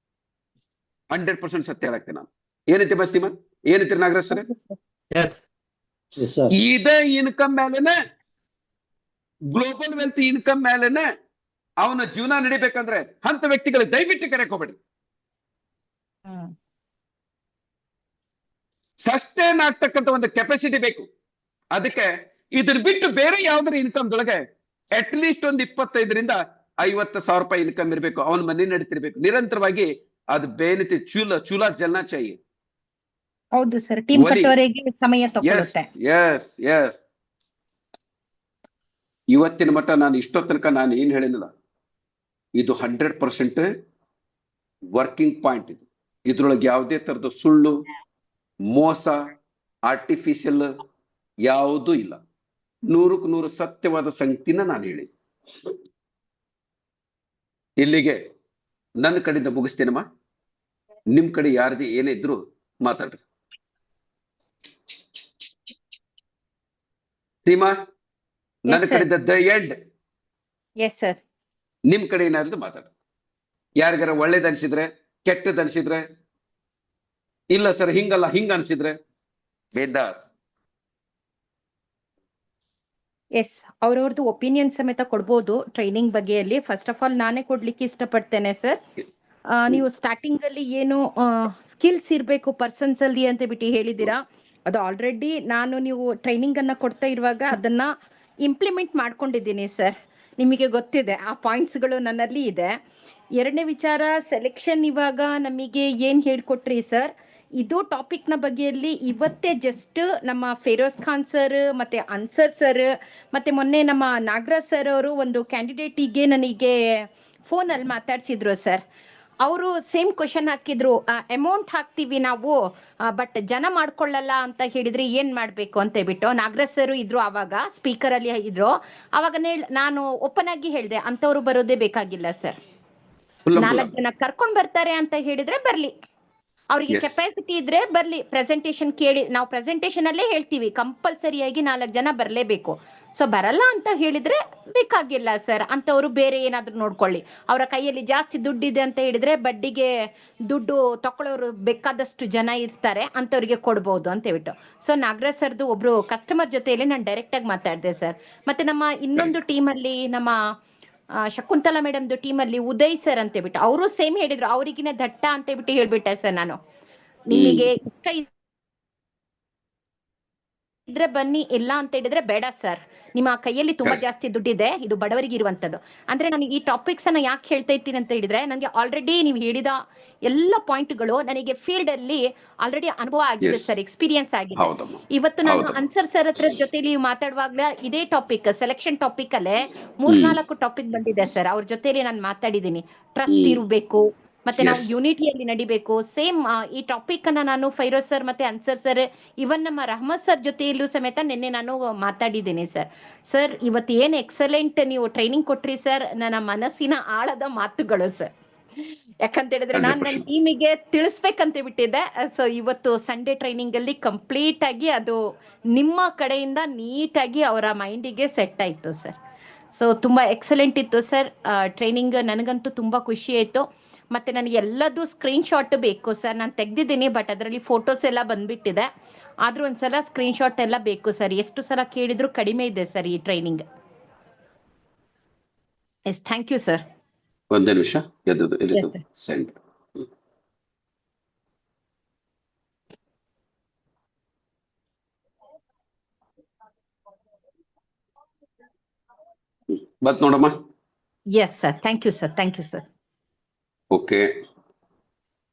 100% ಸತ್ಯ ಹೇಳಕ್ತೀನಿ ನಾನು. ಏನೈತಿ ಬಸ್ಸಿಮ? ಏನೈತಿ ನಾಗರಾಜ್ ಸರ್? ಇದ ಇನ್ಕಮ್ ಮೇಲೆನೆ, ಗ್ಲೋಬಲ್ ವೆಲ್ತ್ ಇನ್ಕಮ್ ಮೇಲೆನೆ ಅವನ ಜೀವನ ನಡಿಬೇಕಂದ್ರೆ ಅಂತ ವ್ಯಕ್ತಿಗಳಿಗೆ ದಯವಿಟ್ಟು ಕರೆಯಕ್ ಹೋಗ್ಬೇಡಿ. ಸಸ್ಟೈನ್ ಆಗ್ತಕ್ಕಂಥ ಒಂದು ಕೆಪಾಸಿಟಿ ಬೇಕು. ಅದಕ್ಕೆ ಇದ್ರ ಬಿಟ್ಟು ಬೇರೆ ಯಾವ್ದಾರ ಇನ್ಕಮ್ ದೊಳಗೆ ಅಟ್ ಲೀಸ್ಟ್ ಒಂದು 25ರಿಂದ 50,000 ರೂಪಾಯಿ ಇನ್ಕಮ್ ಇರ್ಬೇಕು. ಅವನ ಮನೆ ನಡೀತಿರ್ಬೇಕು ನಿರಂತರವಾಗಿ. ಅದು ಬೇನಿತಿ ಚೂಲ ಜಲ್ನಾ ಚಾಹಿಯೆ. ಹೌದು ಸರ್. ಟೀಮ್ ಕಟ್ಟೋರಿಗೆ ಸಮಯ ತಗೊಳುತ್ತೆ. ಎಸ್. ಇವತ್ತಿನ ಮಟ್ಟ ನಾನು ಇಷ್ಟೋ ತನಕ ನಾನು ಏನ್ ಹೇಳಿನಲ್ಲ, ಇದು 100% ವರ್ಕಿಂಗ್ ಪಾಯಿಂಟ್. ಇದು ಇದ್ರೊಳಗೆ ಯಾವುದೇ ತರದ ಸುಳ್ಳು, ಮೋಸ, ಆರ್ಟಿಫಿಷಿಯಲ್ ಯಾವುದೂ ಇಲ್ಲ. 100ಕ್ಕೆ 100 ಸತ್ಯವಾದ ಸಂಗತಿನ ನಾನು ಹೇಳಿ ಇಲ್ಲಿಗೆ ನನ್ನ ಕಡೆಯಿಂದ ಮುಗಿಸ್ತೇನಮ್ಮ. ನಿಮ್ ಕಡೆ ಯಾರದೇ ಏನೇ ಇದ್ರು ಮಾತಾಡ್ರಿ. ಸೀಮಾ, ನನ್ನ ಕಡೆಯಿಂದ ದ ಎಂಡ್. Yes sir. ನಿಮ್ ಕಡೆ ಏನಾದ್ರು ಮಾತಾಡ್ರಿ. ಯಾರಿಗಾರ ಒಳ್ಳೇದ್ ಅನ್ಸಿದ್ರೆ, ಕೆಟ್ಟದ್ ಅನ್ಸಿದ್ರೆ, ಇಲ್ಲ ಸರ್ ಹಿಂಗಲ್ಲ ಹಿಂಗ ಅನ್ಸಿದ್ರೆ ಬೇದಾರ್. ಎಸ್, ಅವ್ರವ್ರದ್ದು ಒಪಿನಿಯನ್ ಸಮೇತ ಕೊಡ್ಬೋದು ಟ್ರೈನಿಂಗ್ ಬಗ್ಗೆಯಲ್ಲಿ. ಫಸ್ಟ್ ಆಫ್ ಆಲ್ ನಾನೇ ಕೊಡ್ಲಿಕ್ಕೆ ಇಷ್ಟಪಡ್ತೇನೆ ಸರ್. ನೀವು ಸ್ಟಾರ್ಟಿಂಗ್ ಅಲ್ಲಿ ಏನು ಸ್ಕಿಲ್ಸ್ ಇರಬೇಕು ಪರ್ಸನ್ಸ್ ಅಲ್ಲಿ ಅಂತ ಬಿಟ್ಟು ಹೇಳಿದ್ದೀರಾ, ಅದು ಆಲ್ರೆಡಿ ನೀವು ಟ್ರೈನಿಂಗ್ ಅನ್ನ ಕೊಡ್ತಾ ಇರುವಾಗ ಅದನ್ನ ಇಂಪ್ಲಿಮೆಂಟ್ ಮಾಡ್ಕೊಂಡಿದ್ದೀನಿ ಸರ್. ನಿಮಗೆ ಗೊತ್ತಿದೆ, ಆ ಪಾಯಿಂಟ್ಸ್ಗಳು ನನ್ನಲ್ಲಿ ಇದೆ. ಎರಡನೇ ವಿಚಾರ, ಸೆಲೆಕ್ಷನ್ ಇವಾಗ ನಮಗೆ ಏನ್ ಹೇಳ್ಕೊಟ್ರಿ ಸರ್, ಇದು ಟಾಪಿಕ್ನ ಬಗ್ಗೆಯಲ್ಲಿ ಇವತ್ತೇ ಜಸ್ಟ್ ನಮ್ಮ ಫಿರೋಜ್ ಖಾನ್ ಸರ್ ಮತ್ತೆ ಅನ್ಸರ್ ಸರ್ ಮತ್ತೆ ಮೊನ್ನೆ ನಮ್ಮ ನಾಗರಾಜ್ ಸರ್ ಅವರು ಒಂದು ಕ್ಯಾಂಡಿಡೇಟಿಗೆ ನನಗೆ ಫೋನಲ್ಲಿ ಮಾತಾಡ್ಸಿದ್ರು ಸರ್. ಅವರು ಸೇಮ್ ಕ್ವಶನ್ ಹಾಕಿದ್ರು, ಅಮೌಂಟ್ ಹಾಕ್ತೀವಿ ನಾವು ಬಟ್ ಜನ ಮಾಡ್ಕೊಳ್ಳಲ್ಲ ಅಂತ ಹೇಳಿದ್ರೆ ಏನ್ ಮಾಡ್ಬೇಕು ಅಂತ ಹೇಳ್ಬಿಟ್ಟು. ನಾಗರಾಜ್ ಸರ್ ಇದ್ರು ಆವಾಗ, ಸ್ಪೀಕರ್ ಅಲ್ಲಿ ಇದ್ರು. ಅವಾಗ ನಾನು ಓಪನ್ ಆಗಿ ಹೇಳಿದೆ, ಅಂತವ್ರು ಬರೋದೇ ಬೇಕಾಗಿಲ್ಲ ಸರ್, 4 ಜನ ಕರ್ಕೊಂಡ್ ಬರ್ತಾರೆ ಅಂತ ಹೇಳಿದ್ರೆ ಬರ್ಲಿ, ಅವ್ರಿಗೆ Yes. ಕೆಪಾಸಿಟಿ ಇದ್ರೆ ಬರ್ಲಿ, ಪ್ರೆಸೆಂಟೇಶನ್ ಕೇಳಿ, ನಾವು ಪ್ರೆಸೆಂಟೇಶನ್ ಅಲ್ಲೇ ಹೇಳ್ತೀವಿ ಕಂಪಲ್ಸರಿಯಾಗಿ 4 ಜನ ಬರ್ಲೇಬೇಕು. ಸೊ ಬರಲ್ಲ ಅಂತ ಹೇಳಿದ್ರೆ ಬೇಕಾಗಿಲ್ಲ ಸರ್, ಅಂತವ್ರು ಬೇರೆ ಏನಾದ್ರು ನೋಡ್ಕೊಳ್ಳಿ. ಅವರ ಕೈಯಲ್ಲಿ ಜಾಸ್ತಿ ದುಡ್ಡಿದೆ ಅಂತ ಹೇಳಿದ್ರೆ ಬಡ್ಡಿಗೆ ದುಡ್ಡು ತಕೊಳ್ಳೋರು ಬೇಕಾದಷ್ಟು ಜನ ಇರ್ತಾರೆ, ಅಂತವ್ರಿಗೆ ಕೊಡ್ಬೋದು ಅಂತ ಹೇಳ್ಬಿಟ್ಟು. ಸೊ ನಾಗರಾಜ್ ಸರ್ದು ಒಬ್ರು ಕಸ್ಟಮರ್ ಜೊತೆಯಲ್ಲಿ ನಾನು ಡೈರೆಕ್ಟ್ ಆಗಿ ಮಾತಾಡಿದೆ ಸರ್. ಮತ್ತೆ ನಮ್ಮ ಇನ್ನೊಂದು ಟೀಮಲ್ಲಿ ನಮ್ಮ ಶಕುಂತಲಾ ಮೇಡಮ್ದು ಟೀಮಲ್ಲಿ ಉದಯ್ ಸರ್ ಅಂತ ಹೇಳ್ಬಿಟ್ಟು ಅವರು ಸೇಮ್ ಹೇಳಿದ್ರು, ಅವ್ರಿಗಿನ ದಟ್ಟ ಅಂತ ಹೇಳ್ಬಿಟ್ಟು ಹೇಳ್ಬಿಟ್ಟೆ ಸರ್ ನಾನು. ನಿಮಗೆ ಇಷ್ಟ ಇದ್ರೆ ಬನ್ನಿ, ಇಲ್ಲ ಅಂತ ಹೇಳಿದ್ರೆ ಬೇಡ ಸರ್, ನಿಮ್ಮ ಕೈಯಲ್ಲಿ ತುಂಬಾ ಜಾಸ್ತಿ ದುಡ್ಡಿದೆ, ಇದು ಬಡವರಿಗೆ ಇರುವಂತದ್ದು. ಅಂದ್ರೆ ನನಗೆ ಈ ಟಾಪಿಕ್ಸ್ ಅನ್ನ ಯಾಕೆ ಹೇಳ್ತಾ ಇದ್ದೀನಿ ಅಂತ ಹೇಳಿದ್ರೆ, ನನಗೆ ಆಲ್ರೆಡಿ ನೀವು ಹೇಳಿದ ಎಲ್ಲ ಪಾಯಿಂಟ್ಗಳು ನನಗೆ ಫೀಲ್ಡ್ ಅಲ್ಲಿ ಆಲ್ರೆಡಿ ಅನುಭವ ಆಗಿದೆ Yes. ಸರ್, ಎಕ್ಸ್ಪೀರಿಯನ್ಸ್ ಆಗಿದೆ. ಹೌದಮ್ಮ. ಇವತ್ತು ನಾನು ಹೌದಮ್ಮ. ಅನ್ಸರ್ ಸರ್ ಹತ್ರ ಜೊತೆಲಿ ಮಾತಾಡುವಾಗ್ಲೇ ಇದೇ ಟಾಪಿಕ್, ಸೆಲೆಕ್ಷನ್ ಟಾಪಿಕ್ ಅಲ್ಲೇ 3-4 ಟಾಪಿಕ್ ಬಂದಿದೆ ಸರ್. ಅವ್ರ ಜೊತೆಲಿ ನಾನು ಮಾತಾಡಿದ್ದೀನಿ. ಟ್ರಸ್ಟ್ ಇರಬೇಕು, ಮತ್ತೆ ನಾವು Yes. ಯೂನಿಟಿಯಲ್ಲಿ ನಡಿಬೇಕು. ಸೇಮ್ ಈ ಟಾಪಿಕ್ ಅನ್ನ ನಾನು ಫೈರೋಜ್ ಸರ್ ಮತ್ತೆ ಅನ್ಸರ್ ಸರ್, ಇವನ್ ನಮ್ಮ ರಹಮತ್ ಸರ್ ಜೊತೆಯಲ್ಲೂ ಸಮೇತ ನಿನ್ನೆ ನಾನು ಮಾತಾಡಿದ್ದೀನಿ ಸರ್. ಸರ್ ಇವತ್ತು ಏನ್ ಎಕ್ಸಲೆಂಟ್ ನೀವು ಟ್ರೈನಿಂಗ್ ಕೊಟ್ರಿ ಸರ್, ನನ್ನ ಮನಸ್ಸಿನ ಆಳದ ಮಾತುಗಳು ಸರ್. ಯಾಕಂತ ಹೇಳಿದ್ರೆ ನಾನು ನನ್ನ 100%. ಟೀಮಿಗೆ ತಿಳಿಸ್ಬೇಕಂತ ಬಿಟ್ಟಿದ್ದೆ. ಸೊ ಇವತ್ತು ಸಂಡೇ ಟ್ರೈನಿಂಗ್ ಅಲ್ಲಿ ಕಂಪ್ಲೀಟ್ ಆಗಿ ಅದು ನಿಮ್ಮ ಕಡೆಯಿಂದ ನೀಟಾಗಿ ಅವರ ಮೈಂಡಿಗೆ ಸೆಟ್ ಆಯ್ತು ಸರ್. ಸೊ ತುಂಬಾ ಎಕ್ಸಲೆಂಟ್ ಇತ್ತು ಸರ್ ಟ್ರೈನಿಂಗ್. ನನಗಂತೂ ತುಂಬಾ ಖುಷಿ ಆಯ್ತು. ಮತ್ತೆ ನನಗೆ ಎಲ್ಲದೂ ಸ್ಕ್ರೀನ್ ಶಾಟ್ ಬೇಕು ಸರ್, ನಾನು ತೆಗ್ದಿದ್ದೀನಿ, ಬಟ್ ಅದರಲ್ಲಿ ಫೋಟೋಸ್ ಎಲ್ಲ ಬಂದ್ಬಿಟ್ಟಿದೆ. ಆದ್ರೂ ಒಂದ್ಸಲ ಸ್ಕ್ರೀನ್ ಶಾಟ್ ಎಲ್ಲ ಬೇಕು ಸರ್. ಎಷ್ಟು ಸಲ ಕೇಳಿದ್ರು ಕಡಿಮೆ ಇದೆ ಸರ್ ಈ training. Yes, thank you sir. ಒಂದೇ ನಿಮಿಷ ಎದ್ದು Yes, sir. ಸೆಂಡ್. ಮತ್ ನೋಡಮ್ಮ. Yes sir, thank you sir, thank you sir. Okay,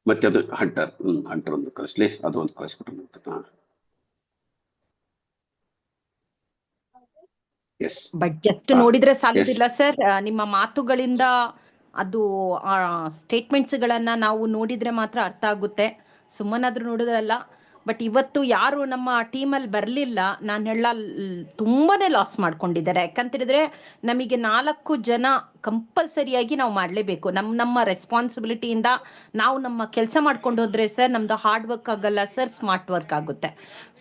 ಮತ್ತೆ ಅದು ಹಂಟರ್ ಹಂಟರ್ ಒಂದು ಕಳಿಸ್ಲಿ, ಅದು ಒಂದು ಕಳಿಸ್ಬಿಟ್ಟು. ಎಸ್. ಬಟ್ ಜಸ್ಟ್ ನೋಡಿದ್ರೆ ಸಾಲುದಿಲ್ಲ ಸರ್, ನಿಮ್ಮ ಮಾತುಗಳಿಂದ ಅದು ಸ್ಟೇಟ್ಮೆಂಟ್ಸ್ ಗಳನ್ನ ನಾವು ನೋಡಿದ್ರೆ ಮಾತ್ರ ಅರ್ಥ ಆಗುತ್ತೆ, ಸುಮ್ಮನಾದ್ರೂ ನೋಡಿದ್ರಲ್ಲ. ಬಟ್ ಇವತ್ತು ಯಾರು ನಮ್ಮ ಟೀಮಲ್ಲಿ ಬರಲಿಲ್ಲ, ನಾನು ಹೇಳ ತುಂಬಾನೇ ಲಾಸ್ ಮಾಡ್ಕೊಂಡಿದ್ದಾರೆ. ಯಾಕಂತೇಳಿದ್ರೆ ನಮಗೆ 4 ಜನ ಕಂಪಲ್ಸರಿಯಾಗಿ ನಾವು ಮಾಡಲೇಬೇಕು. ನಮ್ಮ ರೆಸ್ಪಾನ್ಸಿಬಿಲಿಟಿಯಿಂದ ನಾವು ನಮ್ಮ ಕೆಲಸ ಮಾಡ್ಕೊಂಡು ಹೋದ್ರೆ ಸರ್, ನಮ್ದು ಹಾರ್ಡ್ ವರ್ಕ್ ಆಗಲ್ಲ ಸರ್, ಸ್ಮಾರ್ಟ್ ವರ್ಕ್ ಆಗುತ್ತೆ.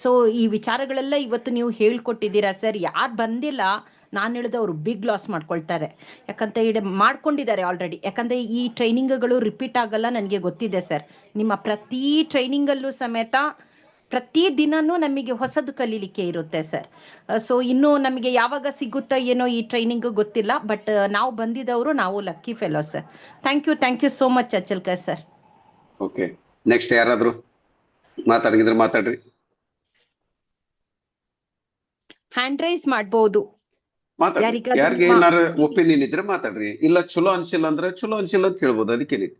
ಸೊ ಈ ವಿಚಾರಗಳೆಲ್ಲ ಇವತ್ತು ನೀವು ಹೇಳ್ಕೊಟ್ಟಿದ್ದೀರಾ ಸರ್. ಯಾರು ಬಂದಿಲ್ಲ, ನಾನು ಹೇಳಿದ ಅವರು ಬಿಗ್ ಲಾಸ್ ಮಾಡ್ಕೊಳ್ತಾರೆ. ಯಾಕಂತ ಹೇಳಿ ಮಾಡ್ಕೊಂಡಿದ್ದಾರೆ ಆಲ್ರೆಡಿ. ಯಾಕಂದ್ರೆ ಈ ಟ್ರೈನಿಂಗ್ಗಳು ರಿಪೀಟ್ ಆಗಲ್ಲ, ನನಗೆ ಗೊತ್ತಿದೆ ಸರ್. ನಿಮ್ಮ ಪ್ರತಿ ಟ್ರೈನಿಂಗಲ್ಲೂ ಸಮೇತ ಪ್ರತಿ ದಿನನೂ ನಮಗೆ ಹೊಸದು ಕಲೀಲಿಕ್ಕೆ ಇರುತ್ತೆ ಸರ್. ಸೊ ಇನ್ನು ನಮಗೆ ಯಾವಾಗ ಸಿಗುತ್ತಾ ಏನೋ ಈ ಟ್ರೈನಿಂಗ್ ಗೊತ್ತಿಲ್ಲ, ಬಟ್ ನಾವು ಬಂದಿದ್ದವರು ನಾವು lucky fellow sir. Thank you so much Achalkar sir. Okay, next ಯಾರಾದ್ರು ಮಾತಾಡಿದ್ರೆ ಮಾತಾಡ್ರಿ. ಹ್ಯಾಂಡ್ ರೈಸ್ ಮಾಡ್ಬೋದು. ಮಾತಾಡ್ರಿ, ಯಾರಿಗಾದ್ರೂ ಯಾರಿಗೆ ಏನಾರು ಒಪಿನಿಯನ್ ಇದ್ರೆ ಮಾತಾಡ್ರಿ. ಇಲ್ಲ ಚಲೋ ಅನ್ಸಿಲ್ಲ ಅಂದ್ರೆ ಚಲೋ ಅನ್ಸಿಲ್ಲ ಅಂತ ಹೇಳ್ಬೋದು, ಅದಕ್ಕೇನಿದೆ.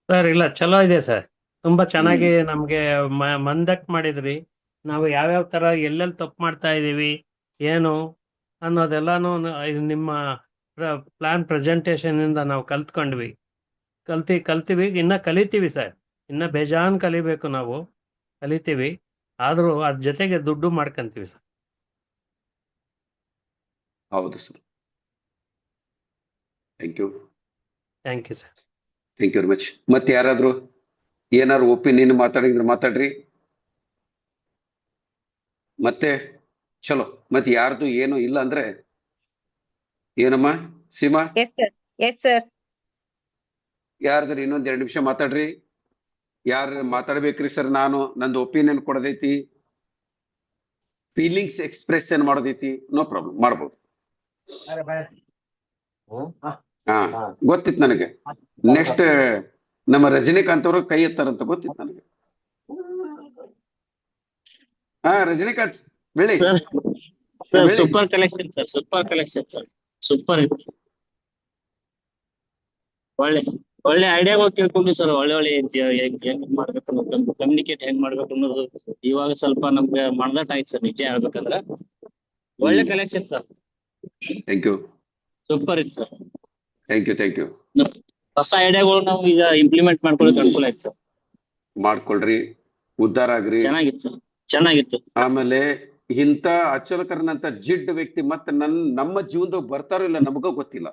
ಸರ್ ಇಲ್ಲ, ಚಲೋ ಇದೆ ಸರ್. ತುಂಬಾ ಚೆನ್ನಾಗಿ ನಮ್ಗೆ ಮಂದಟ್ ಮಾಡಿದ್ರಿ. ನಾವು ಯಾವ್ಯಾವ ತರ ಎಲ್ಲೆಲ್ಲಿ ತಪ್ಪು ಮಾಡ್ತಾ ಇದೀವಿ ಏನು ಅನ್ನೋದೆಲ್ಲಾನು ನಿಮ್ಮ ಪ್ಲಾನ್ ಪ್ರೆಸೆಂಟೇಶನ್ ಇಂದ ನಾವು ಕಲ್ತ್ಕೊಂಡ್ವಿ, ಕಲ್ತೀವಿ, ಇನ್ನ ಕಲಿತೀವಿ ಸರ್. ಇನ್ನ ಬೇಜಾನ್ ಕಲಿಬೇಕು, ನಾವು ಕಲಿತೀವಿ. ಆದ್ರೂ ಅದ್ರ ಜೊತೆಗೆ ದುಡ್ಡು ಮಾಡ್ಕೊಂತೀವಿ ಸರ್. ಹೌದು sir, thank you sir. Thank you very much. ಮತ್ತೆ ಯಾರಾದ್ರು ಏನಾರು ಒಪಿನಿಯನ್ ಮಾತಾಡಿದ್ರೆ ಮಾತಾಡ್ರಿ. ಮತ್ತೆ ಚಲೋ, ಮತ್ತೆ ಯಾರ್ದು ಏನು ಇಲ್ಲ ಅಂದ್ರೆ ಏನಮ್ಮ ಸೀಮಾ, ಎಸ್ ಸರ್. ಯಾರ್ದಾರು ಇನ್ನೊಂದ್ 2 ನಿಮಿಷ ಮಾತಾಡ್ರಿ. ಯಾರು ಮಾತಾಡ್ಬೇಕ್ರಿ ಸರ್? ನಂದು ಒಪಿನಿಯನ್ ಕೊಡೋದೈತಿ, ಫೀಲಿಂಗ್ಸ್ ಎಕ್ಸ್ಪ್ರೆಷನ್ ಮಾಡೋದೈತಿ, ನೋ ಪ್ರಾಬ್ಲಮ್, ಮಾಡ್ಬೋದು. ಹಾ, ಗೊತ್ತಿತ್ತು ನನಗೆ. ನೆಕ್ಸ್ಟ್ ನಮ್ಮ ರಜನಿಕಾಂತ್ ಅವರು ಕೈ ಎತ್ತಾರಂತ ಗೊತ್ತಿತ್ತು ನನಗೆ. ಹಾ, ರಜನಿಕಾಂತ್ ಬೆಳಿ sir super collection sir, super. ಒಳ್ಳೆ ಐಡಿಯಾಗಳು ತಿಳ್ಕೊಂಡು ಸರ್. ಒಳ್ಳೆ ಹೆಂಗ್ ಮಾಡ್ಬೇಕು ಅನ್ನೋದು, ಕಮ್ಯುನಿಕೇಟ್ ಹೆಂಗ್ ಮಾಡ್ಬೇಕು ಅನ್ನೋದು ಇವಾಗ ಸ್ವಲ್ಪ ನಮ್ಗೆ ಮನದಟ್ಟ ಆಯ್ತು ಸರ್, ನಿಜ ಹೇಳ್ಬೇಕಂದ್ರೆ. ಒಳ್ಳೆ collection sir, thank you, super ಇತ್ತು ಸರ್. Thank you. ಹೊಸ ಐಡಿಯಾಗಳು ನಾವು ಈಗ ಇಂಪ್ಲಿಮೆಂಟ್ ಮಾಡ್ಕೊಳ್ಳೋಕೆ ಅನುಕೂಲ ಆಯ್ತು ಸರ್. ಮಾಡ್ಕೊಳ್ರಿ, ಉದ್ಧಾರ ಆಗ್ರಿ. ಚೆನ್ನಾಗಿತ್ತು. ಆಮೇಲೆ ಇಂಥ ಅಚಲಕರನಂತ ಜಿಡ್ ವ್ಯಕ್ತಿ ಮತ್ತೆ ನಮ್ಮ ಜೀವನದಾಗ ಬರ್ತಾರೋ ಇಲ್ಲ ನಮಗೂ ಗೊತ್ತಿಲ್ಲ.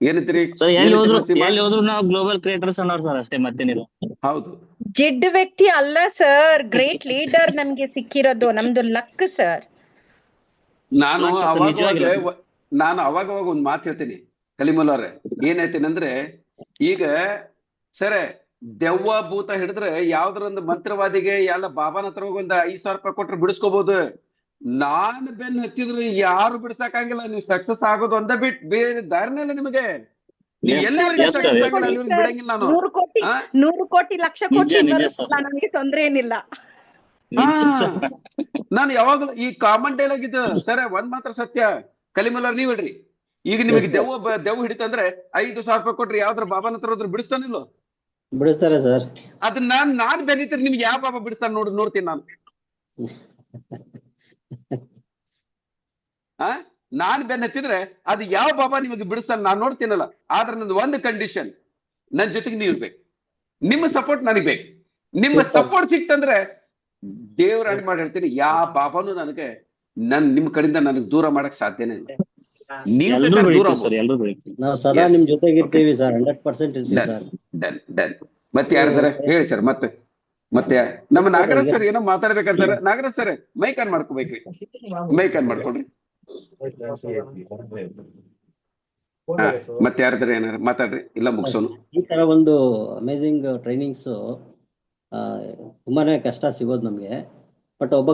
ಏನಂತೀರಿ? ಸರ್ ಎಲ್ಲಿ ಹೋದ್ರು ಸೀಮಾ? ನಾವು ಗ್ಲೋಬಲ್ ಕ್ರಿಯೇಟರ್ಸ್ ಅನ್ನೋರು ಸರ್, ಅಷ್ಟೇ ಮತ್ತೇನಿಲ್ಲ. ಹೌದು. ಜಿಡ್ ವ್ಯಕ್ತಿ ಅಲ್ಲ ಸರ್, ಗ್ರೇಟ್ ಲೀಡರ್ ನಮ್ಗೆ ಸಿಕ್ಕಿರೋದು, ನಮ್ದು ಲಕ್ ಸರ್. ನಾನು ಲಕ್ ಸರ್, ನಿಜವಾಗಿಲ್ಲ. ಅವಾಗ ಒಂದ್ ಮಾತು ಹೇಳ್ತೀನಿ ಕಲಿಮುಲ್ ಅವ್ರೆ. ಏನ್ ಹೇಳ್ತೀನಿ ಅಂದ್ರೆ, ಈಗ ಸರ ದೆವ್ವ ಭೂತ ಹಿಡಿದ್ರೆ ಯಾವ್ದ್ರೊಂದು ಮಂತ್ರವಾದಿಗೆ ಎಲ್ಲ ಬಾಬಾನ ಹತ್ರ ಹೋಗಿ ಒಂದ್ 5,000 ರೂಪಾಯಿ ಕೊಟ್ರೆ ಬಿಡಿಸ್ಕೋಬಹುದು. ನಾನ್ ಬೆನ್ ಹತ್ತಿದ್ರೆ ಯಾರು ಬಿಡ್ಸಕ್ಕಾಗಿಲ್ಲ. ನೀವು ಸಕ್ಸಸ್ ಆಗೋದು ಒಂದ ಬಿಟ್ ಬೇರೆ ದಾರಿನೇ ಇಲ್ಲ ನಿಮಗೆ. ನೀವು Yes, ಎಲ್ಲಿವರೆಗೆ yes, sir, ಸಕ್ಸಸ್ yes, ಆಗಿಲ್ಲ sir. ನೀವು ಬಿಡಂಗಿಲ್ಲ ನಾನು. 100 ಕೋಟಿ ಲಕ್ಷ ಕೋಟಿ ನಿಜ ಬರುತ್ತಲ್ಲ, sir. ನಮ್ಗೆ ತೊಂದ್ರೆ ಏನಿಲ್ಲ. ನಾನು ಯಾವಾಗ್ಲೂ ಈ ಕಾಮನ್ ಡೈಲಾಗ್ ಇದು ಸರ. ಒಂದ್ ಮಾತ್ರ ಸತ್ಯ ಕಲಿಮುಲ್ ಅವ್ರು, ನೀವ್ ಹೇಳ್ರಿ. ಈಗ ನಿಮಗೆ ದೆವ್ವ ಹಿಡಿತಂದ್ರೆ 5,000 ರೂಪಾಯಿ ಕೊಟ್ರಿ ಯಾವ್ದ್ರ ಬಾಬಾನ ಹತ್ರ ಹೋದ್ರೆ ಬಿಡಿಸ್ತಾನಿಲ್ಲ? ಬಿಡಿಸ್ತಾರೆ ಸರ್. ಅದನ್ನ ನಾನ್ ಬೆರೀತಾರೆ. ನಿಮ್ಗೆ ಯಾವ ಬಾಬಾ ಬಿಡಿಸ್ತಾನೆ ನೋಡ್ತೀನಿ ನಾನು. ನಾನ್ ಬೆನ್ ಹತ್ತಿದ್ರೆ ಅದು ಯಾವ ಬಾಬಾ ನಿಮಗೆ ಬಿಡಿಸ್ತಾನೆ ನಾನ್ ನೋಡ್ತೀನಲ್ಲ. ಆದ್ರೆ ನಂದು ಒಂದು ಕಂಡೀಷನ್, ನನ್ ಜೊತೆಗೆ ನೀವು ಇರ್ಬೇಕು. ನಿಮ್ಮ ಸಪೋರ್ಟ್ ನನಗೆ ಬೇಕು. ನಿಮ್ಮ ಸಪೋರ್ಟ್ ಸಿಕ್ತಂದ್ರೆ ದೇವ್ರಾಣಿ ಮಾಡಿ ಹೇಳ್ತೀನಿ, ಯಾವ ಬಾಬಾನು ನನಗೆ ನಿಮ್ ಕಡೆಯಿಂದ ನನಗೆ ದೂರ ಮಾಡಕ್ ಸಾಧ್ಯನೇ ಇಲ್ಲ. ನೀವು ಎಲ್ರೂ ಬೇಕಾದ್ರೆ ದೂರ ಬೆಳಿತೀವಿ ಸರ್, ಎಲ್ರೂ ಬೆಳಿತೀವಿ. ನಾವು ಸದಾ ನಿಮ್ ಜೊತೆಗೆ ಇರ್ತೀವಿ ಸರ್, 100% ಇರ್ತೀವಿ ಸರ್. ಡನ್. ಮತ್ತೆ ಯಾರಿದ್ದಾರೆ ಹೇಳಿ ಸರ್. ಮತ್ತೆ ನಮ್ಮ ನಾಗರಾಜ್ ಸರ್ ಏನೋ ಮಾತಾಡ್ಬೇಕಂತಾರೆ. ನಾಗರಾಜ್ ಸರ್ ಮೈಕ್ ಆನ್ ಮಾಡ್ಕೋಬೇಕ್ರಿ. ಮೈಕ್ ಆನ್ ಮಾಡ್ಕೊಡ್ರಿ. ಮತ್ತೆ ಯಾರಿದ್ದಾರೆ ಏನಾರ ಮಾತಾಡ್ರಿ, ಇಲ್ಲ ಮುಗಿಸೋನು. ಈ ತರ ಒಂದು ಅಮೇಜಿಂಗ್ ಟ್ರೈನಿಂಗ್ಸ್ ತುಂಬಾನೇ ಕಷ್ಟ ಸಿಗೋದು ನಮ್ಗೆ. ಬಟ್ ಒಬ್ಬ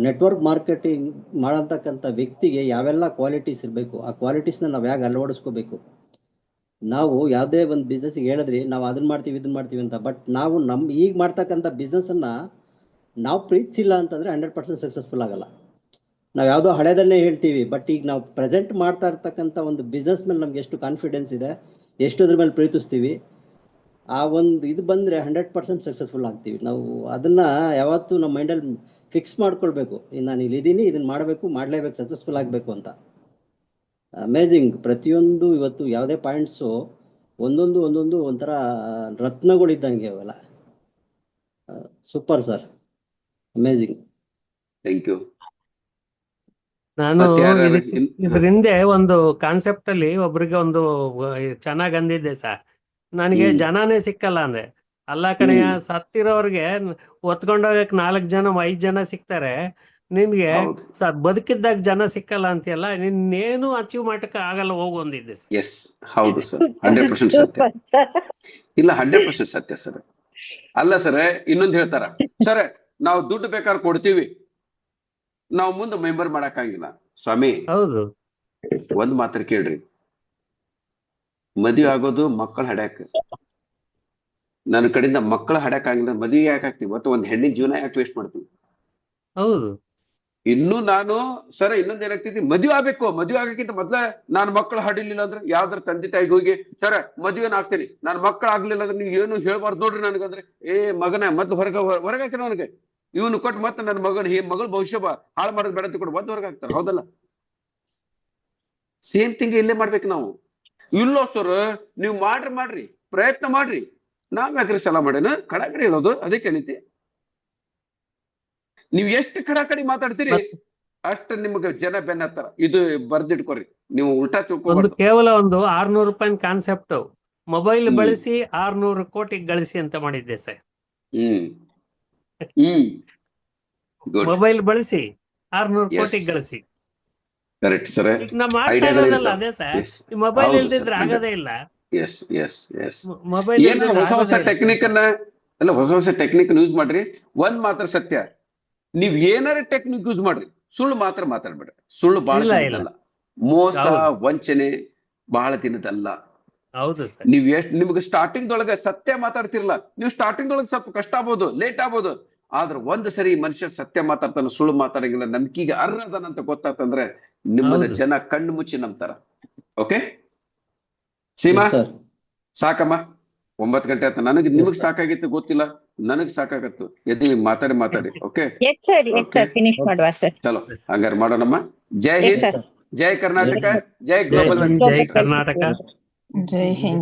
ನೆಟ್ವರ್ಕ್ ಮಾರ್ಕೆಟಿಂಗ್ ಮಾಡತಕ್ಕಂಥ ವ್ಯಕ್ತಿಗೆ ಯಾವೆಲ್ಲ ಕ್ವಾಲಿಟೀಸ್ ಇರಬೇಕು, ಆ ಕ್ವಾಲಿಟೀಸ್ನ ನಾವು ಹೇಗೆ ಅಳವಡಿಸ್ಕೋಬೇಕು. ನಾವು ಯಾವುದೇ ಒಂದು ಬಿಸ್ನೆಸ್ಗೆ ಹೇಳಿದ್ರಿ ನಾವು ಅದನ್ನ ಮಾಡ್ತೀವಿ ಇದನ್ನ ಮಾಡ್ತೀವಿ ಅಂತ, ಬಟ್ ನಾವು ಈಗ ಮಾಡ್ತಕ್ಕಂಥ ಬಿಸ್ನೆಸ್ಸನ್ನು ನಾವು ಪ್ರೀತಿಸಿಲ್ಲ ಅಂತಂದರೆ 100% ಸಕ್ಸಸ್ಫುಲ್ ಆಗಲ್ಲ. ನಾವು ಯಾವುದೋ ಹಳೆದನ್ನೇ ಹೇಳ್ತೀವಿ, ಬಟ್ ಈಗ ನಾವು ಪ್ರೆಸೆಂಟ್ ಮಾಡ್ತಾ ಇರ್ತಕ್ಕಂಥ ಒಂದು ಬಿಸ್ನೆಸ್ ಮೇಲೆ ನಮ್ಗೆ ಎಷ್ಟು ಕಾನ್ಫಿಡೆನ್ಸ್ ಇದೆ, ಎಷ್ಟು ಅದ್ರ ಮೇಲೆ ಪ್ರೀತಿಸ್ತೀವಿ, ಆ ಒಂದು ಇದು ಬಂದರೆ 100% ಸಕ್ಸಸ್ಫುಲ್ ಆಗ್ತೀವಿ. ನಾವು ಅದನ್ನು ಯಾವತ್ತೂ ನಮ್ಮ ಮೈಂಡಲ್ಲಿ ಫಿಕ್ಸ್ ಮಾಡ್ಕೊಳ್ಬೇಕು. ನಾನು ಇಲ್ಲಿದ್ದೀನಿ, ಇದನ್ನು ಮಾಡಬೇಕು, ಮಾಡಲೇಬೇಕು, ಸಕ್ಸಸ್ಫುಲ್ ಆಗಬೇಕು ಅಂತ. ಅಮೇಜಿಂಗ್. ಪ್ರತಿಯೊಂದು ಇವತ್ತು ಯಾವುದೇ ಪಾಯಿಂಟ್ಸು ಒಂದೊಂದು ಒಂಥರ ರತ್ನಗಳಿದ್ದಂಗೆ ಅವೆಲ್ಲ. Super sir, amazing. Thank you. ನಾನು ಇದ್ರ ಹಿಂದೆ ಒಂದು ಕಾನ್ಸೆಪ್ಟ್ ಅಲ್ಲಿ ಒಬ್ರಿಗೆ ಒಂದು ಚೆನ್ನಾಗ್ ಅಂದಿದ್ದೆ ಸರ್. ನನಗೆ ಜನನೇ ಸಿಕ್ಕಲ್ಲ ಅಂದ್ರೆ, ಅಲ್ಲ ಕಣಯ್ಯ, ಸತ್ತಿರೋರ್ಗೆ ಹೊತ್ಕೊಂಡೋಗಕ್ 4 ಜನ 5 ಜನ ಸಿಗ್ತಾರೆ, ನಿನ್ಗೆ ಬದುಕಿದ್ದಾಗ ಜನ ಸಿಕ್ಕಲ್ಲ ಅಂತೀಯಲ್ಲ, ನಿನ್ನೇನು ಅಚೀವ್ ಮಾಡಕ್ ಆಗಲ್ಲ ಹೋಗು ಅಂದಿದ್ದೆ ಸರ್. ಎಸ್, ಹೌದು ಸರ್, 100% ಸತ್ಯ. ಇಲ್ಲ, 100% ಸತ್ಯ ಸರ್. ಅಲ್ಲ ಸರ್, ಇನ್ನೊಂದು ಹೇಳ್ತಾರ ಸರ್, ನಾವು ದುಡ್ಡು ಬೇಕಾದ್ರೆ ಕೊಡ್ತೀವಿ, ನಾವು ಮುಂದೆ ಮೆಂಬರ್ ಮಾಡಕ್ಕಾಗಿಲ್ಲ. ಸ್ವಾಮಿ, ಹೌದು, ಒಂದ್ ಮಾತ್ರ ಕೇಳ್ರಿ. ಮದುವೆ ಆಗೋದು ಮಕ್ಕಳ ಹಡ್ಯಾಕ. ನನ್ನ ಕಡೆಯಿಂದ ಮಕ್ಕಳ ಹಡ್ಯಾಕ್ ಆಗಿಲ್ಲ, ಮದುವೆ ಯಾಕೆ ಆಗ್ತೀವಿ? ಮತ್ತು ಒಂದ್ ಹೆಣ್ಣಿನ ಜೀವನ ಯಾಕೆ ವೇಸ್ಟ್ ಮಾಡ್ತೀವಿ? ಹೌದು. ಇನ್ನು ನಾನು ಸರ ಇನ್ನೊಂದ್ ಏನಾಗ್ತಿದ್ವಿ, ಮದುವೆ ಆಗ್ಬೇಕು. ಮದುವೆ ಆಗಕ್ಕಿಂತ ಮೊದ್ಲ ನಾನು ಮಕ್ಕಳು ಹಾಡಿಲಿಲ್ಲ ಅಂದ್ರೆ ಯಾವ್ದಾರ ತಂದೆ ತಾಯಿಗೆ ಹೋಗಿ, ಸರ ಮದುವೆನ ಆಗ್ತೀನಿ, ನಾನು ಮಕ್ಕಳು ಆಗ್ಲಿಲ್ಲ ಅಂದ್ರೆ ನೀವು ಏನು ಹೇಳ್ಬಾರ್ದು ನೋಡ್ರಿ ನನಗಂದ್ರೆ, ಮಗನ ಮೊದ್ಲು ಹೊರಗಾಕ್ತಾರ ನನಗೆ. ಇವನು ಕೊಟ್ಟು ಮತ್ತೆ ನನ್ನ ಮಗಳ ಭವಿಷ್ಯ ಹಾಳು ಮಾಡೋದು ಬೇಡ ಅಂತ ಕೊಟ್ಟು ಮತ್ತೆ ಹೊರಗೆ ಹಾಕ್ತಾರೆ. ಹೌದಲ್ಲ? ಸೇಮ್ ಥಿಂಗ್ ಇಲ್ಲೇ ಮಾಡ್ಬೇಕು ನಾವು. ಇಲ್ಲೋ ಸರ್, ನೀವು ಮಾಡ್ರಿ ಪ್ರಯತ್ನ ಮಾಡ್ರಿ. ನಾವ್ ಯಾಕ್ರಿ ಸಲ ಮಾಡೇನ ಕಡಾಕಡಿ ಹೇಳೋದು? ಅದಕ್ಕೆ ನೀತಿ. ನೀವ್ ಎಷ್ಟು ಕಡಾಕಡಿ ಮಾತಾಡ್ತೀರಿ ಅಷ್ಟು ನಿಮ್ಗೆ ಜನ ಬೆನ್ನ ಹತ್ತಾರ. ಇದು ಬರ್ದಿಟ್ಕೊರಿ, ನೀವು ಉಲ್ಟಾ ತಿಳ್ಕೊಬಾರ್ದು. ಕೇವಲ ಒಂದು 600 ರೂಪಾಯಿ ಕಾನ್ಸೆಪ್ಟ್, ಮೊಬೈಲ್ ಬಳಸಿ 600 ಕೋಟಿ ಗಳಿಸಿ ಅಂತ ಮಾಡಿದ್ದೆ ಸರ್. ಮೊಬೈಲ್ ಬಳಸಿ 600 ಕೋಟಿ ಗಳಿಸಿ. Correct sir. ನಾವು ಮಾಡ್ತಾ ಇರೋದಲ್ಲ ಅದೇ ಸರ್. ಮೊಬೈಲ್ ಇಲ್ದಿದ್ರೆ ಆಗೋದೇ ಇಲ್ಲ. ಮೊಬೈಲ್ ಹೊಸ ಟೆಕ್ನಿಕ್ ಹೊಸ ಟೆಕ್ನಿಕ್ ಯೂಸ್ ಮಾಡ್ರಿ. ಒಂದ್ ಮಾತ್ರ ಸತ್ಯ, ನೀವ್ ಏನಾರ ಟೆಕ್ನಿಕ್ ಯೂಸ್ ಮಾಡ್ರಿ, ಸುಳ್ಳು ಮಾತ್ರ ಮಾತಾಡ್ಬೇಡ್ರಿ. ಸುಳ್ಳು ಬಹಳ ದಿನದಲ್ಲ, ಮೋಸ ವಂಚನೆ ಬಹಳ ದಿನದಲ್ಲ. ಹೌದು ಸರ್. ನೀವ್ ನಿಮ್ಗೆ ಸ್ಟಾರ್ಟಿಂಗ್ ದೊಳಗೆ ಸತ್ಯ ಮಾತಾಡ್ತಿರಲ್ಲ, ನೀವು ಸ್ಟಾರ್ಟಿಂಗ್ ದೊಳಗೆ ಸ್ವಲ್ಪ ಕಷ್ಟ ಆಗ್ಬೋದು, ಲೇಟ್ ಆಗ್ಬೋದು. ಆದ್ರೆ ಒಂದ್ ಸರಿ ಮನುಷ್ಯ ಸತ್ಯ ಮಾತಾಡ್ತಾನ, ಸುಳ್ಳು ಮಾತಾಡಂಗಿಲ್ಲ, ನಂಬಿಕೆಗೆ ಅರ್ಹದನಂತ ಗೊತ್ತಾತಂದ್ರೆ ನಿಮ್ಮನ್ನ ಜನ ಕಣ್ಣು ಮುಚ್ಚಿ ನಂಬ್ತಾರ. ಓಕೆ ಸೀಮಾ, ಸಾಕಮ್ಮ, 9 ಗಂಟೆ ಆಯ್ತು. ನಿಮಗ್ ಸಾಕಾಗಿತ್ತು ಗೊತ್ತಿಲ್ಲ, ನನಗ್ ಸಾಕಾಗತ್ತು. ಎದ್ದು ಮಾತಾಡಿ. ಓಕೆ ಚಲೋ, ಹಂಗಾರೆ ಮಾಡೋಣಮ್ಮ. ಜೈ ಹಿಂದ್, ಜೈ ಕರ್ನಾಟಕ, ಜೈ ಗ್ಲೋಬಲ್, ಜೈ ಕರ್ನಾಟಕ, ಜೈ ಹಿಂದ್.